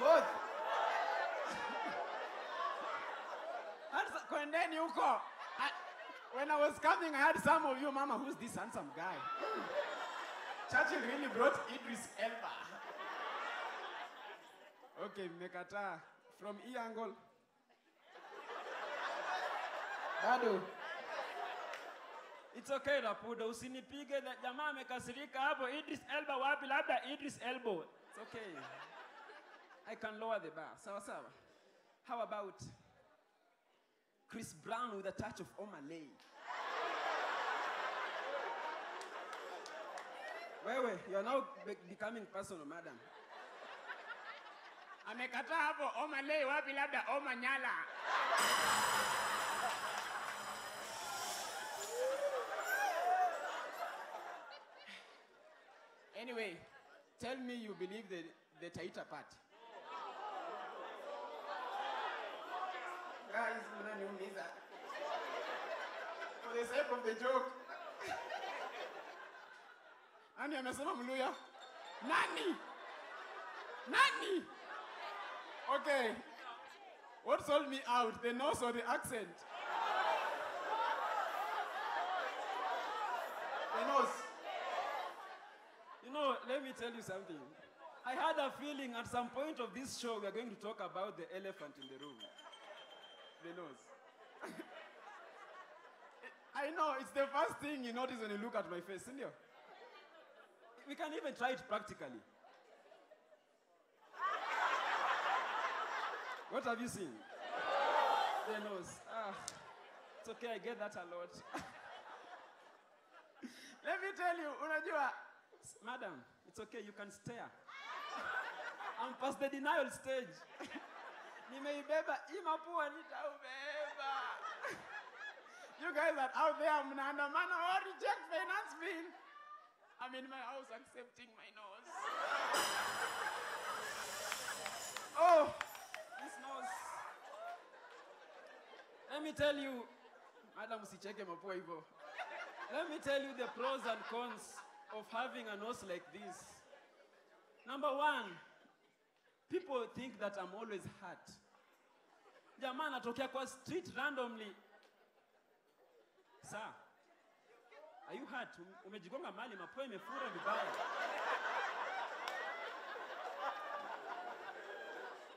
Speaker 21: Both. Kwendeni huko. When I was coming, I had some of you, Mama, who's this handsome guy? Churchill really brought Idris Elba. Okay, Mekata. From E angle. Bado. It's okay, Rapudo. Usinipige na jamaa amekasirika hapo. Idris Elba wapi? Labda Idris Elbow. It's okay. I can lower the bar. Sawa. How about Chris Brown with a touch of Omalay? Wewe, you are now becoming personal, madam. Amekata hapo Omalay wapi? Labda Omanyala. Anyway, tell me you believe the Taita part. Guys, mnaniumiza. For the sake of the joke. Nani amesema Mluya? Nani? Okay. What sold me out? The nose or the accent? The nose. You know, let me tell you something. I had a feeling at some point of this show we are going to talk about the elephant in the room. The nose. I know, it's the first thing you notice when you look at my face, isn't it? We can even try it practically. What have you seen? The nose. It's okay, I get that a lot. Let me tell you, unajua, madam, it's okay, you can stare. I'm past the denial stage. Nimeibeba, imapua nitaubeba. You guys are out there, mnaandamana or reject finance bill. I'm in my house accepting my nose. Oh, this nose. Let me tell you, madam, usicheke mapua hivyo. Let me tell you the pros and cons of having a nose like this. Number one, people think that I'm always hurt. Jamaa anatokea kwa street randomly. Sir, smart. Umejigonga mali mapua imefura vibaya.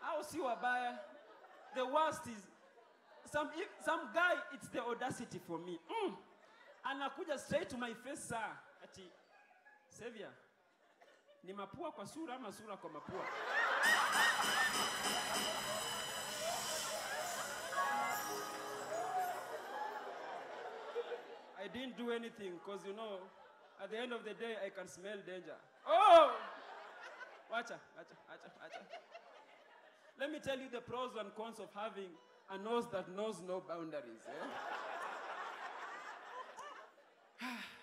Speaker 21: Au si wabaya. The worst is some guy, it's the audacity for me. Anakuja straight to my face, sir. Ati, Savior, ni mapua kwa sura ama sura kwa mapua? I didn't do anything because, you know, at the end of the day, I can smell danger. Oh! Watcha. Let me tell you the pros and cons of having a nose that knows no boundaries.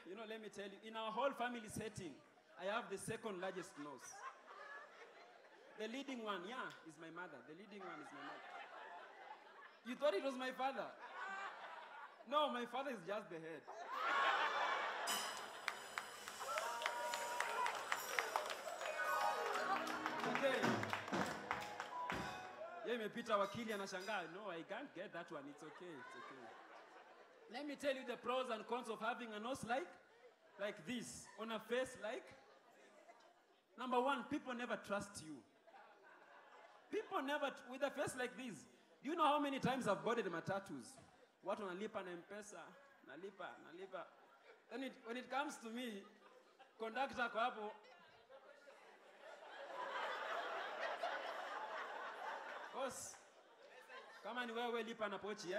Speaker 21: You know, let me tell you, in our whole family setting, I have the second largest nose. The leading one, is my mother. The leading one is my mother. You thought it was my father? No, my father is just the head. Okay. Imepita wakili anashangaa. No, I can't get that one. It's okay. Let me tell you the pros and cons of having a nose like this, on a face like. Number one, people never trust you. People never, with a face like this. Do you know how many times I've boarded my tattoos? Watu nalipa na M-Pesa, nalipa. Then when it comes to me, conductor kwa hapo, boss, kama ni wewe lipa na pochi,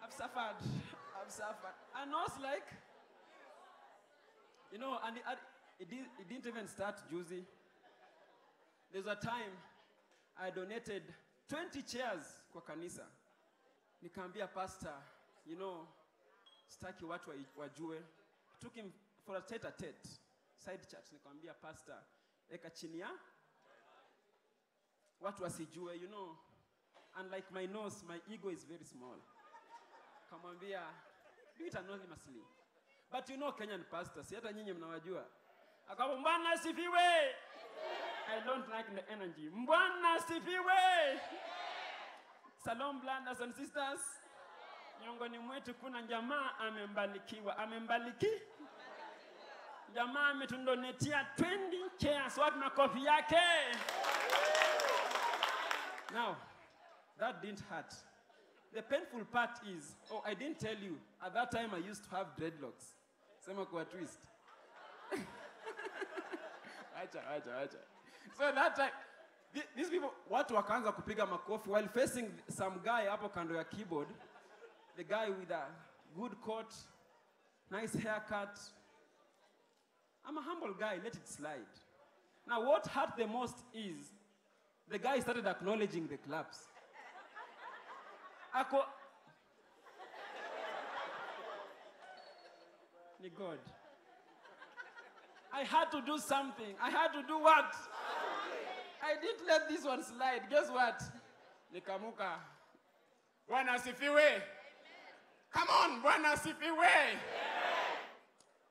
Speaker 21: I've suffered. And I was like, you know, and it didn't even start juicy. There's a time I donated 20 chairs kwa kanisa. Nikaambia pastor, you know, staki watu wajue. Took him for a tete-a-tete, side chat. Nikamwambia pastor, eka chini ya watu wasijue, you know. And like my nose, my ego is very small. Kamwambia, do it anonymously. But you know Kenyan pastors, hata nyinyi mnawajua. Akamwambia, Bwana asifiwe. I don't like the energy. Bwana asifiwe. Shalom brothers and sisters. Miongoni mwetu kuna jamaa amembarikiwa. Jamaa ametundonetia 20 chairs. Watu makofi yake. Now, that didn't hurt. The painful part is, I didn't tell you, at that time I used to have dreadlocks. Sema kwa twist. Acha. So that time, these people, watu wakaanza kupiga makofi while facing some guy hapo kando ya keyboard. The guy with a good coat, nice haircut. I'm a humble guy, let it slide. Now what hurt the most is, the guy started acknowledging the claps. Ni God. I had to do something. I had to do what? I didn't let this one slide. Guess what? Nikamuka. Bwana asifiwe. Come on, Bwana asifiwe.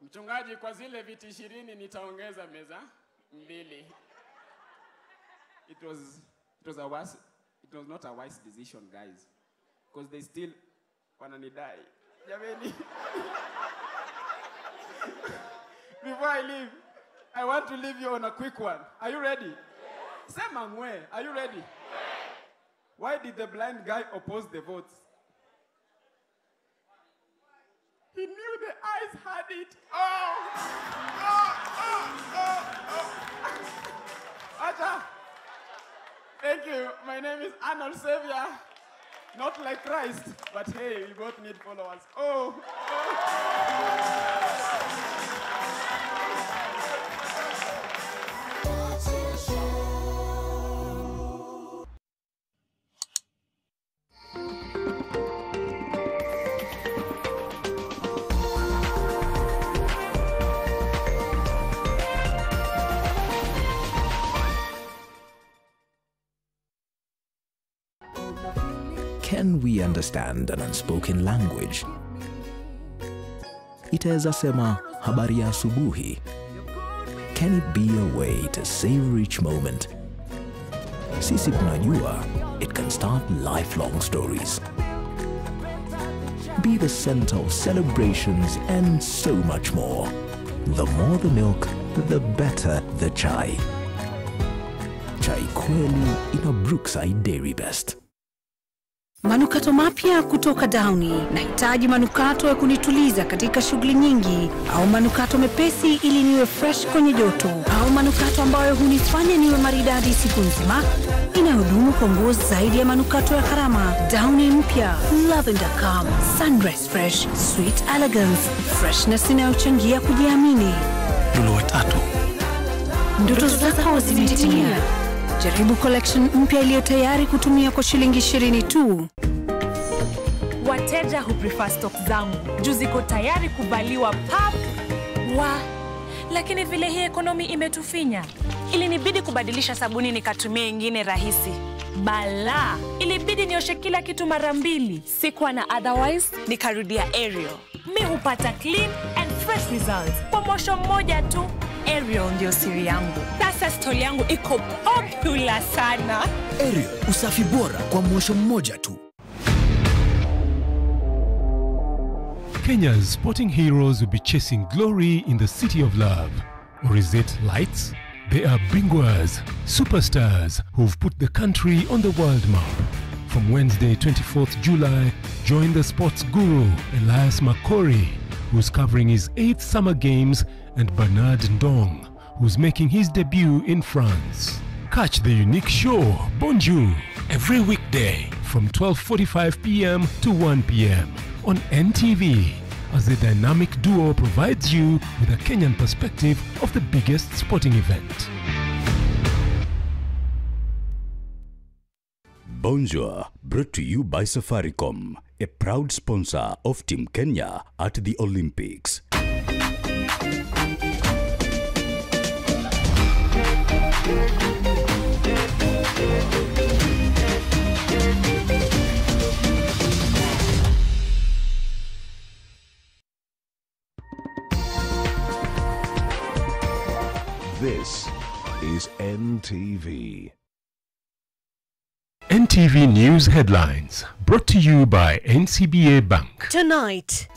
Speaker 21: Mchungaji, kwa zile viti 20 nitaongeza meza 2. It was not a wise decision, guys. Because they still wananidai. Jameni. Before I leave, I want to leave you on a quick one. Are you ready? Yes. Sema ngwe, are you ready? Yes. Why did the blind guy oppose the votes? He knew the eyes had it. Acha. Thank you. My name is Arnold Savior. Not like Christ, but hey, we both need followers.
Speaker 10: Can we understand an unspoken language? Itaweza sema habari ya asubuhi. Can it be a way to savor each moment? Sisi tunajua it can start lifelong stories. Be the center of celebrations and so much more. The more the milk, the better the chai. Chai kweli ina Brookside Dairy Best.
Speaker 5: Manukato mapya kutoka Downy. Nahitaji manukato ya kunituliza katika shughuli nyingi, au manukato mepesi ili niwe fresh kwenye joto, au manukato ambayo hunifanya niwe maridadi siku nzima, inayodumu kwa nguo zaidi ya manukato ya gharama. Downy mpya, Lavender Calm, Sunrise Fresh, Sweet Elegance, freshness inayochangia kujiamini.
Speaker 10: Lulu tatu.
Speaker 5: Ndoto zako zimetimia. Jaribu collection mpya iliyo tayari kutumia kwa shilingi 20 tu.
Speaker 12: Wateja who prefer stock zangu juu ziko tayari kubaliwa pap lakini vile hii ekonomi imetufinya, ilinibidi kubadilisha sabuni nikatumia ingine rahisi. Bala, ilibidi nioshe kila kitu mara 2. Sikuwa na otherwise, nikarudia Ariel. Mi hupata clean and fresh results kwa mwosho mmoja tu. Ariel ndio siri yangu. Sasa stoli yangu iko popular sana.
Speaker 10: Ariel, usafi bora kwa mwosho mmoja tu.
Speaker 25: Kenya's sporting heroes will be chasing glory in the city of love. Or is it lights? They are bingwas, superstars who've put the country on the world map. From Wednesday, 24th July, join the sports guru, Elias Makori, who's covering his 8th Summer Games, and Bernard Ndong, who's making his debut in France. Catch the unique show, Bonjour, every weekday from 12:45 p.m. to 1 p.m. on NTV, as the dynamic duo provides you with a Kenyan perspective of the biggest sporting event.
Speaker 13: Bonjour, brought to you by Safaricom, a proud sponsor of Team Kenya at the Olympics.
Speaker 9: This is NTV.
Speaker 25: NTV News Headlines, brought to you by NCBA Bank.
Speaker 14: Tonight.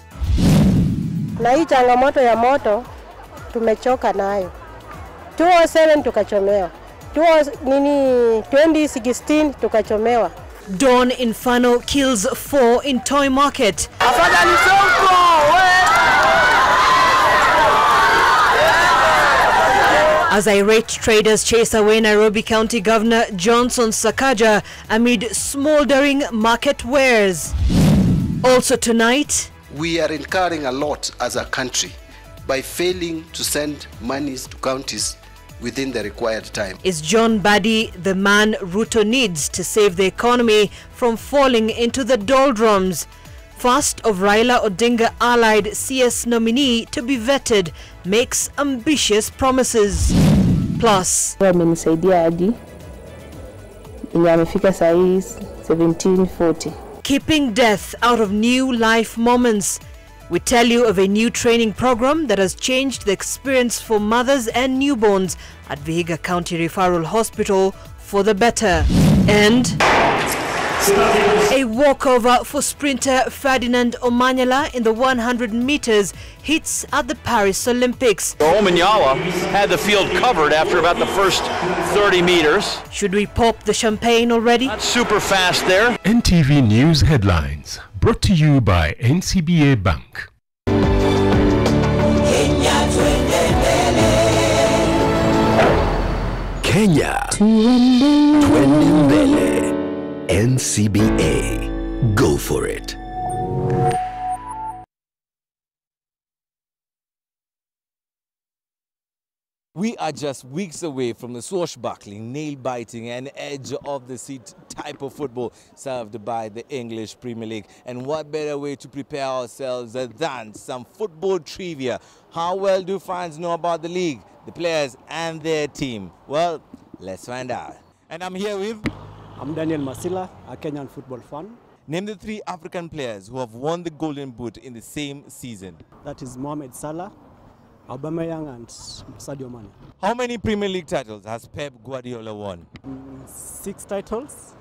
Speaker 14: Na hii changamoto ya moto tumechoka nayo. 2007 tukachomewa. 2016 tukachomewa.
Speaker 5: Dawn Inferno kills 4 in toy market. As irate traders chase away Nairobi County Governor Johnson Sakaja amid smoldering market wares. Also tonight,
Speaker 15: we are incurring a lot as a country by failing to send monies to counties within the required time.
Speaker 5: Is John Badi the man Ruto needs to save the economy from falling into the doldrums? First of Raila Odinga allied CS nominee to be vetted makes ambitious promises. Plus,
Speaker 14: wamenisaidia hadi amefika saa hii 1740.
Speaker 5: Keeping death out of new life moments. We tell you of a new training program that has changed the experience for mothers and newborns at Vihiga County Referral Hospital for the better. And a walkover for sprinter Ferdinand Omanyala in the 100 meters hits at the Paris Olympics.
Speaker 16: Omanyala had the field covered after about the first 30 meters.
Speaker 5: Should we pop the champagne already?
Speaker 16: Not super fast there.
Speaker 25: NTV News Headlines, brought to you by NCBA Bank.
Speaker 10: Kenya, twende mbele. NCBA, go for it.
Speaker 17: We are just weeks away from the swashbuckling, nail-biting and edge-of-the-seat type of football served by the English Premier League. And what better way to prepare ourselves than some football trivia? How well do fans know about the league, the players and their team? Well, let's find out. And I'm here with...
Speaker 18: I'm Daniel Masila, a Kenyan football fan.
Speaker 17: Name the 3 African players who have won the Golden Boot in the same season.
Speaker 18: That is Mohamed Salah, Aubameyang and Sadio Mane.
Speaker 17: How many Premier League titles has Pep Guardiola won?
Speaker 18: 6 titles.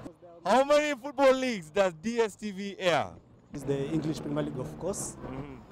Speaker 17: How many football leagues does DSTV air?
Speaker 18: It's the English Premier League, of course.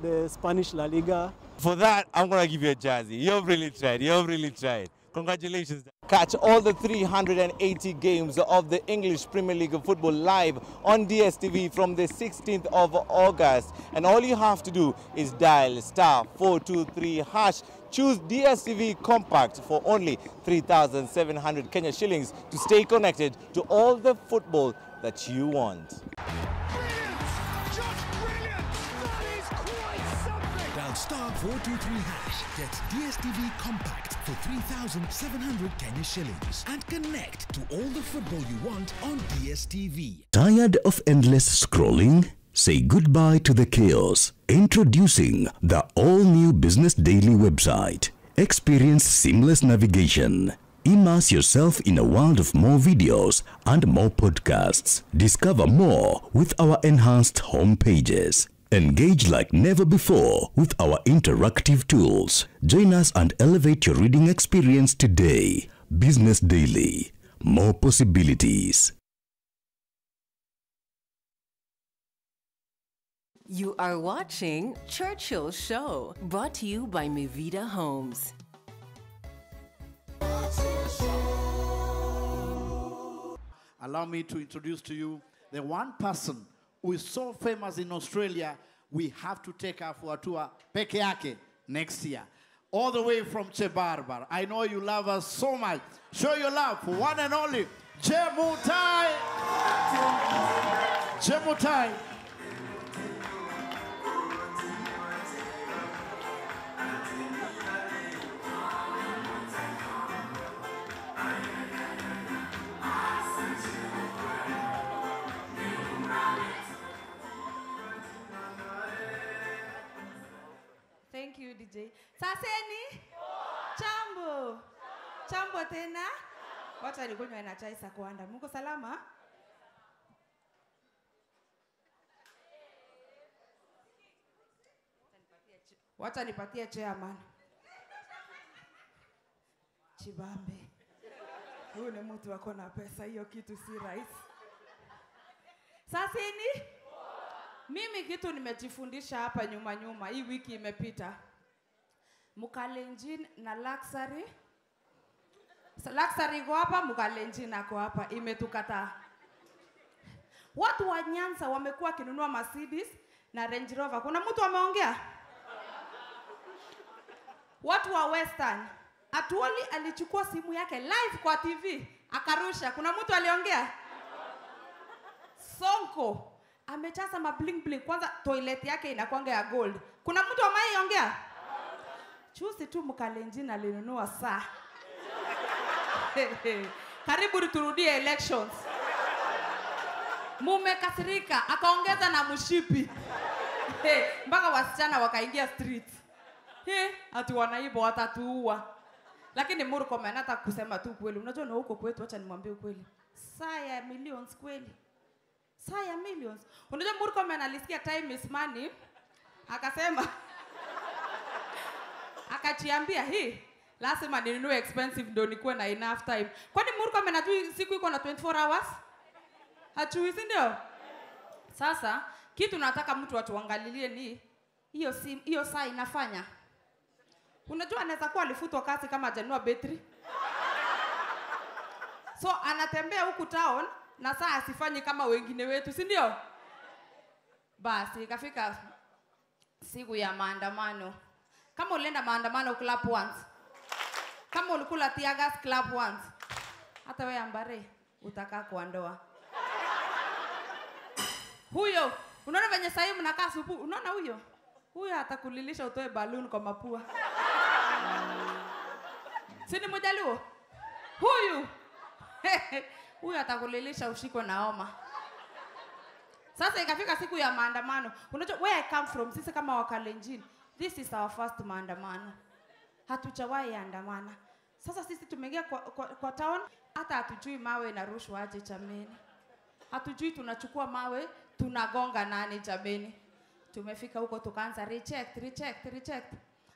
Speaker 18: The Spanish La Liga.
Speaker 17: For that, I'm going to give you a jazzy. You've really tried. You've really tried. Congratulations. Catch all the 380 games of the English Premier League of Football live on DSTV from the 16th of August. And all you have to do is dial *423#. Choose DSTV Compact for only 3,700 Kenya shillings to stay connected to all the football that you want.
Speaker 9: Dial *423#. Get DSTV Compact for 3,700 Kenya shillings and connect to all the football you want on DSTV.
Speaker 13: Tired of endless scrolling? Say goodbye to the chaos. Introducing the all-new Business Daily website. Experience seamless navigation. Immerse yourself in a world of more videos and more podcasts. Discover more with our enhanced home pages. Engage like never before with our interactive tools. Join us and elevate your reading experience today. Business Daily. More possibilities.
Speaker 19: You are watching Churchill Show, brought to you by Mivita Homes.
Speaker 20: Allow me to introduce to you the one person who is so famous in Australia, we have to take her for a tour peke yake next year. All the way from Che Barbar. I know you love her so much. Show your love for one and only Jemutai. Jemutai.
Speaker 1: Thank you, DJ. Saseni? Chambo. Chambo tena? Wacha nikunywe na chai sa kuanda. Muko salama? Wacha nipatie chairman. Chibambe. Huyu ni mtu wako na pesa, hiyo kitu si rahisi. Saseni? Mimi kitu nimejifundisha hapa nyuma hii wiki imepita. Mukalenjin na luxury. Luxury iko hapa, Mukalenjin ako hapa, imetukataa. Watu wa Nyanza wamekuwa kinunua Mercedes na Range Rover. Kuna mtu ameongea? Watu wa Western, Atuoli alichukua simu yake live kwa TV, akarusha. Kuna mtu aliongea? Sonko amechaza mabling bling, kwanza toilet yake inakwanga ya gold. Kuna mtu amayeongea? Chusi tu Mukalenjin alinunua saa. Karibu turudie elections. Mume kasirika, akaongeza na mshipi. Mpaka wasichana wakaingia street. Ati wanaiba watatuua. Lakini Murkomen hata kusema tu kweli. Unajua na huko kwetu, acha nimwambie ukweli. Saa ya millions kweli. Saa ya millions. Unajua Murkomen alisikia time is money. Akasema akajiambia lazima ninunue expensive ndio nikuwe na enough time. Kwani Murkomen anajui siku iko na 24 hours? Hajui, si ndio? Sasa kitu nataka mtu atuangalilie ni hiyo saa inafanya. Unajua anaweza kuwa alifutwa kazi kama hajanunua battery. So anatembea huku town na saa asifanyi kama wengine wetu, si ndio? Basi ikafika siku ya maandamano. Kama ulienda maandamano club once, kama ulikula tear gas club once, hata wewe Ambare utakaa kwa ndoa. Huyo, unaona venye sasa hivi mnakaa supu, unaona huyo? Huyo atakulilisha utoe balloon kwa mapua. Sini Mjaluo? Huyo atakulilisha ushiko na homa. Sasa ikafika siku ya maandamano. Unajua where I come from, sisi kama Wakalenjin, this is our first maandamano. Hatujawahi andamana. Sasa sisi tumeingia kwa town, hata hatujui mawe na rushwa aje jameni. Hatujui tunachukua mawe, tunagonga nani jameni. Tumefika huko tukaanza reject.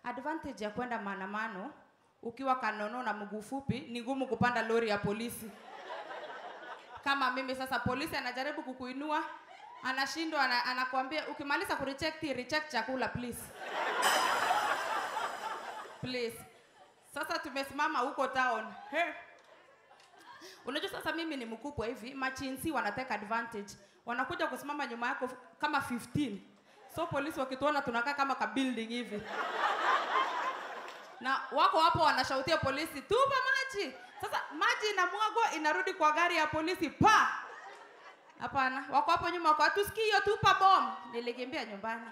Speaker 1: Advantage ya kwenda maandamano, ukiwa kanono na mguu fupi, ni ngumu kupanda lori ya polisi. Kama mimi sasa polisi anajaribu kukuinua, anashindwa anakuambia ukimaliza recheck chakula please. Please. Sasa tumesimama huko town. Hey. Unajua sasa mimi ni mkubwa hivi, machinsi wanateka advantage. Wanakuja kusimama nyuma yako kama 15. So polisi wakituona tunakaa kama ka building hivi. Na wako hapo wanashautia polisi, "Tupa maji." Sasa maji inamwagwa inarudi kwa gari ya polisi pa. Hapana, wako hapo nyuma wako atusikii hiyo tupa bomb. Nilikimbia nyumbani.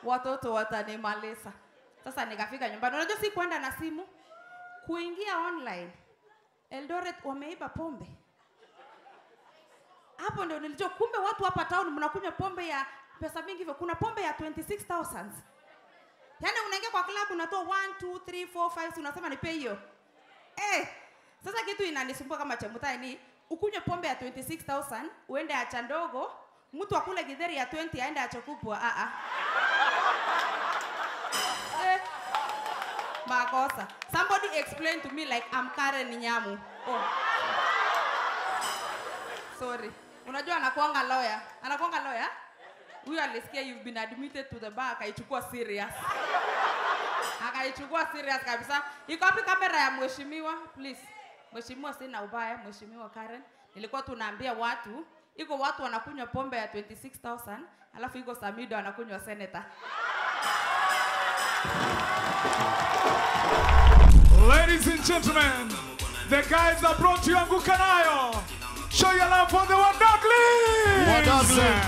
Speaker 1: Watoto watanimaliza. Sasa nikafika nyumbani. Unajua si kwenda na simu, kuingia online. Eldoret wameiba pombe. Hapo ndio nilijua kumbe watu hapa town mnakunywa pombe ya pesa mingi hivyo. Kuna pombe ya 26,000. Yaani unaingia kwa club unatoa 1 2 3 4 5 unasema nipe hiyo. Sasa kitu inanisumbua kama chemutai ni ukunywe pombe ya 26,000 uende acha ndogo, mtu akule githeri ya 20 aende acha kubwa. Makosa. Somebody explain to me like I'm Karen Nyamu. Oh. Sorry. Unajua anakuanga lawyer. Anakuanga lawyer? Huyu alisikia you've been admitted to the bar, akaichukua serious. Akaichukua serious kabisa. Iko wapi kamera ya mheshimiwa? Please. Mheshimiwa sina ubaya, mheshimiwa Karen. Nilikuwa tunaambia watu, iko watu wanakunywa pombe ya 26,000, alafu iko Samido anakunywa senator.
Speaker 7: Ladies and gentlemen, the guys that brought you Anguka Nayo. Show your love for the Wadaglies!
Speaker 20: Wadaglies!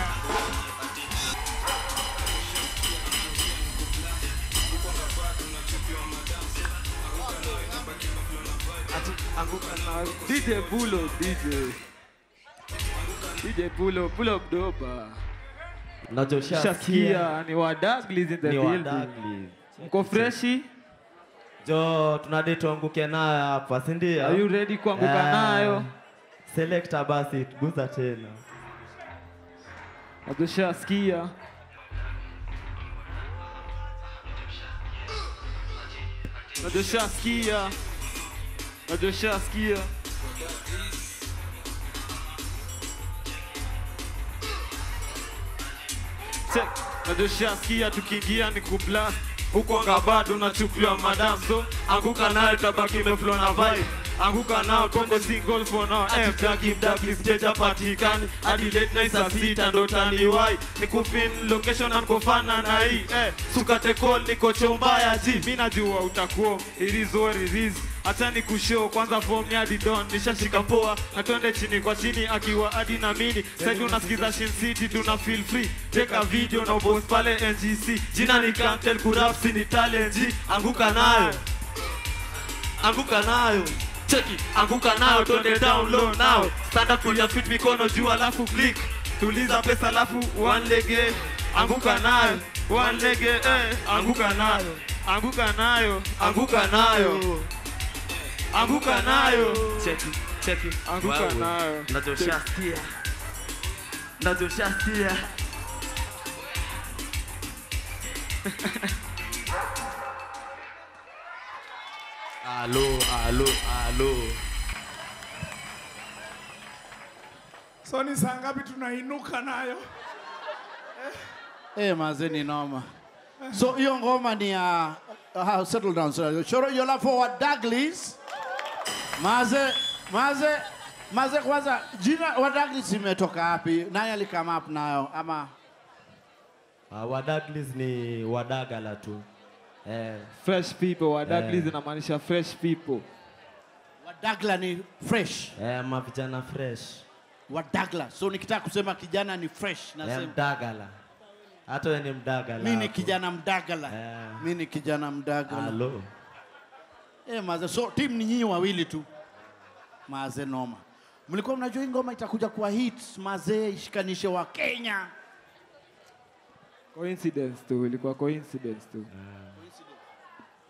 Speaker 27: DJ Bulo, DJ Bulo, pull up doba. Shaskia ni Wadaglies in the building. Mko freshi?
Speaker 3: Jo, tunade tuanguke nayo hapa, si ndio?
Speaker 27: Are you ready kuanguka nayo?
Speaker 3: Selector basi, guza tena.
Speaker 27: Shaskia. Shaskia. Shaskia. Check. Shaskia tukiingia ni kublast. Huko ngabado unachukuliwa madam, so anguka nayo tabaki meflow na vibe. Anguka nao Kongo single for now. Mdagi stage patikani hadi late night saa 6 ndo taniwai. Nikupin location na kufana na hii sukate call niko chomba ya ji. Mimi najua utakuwa it is what it is. Acha nikushow kwanza form ya Didon nishashika poa na twende chini kwa chini akiwa hadi na mini. Sasa unasikiza Shin City tuna feel free. Take a video na boss pale NGC. Jina ni Cantel Kurapsi ni talent. Anguka nayo. Anguka nayo. Cheki, anguka nayo, twende down low now. Stand up to your feet, mikono juu alafu click. Tuliza pesa alafu one leg. Anguka nayo, one leg anguka nayo. Anguka nayo, anguka nayo. Anguka nayo.
Speaker 3: Cheki.
Speaker 27: Anguka nayo.
Speaker 3: Nazoshastia. Alo.
Speaker 7: So ni saa ngapi tunainuka nayo?
Speaker 20: Mazeni noma. So hiyo ngoma ni ya settle down. Show your love for Wadaglies. Maze kwanza jina Wadaglies imetoka wapi? Nani alikama up nayo ama
Speaker 3: Wadaglies ni Wadagala tu.
Speaker 27: Fresh people, Wadaglies inamaanisha fresh people.
Speaker 20: Wadagla ni fresh.
Speaker 3: Mavijana fresh.
Speaker 20: Wadagla. So nikitaka kusema kijana ni fresh nasema
Speaker 3: mdagala. Hata wewe ni mdagala.
Speaker 20: Mimi ni kijana mdagala. Mimi ni kijana mdagala.
Speaker 3: Hello.
Speaker 20: Maze, so team ni nyinyi wawili tu. Maze noma. Mlikuwa mnajua ngoma itakuja kuwa hit, maze ishikanishe wa Kenya.
Speaker 27: Coincidence tu, ilikuwa coincidence tu.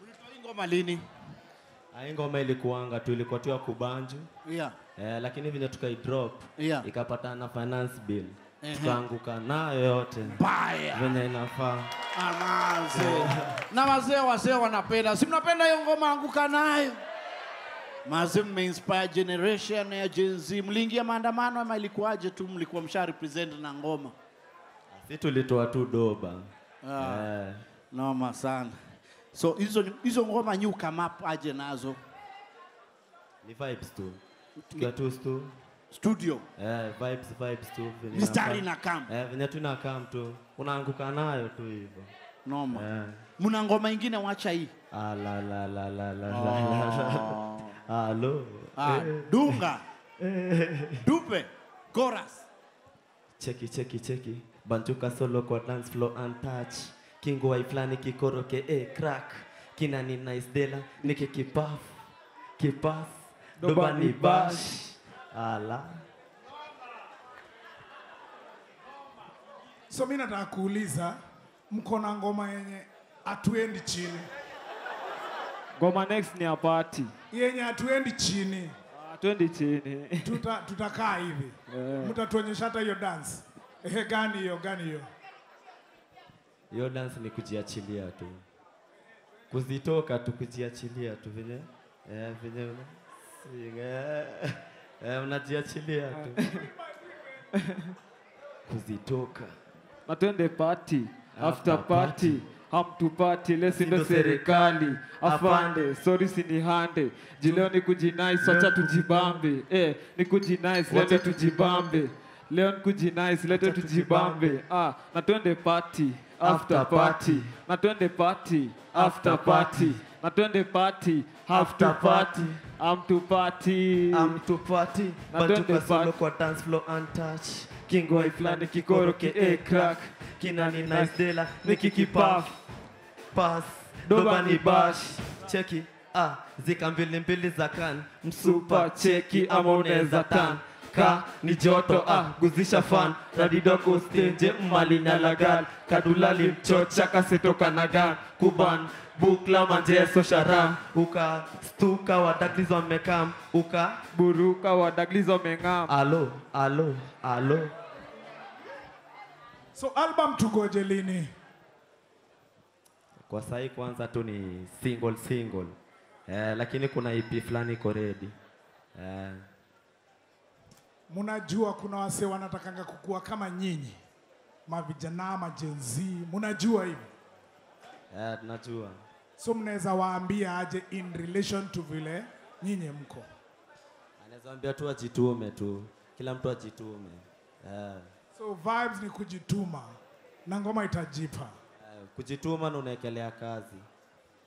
Speaker 20: Ulitoa ngoma lini?
Speaker 3: Ngoma ilikuanga tu, ilikuwa tu ya kubanju.
Speaker 20: Yeah.
Speaker 3: Lakini vile tukaidrop, ikapata na finance bill. Tukaanguka nayo yote.
Speaker 20: Baya.
Speaker 3: Venye inafaa.
Speaker 20: Na wazee wanapenda. Si mnapenda hiyo ngoma anguka nayo? Mazi mmeinspire generation ya Gen Z. Mliingia maandamano ama ilikuwaje tu mlikuwa msha represent na ngoma?
Speaker 3: Sisi tulitoa tu doba.
Speaker 20: Noma sana. So hizo ngoma new come up aje nazo?
Speaker 3: Ni vibes tu. Tukiwa tu
Speaker 20: studio.
Speaker 3: Vibes tu.
Speaker 20: Mistari na kam.
Speaker 3: Venye tu na kam tu. Unaanguka nayo tu hivyo.
Speaker 20: Noma. Muna ngoma ingine wacha hii?
Speaker 3: Hello.
Speaker 20: Dunga. Dupe. Chorus.
Speaker 3: Cheki. Bantuka solo kwa dance floor untouch. Kingo wa iflani kikoroke crack. Kina ni nice dela niki kipas. Doba ni bash. Ala.
Speaker 7: So mimi nataka kuuliza mko na ngoma yenye hatuendi chini.
Speaker 27: Ngoma next ni ya party.
Speaker 7: Yenye hatuendi chini.
Speaker 27: Hatuendi chini.
Speaker 7: Tutakaa hivi. Mtatuonyesha hata hiyo dance. Gani hiyo?
Speaker 3: Hiyo dance ni kujiachilia tu. Kuzitoka tu kujiachilia tu venye unajiachilia tu. Kuzitoka.
Speaker 27: Na twende party, after party. Hamtu party, lesi ndo serikali. Afande, sorry sinihande. Jileo ni kujinice, wacha tujibambe. Ni kujinice, lete tujibambe. Leo ni kujinice, lete tujibambe. Na twende party, after party. Na twende party, after party. Na twende party, after party. Hamtu party.
Speaker 3: Na twende party kwa dance floor untouch. Kingo wa iflani kikoroke crack. Kina ni nice dela nikikipaf. Pass doba ni bash. Cheki zika mbili za kan. Msupa cheki ama uneza tan. Ka ni joto guzisha fan. Radidoko stage mali na lagal. Kadulali mchocha kasetoka nagan. Kuban bukla manjeso sharam. Uka stuka wa daglizo wamekam. Uka
Speaker 27: buruka wa daglizo wamengam.
Speaker 3: Alo.
Speaker 7: So album tugoje lini?
Speaker 3: Kwa sahi kwanza tu ni single. Lakini kuna EP fulani iko ready.
Speaker 7: Munajua kuna wase wanatakanga kukua kama nyinyi. Mavijana, Gen Z, munajua hivi?
Speaker 3: Tunajua.
Speaker 7: So mnaweza waambia aje in relation to vile nyinyi mko?
Speaker 3: Anaweza ambia tu ajitume tu. Kila mtu ajitume.
Speaker 7: So vibes ni kujituma na ngoma itajipa.
Speaker 3: Kujituma na unaekelea kazi.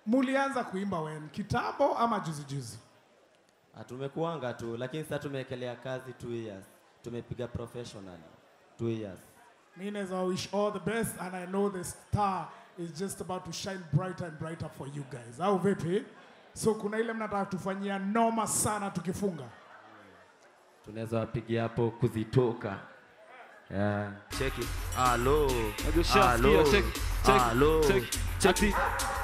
Speaker 7: Mulianza kuimba when? Kitambo ama juzi?
Speaker 3: Tumekuanga tu, lakini sasa tumeekelea kazi 2 years. Tumepiga professionally 2 years.
Speaker 7: Mimi naweza wish all the best and I know the star is just about to shine brighter and brighter for you guys. Au vipi? So kuna ile mnataka tufanyia noma sana tukifunga.
Speaker 3: Tunaweza wapigia hapo kuzitoka. Cheki.
Speaker 27: Cheki.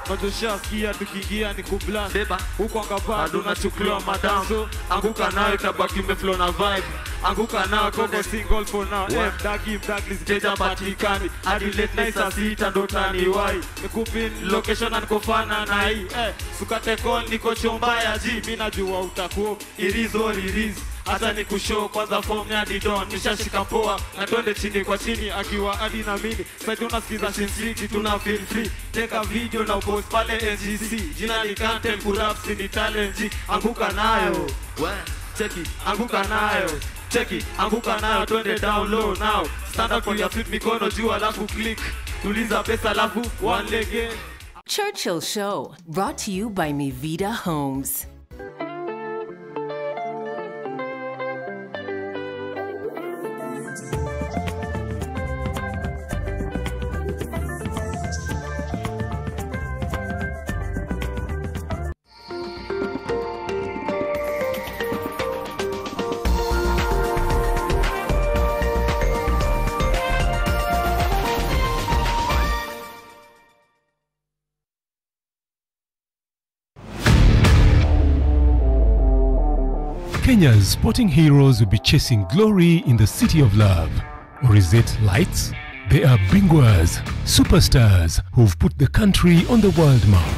Speaker 27: Majoshaskia tukiingia ni kublast. Huko angabado nachukuliwa madanso. Anguka nayo tabaki umeflow na vibe. Anguka nayo koko single for now. Mdagi stage patikani. Hadi late night saa 6 ndo tani wai. Nikupin location and kofana na hii. Sukate call niko chomba ya G. Mimi najua utakuwa irizo. Hata ni kushow kwanza form ya Didon. Nishashika poa na twende chini kwa chini akiwa hadi na mimi. Sasa unasikiza Sin City tuna feel free. Take a video na post pale NGC. Jina ni content kurap ni talent. Anguka nayo.
Speaker 3: Cheki.
Speaker 27: Anguka nayo. Cheki. Anguka nayo twende down low now. Stand up on your feet mikono juu alafu click. Tuliza pesa alafu one leg in.
Speaker 19: Churchill Show, brought to you by Mivida Homes.
Speaker 25: Kenya's sporting heroes will be chasing glory in the city of love. Or is it lights? They are bingwas, superstars who've put the country on the world map.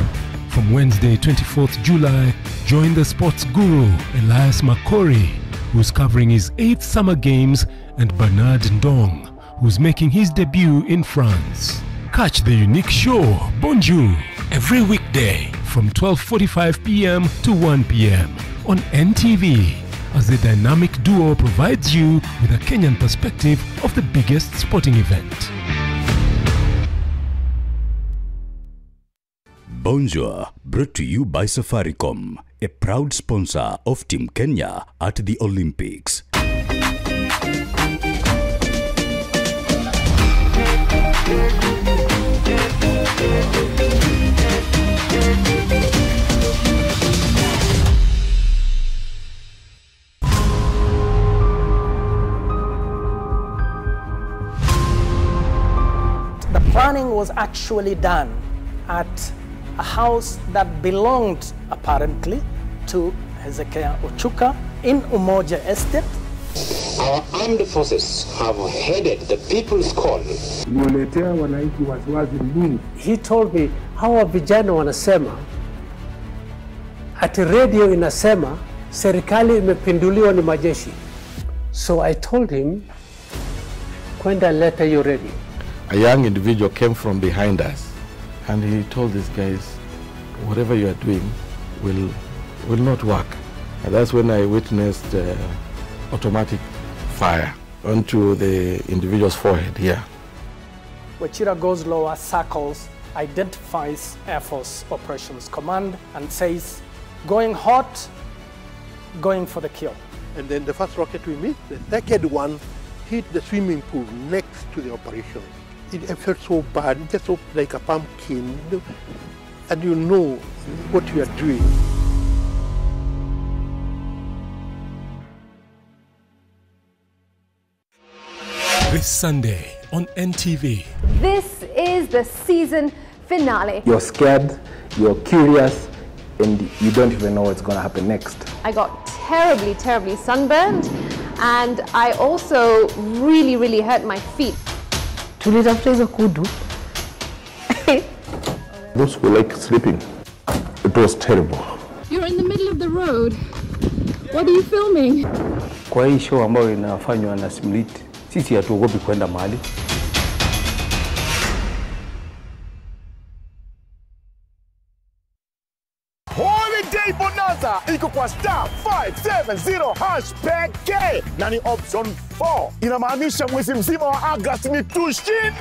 Speaker 25: From Wednesday, 24th July, join the sports guru, Elias Makori, who's covering his 8th Summer Games, and Bernard Ndong, who's making his debut in France. Catch the unique show, Bonjour, every weekday from 12:45 p.m. to 1 p.m. on NTV, as the dynamic duo provides you with a Kenyan perspective of the biggest sporting event.
Speaker 13: Bonjour, brought to you by Safaricom, a proud sponsor of Team Kenya at the Olympics.
Speaker 2: The planning was actually done at a house that belonged apparently to Hezekiah Ochuka in Umoja Estate.
Speaker 4: Our armed forces have headed the People's Call.
Speaker 2: He told me, hawa vijana wanasema, ati radio inasema, serikali imepinduliwa ni majeshi. So I told him, kwenda leta hiyo radio.
Speaker 11: A young individual came from behind us and he told these guys, whatever you are doing will not work. And that's when I witnessed automatic fire onto the individual's forehead here.
Speaker 2: Wachira goes lower, circles, identifies Air Force Operations Command and says, going hot, going for the kill.
Speaker 22: And then the first rocket we missed, the second one hit the swimming pool next to the operation. It felt so bad, it just looked like a pumpkin, and you know what you are doing.
Speaker 25: This Sunday on NTV.
Speaker 23: This is the season finale.
Speaker 24: You're scared, you're curious, and you don't even know what's going to happen next.
Speaker 23: I got terribly, terribly sunburned, and I also really, really hurt my feet.
Speaker 24: Those who like sleeping, it was terrible.
Speaker 23: You're in the middle of the road. What are you filming?
Speaker 24: Kwa hii show ambayo inafanywa na Smiliti, sisi hatuogopi kwenda mahali.
Speaker 26: Holiday Bonanza iko kwa star 570 hash pekee na ni option 4. Inamaanisha mwezi mzima wa August ni tushinde.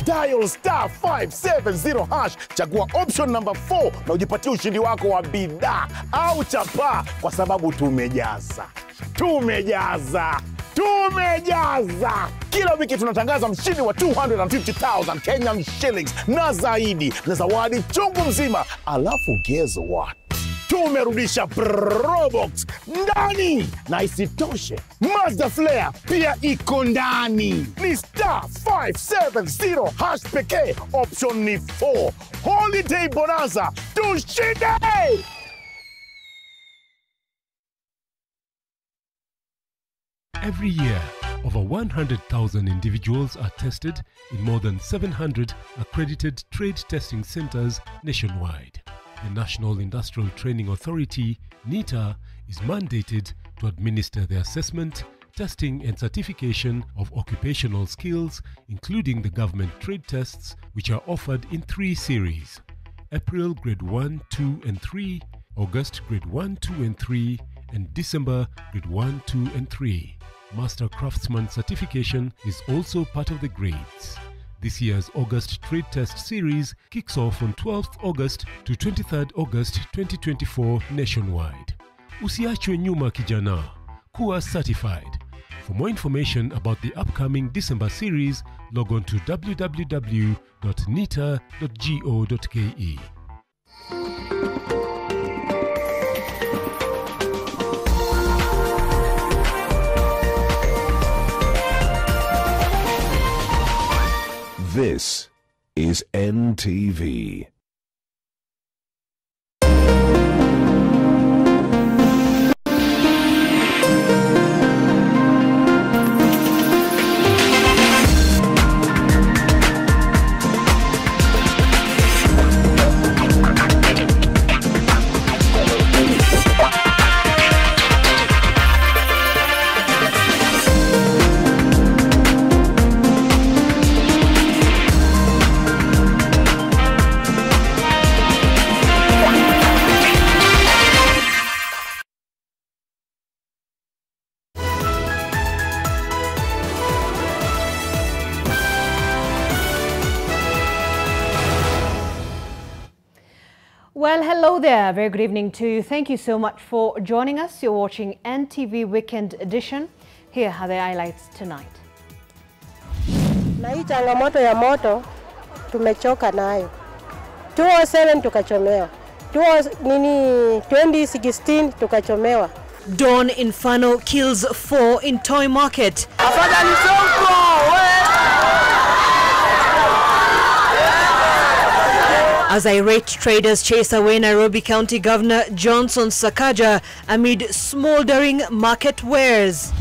Speaker 26: Dial star 570 hash, chagua option number 4 na ujipatie ushindi wako wa bidhaa au chapa, kwa sababu tumejaza. Kila wiki tunatangaza mshindi wa 250,000 Kenyan shillings na zaidi na zawadi chungu mzima. Alafu guess what? Tumerudisha Probox ndani, na isitoshe Mazda Flare pia iko ndani. Ni star 570 hash pekee, option ni 4. Holiday Bonanza, tushinde!
Speaker 25: Every year, over 100,000 individuals are tested in more than 700 accredited trade testing centers nationwide. The National Industrial Training Authority, NITA, is mandated to administer the assessment, testing and certification of occupational skills, including the government trade tests, which are offered in 3 series: April Grade 1, 2 and 3, August Grade 1, 2 and 3, and December Grade 1, 2 and 3. Master Craftsman certification is also part of the grades. This year's August Trade Test Series kicks off on 12th August to 23rd August 2024 nationwide. Usiachwe nyuma kijana, kuwa certified. For more information about the upcoming December series, log on to www.nita.go.ke.
Speaker 10: This is NTV.
Speaker 5: Well, hello there. Very good evening to you. Thank you so much for joining us. You're watching NTV Weekend Edition. Here are the highlights tonight.
Speaker 6: Na hii changamoto ya moto tumechoka nayo. 2007 tukachomewa. 2016 tukachomewa.
Speaker 5: Dawn Inferno kills 4 in toy market. As irate traders chase away Nairobi County Governor Johnson Sakaja amid smoldering market wares.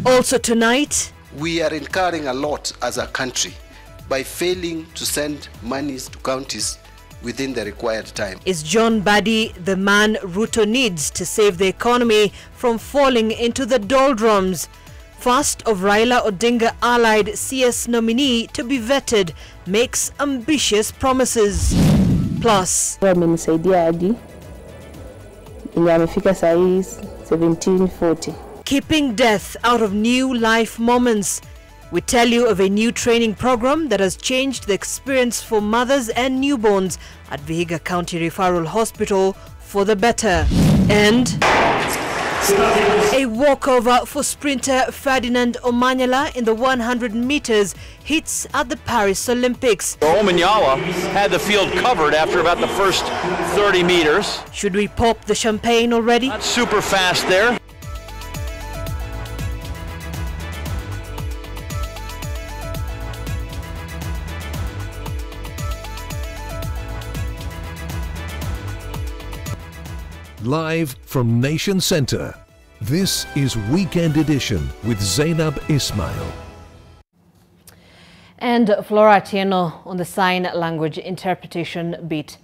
Speaker 5: Also tonight,
Speaker 8: we are incurring a lot as a country by failing to send monies to counties within the required time.
Speaker 5: Is John Badi the man Ruto needs to save the economy from falling into the doldrums? First of Raila Odinga allied CS nominee to be vetted makes ambitious promises. Plus,
Speaker 23: wamenisaidia hadi yenye amefika saa hii 1740.
Speaker 5: Keeping death out of new life moments. We tell you of a new training program that has changed the experience for mothers and newborns at Vihiga County Referral Hospital for the better. And a walkover for sprinter Ferdinand Omanyala in the 100 meters hits at the Paris Olympics.
Speaker 16: Omanyala had the field covered after about the first 30 meters.
Speaker 5: Should we pop the champagne already?
Speaker 16: Not super fast there.
Speaker 12: Live from Nation Center, this is Weekend Edition with Zainab Ismail.
Speaker 5: And Flora Tieno on the sign language interpretation beat.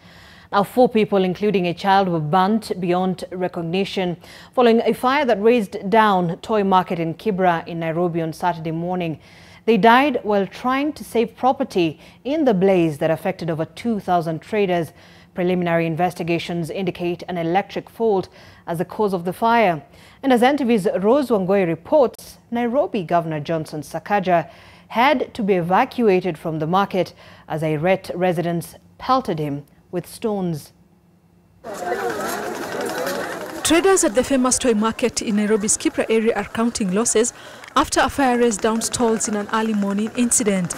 Speaker 5: Now 4 people, including a child, were burnt beyond recognition following a fire that razed down Toy Market in Kibra in Nairobi on Saturday morning. They died while trying to save property in the blaze that affected over 2,000 traders. Preliminary investigations indicate an electric fault as the cause of the fire. And as NTV's Rose Wangoi reports, Nairobi Governor Johnson Sakaja had to be evacuated from the market as irate residents pelted him with stones.
Speaker 14: Traders at the famous toy market in Nairobi's Kibra area are counting losses after a fire raised down stalls in an early morning incident.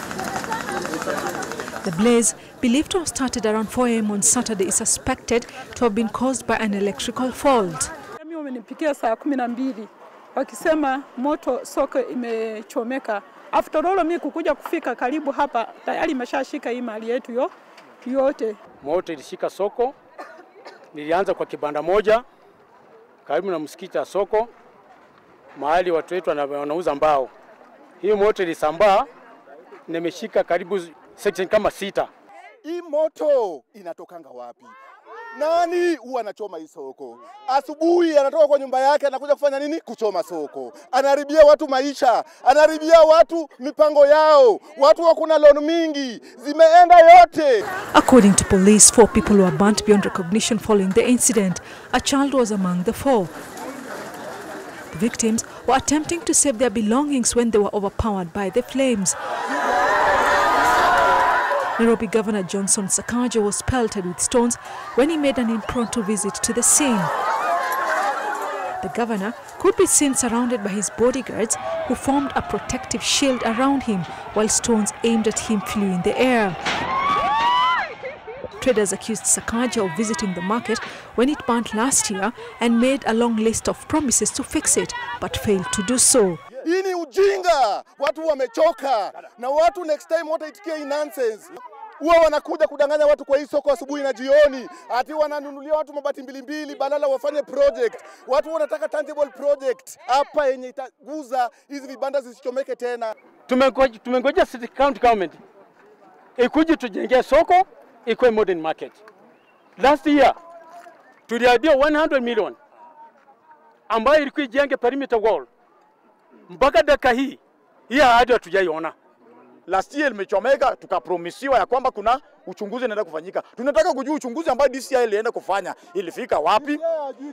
Speaker 14: The blaze, believed to have started around 4 a.m. on Saturday, is suspected to have been caused by an electrical fault.
Speaker 15: Mimi wamenipigia saa 12 wakisema moto soko imechomeka. After all mimi kukuja kufika karibu hapa tayari imeshashika hii mali yetu yote.
Speaker 2: Moto ilishika soko. Nilianza kwa kibanda moja karibu na msikiti wa soko, mahali watu wetu wanauza mbao. Hii moto ilisambaa na imeshika karibu section kama 6.
Speaker 21: Hii moto inatokanga wapi? Nani huwa anachoma hii soko? Asubuhi anatoka kwa nyumba yake anakuja kufanya nini? Kuchoma soko. Anaharibia watu maisha, anaharibia watu mipango yao. Watu wakuna loan mingi, zimeenda yote.
Speaker 14: According to police, 4 people were burnt beyond recognition following the incident. A child was among the 4. The victims were attempting to save their belongings when they were overpowered by the flames. Nairobi Governor Johnson Sakaja was pelted with stones when he made an impromptu visit to the scene. The governor could be seen surrounded by his bodyguards who formed a protective shield around him while stones aimed at him flew in the air. Traders accused Sakaja of visiting the market when it burnt last year and made a long list of promises to fix it, but failed to do so.
Speaker 21: Hii ni ujinga, watu wamechoka na watu next time wataitikia hii nonsense. Huwa wanakuja kudanganya watu kwa hii soko asubuhi na jioni, ati wananunulia watu mabati mbili badala wafanye project. Watu wanataka tangible project hapa yenye itaguza hizi vibanda zisichomeke tena.
Speaker 2: Tumengoja city county government ikuje tujengee soko ikuwe modern market. Last year tuliahidiwa 100 million ambayo ilikuwa ijenge perimeter wall. Mpaka dakika hii ahadi hatujaiona.
Speaker 1: last year limechomeka, tukapromisiwa ya kwamba kuna uchunguzi unaenda kufanyika. Tunataka kujua uchunguzi ambao DCI ilienda kufanya ilifika wapi.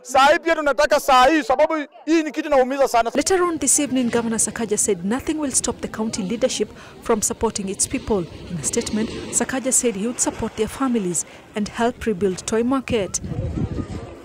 Speaker 1: Saa hii pia tunataka saa hii, sababu hii ni kitu naumiza sana.
Speaker 14: Later on this evening, Governor Sakaja said nothing will stop the county leadership from supporting its people. In a statement, Sakaja said he would support their families and help rebuild Toy Market.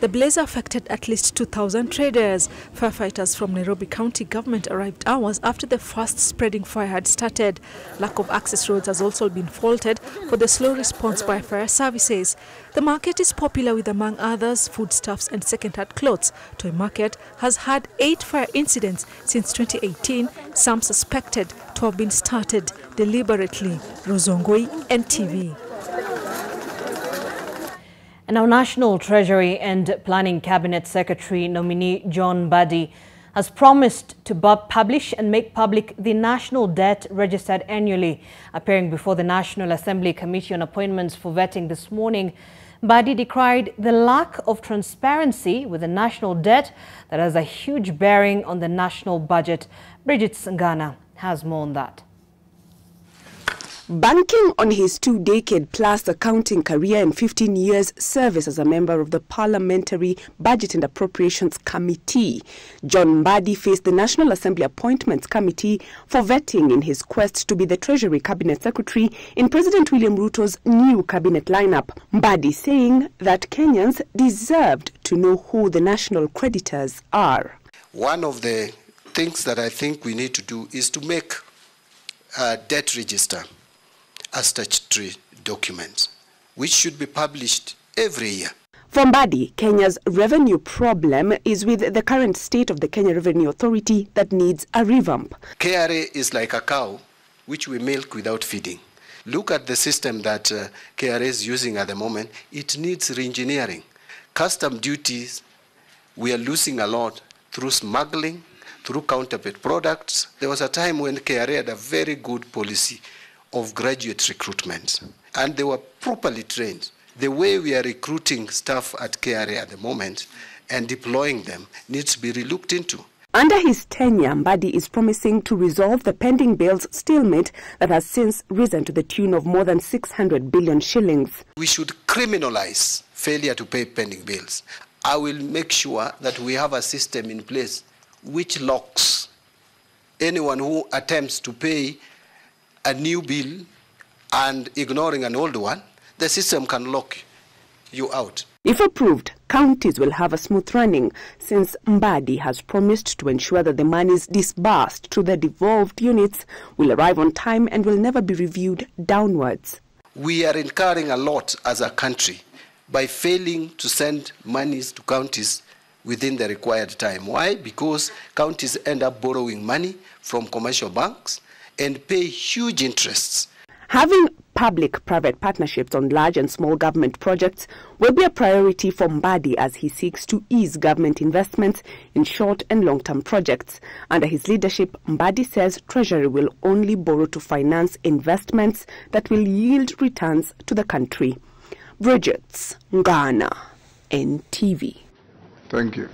Speaker 14: The blaze affected at least 2,000 traders. Firefighters from Nairobi County government arrived hours after the first spreading fire had started. Lack of access roads has also been faulted for the slow response by fire services. The market is popular with, among others, foodstuffs and second-hand clothes. Toy Market has had 8 fire incidents since 2018, some suspected to have been started deliberately. Rozongoi, NTV.
Speaker 5: And our National Treasury and Planning Cabinet Secretary nominee John Mbadi has promised to publish and make public the national debt registered annually. Appearing before the National Assembly Committee on Appointments for vetting this morning, Mbadi decried the lack of transparency with the national debt that has a huge bearing on the national budget. Bridget Sangana has more on that.
Speaker 3: Banking on his 2-decade-plus accounting career and 15 years service as a member of the Parliamentary Budget and Appropriations Committee, John Mbadi faced the National Assembly Appointments Committee for vetting in his quest to be the Treasury Cabinet Secretary in President William Ruto's new cabinet lineup. Mbadi saying that Kenyans deserved to know who the national creditors are.
Speaker 8: One of the things that I think we need to do is to make a debt register a statutory document, which should be published every year.
Speaker 3: For Mbadi, Kenya's revenue problem is with the current state of the Kenya Revenue Authority that needs a revamp.
Speaker 8: KRA is like a cow which we milk without feeding. Look at the system that KRA is using at the moment. It needs re-engineering. Custom duties, we are losing a lot through smuggling, through counterfeit products. There was a time when KRA had a very good policy of graduate recruitment, and they were properly trained. The way we are recruiting staff at KRA at the moment and deploying them needs to be relooked into.
Speaker 3: Under his tenure, Mbadi is promising to resolve the pending bills stalemate that has since risen to the tune of more than 600 billion shillings.
Speaker 8: We should criminalize failure to pay pending bills. I will make sure that we have a system in place which locks anyone who attempts to pay a new bill and ignoring an old one. The system can lock you out.
Speaker 3: If approved, counties will have a smooth running, since Mbadi has promised to ensure that the monies disbursed to the devolved units will arrive on time and will never be reviewed downwards.
Speaker 8: We are incurring a lot as a country by failing to send monies to counties within the required time. Why? Because counties end up borrowing money from commercial banks and pay huge interests.
Speaker 3: Having public-private partnerships on large and small government projects will be a priority for Mbadi as he seeks to ease government investments in short and long-term projects. Under his leadership, Mbadi says Treasury will only borrow to finance investments that will yield returns to the country. Bridget, Ghana, NTV.
Speaker 7: Thank you.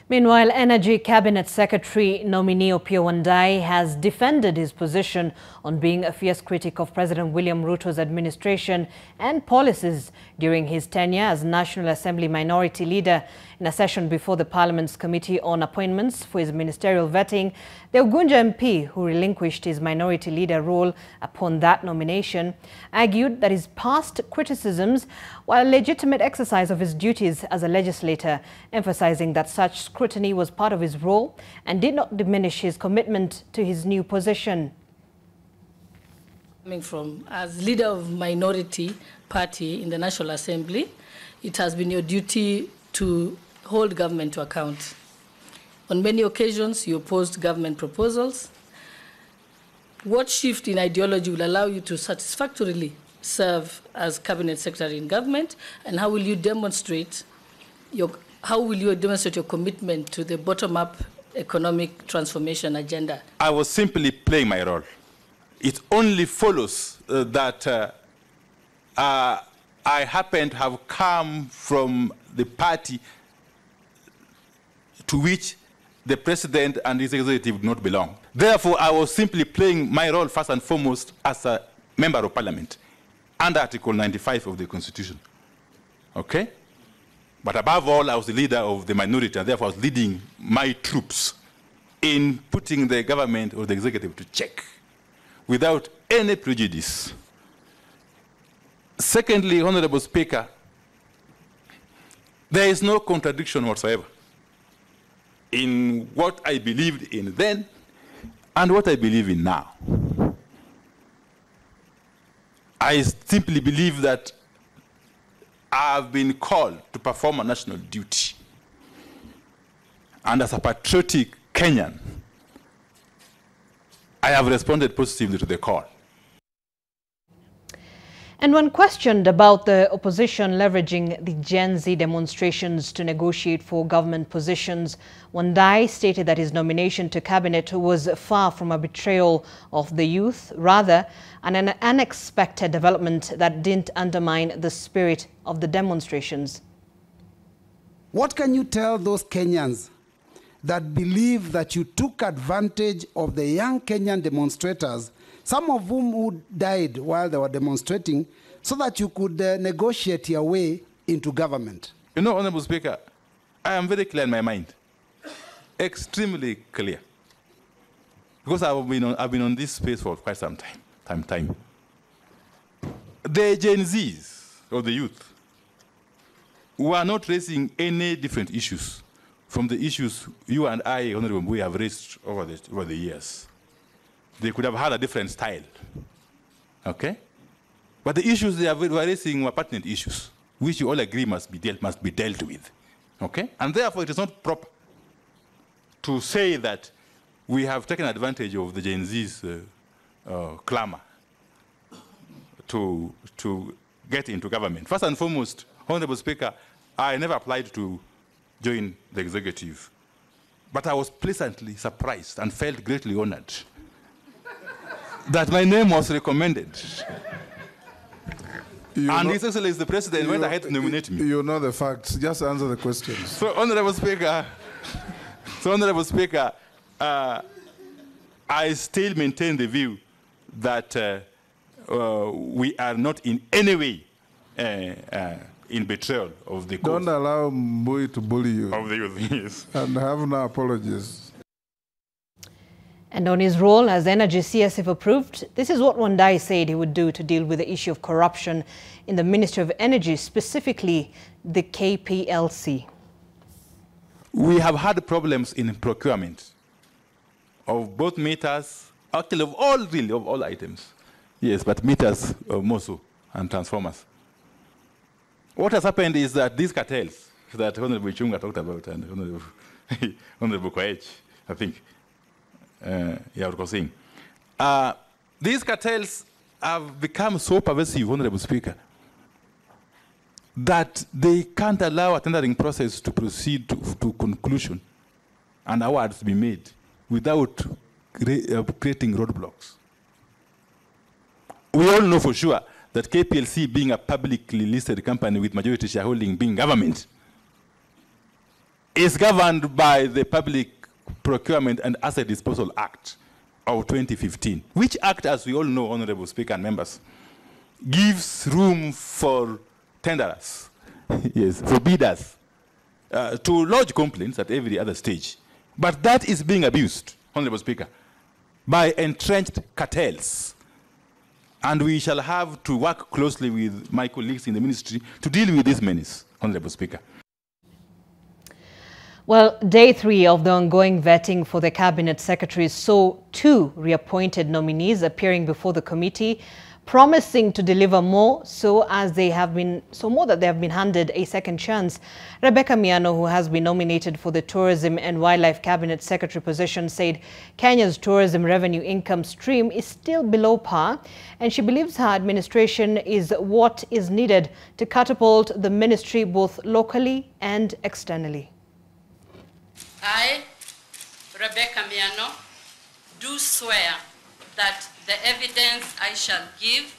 Speaker 5: Meanwhile, Energy Cabinet Secretary nominee Opiyo Wandayi has defended his position on being a fierce critic of President William Ruto's administration and policies during his tenure as National Assembly Minority Leader. In a session before the Parliament's Committee on Appointments for his ministerial vetting, the Ugunja MP, who relinquished his Minority Leader role upon that nomination, argued that his past criticisms were a legitimate exercise of his duties as a legislator, emphasizing that such scrutiny was part of his role and did not diminish his commitment to his new position.
Speaker 9: Coming from as leader of minority party in the National Assembly, it has been your duty to hold government to account. On many occasions, you opposed government proposals. What shift in ideology will allow you to satisfactorily serve as cabinet secretary in government, and how will you demonstrate your commitment to the bottom-up economic transformation agenda?
Speaker 17: I was simply playing my role. It only follows that I happen to have come from the party to which the president and his executive do not belong. Therefore, I was simply playing my role first and foremost as a member of parliament under Article 95 of the Constitution. Okay? But above all, I was the leader of the minority, and therefore I was leading my troops in putting the government or the executive to check without any prejudice. Secondly, Honorable Speaker, there is no contradiction whatsoever in what I believed in then and what I believe in now. I simply believe that I've been called to perform a national duty. And as a patriotic Kenyan, I have responded positively to the call.
Speaker 5: And when questioned about the opposition leveraging the Gen Z demonstrations to negotiate for government positions, Wandai stated that his nomination to cabinet was far from a betrayal of the youth, rather an unexpected development that didn't undermine the spirit of the demonstrations.
Speaker 4: What can you tell those Kenyans that believe that you took advantage of the young Kenyan demonstrators, some of whom who died while they were demonstrating, so that you could negotiate your way into government?
Speaker 17: You know, Honorable Speaker, I am very clear in my mind. Extremely clear. Because I've been on this space for quite some time. The Gen Zs, or the youth, who are not raising any different issues from the issues you and I, Honorable Mbui, have raised over the years. They could have had a different style, okay? But the issues they were raising were pertinent issues, which you all agree must be dealt with, okay? And therefore, it is not proper to say that we have taken advantage of the Gen Z's clamor to get into government. First and foremost, Honorable Speaker, I never applied to join the executive, but I was pleasantly surprised and felt greatly honored that my name was recommended. And His Excellency the President went ahead to nominate me.
Speaker 11: You know the facts. Just answer the questions.
Speaker 17: So, Honorable Speaker, I still maintain the view that we are not in any way in betrayal of the cause.
Speaker 11: Don't allow Mbui to bully you.
Speaker 17: Of the youth, yes.
Speaker 11: And have no apologies.
Speaker 5: And on his role as Energy CS, if approved, this is what Wandai said he would do to deal with the issue of corruption in the Ministry of Energy, specifically the KPLC.
Speaker 17: We have had problems in procurement of both meters, actually of all items. Yes, but meters more so, and transformers. What has happened is that these cartels that Honorable Chunga talked about and Honorable Kwaech, I think, these cartels have become so pervasive, Honorable Speaker, that they can't allow a tendering process to proceed to conclusion and awards to be made without creating roadblocks. We all know for sure that KPLC, being a publicly listed company with majority shareholding being government, is governed by the Public Procurement and Asset Disposal Act of 2015, which act, as we all know, Honorable Speaker and members, gives room for tenderers, yes, for bidders, to lodge complaints at every other stage. But that is being abused, Honorable Speaker, by entrenched cartels. And we shall have to work closely with my colleagues in the ministry to deal with this menace, Honorable Speaker.
Speaker 5: Well, day 3 of the ongoing vetting for the cabinet secretaries saw 2 reappointed nominees appearing before the committee, promising to deliver more, so that they have been handed a second chance. Rebecca Miano, who has been nominated for the Tourism and Wildlife Cabinet Secretary position, said Kenya's tourism revenue income stream is still below par, and she believes her administration is what is needed to catapult the ministry both locally and externally.
Speaker 7: I, Rebecca Miano, do swear that the evidence I shall give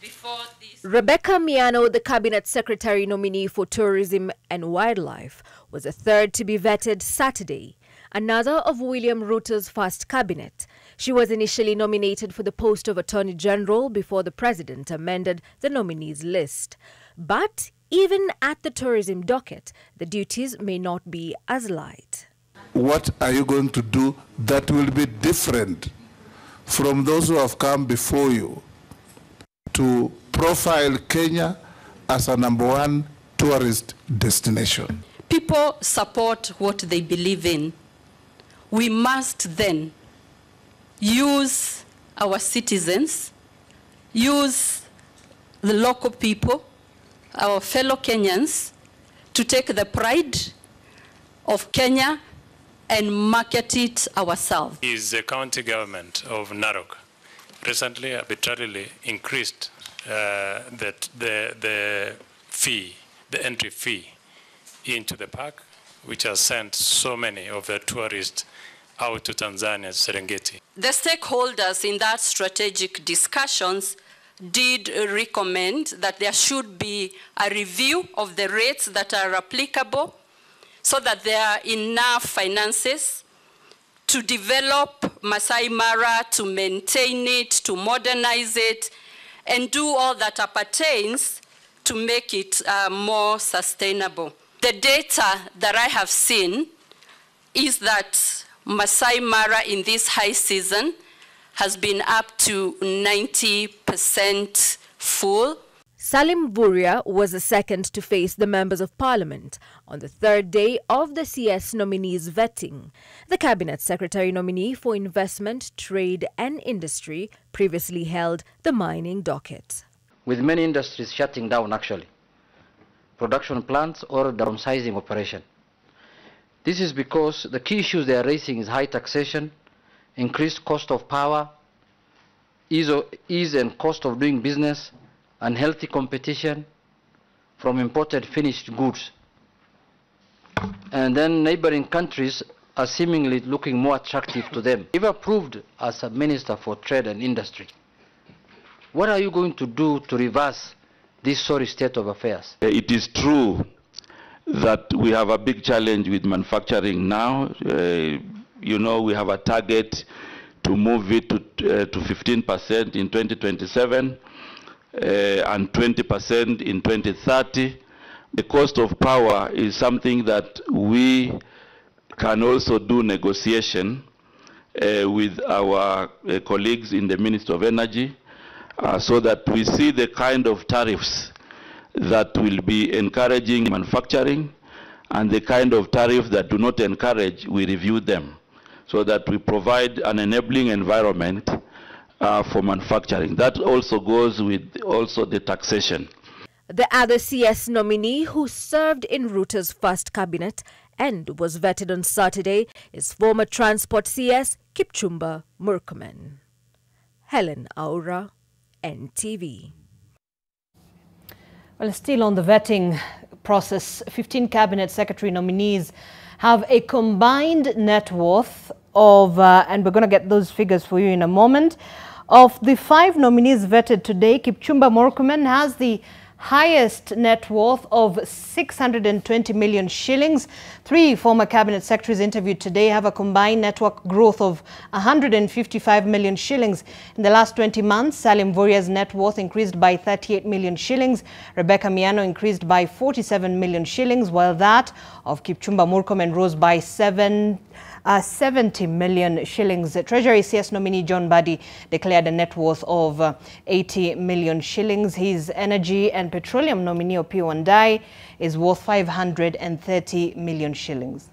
Speaker 7: before this...
Speaker 13: Rebecca Miano, the Cabinet Secretary nominee for Tourism and Wildlife, was the third to be vetted Saturday another of William Ruto's first cabinet. She was initially nominated for the post of Attorney General before the president amended the nominees list. But even at the tourism docket, the duties may not be as light.
Speaker 18: What are you going to do that will be different from those who have come before you to profile Kenya as a #1 tourist destination?
Speaker 7: People support what they believe in. We must then use our citizens, use the local people, our fellow Kenyans, to take the pride of Kenya and market it ourselves.
Speaker 19: Is the county government of Narok recently arbitrarily increased the entry fee into the park, which has sent so many of the tourists out to Tanzania's Serengeti.
Speaker 7: The stakeholders in that strategic discussions did recommend that there should be a review of the rates that are applicable so that there are enough finances to develop Masai Mara, to maintain it, to modernize it, and do all that appertains to make it more sustainable. The data that I have seen is that Masai Mara in this high season has been up to 90% full.
Speaker 13: Salim Vuria was the second to face the members of parliament on the third day of the CS nominees vetting. The cabinet secretary nominee for investment, trade and industry previously held the mining docket.
Speaker 20: With many industries shutting down actually, production plants or downsizing operation. This is because the key issues they are raising is high taxation, increased cost of power, ease and cost of doing business, unhealthy competition from imported finished goods. And then neighboring countries are seemingly looking more attractive to them. If approved as a Minister for Trade and Industry, what are you going to do to reverse this sorry state of affairs?
Speaker 22: It is true that we have a big challenge with manufacturing now. You know, we have a target to move it to 15% in 2027 and 20% in 2030. The cost of power is something that we can also do negotiation with our colleagues in the Ministry of Energy so that we see the kind of tariffs that will be encouraging manufacturing and the kind of tariffs that do not encourage, we review them so that we provide an enabling environment for manufacturing. That also goes with the taxation.
Speaker 13: The other CS nominee who served in Ruto's first cabinet and was vetted on Saturday is former Transport CS Kipchumba Murkomen. Helen Aura, NTV.
Speaker 5: Well, still on the vetting process, 15 cabinet secretary nominees have a combined net worth of, and we're going to get those figures for you in a moment. Of the 5 nominees vetted today, Kipchumba Murkomen has the highest net worth of 620 million shillings. 3 former cabinet secretaries interviewed today have a combined net worth growth of 155 million shillings. In the last 20 months, Salim Vuria's net worth increased by 38 million shillings. Rebecca Miano increased by 47 million shillings, while that of Kipchumba Murkomen rose by 70 million shillings. Treasury CS nominee John Mbadi declared a net worth of 80 million shillings. His energy and petroleum nominee Opiyo Wandayi is worth 530 million shillings.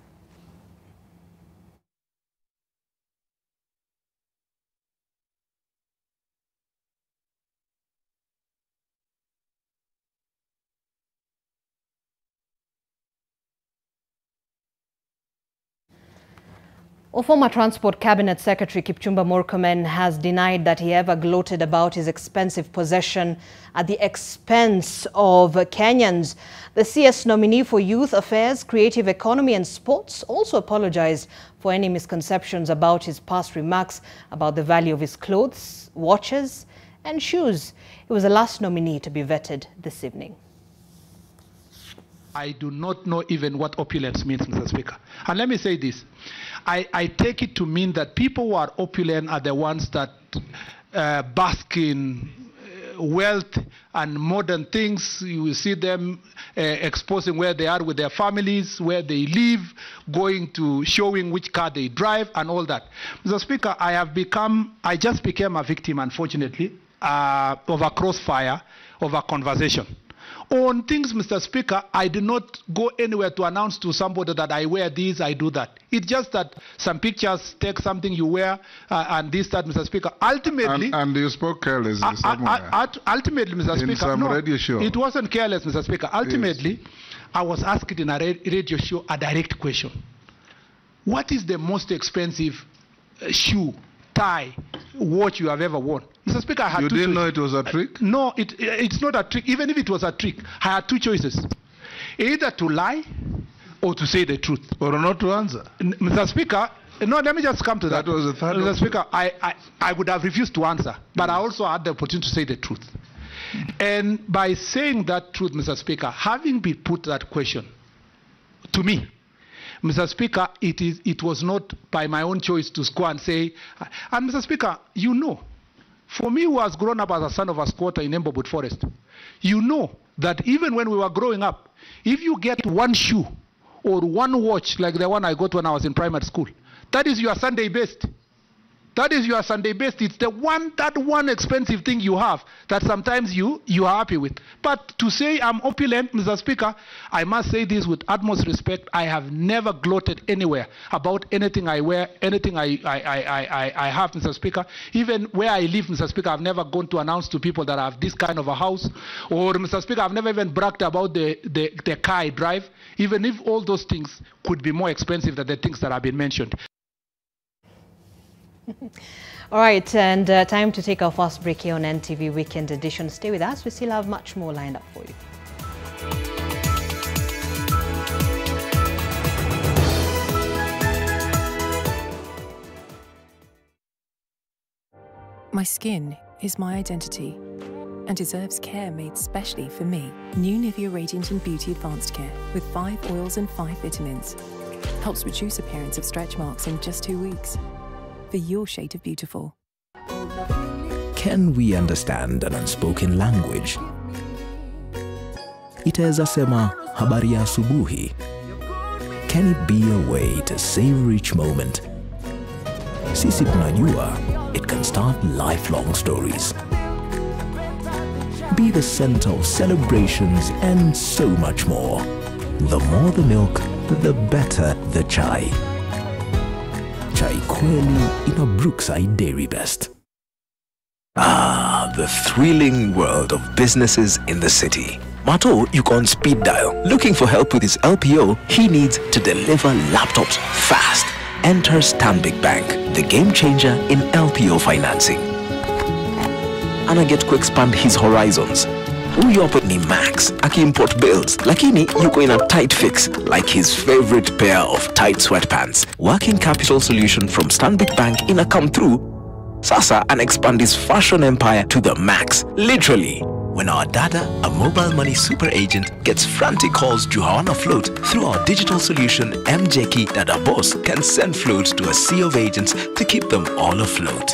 Speaker 5: Well, former Transport Cabinet Secretary Kipchumba Murkomen has denied that he ever gloated about his expensive possession at the expense of Kenyans. The CS nominee for Youth Affairs, Creative Economy and Sports also apologized for any misconceptions about his past remarks about the value of his clothes, watches and shoes. He was the last nominee to be vetted this evening.
Speaker 24: I do not know even what opulence means, Mr. Speaker. And let me say this.
Speaker 6: I take it to mean that people who are opulent are the ones that bask in wealth and modern things. You will see them exposing where they are with their families, where they live, going to showing which car they drive and all that. Mr. Speaker, I just became a victim, unfortunately, of a crossfire of a conversation. On things, Mr. Speaker, I did not go anywhere to announce to somebody that I wear this, I do that. It's just that some pictures take something you wear and this, that, Mr. Speaker. Ultimately...
Speaker 18: And you spoke carelessly somewhere.
Speaker 6: Ultimately, Mr. Speaker...
Speaker 18: In some radio show.
Speaker 6: It wasn't careless, Mr. Speaker. Ultimately, yes. I was asked in a radio show a direct question. What is the most expensive shoe, tie, watch you have ever worn? Mr. Speaker, I had two choices. You didn't
Speaker 18: know it was a trick?
Speaker 6: No, it's not a trick. Even if it was a trick, I had two choices. Either to lie or to say the truth.
Speaker 18: Or not to answer.
Speaker 6: Mr. Speaker, no, let me just come to that.
Speaker 18: That was the third
Speaker 6: Mr. Speaker, I would have refused to answer, but I also had the opportunity to say the truth. And by saying that truth, Mr. Speaker, having been put that question to me, Mr. Speaker, it was not by my own choice to go and say, and Mr. Speaker, you know, for me who has grown up as a son of a squatter in Embobut Forest, you know that even when we were growing up, if you get one shoe or one watch like the one I got when I was in primary school, that is your Sunday best. That is your Sunday best. It's that one expensive thing you have that sometimes you are happy with. But to say I'm opulent, Mr. Speaker, I must say this with utmost respect. I have never gloated anywhere about anything I wear, anything I have, Mr. Speaker. Even where I live, Mr. Speaker, I've never gone to announce to people that I have this kind of a house. Or, Mr. Speaker, I've never even bragged about the car I drive, even if all those things could be more expensive than the things that have been mentioned.
Speaker 5: All right, and time to take our first break here on NTV Weekend Edition. Stay with us. We still have much more lined up for you.
Speaker 10: My skin is my identity and deserves care made specially for me. New Nivea Radiant and Beauty Advanced Care with 5 oils and 5 vitamins helps reduce appearance of stretch marks in just 2 weeks. For your shade of beautiful.
Speaker 23: Can we understand an unspoken language? Itaweza sema habari ya asubuhi. Can it be a way to savor each moment? Sisi tunajua it can start lifelong stories. Be the center of celebrations and so much more. The more the milk, the better the chai. Chai kweli ina Brookside Dairy Best. Ah, the thrilling world of businesses in the city. Mato, you on speed dial. Looking for help with his LPO, he needs to deliver laptops fast. Enter Stanbic Bank, the game changer in LPO financing. Ana get to expand his horizons. Huyu hapo ni Max, aki-import bills, lakini yuko in a tight fix, like his favorite pair of tight sweatpants. Working capital solution from Stanbic Bank in a come through, sasa and expand his fashion empire to the max, literally. When our dada, a mobile money super agent, gets frantic calls to hawana float, through our digital solution, MJK Dada Boss can send floats to a sea of agents to keep them all afloat.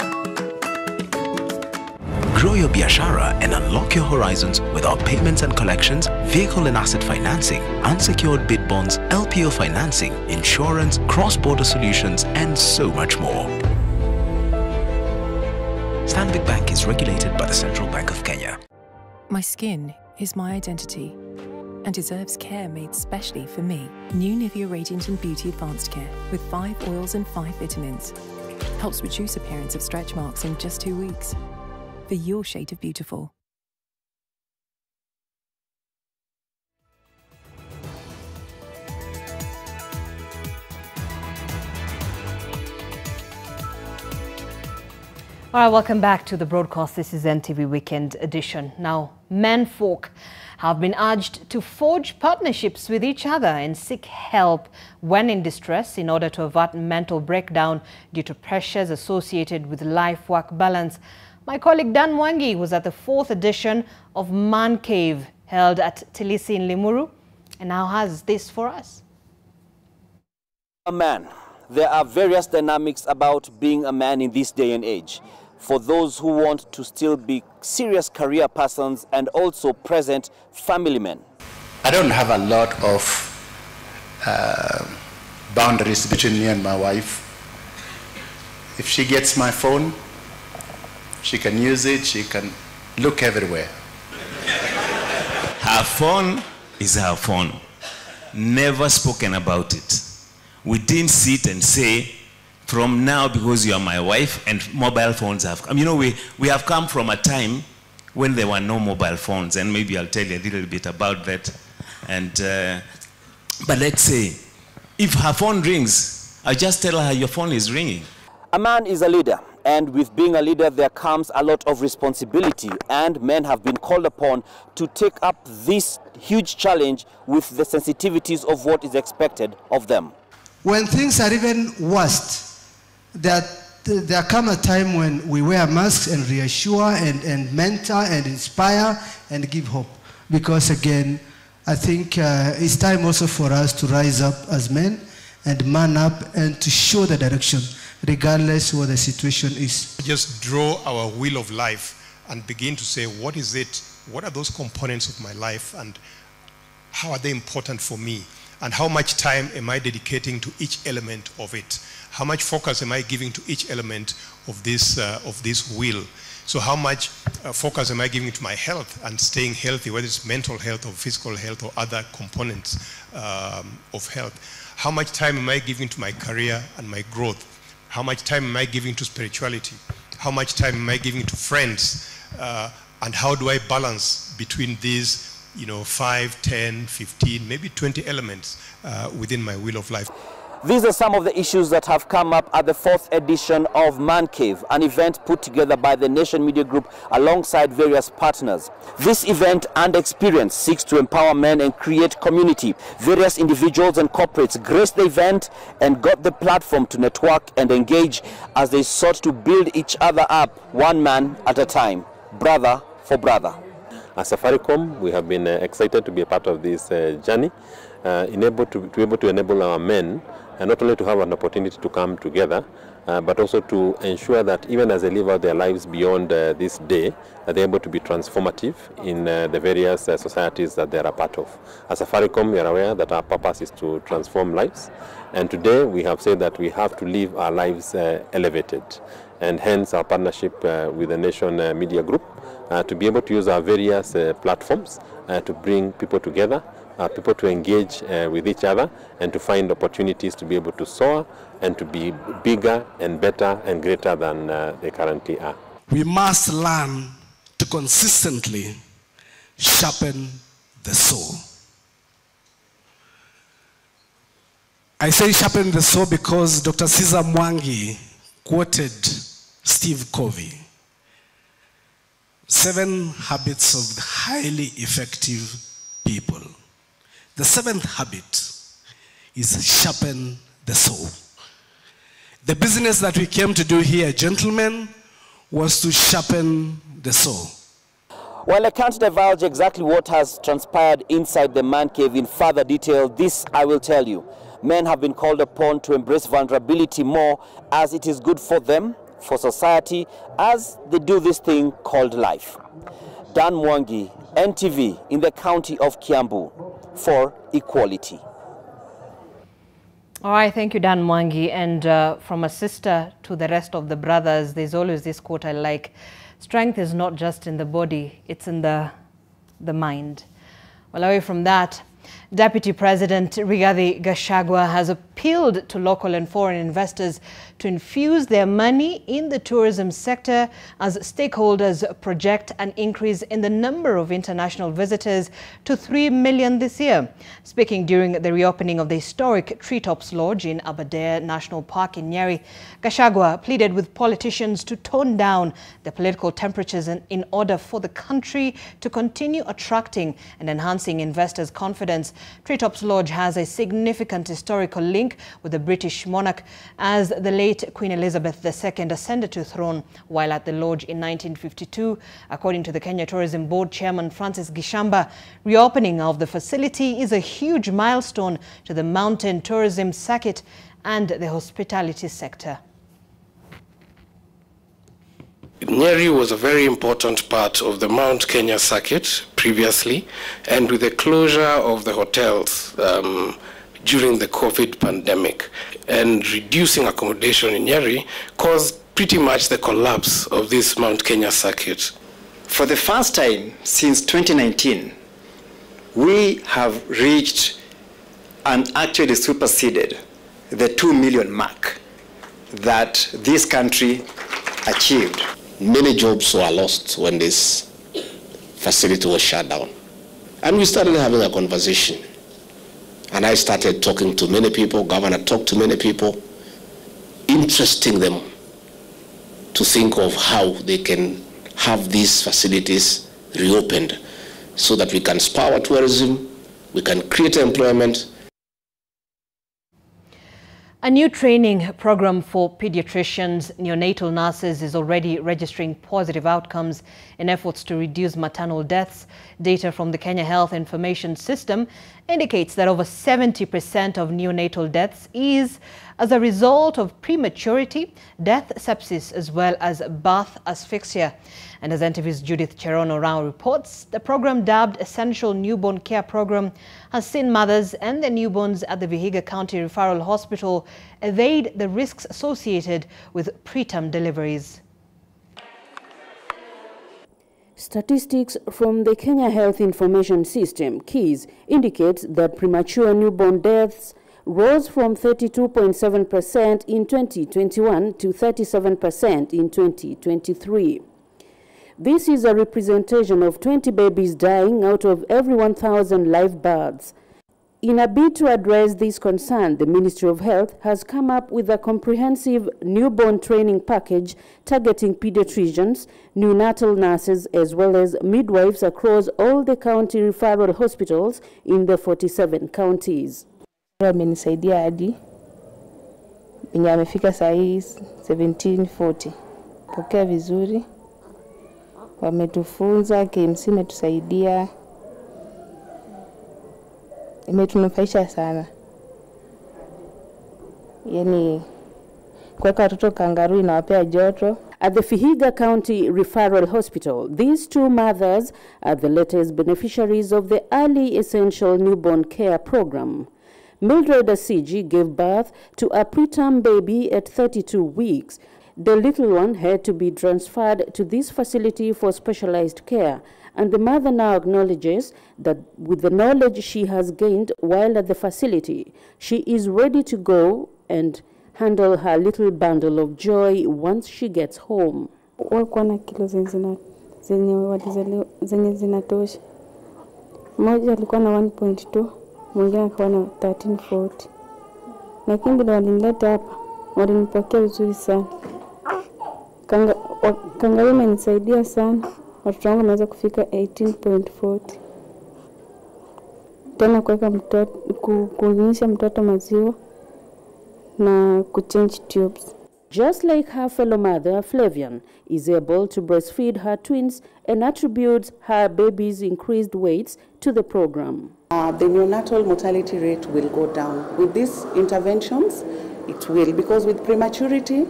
Speaker 23: Grow your biashara and unlock your horizons with our payments and collections, vehicle and asset financing, unsecured bid bonds, LPO financing, insurance, cross-border solutions, and so much more. Stanbic Bank is regulated by the Central Bank of Kenya.
Speaker 10: My skin is my identity and deserves care made specially for me. New Nivea Radiant and Beauty Advanced Care with 5 oils and 5 vitamins helps reduce appearance of stretch marks in just 2 weeks. For your shade of beautiful.
Speaker 5: All right, welcome back to the broadcast. This is NTV Weekend Edition. Now, menfolk have been urged to forge partnerships with each other and seek help when in distress in order to avert mental breakdown due to pressures associated with life-work balance. My colleague Dan Mwangi was at the 4th edition of Man Cave held at Tilisi in Limuru and now has this for us.
Speaker 24: A man
Speaker 12: there are various dynamics about being a man in this day and age. For those who want to still be serious career persons and also present family men.
Speaker 8: I don't have a lot of boundaries between me and my wife. If she gets my phone, she can use it, she can look everywhere.
Speaker 15: Her phone is her phone. Never spoken about it. We didn't sit and say, from now, because you are my wife, and mobile phones have come. You know, we have come from a time when there were no mobile phones, and maybe I'll tell you a little bit about that. And, but let's say, if her phone rings, I just tell her your phone is ringing.
Speaker 12: A man is a leader, and with being a leader, there comes a lot of responsibility, and men have been called upon to take up this huge challenge with the sensitivities of what is expected of them.
Speaker 16: When things are even worst, there come a time when we wear masks and reassure and mentor and inspire and give hope. Because again, I think it's time also for us to rise up as men and man up and to show the direction, regardless what the situation is.
Speaker 24: Just draw our wheel of life and begin to say, what is it? What are those components of my life and how are they important for me? And how much time am I dedicating to each element of it? How much focus am I giving to each element of this wheel? So how much focus am I giving to my health and staying healthy, whether it's mental health or physical health or other components of health? How much time am I giving to my career and my growth? How much time am I giving to spirituality? How much time am I giving to friends? And how do I balance between these 5, 10, 15, maybe 20 elements within my wheel of life?
Speaker 12: These are some of the issues that have come up at the 4th edition of Man Cave, an event put together by the Nation Media Group alongside various partners. This event and experience seeks to empower men and create community. Various individuals and corporates graced the event and got the platform to network and engage as they sought to build each other up, one man at a time, brother for brother.
Speaker 25: As Safaricom, we have been excited to be a part of this journey, able to enable our men not only to have an opportunity to come together, but also to ensure that even as they live out their lives beyond this day, that they're able to be transformative in the various societies that they're a part of. As Safaricom, we are aware that our purpose is to transform lives, and today we have said that we have to live our lives elevated, and hence our partnership with the Nation Media Group to be able to use our various platforms to bring people together, people to engage with each other and to find opportunities to be able to soar and to be bigger and better and greater than they currently are.
Speaker 4: We must learn to consistently sharpen the saw. I say sharpen the saw because Dr. Caesar Mwangi quoted Steve Covey, 7 habits of highly effective people. The 7th habit is sharpen the saw. The business that we came to do here, gentlemen, was to sharpen the saw.
Speaker 12: While I can't divulge exactly what has transpired inside the Man Cave in further detail, this I will tell you. Men have been called upon to embrace vulnerability more, as it is good for them, for society, as they do this thing called life. Dan Mwangi, NTV, in the county of Kiambu, for equality.
Speaker 5: All right, thank you, Dan Mwangi. And from a sister to the rest of the brothers, there's always this quote I like: strength is not just in the body, it's in the mind. Well, away from that, Deputy President Rigathi Gachagua has appealed to local and foreign investors to infuse their money in the tourism sector as stakeholders project an increase in the number of international visitors to 3 million this year. Speaking during the reopening of the historic Treetops Lodge in Aberdare National Park in Nyeri, Gachagua pleaded with politicians to tone down the political temperatures in order for the country to continue attracting and enhancing investors' confidence. Treetops Lodge has a significant historical link with the British monarch, as the late Queen Elizabeth II ascended to the throne while at the lodge in 1952. According to the Kenya Tourism Board Chairman Francis Gishamba, reopening of the facility is a huge milestone to the mountain tourism circuit and the hospitality sector.
Speaker 1: Nyeri was a very important part of the Mount Kenya circuit previously, and with the closure of the hotels during the COVID pandemic and reducing accommodation in Nyeri caused pretty much the collapse of this Mount Kenya circuit.
Speaker 2: For the first time since 2019, we have reached and actually superseded the 2 million mark that this country achieved.
Speaker 3: Many jobs were lost when this facility was shut down. And we started having a conversation. And I started talking to many people, Governor talked to many people, interesting them to think of how they can have these facilities reopened so that we can spur tourism, we can create employment.
Speaker 5: A new training program for pediatricians, neonatal nurses is already registering positive outcomes in efforts to reduce maternal deaths. Data from the Kenya Health Information System indicates that over 70% of neonatal deaths is as a result of prematurity, death, sepsis, as well as birth asphyxia. And as NTV's Judith Cherono Rao reports, the program, dubbed Essential Newborn Care Program, has seen mothers and their newborns at the Vihiga County Referral Hospital evade the risks associated with preterm deliveries.
Speaker 14: Statistics from the Kenya Health Information System, KIS, indicates that premature newborn deaths rose from 32.7% in 2021 to 37% in 2023. This is a representation of 20 babies dying out of every 1,000 live births. In a bid to address this concern, the Ministry of Health has come up with a comprehensive newborn training package targeting pediatricians, neonatal nurses, as well as midwives across all the county referral hospitals in the 47 counties.
Speaker 21: Wamenisaidia hadi penye amefika saa hii 1740. Pokea vizuri. Wametufunza, KMC imetusaidia. Imetunufaisha sana. Yani kuweka watoto kangaroo inawapea joto.
Speaker 14: At the Vihiga County Referral Hospital, these two mothers are the latest beneficiaries of the Early Essential Newborn Care Program. Mildred Asiji gave birth to a preterm baby at 32 weeks. The little one had to be transferred to this facility for specialized care, and the mother now acknowledges that with the knowledge she has gained while at the facility, she is ready to go and handle her little bundle of joy once she gets home.
Speaker 21: Walikuwa na kilo zenye zinatosha. Mmoja alikuwa na 1.2, mwingine alikuwa na 1340. Lakini bila walinileta hapa, walinipokea vizuri sana. Kangaroo imenisaidia sana. Watoto wangu wameweza kufika 18.40. Tena kuweka mtoto, kunyonyesha mtoto maziwa na kuchange tubes.
Speaker 14: Just like her fellow mother, Flavian is able to breastfeed her twins and attributes her baby's increased weights to the program.
Speaker 26: The neonatal mortality rate will go down. With these interventions, it will, because with prematurity,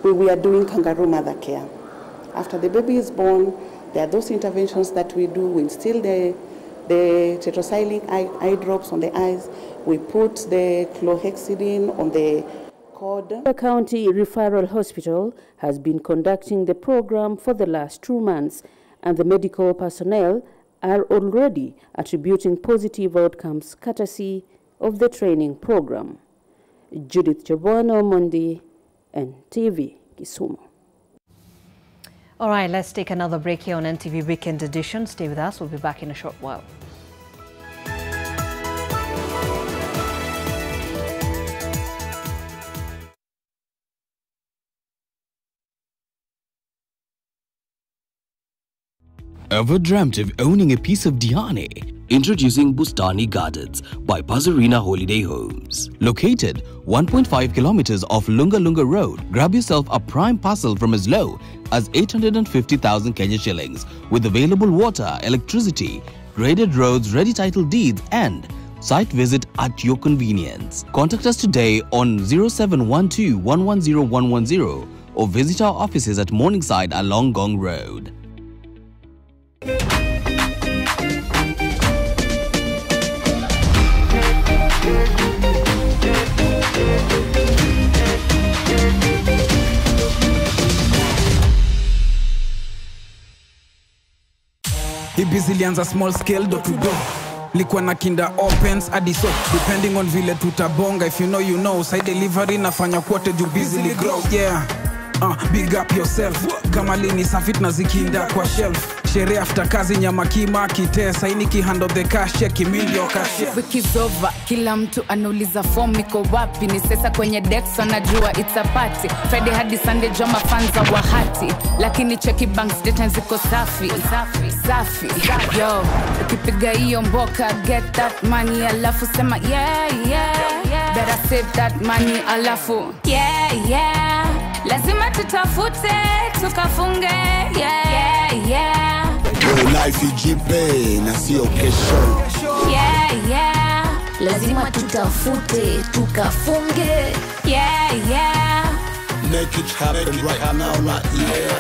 Speaker 26: we are doing kangaroo mother care. After the baby is born, there are those interventions that we do. We instill the tetracycline eye drops on the eyes. We put the chlorhexidine on the cord.
Speaker 14: The County Referral Hospital has been conducting the program for the last 2 months, and the medical personnel are already attributing positive outcomes courtesy of the training program. Judith Chobano, Mondi, NTV, Kisumu.
Speaker 5: All right, let's take another break here on NTV Weekend Edition. Stay with us. We'll be back in a short while.
Speaker 27: Ever dreamt of owning a piece of Diani? Introducing Bustani Gardens by Pazarina Holiday Homes. Located 1.5 kilometers off Lunga Lunga Road, grab yourself a prime parcel from as low as 850,000 Kenya shillings with available water, electricity, graded roads, ready title deeds and Site visit at your convenience. Contact us today on 0712 110 110 or visit our offices at Morningside along Gong Road.
Speaker 7: Hii busy lianza small scale door to door. Likuwa na kinda opens hadi so depending on vile tutabonga. If you know you know, side delivery nafanya kwote juu busily grow. Yeah, big up yourself. Kama lini safit na zikinda kwa shelf. Sherehe after kazi nyama kima kitesa. Ini ki hand of the cash check milio cash.
Speaker 9: Wiki is over, kila mtu anauliza form iko wapi. Ni sasa kwenye decks wanajua it's a party. Friday hadi Sunday jama fans wa hati. Lakini cheki bank statements ziko safi. Safi. Yo, ukipiga hiyo mboka get that money alafu sema yeah. Better save that money alafu yeah. Lazima tutafute tukafunge yeah.
Speaker 11: Life ijipe na sio kesho.
Speaker 9: Yeah. Lazima tutafute tukafunge yeah.
Speaker 11: Make it happen right now, right here.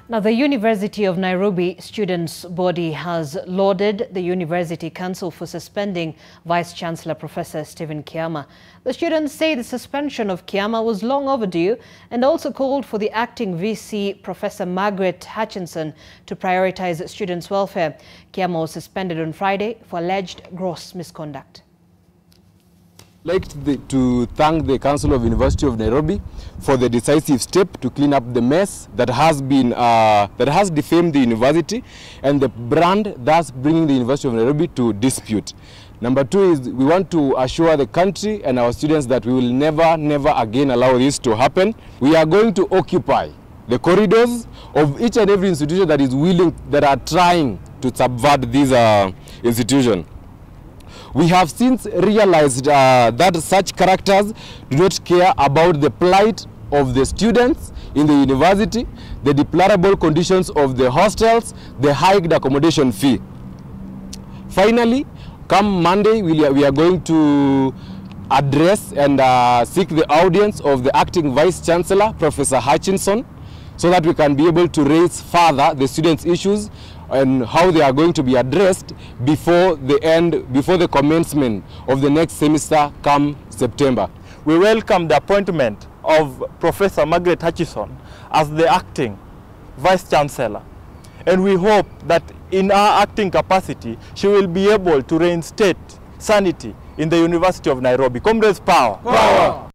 Speaker 5: Now, the University of Nairobi Students' Body has lauded the University Council for suspending Vice-Chancellor Professor Stephen Kiama. The students say the suspension of Kiama was long overdue and also called for the acting VC, Professor Margaret Hutchinson, to prioritize students' welfare. Kiama was suspended on Friday for alleged gross misconduct.
Speaker 17: I'd like to thank the Council of University of Nairobi for the decisive step to clean up the mess that has been that has defamed the university and the brand thus bringing the University of Nairobi to dispute. Number two is we want to assure the country and our students that we will never again allow this to happen. We are going to occupy the corridors of each and every institution that is willing, that are trying to subvert this institution. We have since realized that such characters do not care about the plight of the students in the university, the deplorable conditions of the hostels, the hiked accommodation fee. Finally, come Monday, we are going to address and seek the audience of the acting Vice-Chancellor, Professor Hutchinson, so that we can be able to raise further the students' issues and how they are going to be addressed before the commencement of the next semester come September.
Speaker 19: We welcome the appointment of Professor Margaret Hutchinson as the acting Vice-Chancellor, and we hope that in her acting capacity she will be able to reinstate sanity in the University of Nairobi. Comrades, power! Power!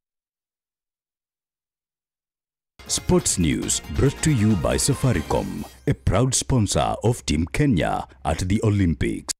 Speaker 20: Sports News brought to you by Safaricom, a proud sponsor of Team Kenya at the Olympics.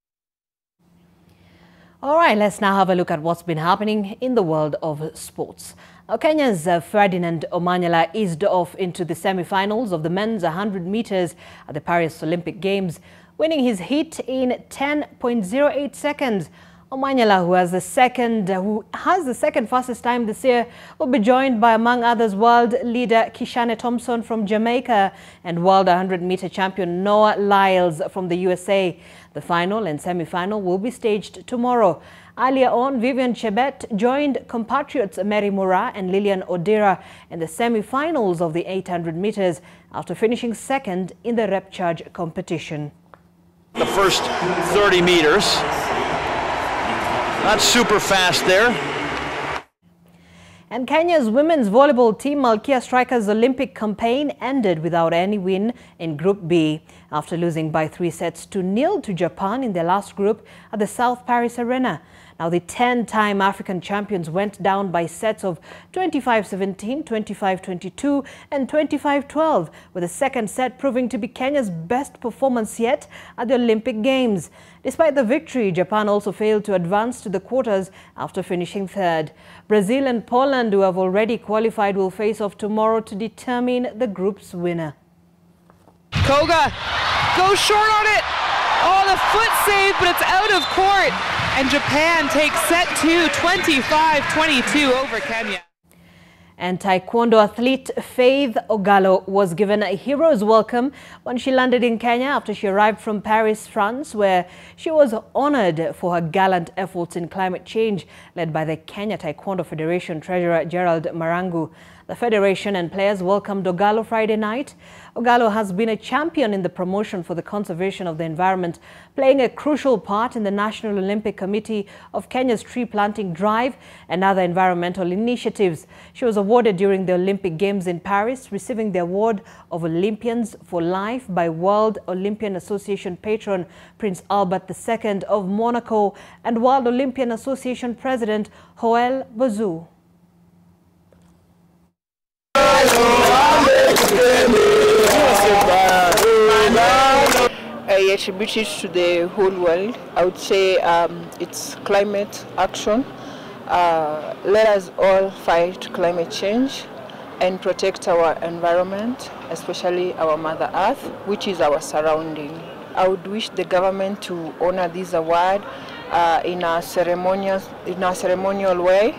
Speaker 5: All right, let's now have a look at what's been happening in the world of sports. Now, Kenya's Ferdinand Omanyala eased off into the semi-finals of the men's 100 meters at the Paris Olympic Games, winning his heat in 10.08 seconds. Omanyala, who has the second fastest time this year, will be joined by, among others, world leader Kishane Thompson from Jamaica and world 100-meter champion Noah Lyles from the USA. The final and semi-final will be staged tomorrow. Earlier on, Vivian Chebet joined compatriots Mary Moraa and Lilian Odera in the semi-finals of the 800 meters after finishing second in the rep charge competition.
Speaker 22: The first 30 meters. Not super fast there.
Speaker 5: And Kenya's women's volleyball team Malkia Strikers' Olympic campaign ended without any win in Group B after losing by 3-0 to Japan in their last group at the South Paris Arena. Now, the 10-time African champions went down by sets of 25-17, 25-22 and 25-12, with the second set proving to be Kenya's best performance yet at the Olympic Games. Despite the victory, Japan also failed to advance to the quarters after finishing third. Brazil and Poland, who have already qualified, will face off tomorrow to determine the group's winner.
Speaker 28: Koga goes short on it.
Speaker 6: Oh, the foot save, but it's out of court. And Japan takes set 2, 25-22 over Kenya.
Speaker 5: And Taekwondo athlete Faith Ogalo was given a hero's welcome when she landed in Kenya after she arrived from Paris, France, where she was honored for her gallant efforts in climate change, led by the Kenya Taekwondo Federation Treasurer Gerald Marangu. The federation and players welcomed Ogalo Friday night. Ogalo has been a champion in the promotion for the conservation of the environment, playing a crucial part in the National Olympic Committee of Kenya's tree planting drive and other environmental initiatives. She was awarded during the Olympic Games in Paris, receiving the award of Olympians for Life by World Olympian Association patron Prince Albert II of Monaco and World Olympian Association President Joël Bouzou.
Speaker 8: I attribute it to the whole world. I would say it's climate action. Let us all fight climate change and protect our environment, especially our Mother Earth, which is our surrounding. I would wish the government to honor this award in a ceremonial way,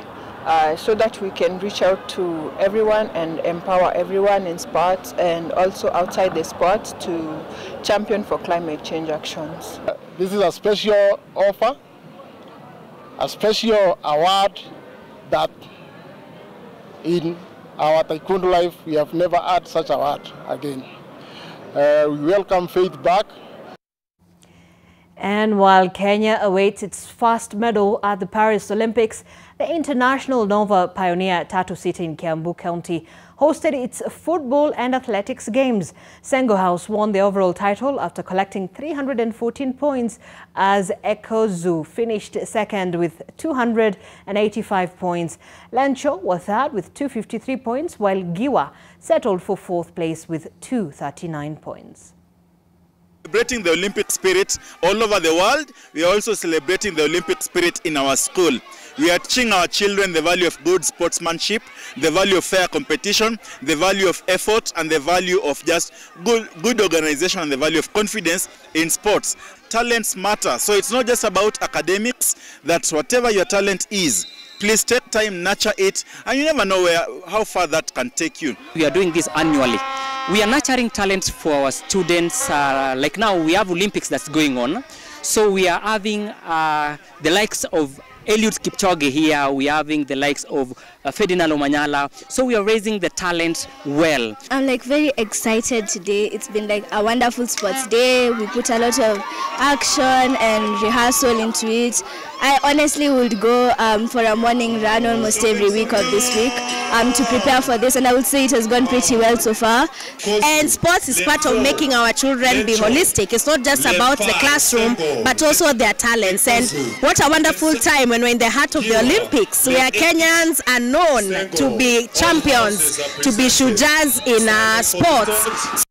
Speaker 8: so that we can reach out to everyone and empower everyone in sports and also outside the sports to champion for climate change actions.
Speaker 10: This is a special offer, a special award that in our Taekwondo life we have never had such award again. We welcome Faith back.
Speaker 5: And while Kenya awaits its first medal at the Paris Olympics, the International Nova Pioneer Tattoo City in Kiambu County hosted its football and athletics games. Sengo House won the overall title after collecting 314 points as Ekozu finished second with 285 points. Lancho was third with 253 points, while Giwa settled for fourth place with 239 points.
Speaker 13: Celebrating the Olympic spirit all over the world, we are also celebrating the Olympic spirit in our school. We are teaching our children the value of good sportsmanship, the value of fair competition, the value of effort, and the value of just good organization, and the value of confidence in sports. Talents matter, so it's not just about academics, that whatever your talent is, please take time, nurture it, and you never know how far that can take you.
Speaker 15: We are doing this annually. We are nurturing talents for our students. Like now we have Olympics that's going on. So we are having the likes of Eliud Kipchoge here. We are having the likes of Ferdinand Omanyala. So we are raising the talent well.
Speaker 18: I'm like very excited today. It's been like a wonderful sports day. We put a lot of action and rehearsal into it. I honestly would go for a morning run almost every week of this week to prepare for this, and I would say it has gone pretty well so far.
Speaker 23: And sports is part of making our children be holistic. It's not just about the classroom, but also their talents. And what a wonderful time when we're in the heart of the Olympics. We are Kenyans and known to be champions, to be shujas in sports.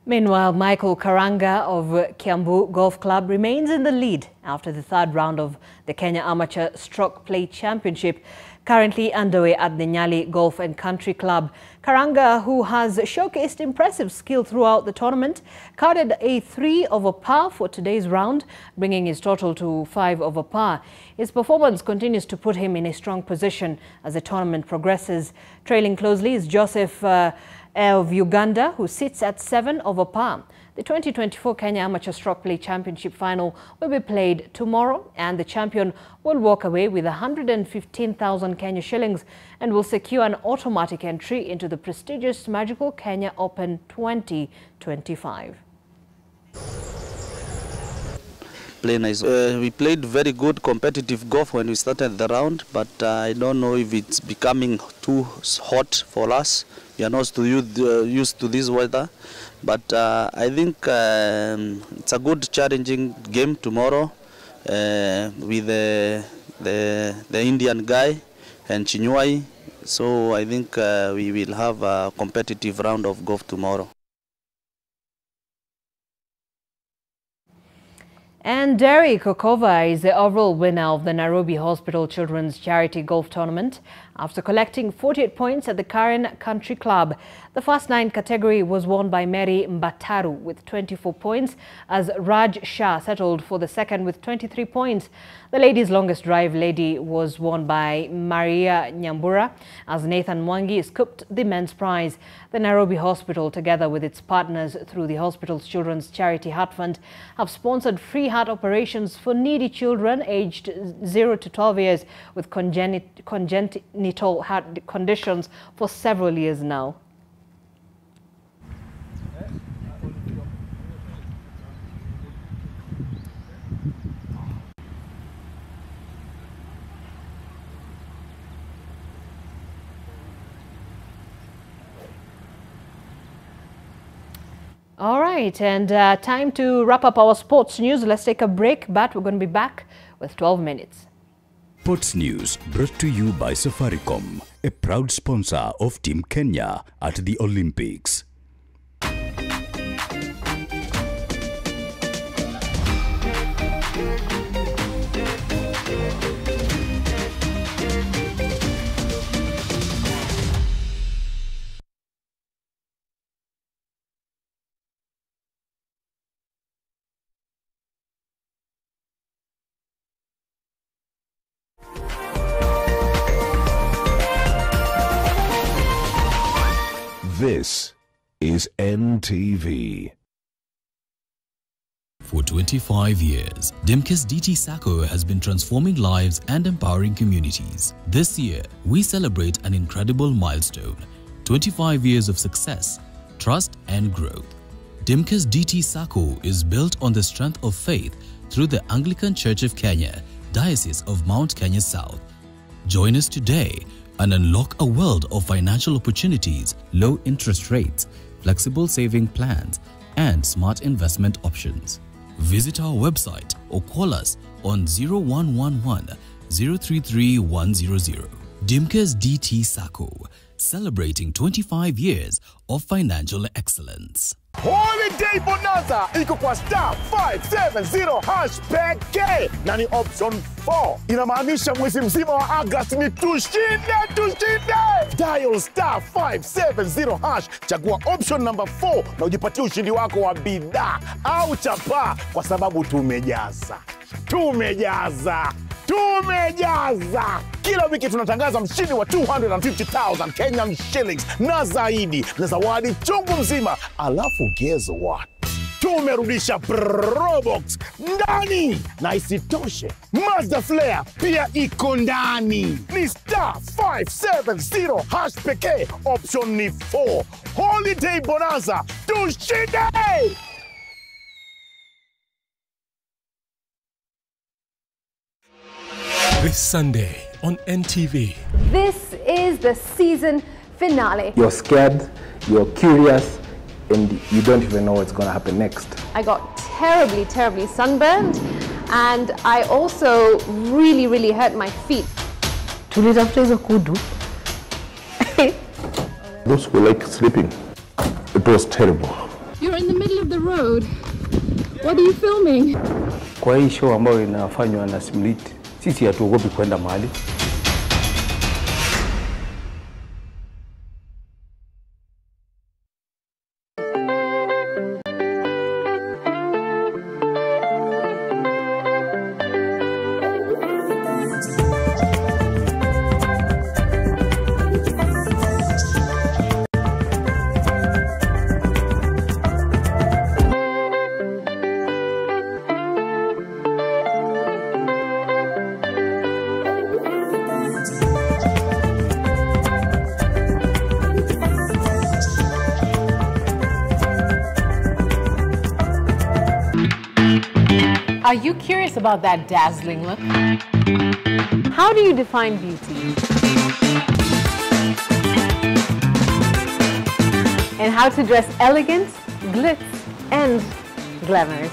Speaker 5: Meanwhile, Michael Karanga of Kiambu Golf Club remains in the lead after the third round of the Kenya Amateur Stroke Play Championship, currently underway at the Nyali Golf and Country Club. Karanga, who has showcased impressive skill throughout the tournament, carded a 3 over par for today's round, bringing his total to 5 over par. His performance continues to put him in a strong position as the tournament progresses. Trailing closely is Joseph of Uganda, who sits at 7 over par. The 2024 Kenya Amateur Stroke Play Championship final will be played tomorrow, and the champion will walk away with 115,000 Kenya shillings and will secure an automatic entry into the prestigious Magical Kenya Open 2025.
Speaker 28: We played very good competitive golf when we started the round, but I don't know if it's becoming too hot for us. We are not used to this weather, but I think it's a good challenging game tomorrow with the Indian guy and Chinyuai. So I think we will have a competitive round of golf tomorrow.
Speaker 5: And Derry Kokova is the overall winner of the Nairobi Hospital Children's Charity Golf Tournament after collecting 48 points at the Karen Country Club. The The first 9 category was won by Mary Mbataru with 24 points, as Raj Shah settled for the second with 23 points. The ladies' longest drive lady was won by Maria Nyambura, as Nathan Mwangi scooped the men's prize. The Nairobi Hospital, together with its partners through the hospital's Children's Charity Heart Fund, have sponsored free heart operations for needy children aged 0 to 12 years with congenital heart conditions for several years now. All right, and time to wrap up our sports news. Let's take a break, but we're going to be back with 12 minutes.
Speaker 20: Sports News brought to you by Safaricom, a proud sponsor of Team Kenya at the Olympics.
Speaker 1: This is NTV.
Speaker 2: For 25 years, Dimke's DT Sacco has been transforming lives and empowering communities. This year, we celebrate an incredible milestone: 25 years of success, trust and growth. Dimke's DT Sacco is built on the strength of faith through the Anglican Church of Kenya, Diocese of Mount Kenya South. Join us today and unlock a world of financial opportunities, low interest rates, flexible saving plans, and smart investment options. Visit our website or call us on 0111 033 100. Dimke's DT Sacco, celebrating 25 years of financial excellence.
Speaker 3: Holiday Bonanza iko kwa star 570 hash pekee na ni option 4. Inamaanisha mwezi mzima wa Agosti ni tushinde. Dial star 570 hash, chagua option number 4 na ujipatie ushindi wako wa bidhaa au chapa, kwa sababu tumejaza. Kila wiki tunatangaza mshindi wa 250,000 Kenyan shillings na zaidi, na zawadi chungu mzima. Alafu guess what? Tumerudisha Probox ndani, na isitoshe Mazda Flare pia iko ndani. Ni star 570 hash pekee, option ni 4. Holiday Bonanza, tushinde!
Speaker 4: This Sunday on NTV.
Speaker 12: This is the season finale.
Speaker 16: You're scared, you're curious, and you don't even know what's going to happen next.
Speaker 12: I got terribly sunburned, and I also really hurt my feet.
Speaker 16: Tulitafuta hizo kudu. Those who like sleeping, it was terrible.
Speaker 12: You're in the middle of the road. What are you filming?
Speaker 16: Kwa hii show ambayo inafanywa na Simulate, sisi hatuogopi kwenda mahali.
Speaker 24: Are you curious about that dazzling look? How do you define beauty? And how to dress elegant, glitz, and glamorous.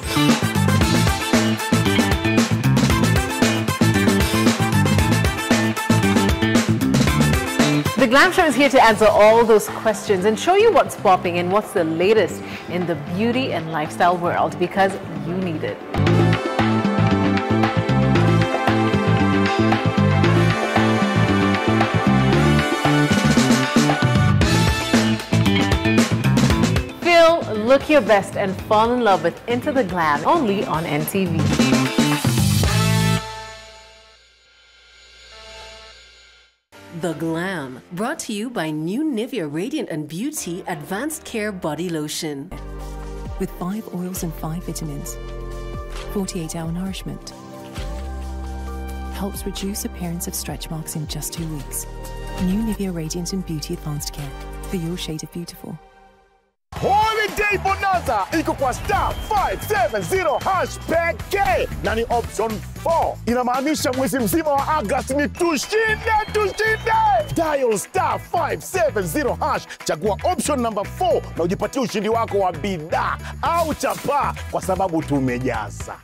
Speaker 24: The Glam Show is here to answer all those questions and show you what's popping and what's the latest in the beauty and lifestyle world, because you need it. Look your best and fall in love with Into the Glam, only on NTV.
Speaker 7: The Glam, brought to you by new Nivea Radiant and Beauty Advanced Care Body Lotion.
Speaker 9: With 5 oils and 5 vitamins, 48-hour nourishment, helps reduce appearance of stretch marks in just 2 weeks. New Nivea Radiant and Beauty Advanced Care, for your shade of beautiful.
Speaker 3: Holiday Bonanza iko kwa *570 hash pekee na ni option 4. Inamaanisha mwezi mzima wa August ni tushinde. Dial *570 hash, chagua option number 4 na ujipatie ushindi wako wa bidhaa au chapaa, kwa sababu tumejaza.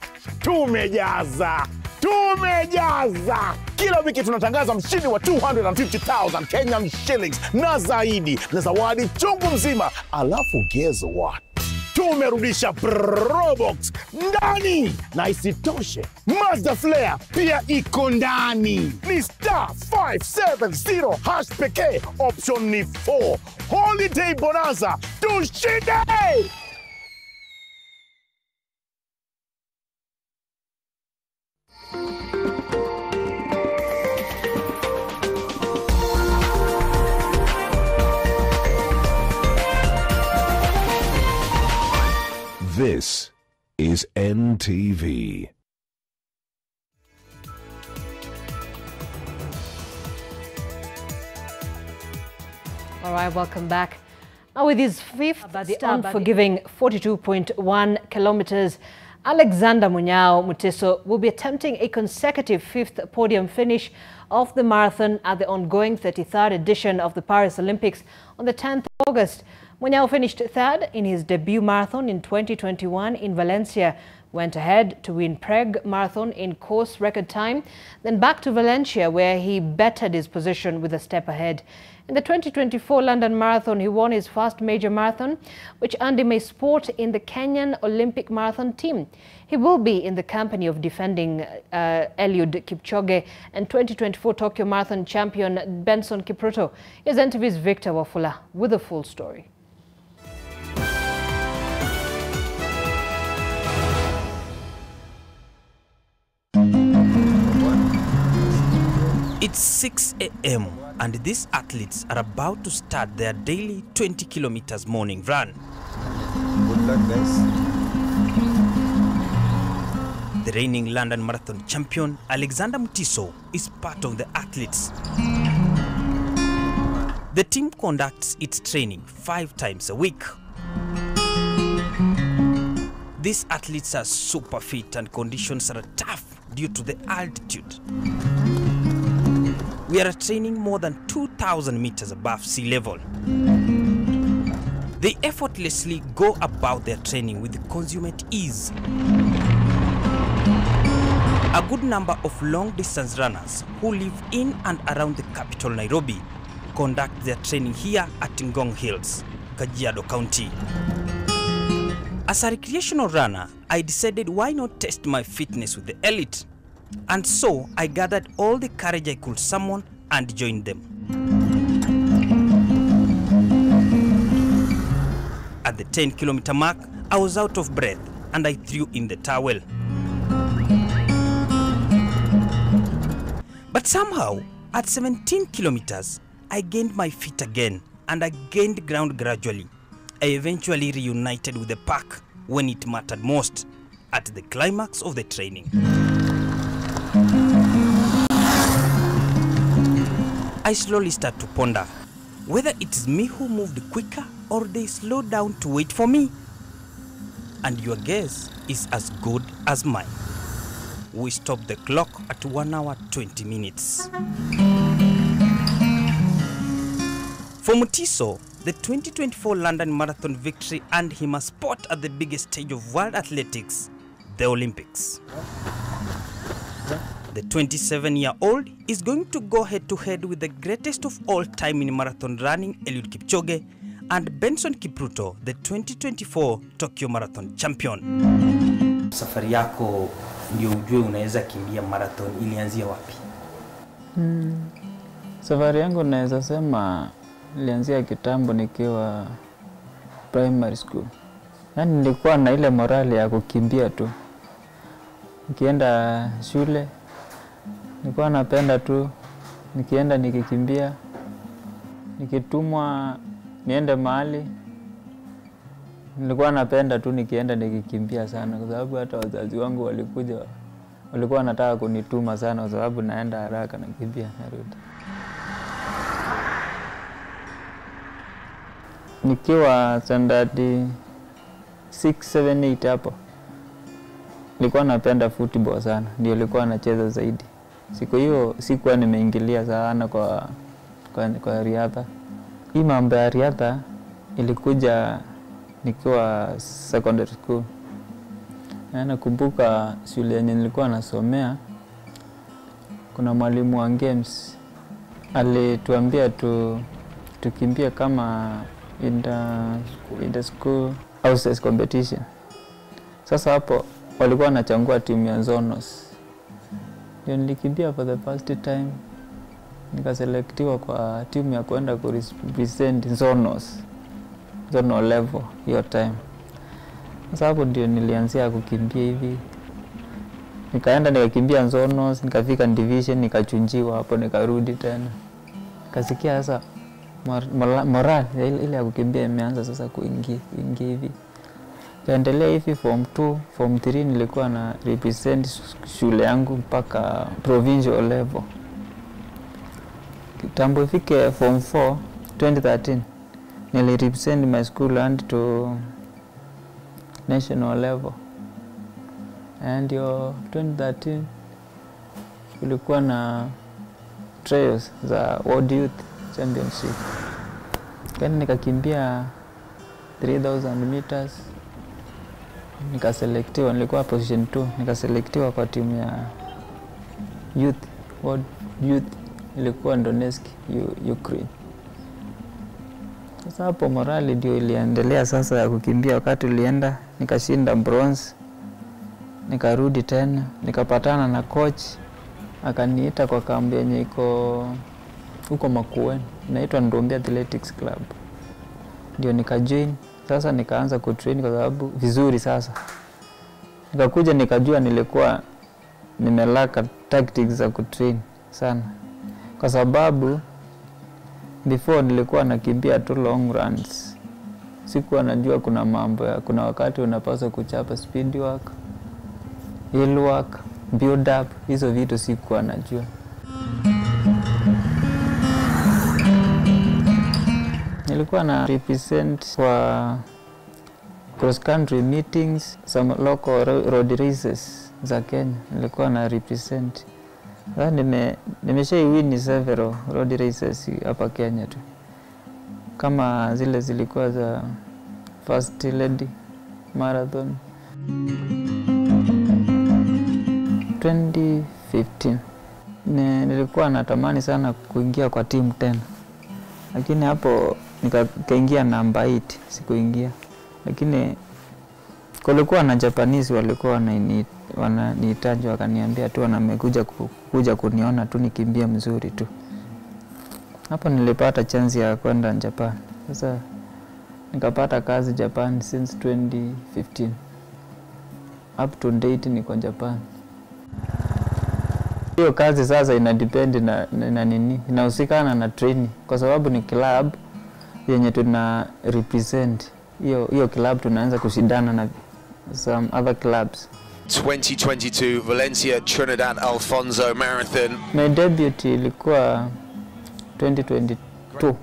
Speaker 3: Kila wiki tunatangaza mshindi wa 250,000 Kenyan shillings na zaidi, na zawadi chungu mzima. Alafu guess what? Tumerudisha Probox ndani, na isitoshe Mazda Flare pia iko ndani. Ni *570 hash pekee, option ni 4. Holiday Bonanza, tushinde!
Speaker 1: This is NTV.
Speaker 5: All right, welcome back. Now with his 5th unforgiving 42.1 kilometers, Alexander Munyao Muteso will be attempting a consecutive 5th podium finish of the marathon at the ongoing 33rd edition of the Paris Olympics on the 10th of August. Munyao finished 3rd in his debut marathon in 2021 in Valencia, went ahead to win Prague Marathon in course record time, then back to Valencia where he bettered his position with a step ahead. In the 2024 London Marathon, he won his first major marathon, which earned him a spot in the Kenyan Olympic marathon team. He will be in the company of defending Eliud Kipchoge and 2024 Tokyo Marathon champion Benson Kipruto. Here's NTV's Victor Wafula with the full story.
Speaker 11: It's 6 a.m. and these athletes are about to start their daily 20 kilometers morning run.
Speaker 14: Good luck, guys.
Speaker 11: The reigning London Marathon champion, Alexander Mutiso, is part of the athletes. The team conducts its training 5 times a week. These athletes are super fit and conditions are tough due to the altitude. We are training more than 2,000 meters above sea level. They effortlessly go about their training with consummate ease. A good number of long-distance runners who live in and around the capital Nairobi conduct their training here at Ngong Hills, Kajiado County. As a recreational runner, I decided why not test my fitness with the elite. And so I gathered all the courage I could summon and joined them. At the 10-kilometer mark, I was out of breath and I threw in the towel. But somehow, at 17 kilometers, I gained my feet again and I gained ground gradually. I eventually reunited with the pack when it mattered most, at the climax of the training. I slowly start to ponder whether it's me who moved quicker or they slowed down to wait for me. And your guess is as good as mine. We stopped the clock at 1 hour 20 minutes. For Mutiso, the 2024 London Marathon victory earned him a spot at the biggest stage of world athletics, the Olympics. The 27-year-old is going to go head-to-head with the greatest of all time in marathon running, Eliud Kipchoge, and Benson Kipruto, the 2024 Tokyo Marathon champion. Safari yako ndio ujue unaweza kimbia marathon ilianzia wapi?
Speaker 21: Safari yangu naweza sema ilianzia kitambo nikiwa primary school.
Speaker 6: Yani nilikuwa na ile morali ya kukimbia tu. Nikienda shule nilikuwa napenda tu nikienda nikikimbia. Nikitumwa niende mahali nilikuwa napenda tu nikienda nikikimbia sana, kwa sababu hata wazazi wangu walikuwa wanataka kunituma sana, kwa sababu naenda haraka nakimbia narudi. Nikiwa standard 6, 7, 8 hapo nilikuwa napenda football sana, ndio nilikuwa nacheza zaidi. Siku hiyo sikuwa nimeingilia sana kwa riadha. Hii mambo ya riadha ilikuja nikiwa secondary school. Nakumbuka shule yenye nilikuwa nasomea, kuna mwalimu wa games alituambia tukimbie kama in the school houses competition. Sasa hapo walikuwa wanachagua timu ya zonos. Ndio nilikimbia for the first time, nikaselektiwa kwa timu ya kwenda ku represent zonal level hiyo time. Sasa hapo ndio nilianzia kukimbia hivi. Nikaenda nikakimbia zonos, nikafika division, nikachunjiwa hapo, nikarudi tena. Kasikia sasa moral ile ya kukimbia imeanza sasa kuingia hivi. Kaendelea hivi form 2, form 3 nilikuwa na represent shule yangu mpaka provincial level. Kitambo ifike form 4 2013 nili represent my school and to national level. And 2013 kulikuwa na trials za World Youth Championship. Kani nikakimbia 3000 meters. Nikaselektiwa, nilikuwa position 2, nikaselektiwa kwa timu ya youth, World Youth, ilikuwa Donetsk, Ukraine. Sasa hapo morali ndio iliendelea sasa ya kukimbia. Wakati ulienda nikashinda bronze, nikarudi tena, nikapatana na coach, akaniita kwa kambi yenye iko huko Makueni, inaitwa Ndombe Athletics Club. Ndio nikajoin. Sasa nikaanza kutrain kwa sababu vizuri sasa. Nikakuja nikajua nilikuwa nimelaka tactics za kutrain sana. Kwa sababu before nilikuwa nakimbia tu long runs. Sikuwa najua kuna mambo kuna wakati unapaswa kuchapa speed work, hill work, build up, hizo vitu sikuwa najua. Nilikuwa na represent kwa cross country meetings, some local road races za Kenya. Nilikuwa na represent. Nimeshaiwin several road races hapa Kenya tu. Kama zile zilikuwa za First Lady Marathon 2015. Nilikuwa natamani sana kuingia kwa timu tena. Lakini hapo nikaingia namba 8, sikuingia. Lakini kulikuwa na Japanese walikuwa wananihitaji, wakaniambia tu kuja kuniona tu nikimbia mzuri tu. Hapo nilipata chance ya kwenda Japan. Sasa nikapata kazi Japan since 2015. Up to date niko Japan. Hiyo kazi sasa inadepend na nini, inahusikana na training, kwa sababu ni club yenye tuna represent. Hiyo club tunaanza kushindana na some other clubs.
Speaker 17: 2022 Valencia Trinidad Alfonso Marathon.
Speaker 6: My debut ilikuwa 2022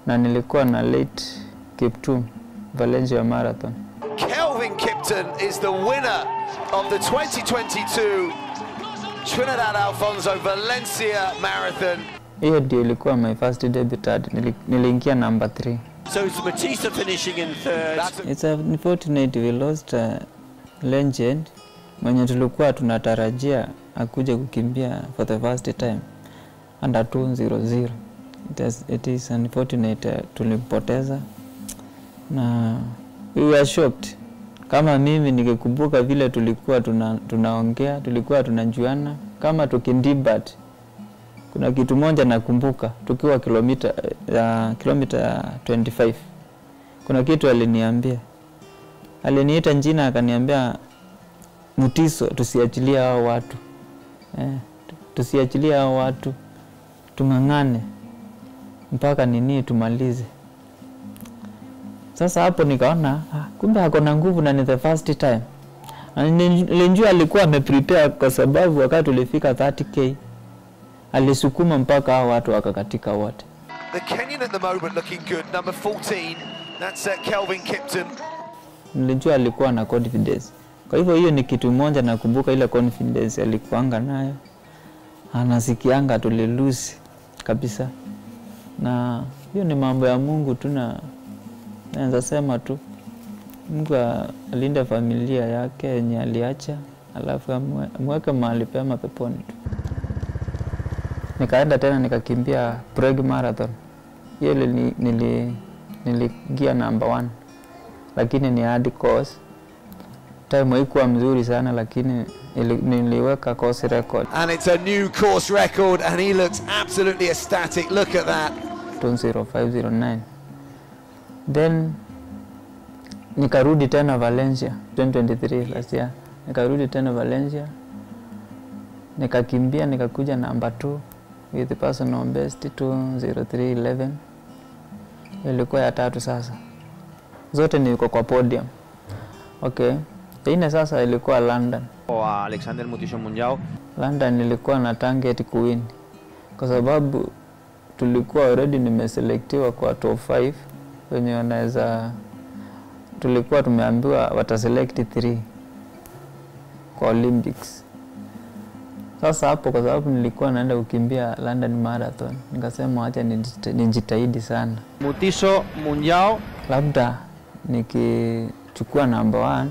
Speaker 6: na nilikuwa na late Kiptum Valencia Marathon.
Speaker 17: Kelvin Kipton is the winner of the 2022 Trinidad Alfonso Valencia Marathon.
Speaker 6: Hiyo ndio ilikuwa my first debut. Niliingia number 3.
Speaker 17: So it's Batista finishing in 3rd.
Speaker 6: It's unfortunate we lost a legend mwenye tulikuwa tunatarajia akuje kukimbia for the first time under 200. It is unfortunate tulimpoteza na we were shocked. Kama mimi nikikumbuka vile tulikuwa tunaongea, tulikuwa tunajuana kama tukindibat. Kuna kitu moja nakumbuka tukiwa kilomita 25. Kuna kitu aliniambia. Aliniita jina akaniambia Mutiso, tusiachilie hao watu. Tusiachilie hao watu. Tungangane mpaka nini tumalize. Sasa hapo nikaona kumbe ako na nguvu na ni the first time. Nilijua alikuwa ameprepare kwa sababu wakati tulifika 30k alisukuma mpaka hao watu wakakatika wote.
Speaker 17: The Kenyan at the moment looking good, number 14. That's Kelvin Kipton.
Speaker 6: Nilijua alikuwa na confidence. Kwa hivyo hiyo ni kitu moja nakumbuka, ile confidence alikuanga nayo. Anasikianga tulilusi kabisa. Na hiyo ni mambo ya Mungu tu, na naweza sema tu Mungu alinde familia yake yenye aliacha, alafu amweke mahali pema peponi tu. Nikaenda tena nikakimbia Prague Marathon. Hiyo niligia number 1. Lakini ni hard course. Time haikuwa mzuri sana, lakini niliweka course record.
Speaker 17: And it's a new course record and he looks absolutely ecstatic. Look at that.
Speaker 6: 2:05:09. Then nikarudi tena Valencia 2023 last year. Nikarudi tena Valencia. Nikakimbia nikakuja number 2 with the personal best 2:03:11. Ilikuwa ya 3 sasa. Zote niko kwa podium. Okay. Ine sasa ilikuwa London.
Speaker 8: Alexander Mutiso Munjao.
Speaker 6: London nilikuwa na target kuwin. Kwa sababu tulikuwa already nimeselectiwa kwa top 5 wenye wanaweza, tulikuwa tumeambiwa wataselect 3 kwa Olympics. Sasa hapo kwa sababu nilikuwa naenda kukimbia London Marathon, nikasema acha nijitahidi sana.
Speaker 8: Mutiso Munjao,
Speaker 6: labda nikichukua number 1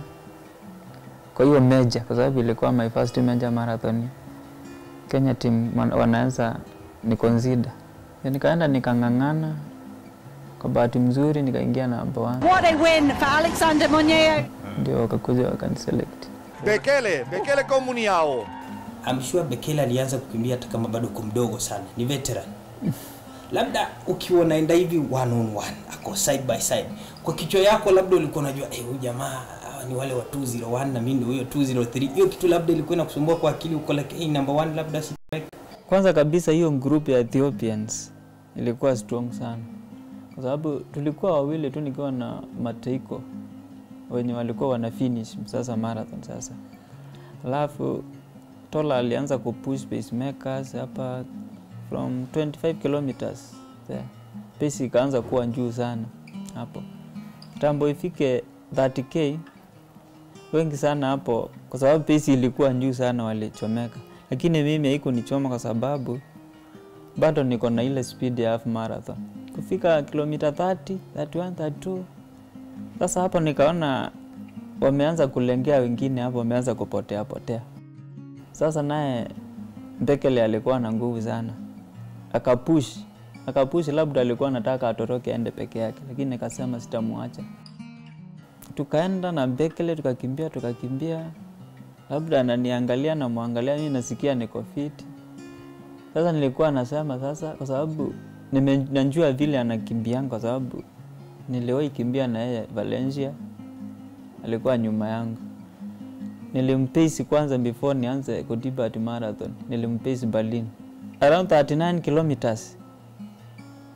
Speaker 6: kwa hiyo major, kwa sababu ilikuwa my first major marathon. Kenya team wanaanza ni consider. Nikaenda nikangangana, kwa bahati mzuri nikaingia number 1.
Speaker 10: What a win for Alexander Munjao.
Speaker 6: Ndio wakakuja wakaniselect.
Speaker 8: Bekele Komuniao.
Speaker 19: I'm sure Bekele alianza kukimbia hata kama bado mdogo sana, ni veteran. Labda ukiwa naenda hivi 1-on-1 ako side by side, kwa kichwa yako labda ulikuwa unajua huyu jamaa ni wale wa 201 na mimi ndio huyo 203. Hiyo kitu labda ilikuwa inakusumbua kwa akili, uko like number 1 labda si.
Speaker 6: Kwanza kabisa hiyo group ya Ethiopians ilikuwa strong sana, kwa sababu tulikuwa wawili tu nikiwa na Mateiko wenye walikuwa wana finish sasa marathon sasa. Alafu Tola alianza kupush pacemakers hapa from 25 kilometers. Pace ikaanza kuwa juu sana hapo. Tambo ifike 30k wengi sana hapo, kwa sababu pace ilikuwa juu sana walichomeka. Lakini mimi haikunichoma kwa sababu bado niko na ile speed ya half marathon. Kufika kilomita 30, 31, 32. Sasa hapo nikaona wameanza kulengea wengine hapo, wameanza kupotea. Sasa naye Bekele alikuwa na nguvu sana. Akapush labda alikuwa anataka atoroke aende peke yake, lakini nikasema sitamwacha. Tukaenda na Bekele tukakimbia. Labda ananiangalia na muangalia, mimi nasikia niko fit. Sasa nilikuwa nasema sasa, kwa sababu ninajua vile anakimbia, kwa sababu niliwahi kimbia na yeye Valencia, alikuwa nyuma yangu. Nilimpace kwanza before nianze kudibati marathon, nilimpace Berlin around 39 kilometers.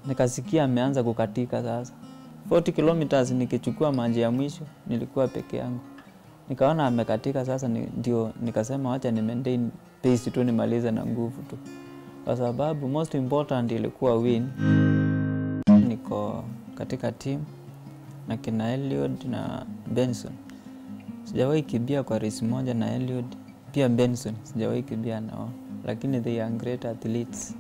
Speaker 6: Nikasikia ameanza kukatika sasa. 40 kilometers nikichukua maji ya mwisho nilikuwa peke yangu. Nikaona amekatika sasa, ndio nikasema acha ni maintain pace tu nimalize na nguvu tu. Kwa sababu most important ilikuwa win. Niko katika team na kina Eliud na Benson. Sijawahi kimbia kwa race moja na Eliud, pia Benson sijawahi kimbia nao, lakini they are great athletes.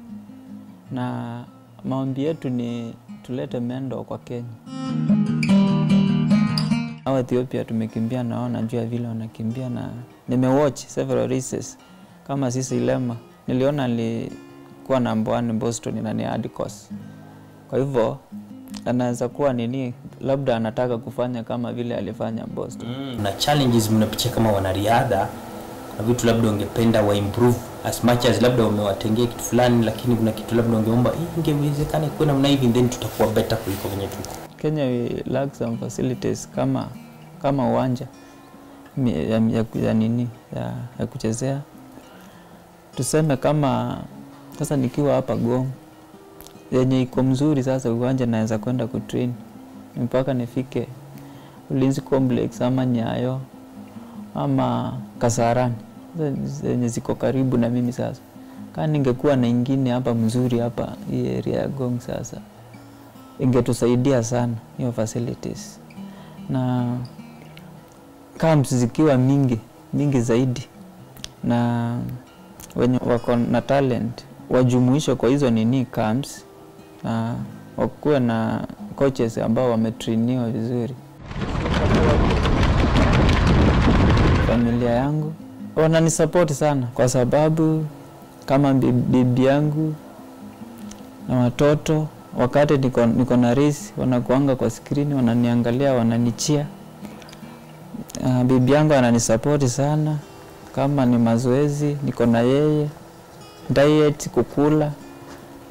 Speaker 6: Na maombi yetu ni tulete mendo kwa Kenya. Hawa Ethiopia tumekimbia nao, najua vile wanakimbia, na nimewatch several races. Kama sisi Lema niliona alikuwa number 1 Boston na ni hard course. Kwa hivyo anaweza kuwa nini, labda anataka kufanya kama vile alifanya Boston.
Speaker 19: Na challenges mnapitia kama wanariadha, na vitu labda ungependa wa improve as much as labda umewatengea kitu fulani, lakini kuna kitu labda ungeomba ingewezekana kwa namna hivi, then tutakuwa better kuliko venye tuko.
Speaker 6: Kenya we lack some facilities kama kama uwanja ya kuchezea. Tuseme kama sasa nikiwa hapa Gong yenye iko mzuri, sasa uwanja naweza kwenda kutrain mpaka nifike Ulinzi Complex ama Nyayo ama Kasarani zenye ziko karibu na mimi. Sasa kama ningekuwa na ingine hapa mzuri hapa hii area ya Gong, sasa ingetusaidia sana hiyo facilities, na camps zikiwa mingi zaidi, na wenye wako na talent wajumuishwe kwa hizo camps, na wakuwe na coaches ambao wametrainiwa vizuri. Familia yangu wananisupport sana, kwa sababu kama bibi yangu na watoto, wakati niko na race wanakuanga kwa screen, wananiangalia, wananichia. Bibi yangu ananisupport sana, kama ni mazoezi niko na yeye, diet, kukula,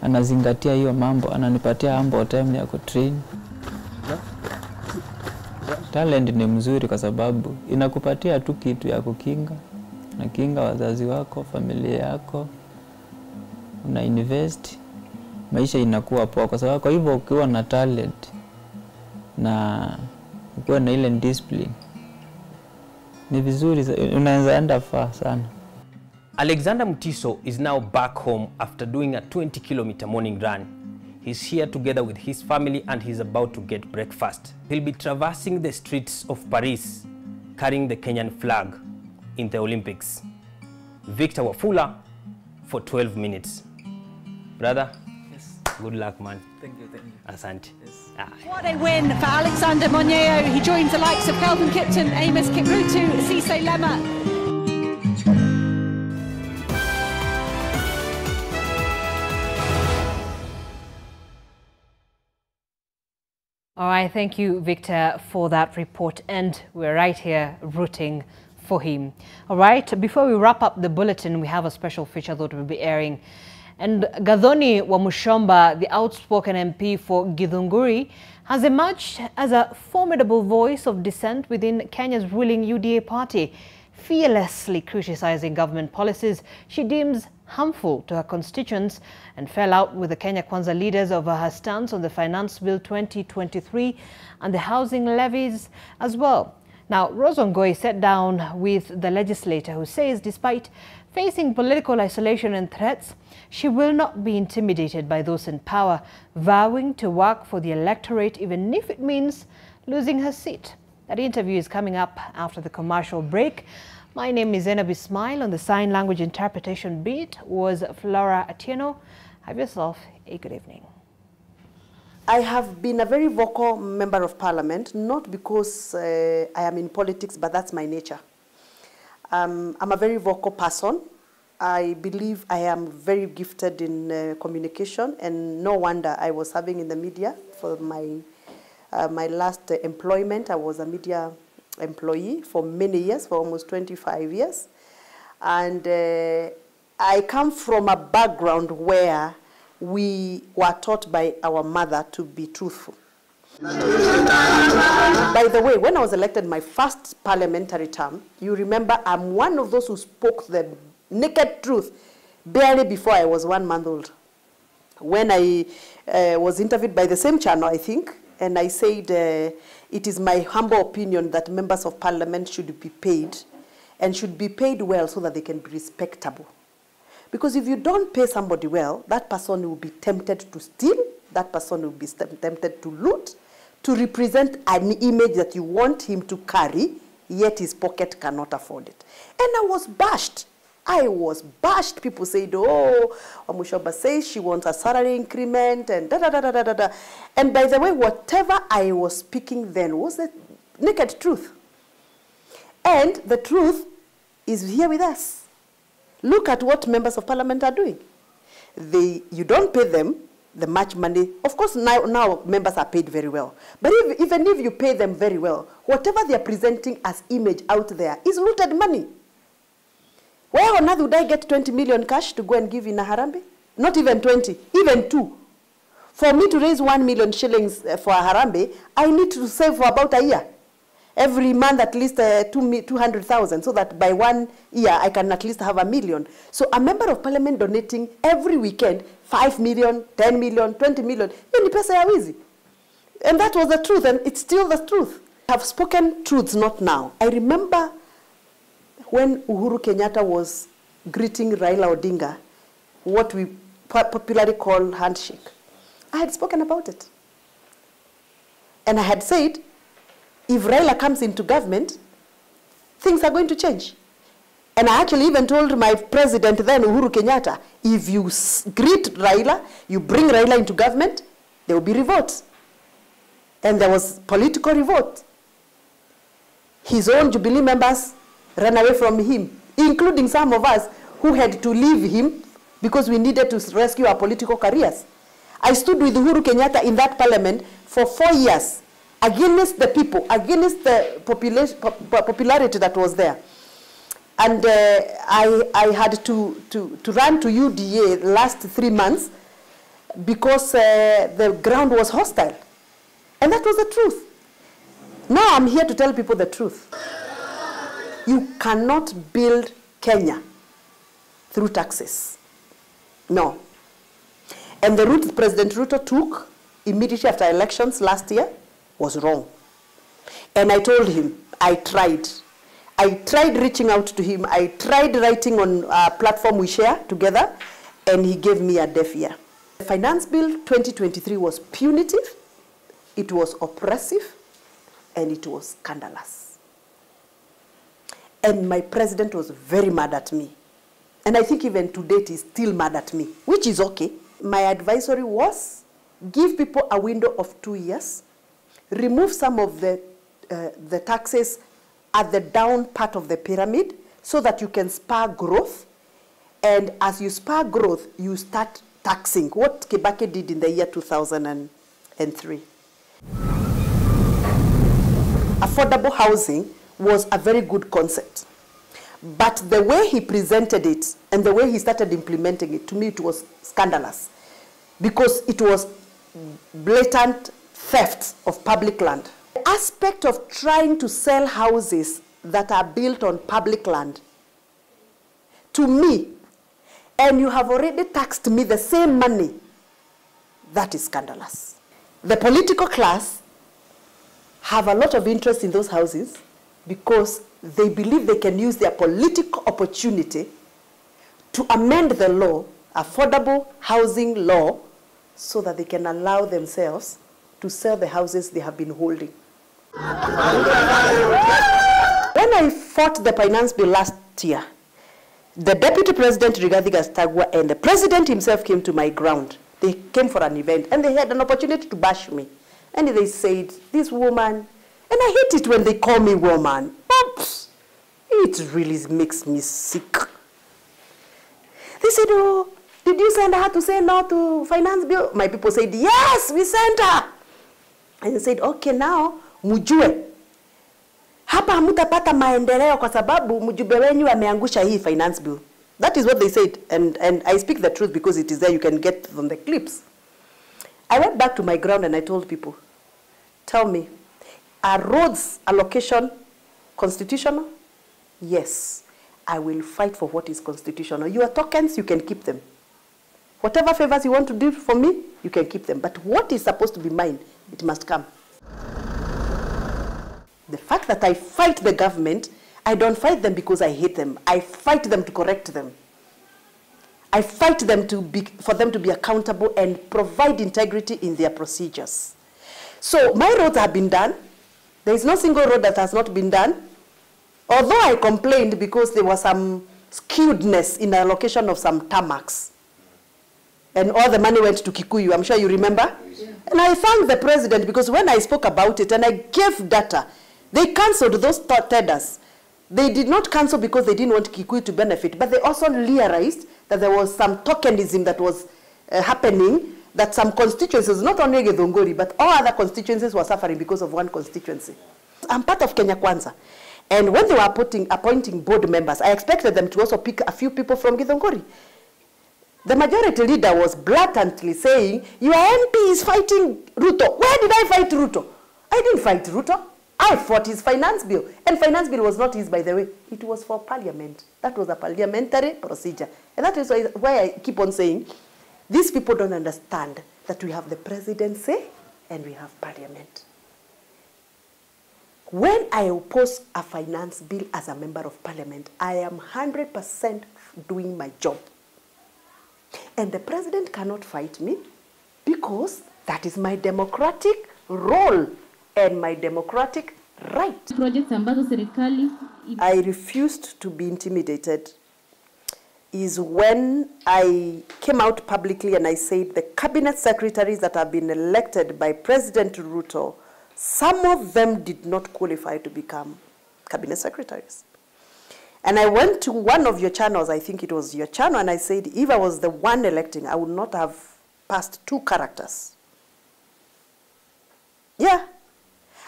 Speaker 6: anazingatia hiyo mambo, ananipatia ample time ya kutrain. Talent ni mzuri kwa sababu inakupatia tu kitu ya kukinga wazazi wako, familia yako, una invest, maisha inakuwa poa. Kwa sababu kwa hivyo ukiwa na talent na ukiwa na ile discipline, ni vizuri, unaweza enda far sana.
Speaker 13: Alexander Mutiso is now back home after doing a 20-kilometer morning run. He's here together with his family and he's about to get breakfast. He'll be traversing the streets of Paris, carrying the Kenyan flag in the Olympics. Victor Wafula for 12 minutes. Brother, yes. Good luck, man.
Speaker 15: Thank you.
Speaker 13: Asante. Yes.
Speaker 10: What a win for Alexander Monyeau. He joins the likes of Kelvin Kipton, Amos Kiprutu, Cisse Lema.
Speaker 5: All right, thank you, Victor, for that report. And we're right here rooting for him. All right, before we wrap up the bulletin, we have a special feature that we'll be airing. And Gathoni Wamushomba, the outspoken MP for Githunguri, has emerged as a formidable voice of dissent within Kenya's ruling UDA party, fearlessly criticizing government policies she deems harmful to her constituents, and fell out with the Kenya Kwanza leaders over her stance on the Finance Bill 2023 and the housing levies as well. Now, Rose Ongoi sat down with the legislator, who says despite facing political isolation and threats, she will not be intimidated by those in power, vowing to work for the electorate even if it means losing her seat. That interview is coming up after the commercial break. My name is Zainab Ismail. On the sign language interpretation beat was Flora Atieno. Have yourself a good evening.
Speaker 18: I have been a very vocal member of parliament, not because I am in politics, but that's my nature. I'm a very vocal person. I believe I am very gifted in communication, and no wonder I was serving in the media for my last employment. I was a media employee for many years, for almost 25 years. And I come from a background where we were taught by our mother to be truthful. By the way, when I was elected my first parliamentary term, you remember I'm one of those who spoke the naked truth barely before I was 1 month old. When I was interviewed by the same channel, I think, and I said, it is my humble opinion that members of parliament should be paid, and should be paid well so that they can be respectable. Because if you don't pay somebody well, that person will be tempted to steal, that person will be tempted to loot, to represent an image that you want him to carry, yet his pocket cannot afford it. And I was bashed. I was bashed. People said, oh, Wamushomba says she wants a salary increment and da-da-da-da-da-da. And by the way, whatever I was speaking then was the naked truth. And the truth is here with us. Look at what members of parliament are doing. You don't pay them the much money. Of course, now members are paid very well. But even if you pay them very well, whatever they are presenting as image out there is looted money. Where on earth would I get 20 million cash to go and give in a Harambee? Not even 20, even 2. For me to raise 1 million shillings for a Harambee, I need to save for about a year. Every month at least 200,000, so that by 1 year I can at least have 1 million. So a member of parliament donating every weekend 5 million, 10 million, 20 million, hiyo ni pesa ya wizi. And that was the truth, and it's still the truth. I've spoken truths, not now. I remember when Uhuru Kenyatta was greeting Raila Odinga, what we popularly call handshake. I had spoken about it. And I had said, if Raila comes into government, things are going to change. And I actually even told my president then, Uhuru Kenyatta, if you greet Raila, you bring Raila into government, there will be revolt. And there was political revolt. His own Jubilee members ran away from him, including some of us who had to leave him because we needed to rescue our political careers. I stood with Uhuru Kenyatta in that parliament for 4 years against the people, against the popularity that was there. And I had to run to UDA last 3 months because the ground was hostile. And that was the truth. Now I'm here to tell people the truth. You cannot build Kenya through taxes. No. And the route President Ruto took immediately after elections last year was wrong. And I told him, I tried. I tried reaching out to him. I tried writing on a platform we share together, and he gave me a deaf ear. The Finance Bill 2023 was punitive, it was oppressive, and it was scandalous. And my president was very mad at me. And I think even to date he's still mad at me, which is okay. My advisory was, give people a window of 2 years, remove some of the taxes at the down part of the pyramid so that you can spur growth. And as you spur growth, you start taxing, what Kibaki did in the year 2003. Affordable housing was a very good concept. But the way he presented it and the way he started implementing it, to me it was scandalous. Because it was blatant theft of public land. The aspect of trying to sell houses that are built on public land, to me, and you have already taxed me the same money, that is scandalous. The political class have a lot of interest in those houses because they believe they can use their political opportunity to amend the law, affordable housing law, so that they can allow themselves to sell the houses they have been holding. When I fought the finance bill last year, the Deputy President Rigathi Gachagua and the President himself came to my ground. They came for an event and they had an opportunity to bash me. And they said, this woman, and I hate it when they call me woman. Oops, it really makes me sick. They said, oh, did you send her to say no to finance bill? My people said, yes, we sent her. And they said, okay, now, mujue. Hapa hamutapata maendeleo kwa sababu mjumbe wenyu ameangusha hii finance bill. That is what they said. And I speak the truth because it is there. You can get from the clips. I went back to my ground and I told people, tell me, are roads allocation constitutional? Yes. I will fight for what is constitutional. Your tokens, you can keep them. Whatever favors you want to do for me, you can keep them. But what is supposed to be mine, it must come. The fact that I fight the government, I don't fight them because I hate them. I fight them to correct them. I fight them for them to be accountable and provide integrity in their procedures. So my roads have been done. There is no single road that has not been done. Although I complained because there was some skewedness in the allocation of some tarmacs. And all the money went to Kikuyu, I'm sure you remember. Yeah. And I thank the president because when I spoke about it and I gave data, they cancelled those tenders. They did not cancel because they didn't want Kikuyu to benefit, but they also realized that there was some tokenism that was happening, that some constituencies, not only Githunguri, but all other constituencies were suffering because of one constituency. I'm part of Kenya Kwanza. And when they were appointing board members, I expected them to also pick a few people from Githunguri. The majority leader was blatantly saying, your MP is fighting Ruto. Where did I fight Ruto? I didn't fight Ruto. I fought his finance bill. And finance bill was not his, by the way. It was for parliament. That was a parliamentary procedure. And that is why I keep on saying, these people don't understand that we have the presidency and we have parliament. When I oppose a finance bill as a member of parliament, I am 100% doing my job. And the president cannot fight me because that is my democratic role and my democratic right. I refused to be intimidated is when I came out publicly and I said the cabinet secretaries that have been elected by President Ruto, some of them did not qualify to become cabinet secretaries. And I went to one of your channels, I think it was your channel, and I said, if I was the one electing, I would not have passed 2 characters. Yeah.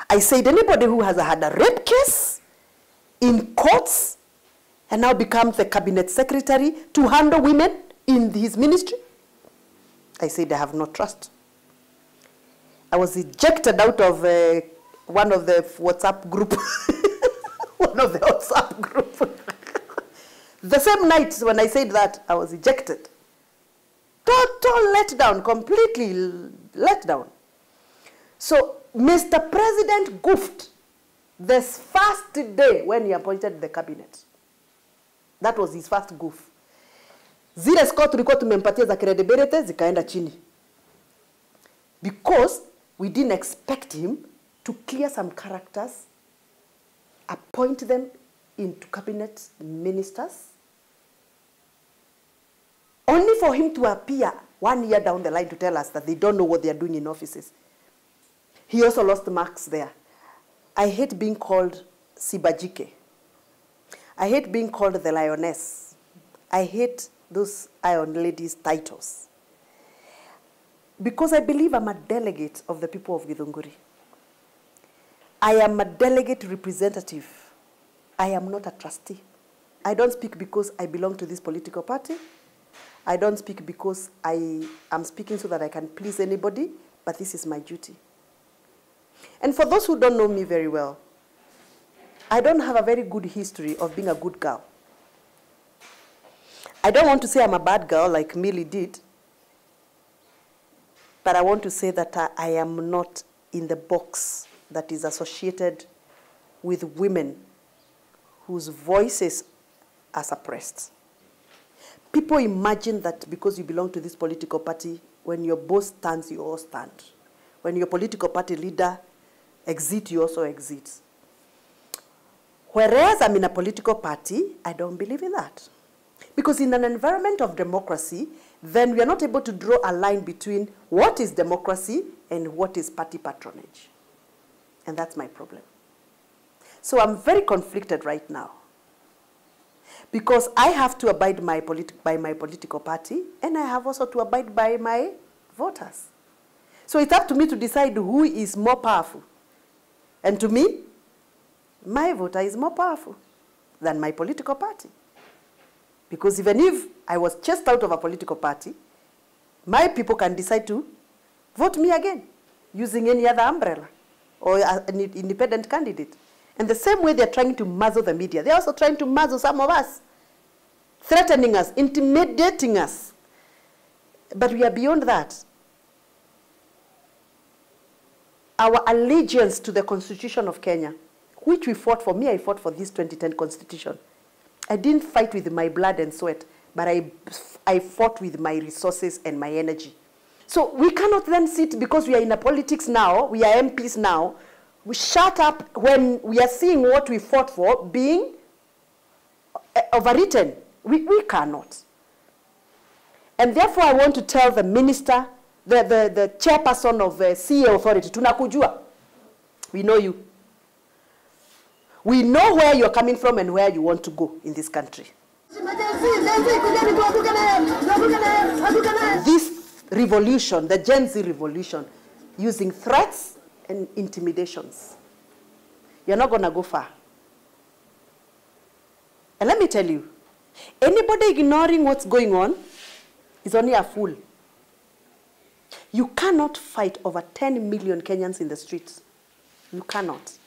Speaker 18: I said, anybody who has had a rape case in courts and now becomes the cabinet secretary to handle women in his ministry, I said, I have no trust. I was ejected out of one of the WhatsApp group. One of the WhatsApp group. The same night when I said that, I was ejected. Total letdown, completely let down. So Mr. President goofed this first day when he appointed the cabinet. That was his first goof. Zile score tulikuwa tumempatia za credibility zikaenda chini. Because we didn't expect him to clear some characters, appoint them into cabinet ministers, only for him to appear 1 year down the line to tell us that they don't know what they are doing in offices. He also lost marks there. I hate being called Sibajike. I hate being called the lioness. I hate those Iron Ladies titles. Because I believe I'm a delegate of the people of Githunguri. I am a delegate representative. I am not a trustee. I don't speak because I belong to this political party. I don't speak because I am speaking so that I can please anybody, but this is my duty. And for those who don't know me very well, I don't have a very good history of being a good girl. I don't want to say I'm a bad girl like Millie did, but I want to say that I am not in the box that is associated with women whose voices are suppressed. People imagine that because you belong to this political party, when your boss stands, you all stand. When your political party leader exits, you also exit. Whereas I'm in a political party, I don't believe in that. Because in an environment of democracy, then we are not able to draw a line between what is democracy and what is party patronage. And that's my problem. So I'm very conflicted right now. Because I have to abide by my political party, and I have also to abide by my voters. So it's up to me to decide who is more powerful. And to me, my voter is more powerful than my political party. Because even if I was chased out of a political party, my people can decide to vote me again using any other umbrella or an independent candidate. And the same way they're trying to muzzle the media, they're also trying to muzzle some of us, threatening us, intimidating us. But we are beyond that. Our allegiance to the Constitution of Kenya, which we fought for, I fought for this 2010 Constitution. I didn't fight with my blood and sweat, but I fought with my resources and my energy. So we cannot then sit, because we are in a politics now, we are MPs now, we shut up when we are seeing what we fought for being overwritten. We cannot. And therefore I want to tell the minister, the chairperson of CA authority, tunakujua, we know you. We know where you're coming from and where you want to go in this country. This revolution, the Gen Z revolution, using threats and intimidations, you're not going to go far. And let me tell you, anybody ignoring what's going on is only a fool. You cannot fight over 10 million Kenyans in the streets. You cannot.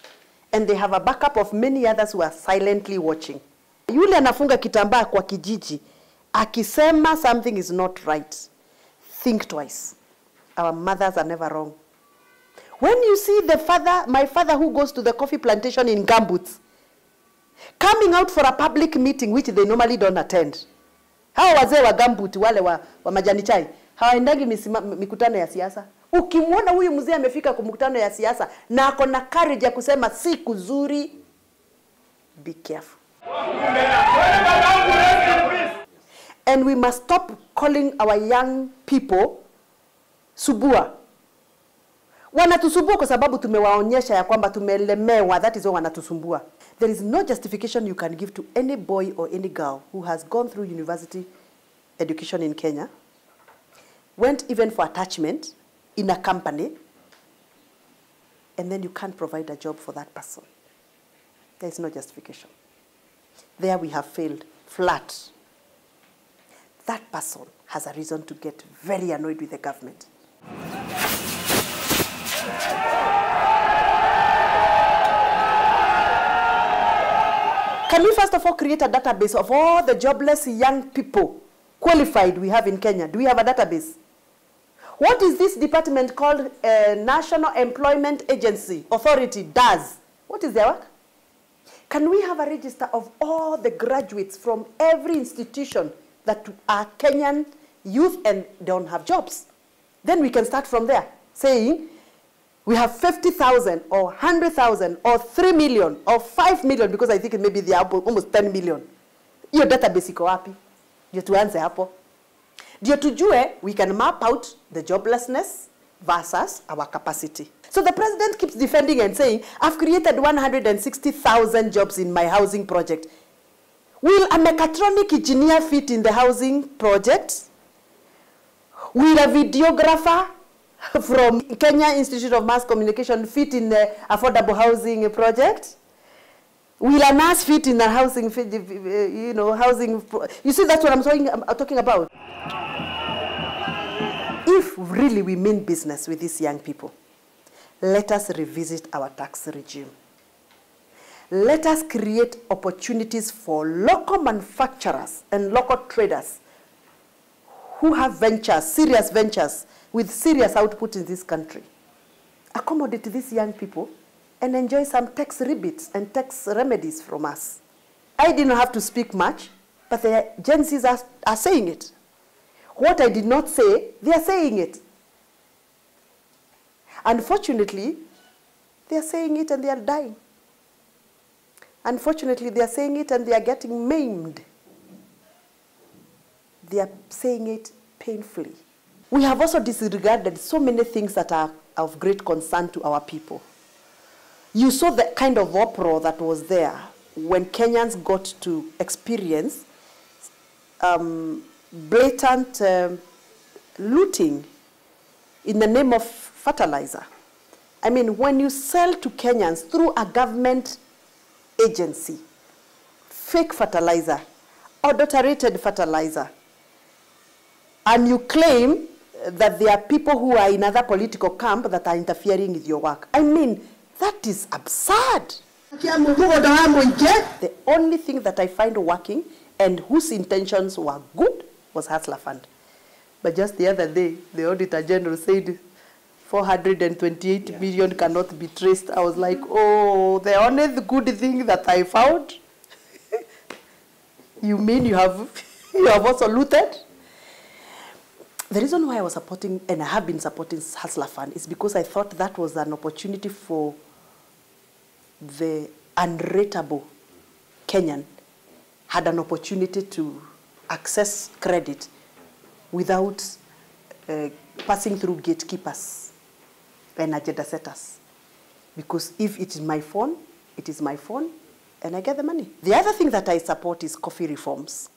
Speaker 18: And they have a backup of many others who are silently watching. Yule anafunga kitambaa kwa kijiji, akisema something is not right, think twice. Our mothers are never wrong. When you see my father who goes to the coffee plantation in gumboots, coming out for a public meeting which they normally don't attend. Hao wazee wa gumboot wale wa majani chai, hawaendangi mikutano ya siasa. Ukimwona huyu mzee amefika kwa mkutano ya siasa na ako na courage ya kusema si kuzuri, be careful. And we must stop calling our young people subua. Wanatusumbua kwa sababu tumewaonyesha ya kwamba tumelemewa, that is why wanatusumbua. There is no justification you can give to any boy or any girl who has gone through university education in Kenya, went even for attachment in a company, and then you can't provide a job for that person. There is no justification. There we have failed flat. That person has a reason to get very annoyed with the government. Can we first of all create a database of all the jobless young people qualified we have in Kenya? Do we have a database? What is this department called National Employment Agency Authority does? What is their work? Can we have a register of all the graduates from every institution that are Kenyan youth and don't have jobs? Then we can start from there, saying we have 50,000 or 100,000 or 3 million or 5 million, because I think maybe they are almost 10 million. Your database iko wapi? Ndio tuanze hapo. Ndio tujue we can map out the joblessness versus our capacity. So the president keeps defending and saying, I've created 160,000 jobs in my housing project. Will a mechatronic engineer fit in the housing project? Will a videographer from Kenya Institute of Mass Communication fit in the affordable housing project? Will a nurse fit in a housing, housing? You see, that's what I'm talking about. If really we mean business with these young people, let us revisit our tax regime. Let us create opportunities for local manufacturers and local traders who have ventures, serious ventures, with serious output in this country. Accommodate these young people and enjoy some tax rebates and tax remedies from us. I didn't have to speak much, but the Gen Zs are saying it. What I did not say, they are saying it. Unfortunately, they are saying it and they are dying. Unfortunately, they are saying it and they are getting maimed. They are saying it painfully. We have also disregarded so many things that are of great concern to our people. You saw the kind of uproar that was there when Kenyans got to experience blatant looting in the name of fertilizer. I mean, when you sell to Kenyans through a government agency fake fertilizer, adulterated fertilizer, and you claim that there are people who are in other political camp that are interfering with your work. I mean, that is absurd. The only thing that I find working and whose intentions were good was Hustler Fund. But just the other day, the Auditor General said 428 million cannot be traced. I was like, oh, the only good thing that I found? You mean you have also looted? The reason why I was supporting, and I have been supporting Hustler Fund, is because I thought that was an opportunity for the unrateable Kenyan had an opportunity to access credit without passing through gatekeepers and agenda setters. Because if it is my phone, it is my phone, and I get the money. The other thing that I support is coffee reforms.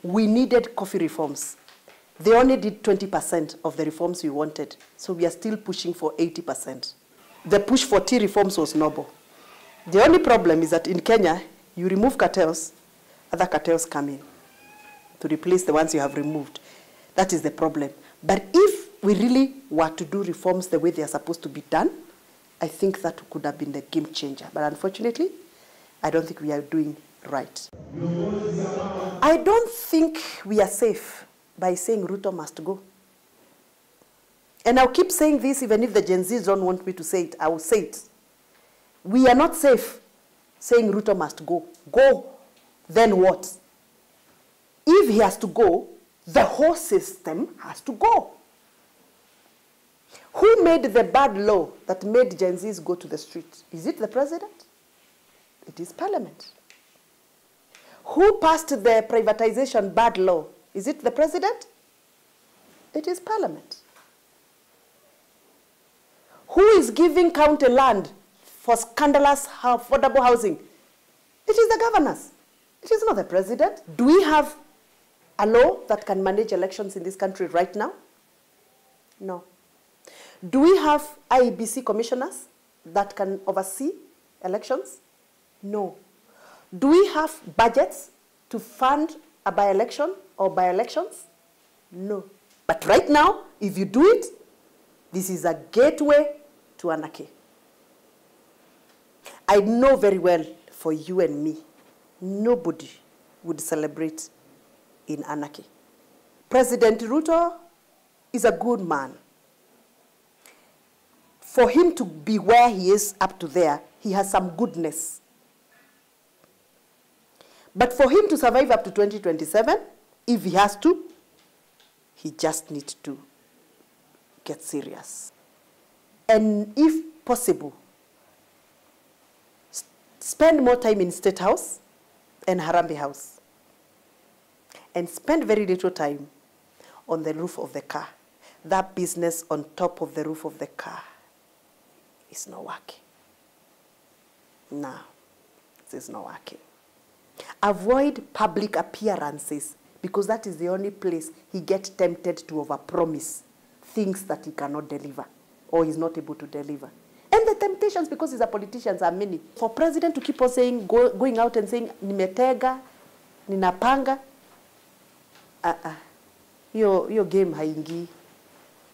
Speaker 18: We needed coffee reforms. They only did 20% of the reforms we wanted, so we are still pushing for 80%. The push for tea reforms was noble. The only problem is that in Kenya, you remove cartels, other cartels come in to replace the ones you have removed. That is the problem. But if we really were to do reforms the way they are supposed to be done, I think that could have been the game changer. But unfortunately, I don't think we are doing right. I don't think we are safe by saying Ruto must go. And I'll keep saying this even if the Gen Zs don't want me to say it. I will say it. We are not safe saying Ruto must go. Go. Then what? If he has to go, the whole system has to go. Who made the bad law that made Gen Zs go to the street? Is it the president? It is Parliament. Who passed the privatization bad law? Is it the president? It is Parliament. Who is giving county land for scandalous affordable housing? It is the governors. It is not the president. Do we have a law that can manage elections in this country right now? No. Do we have IEBC commissioners that can oversee elections? No. Do we have budgets to fund a by-election or by-elections? No. But right now, if you do it, this is a gateway to anarchy. I know very well for you and me, nobody would celebrate in anarchy. President Ruto is a good man. For him to be where he is up to there, he has some goodness. But for him to survive up to 2027, if he has to, he just needs to get serious. And if possible, spend more time in State House and Harambee House. And spend very little time on the roof of the car. That business on top of the roof of the car is not working. No, this is not working. Avoid public appearances because that is the only place he gets tempted to overpromise things that he cannot deliver or he's not able to deliver. And the temptations, because he's a politician, are many. For president to keep on saying, going out and saying, nimetega, ninapanga, your game haingi.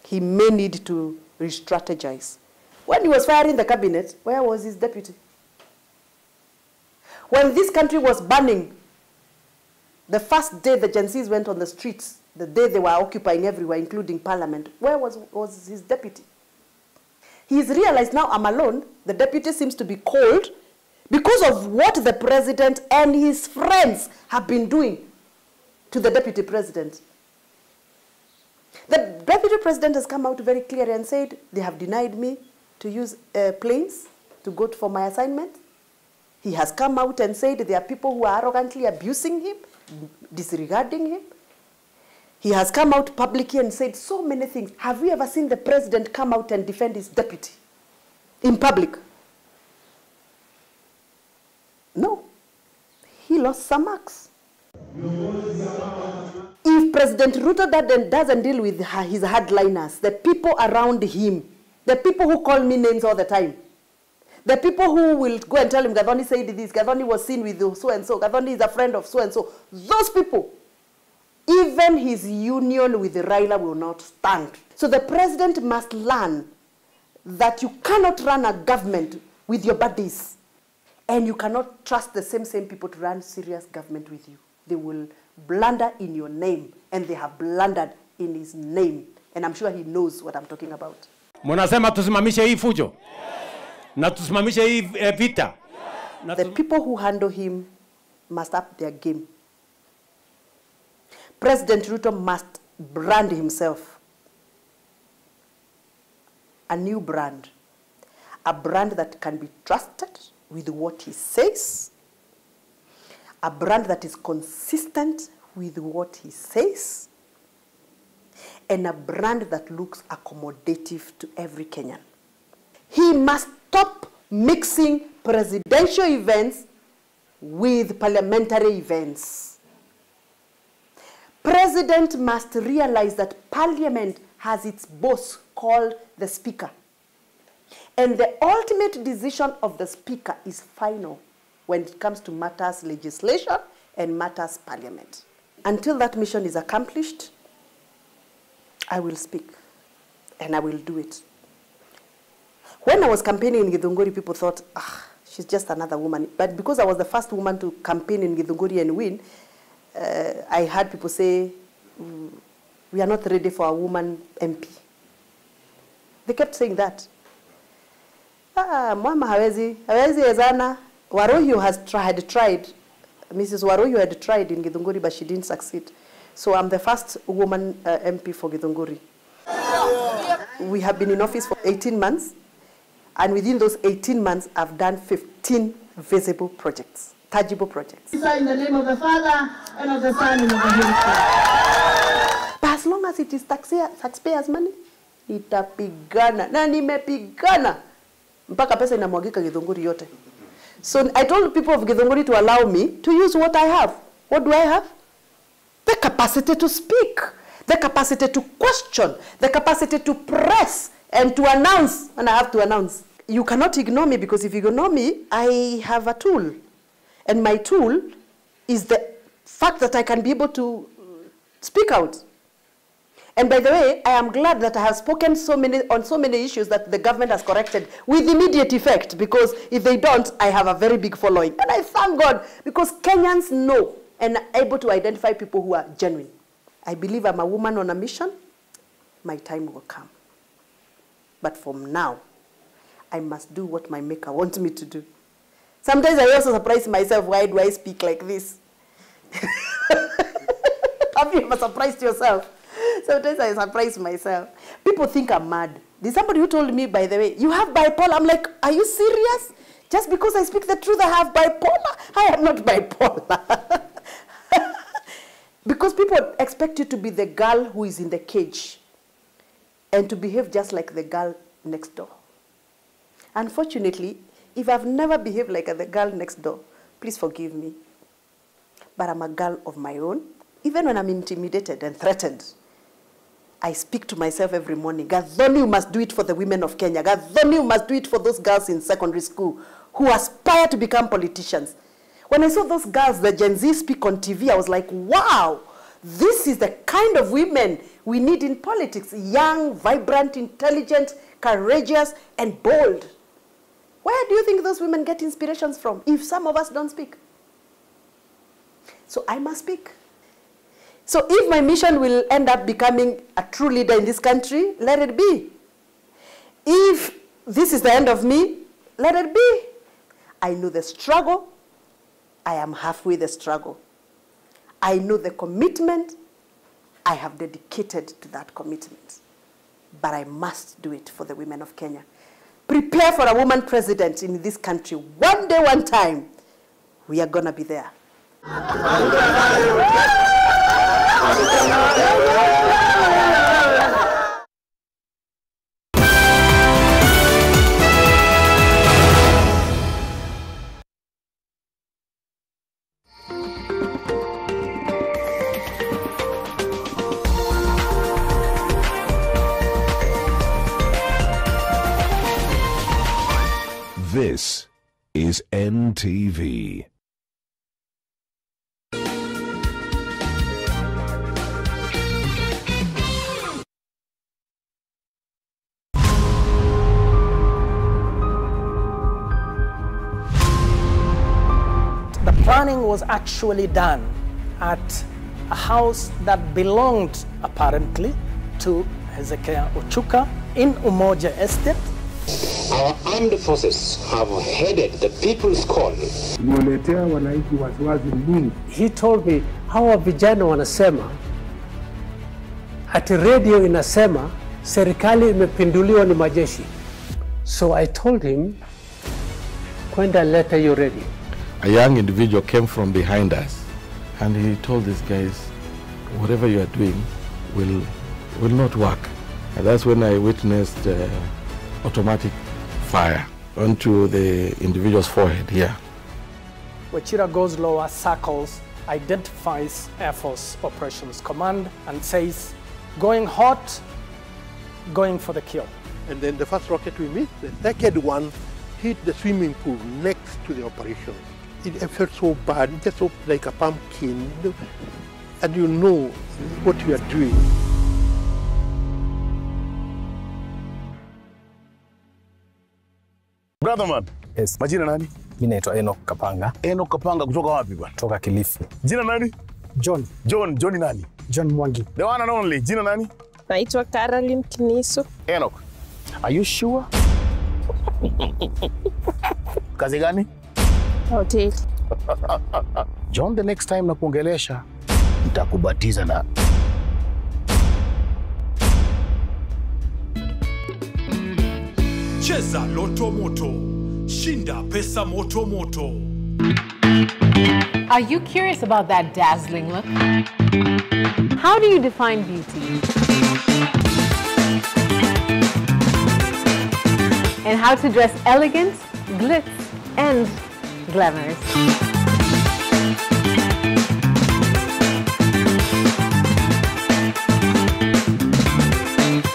Speaker 18: He may need to re-strategize. When he was firing the cabinet, where was his deputy? When this country was burning, the first day the Gen Zs went on the streets, the day they were occupying everywhere, including Parliament, where was his deputy? He's realized now I'm alone. The deputy seems to be cold because of what the president and his friends have been doing to the deputy president. The deputy president has come out very clearly and said, they have denied me to use planes to go for my assignment. He has come out and said there are people who are arrogantly abusing him, disregarding him. He has come out publicly and said so many things. Have we ever seen the president come out and defend his deputy in public? No. He lost some marks. If President Ruto doesn't deal with his hardliners, the people around him, the people who call me names all the time, the people who will go and tell him, Gathoni said this, Gathoni was seen with so-and-so, Gathoni is a friend of so-and-so, those people, even his union with Raila will not stand. So the president must learn that you cannot run a government with your buddies, and you cannot trust the same people to run serious government with you. They will blunder in your name, and they have blundered in his name. And I'm sure he knows what I'm talking about.
Speaker 4: Munasema tusimamishe hii fujo? Na tusimamishe hii vita?
Speaker 18: The people who handle him must up their game. President Ruto must brand himself. A new brand. A brand that can be trusted with what he says. A brand that is consistent with what he says. And a brand that looks accommodative to every Kenyan. He must stop mixing presidential events with parliamentary events. President must realize that Parliament has its boss called the Speaker. And the ultimate decision of the Speaker is final when it comes to matters legislation and matters Parliament. Until that mission is accomplished, I will speak and I will do it. When I was campaigning in Githunguri, people thought, she's just another woman. But because I was the first woman to campaign in Githunguri and win, I had people say, we are not ready for a woman MP. They kept saying that. Mama hawezi ezana. Waroyo had tried. Mrs. Waroyo had tried in Githunguri, but she didn't succeed. So I'm the first woman MP for Githunguri. We have been in office for 18 months. And within those 18 months, I've done 15 visible projects, tangible projects.
Speaker 15: In the name of the Father, and of the Son, and of the Holy Spirit.
Speaker 18: But as long as it is taxpayers' money, itapigana. Na nimepigana. Mpaka pesa inamwagika Githunguri yote. So I told people of Githunguri to allow me to use what I have. What do I have? The capacity to speak, the capacity to question, the capacity to press, and to announce, and I have to announce. You cannot ignore me, because if you ignore me, I have a tool. And my tool is the fact that I can be able to speak out. And by the way, I am glad that I have spoken on so many issues that the government has corrected with immediate effect, because if they don't, I have a very big following. And I thank God, because Kenyans know and are able to identify people who are genuine. I believe I'm a woman on a mission. My time will come. But from now, I must do what my maker wants me to do. Sometimes I also surprise myself, why do I speak like this? Have you ever surprised yourself? Sometimes I surprise myself. People think I'm mad. There's somebody who told me, by the way, you have bipolar. I'm like, are you serious? Just because I speak the truth, I have bipolar? I am not bipolar. Because people expect you to be the girl who is in the cage and to behave just like the girl next door. Unfortunately, if I've never behaved like the girl next door, please forgive me. But I'm a girl of my own. Even when I'm intimidated and threatened, I speak to myself every morning, Gathoni, you must do it for the women of Kenya. Gathoni, you must do it for those girls in secondary school who aspire to become politicians. When I saw those girls, the Gen Z, speak on TV, I was like, wow, this is the kind of women we need in politics. Young, vibrant, intelligent, courageous, and bold. Where do you think those women get inspirations from if some of us don't speak? So I must speak. So if my mission will end up becoming a true leader in this country, let it be. If this is the end of me, let it be. I know the struggle. I am halfway the struggle. I know the commitment. I have dedicated to that commitment. But I must do it for the women of Kenya. Prepare for a woman president in this country. One day, one time, we are going to be there.
Speaker 1: This is NTV.
Speaker 21: The planning was actually done at a house that belonged apparently to Hezekiah Ochuka in Umoja Estate.
Speaker 22: Our armed forces have headed the People's Call.
Speaker 23: He told me, hawa vijana wanasema, ati radio inasema, serikali imepinduliwa ni majeshi. So I told him, kwenda leta hiyo radio.
Speaker 25: A young individual came from behind us and he told these guys, whatever you are doing will not work. And that's when I witnessed automatic fire onto the individual's forehead here.
Speaker 21: Wachira goes lower circles, identifies Air Force Operations Command and says, going hot, going for the kill.
Speaker 26: And then the first rocket we missed, the second one hit the swimming pool next to the operation. It felt so bad, it just looked like a pumpkin, and you know what you are doing.
Speaker 3: Brother man.
Speaker 2: Yes.
Speaker 3: Majina nani?
Speaker 2: Mimi naitwa Enoch Kapanga.
Speaker 3: Enoch Kapanga kutoka wapi bwana?
Speaker 2: Kutoka Kilifi.
Speaker 3: Jina nani?
Speaker 2: John.
Speaker 3: John nani?
Speaker 2: John Mwangi.
Speaker 3: The one and only. Jina nani?
Speaker 7: Naitwa Caroline Kiniso.
Speaker 3: Enoch. Are you sure? Kazi gani?
Speaker 7: Hotel.
Speaker 3: John, the next time nakuongelesha nitakubatiza na
Speaker 12: Cheza Loto Moto. Shinda pesa moto moto.
Speaker 16: Are you curious about that dazzling look? How do you define beauty? And how to dress elegant, glitz, and glamorous.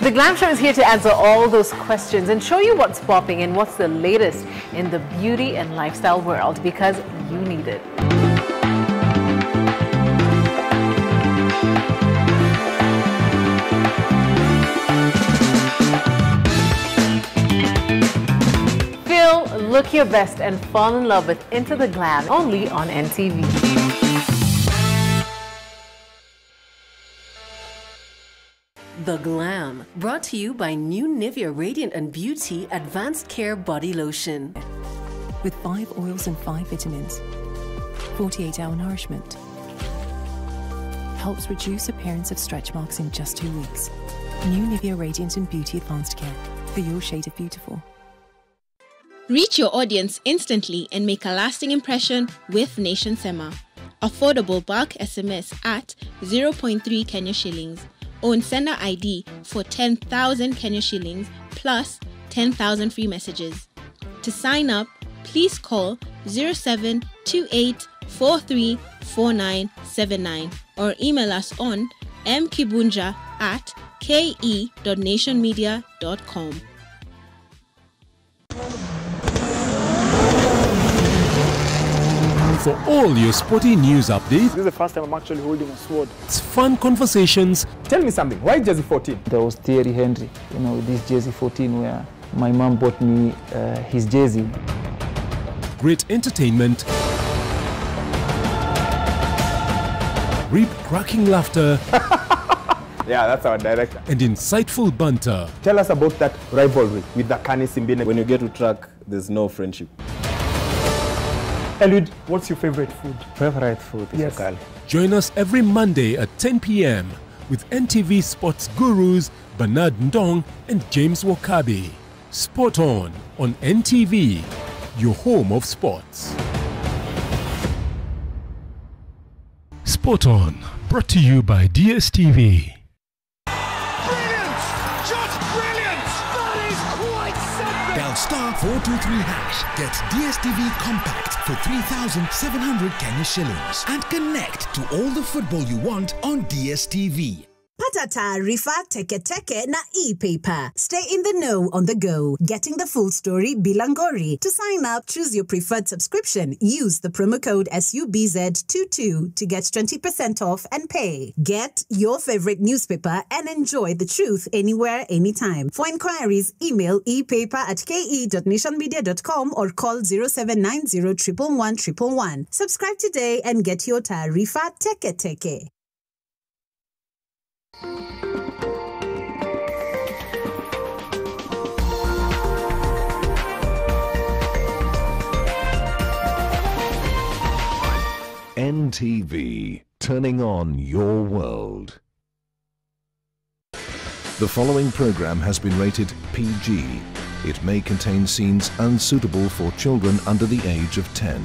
Speaker 16: The Glam Show is here to answer all those questions and show you what's popping and what's the latest in the beauty and lifestyle world, because you need it. Look your best and fall in love with Into the Glam, only on NTV.
Speaker 20: The Glam, brought to you by new Nivea Radiant and Beauty Advanced Care Body Lotion.
Speaker 9: With 5 oils and 5 vitamins, 48-hour nourishment, helps reduce appearance of stretch marks in just 2 weeks. New Nivea Radiant and Beauty Advanced Care, for your shade of beautiful.
Speaker 24: Reach your audience instantly and make a lasting impression with Nation Sema. Affordable bulk SMS at 0.3 Kenya shillings. Own sender ID for 10,000 Kenya shillings plus 10,000 free messages. To sign up, please call 0728434979 or email us on mkibunja@ke.nationmedia.com.
Speaker 27: For all your sporty news updates,
Speaker 21: This is the first time I'm actually holding a sword.
Speaker 27: it's fun conversations.
Speaker 21: Tell me something, why jersey 14?
Speaker 6: There was Thierry Henry, this jersey 14 where my mom bought me his jersey.
Speaker 27: Great entertainment, rib-cracking laughter,
Speaker 21: Yeah, that's our director.
Speaker 27: and insightful banter.
Speaker 21: Tell us about that rivalry with the Kani Simbine.
Speaker 14: When you get to track, there's no friendship.
Speaker 21: Eliud, what's your favorite food?
Speaker 6: Favorite food is
Speaker 21: Yes.
Speaker 6: Ukali.
Speaker 27: Join us every Monday at 10 p.m. with NTV sports gurus Bernard Ndong and James Wakabi. Sport on NTV, your home of sports. Sport On, brought to you by DSTV.
Speaker 28: Dial *423#. Get DSTV Compact for 3,700 Kenya shillings and connect to all the football you want on DSTV.
Speaker 29: Pata taarifa teke na e-paper. Stay in the know on the go. Getting the full story bilangori. To sign up, choose your preferred subscription. Use the promo code SUBZ22 to get 20% off and pay. Get your favorite newspaper and enjoy the truth anywhere, anytime. For inquiries, email epaper@ke.nationmedia.com or call 0790 111 111. Subscribe today and get your taarifa teke.
Speaker 1: NTV, turning on your world. The following program has been rated PG. It may contain scenes unsuitable for children under the age of 10.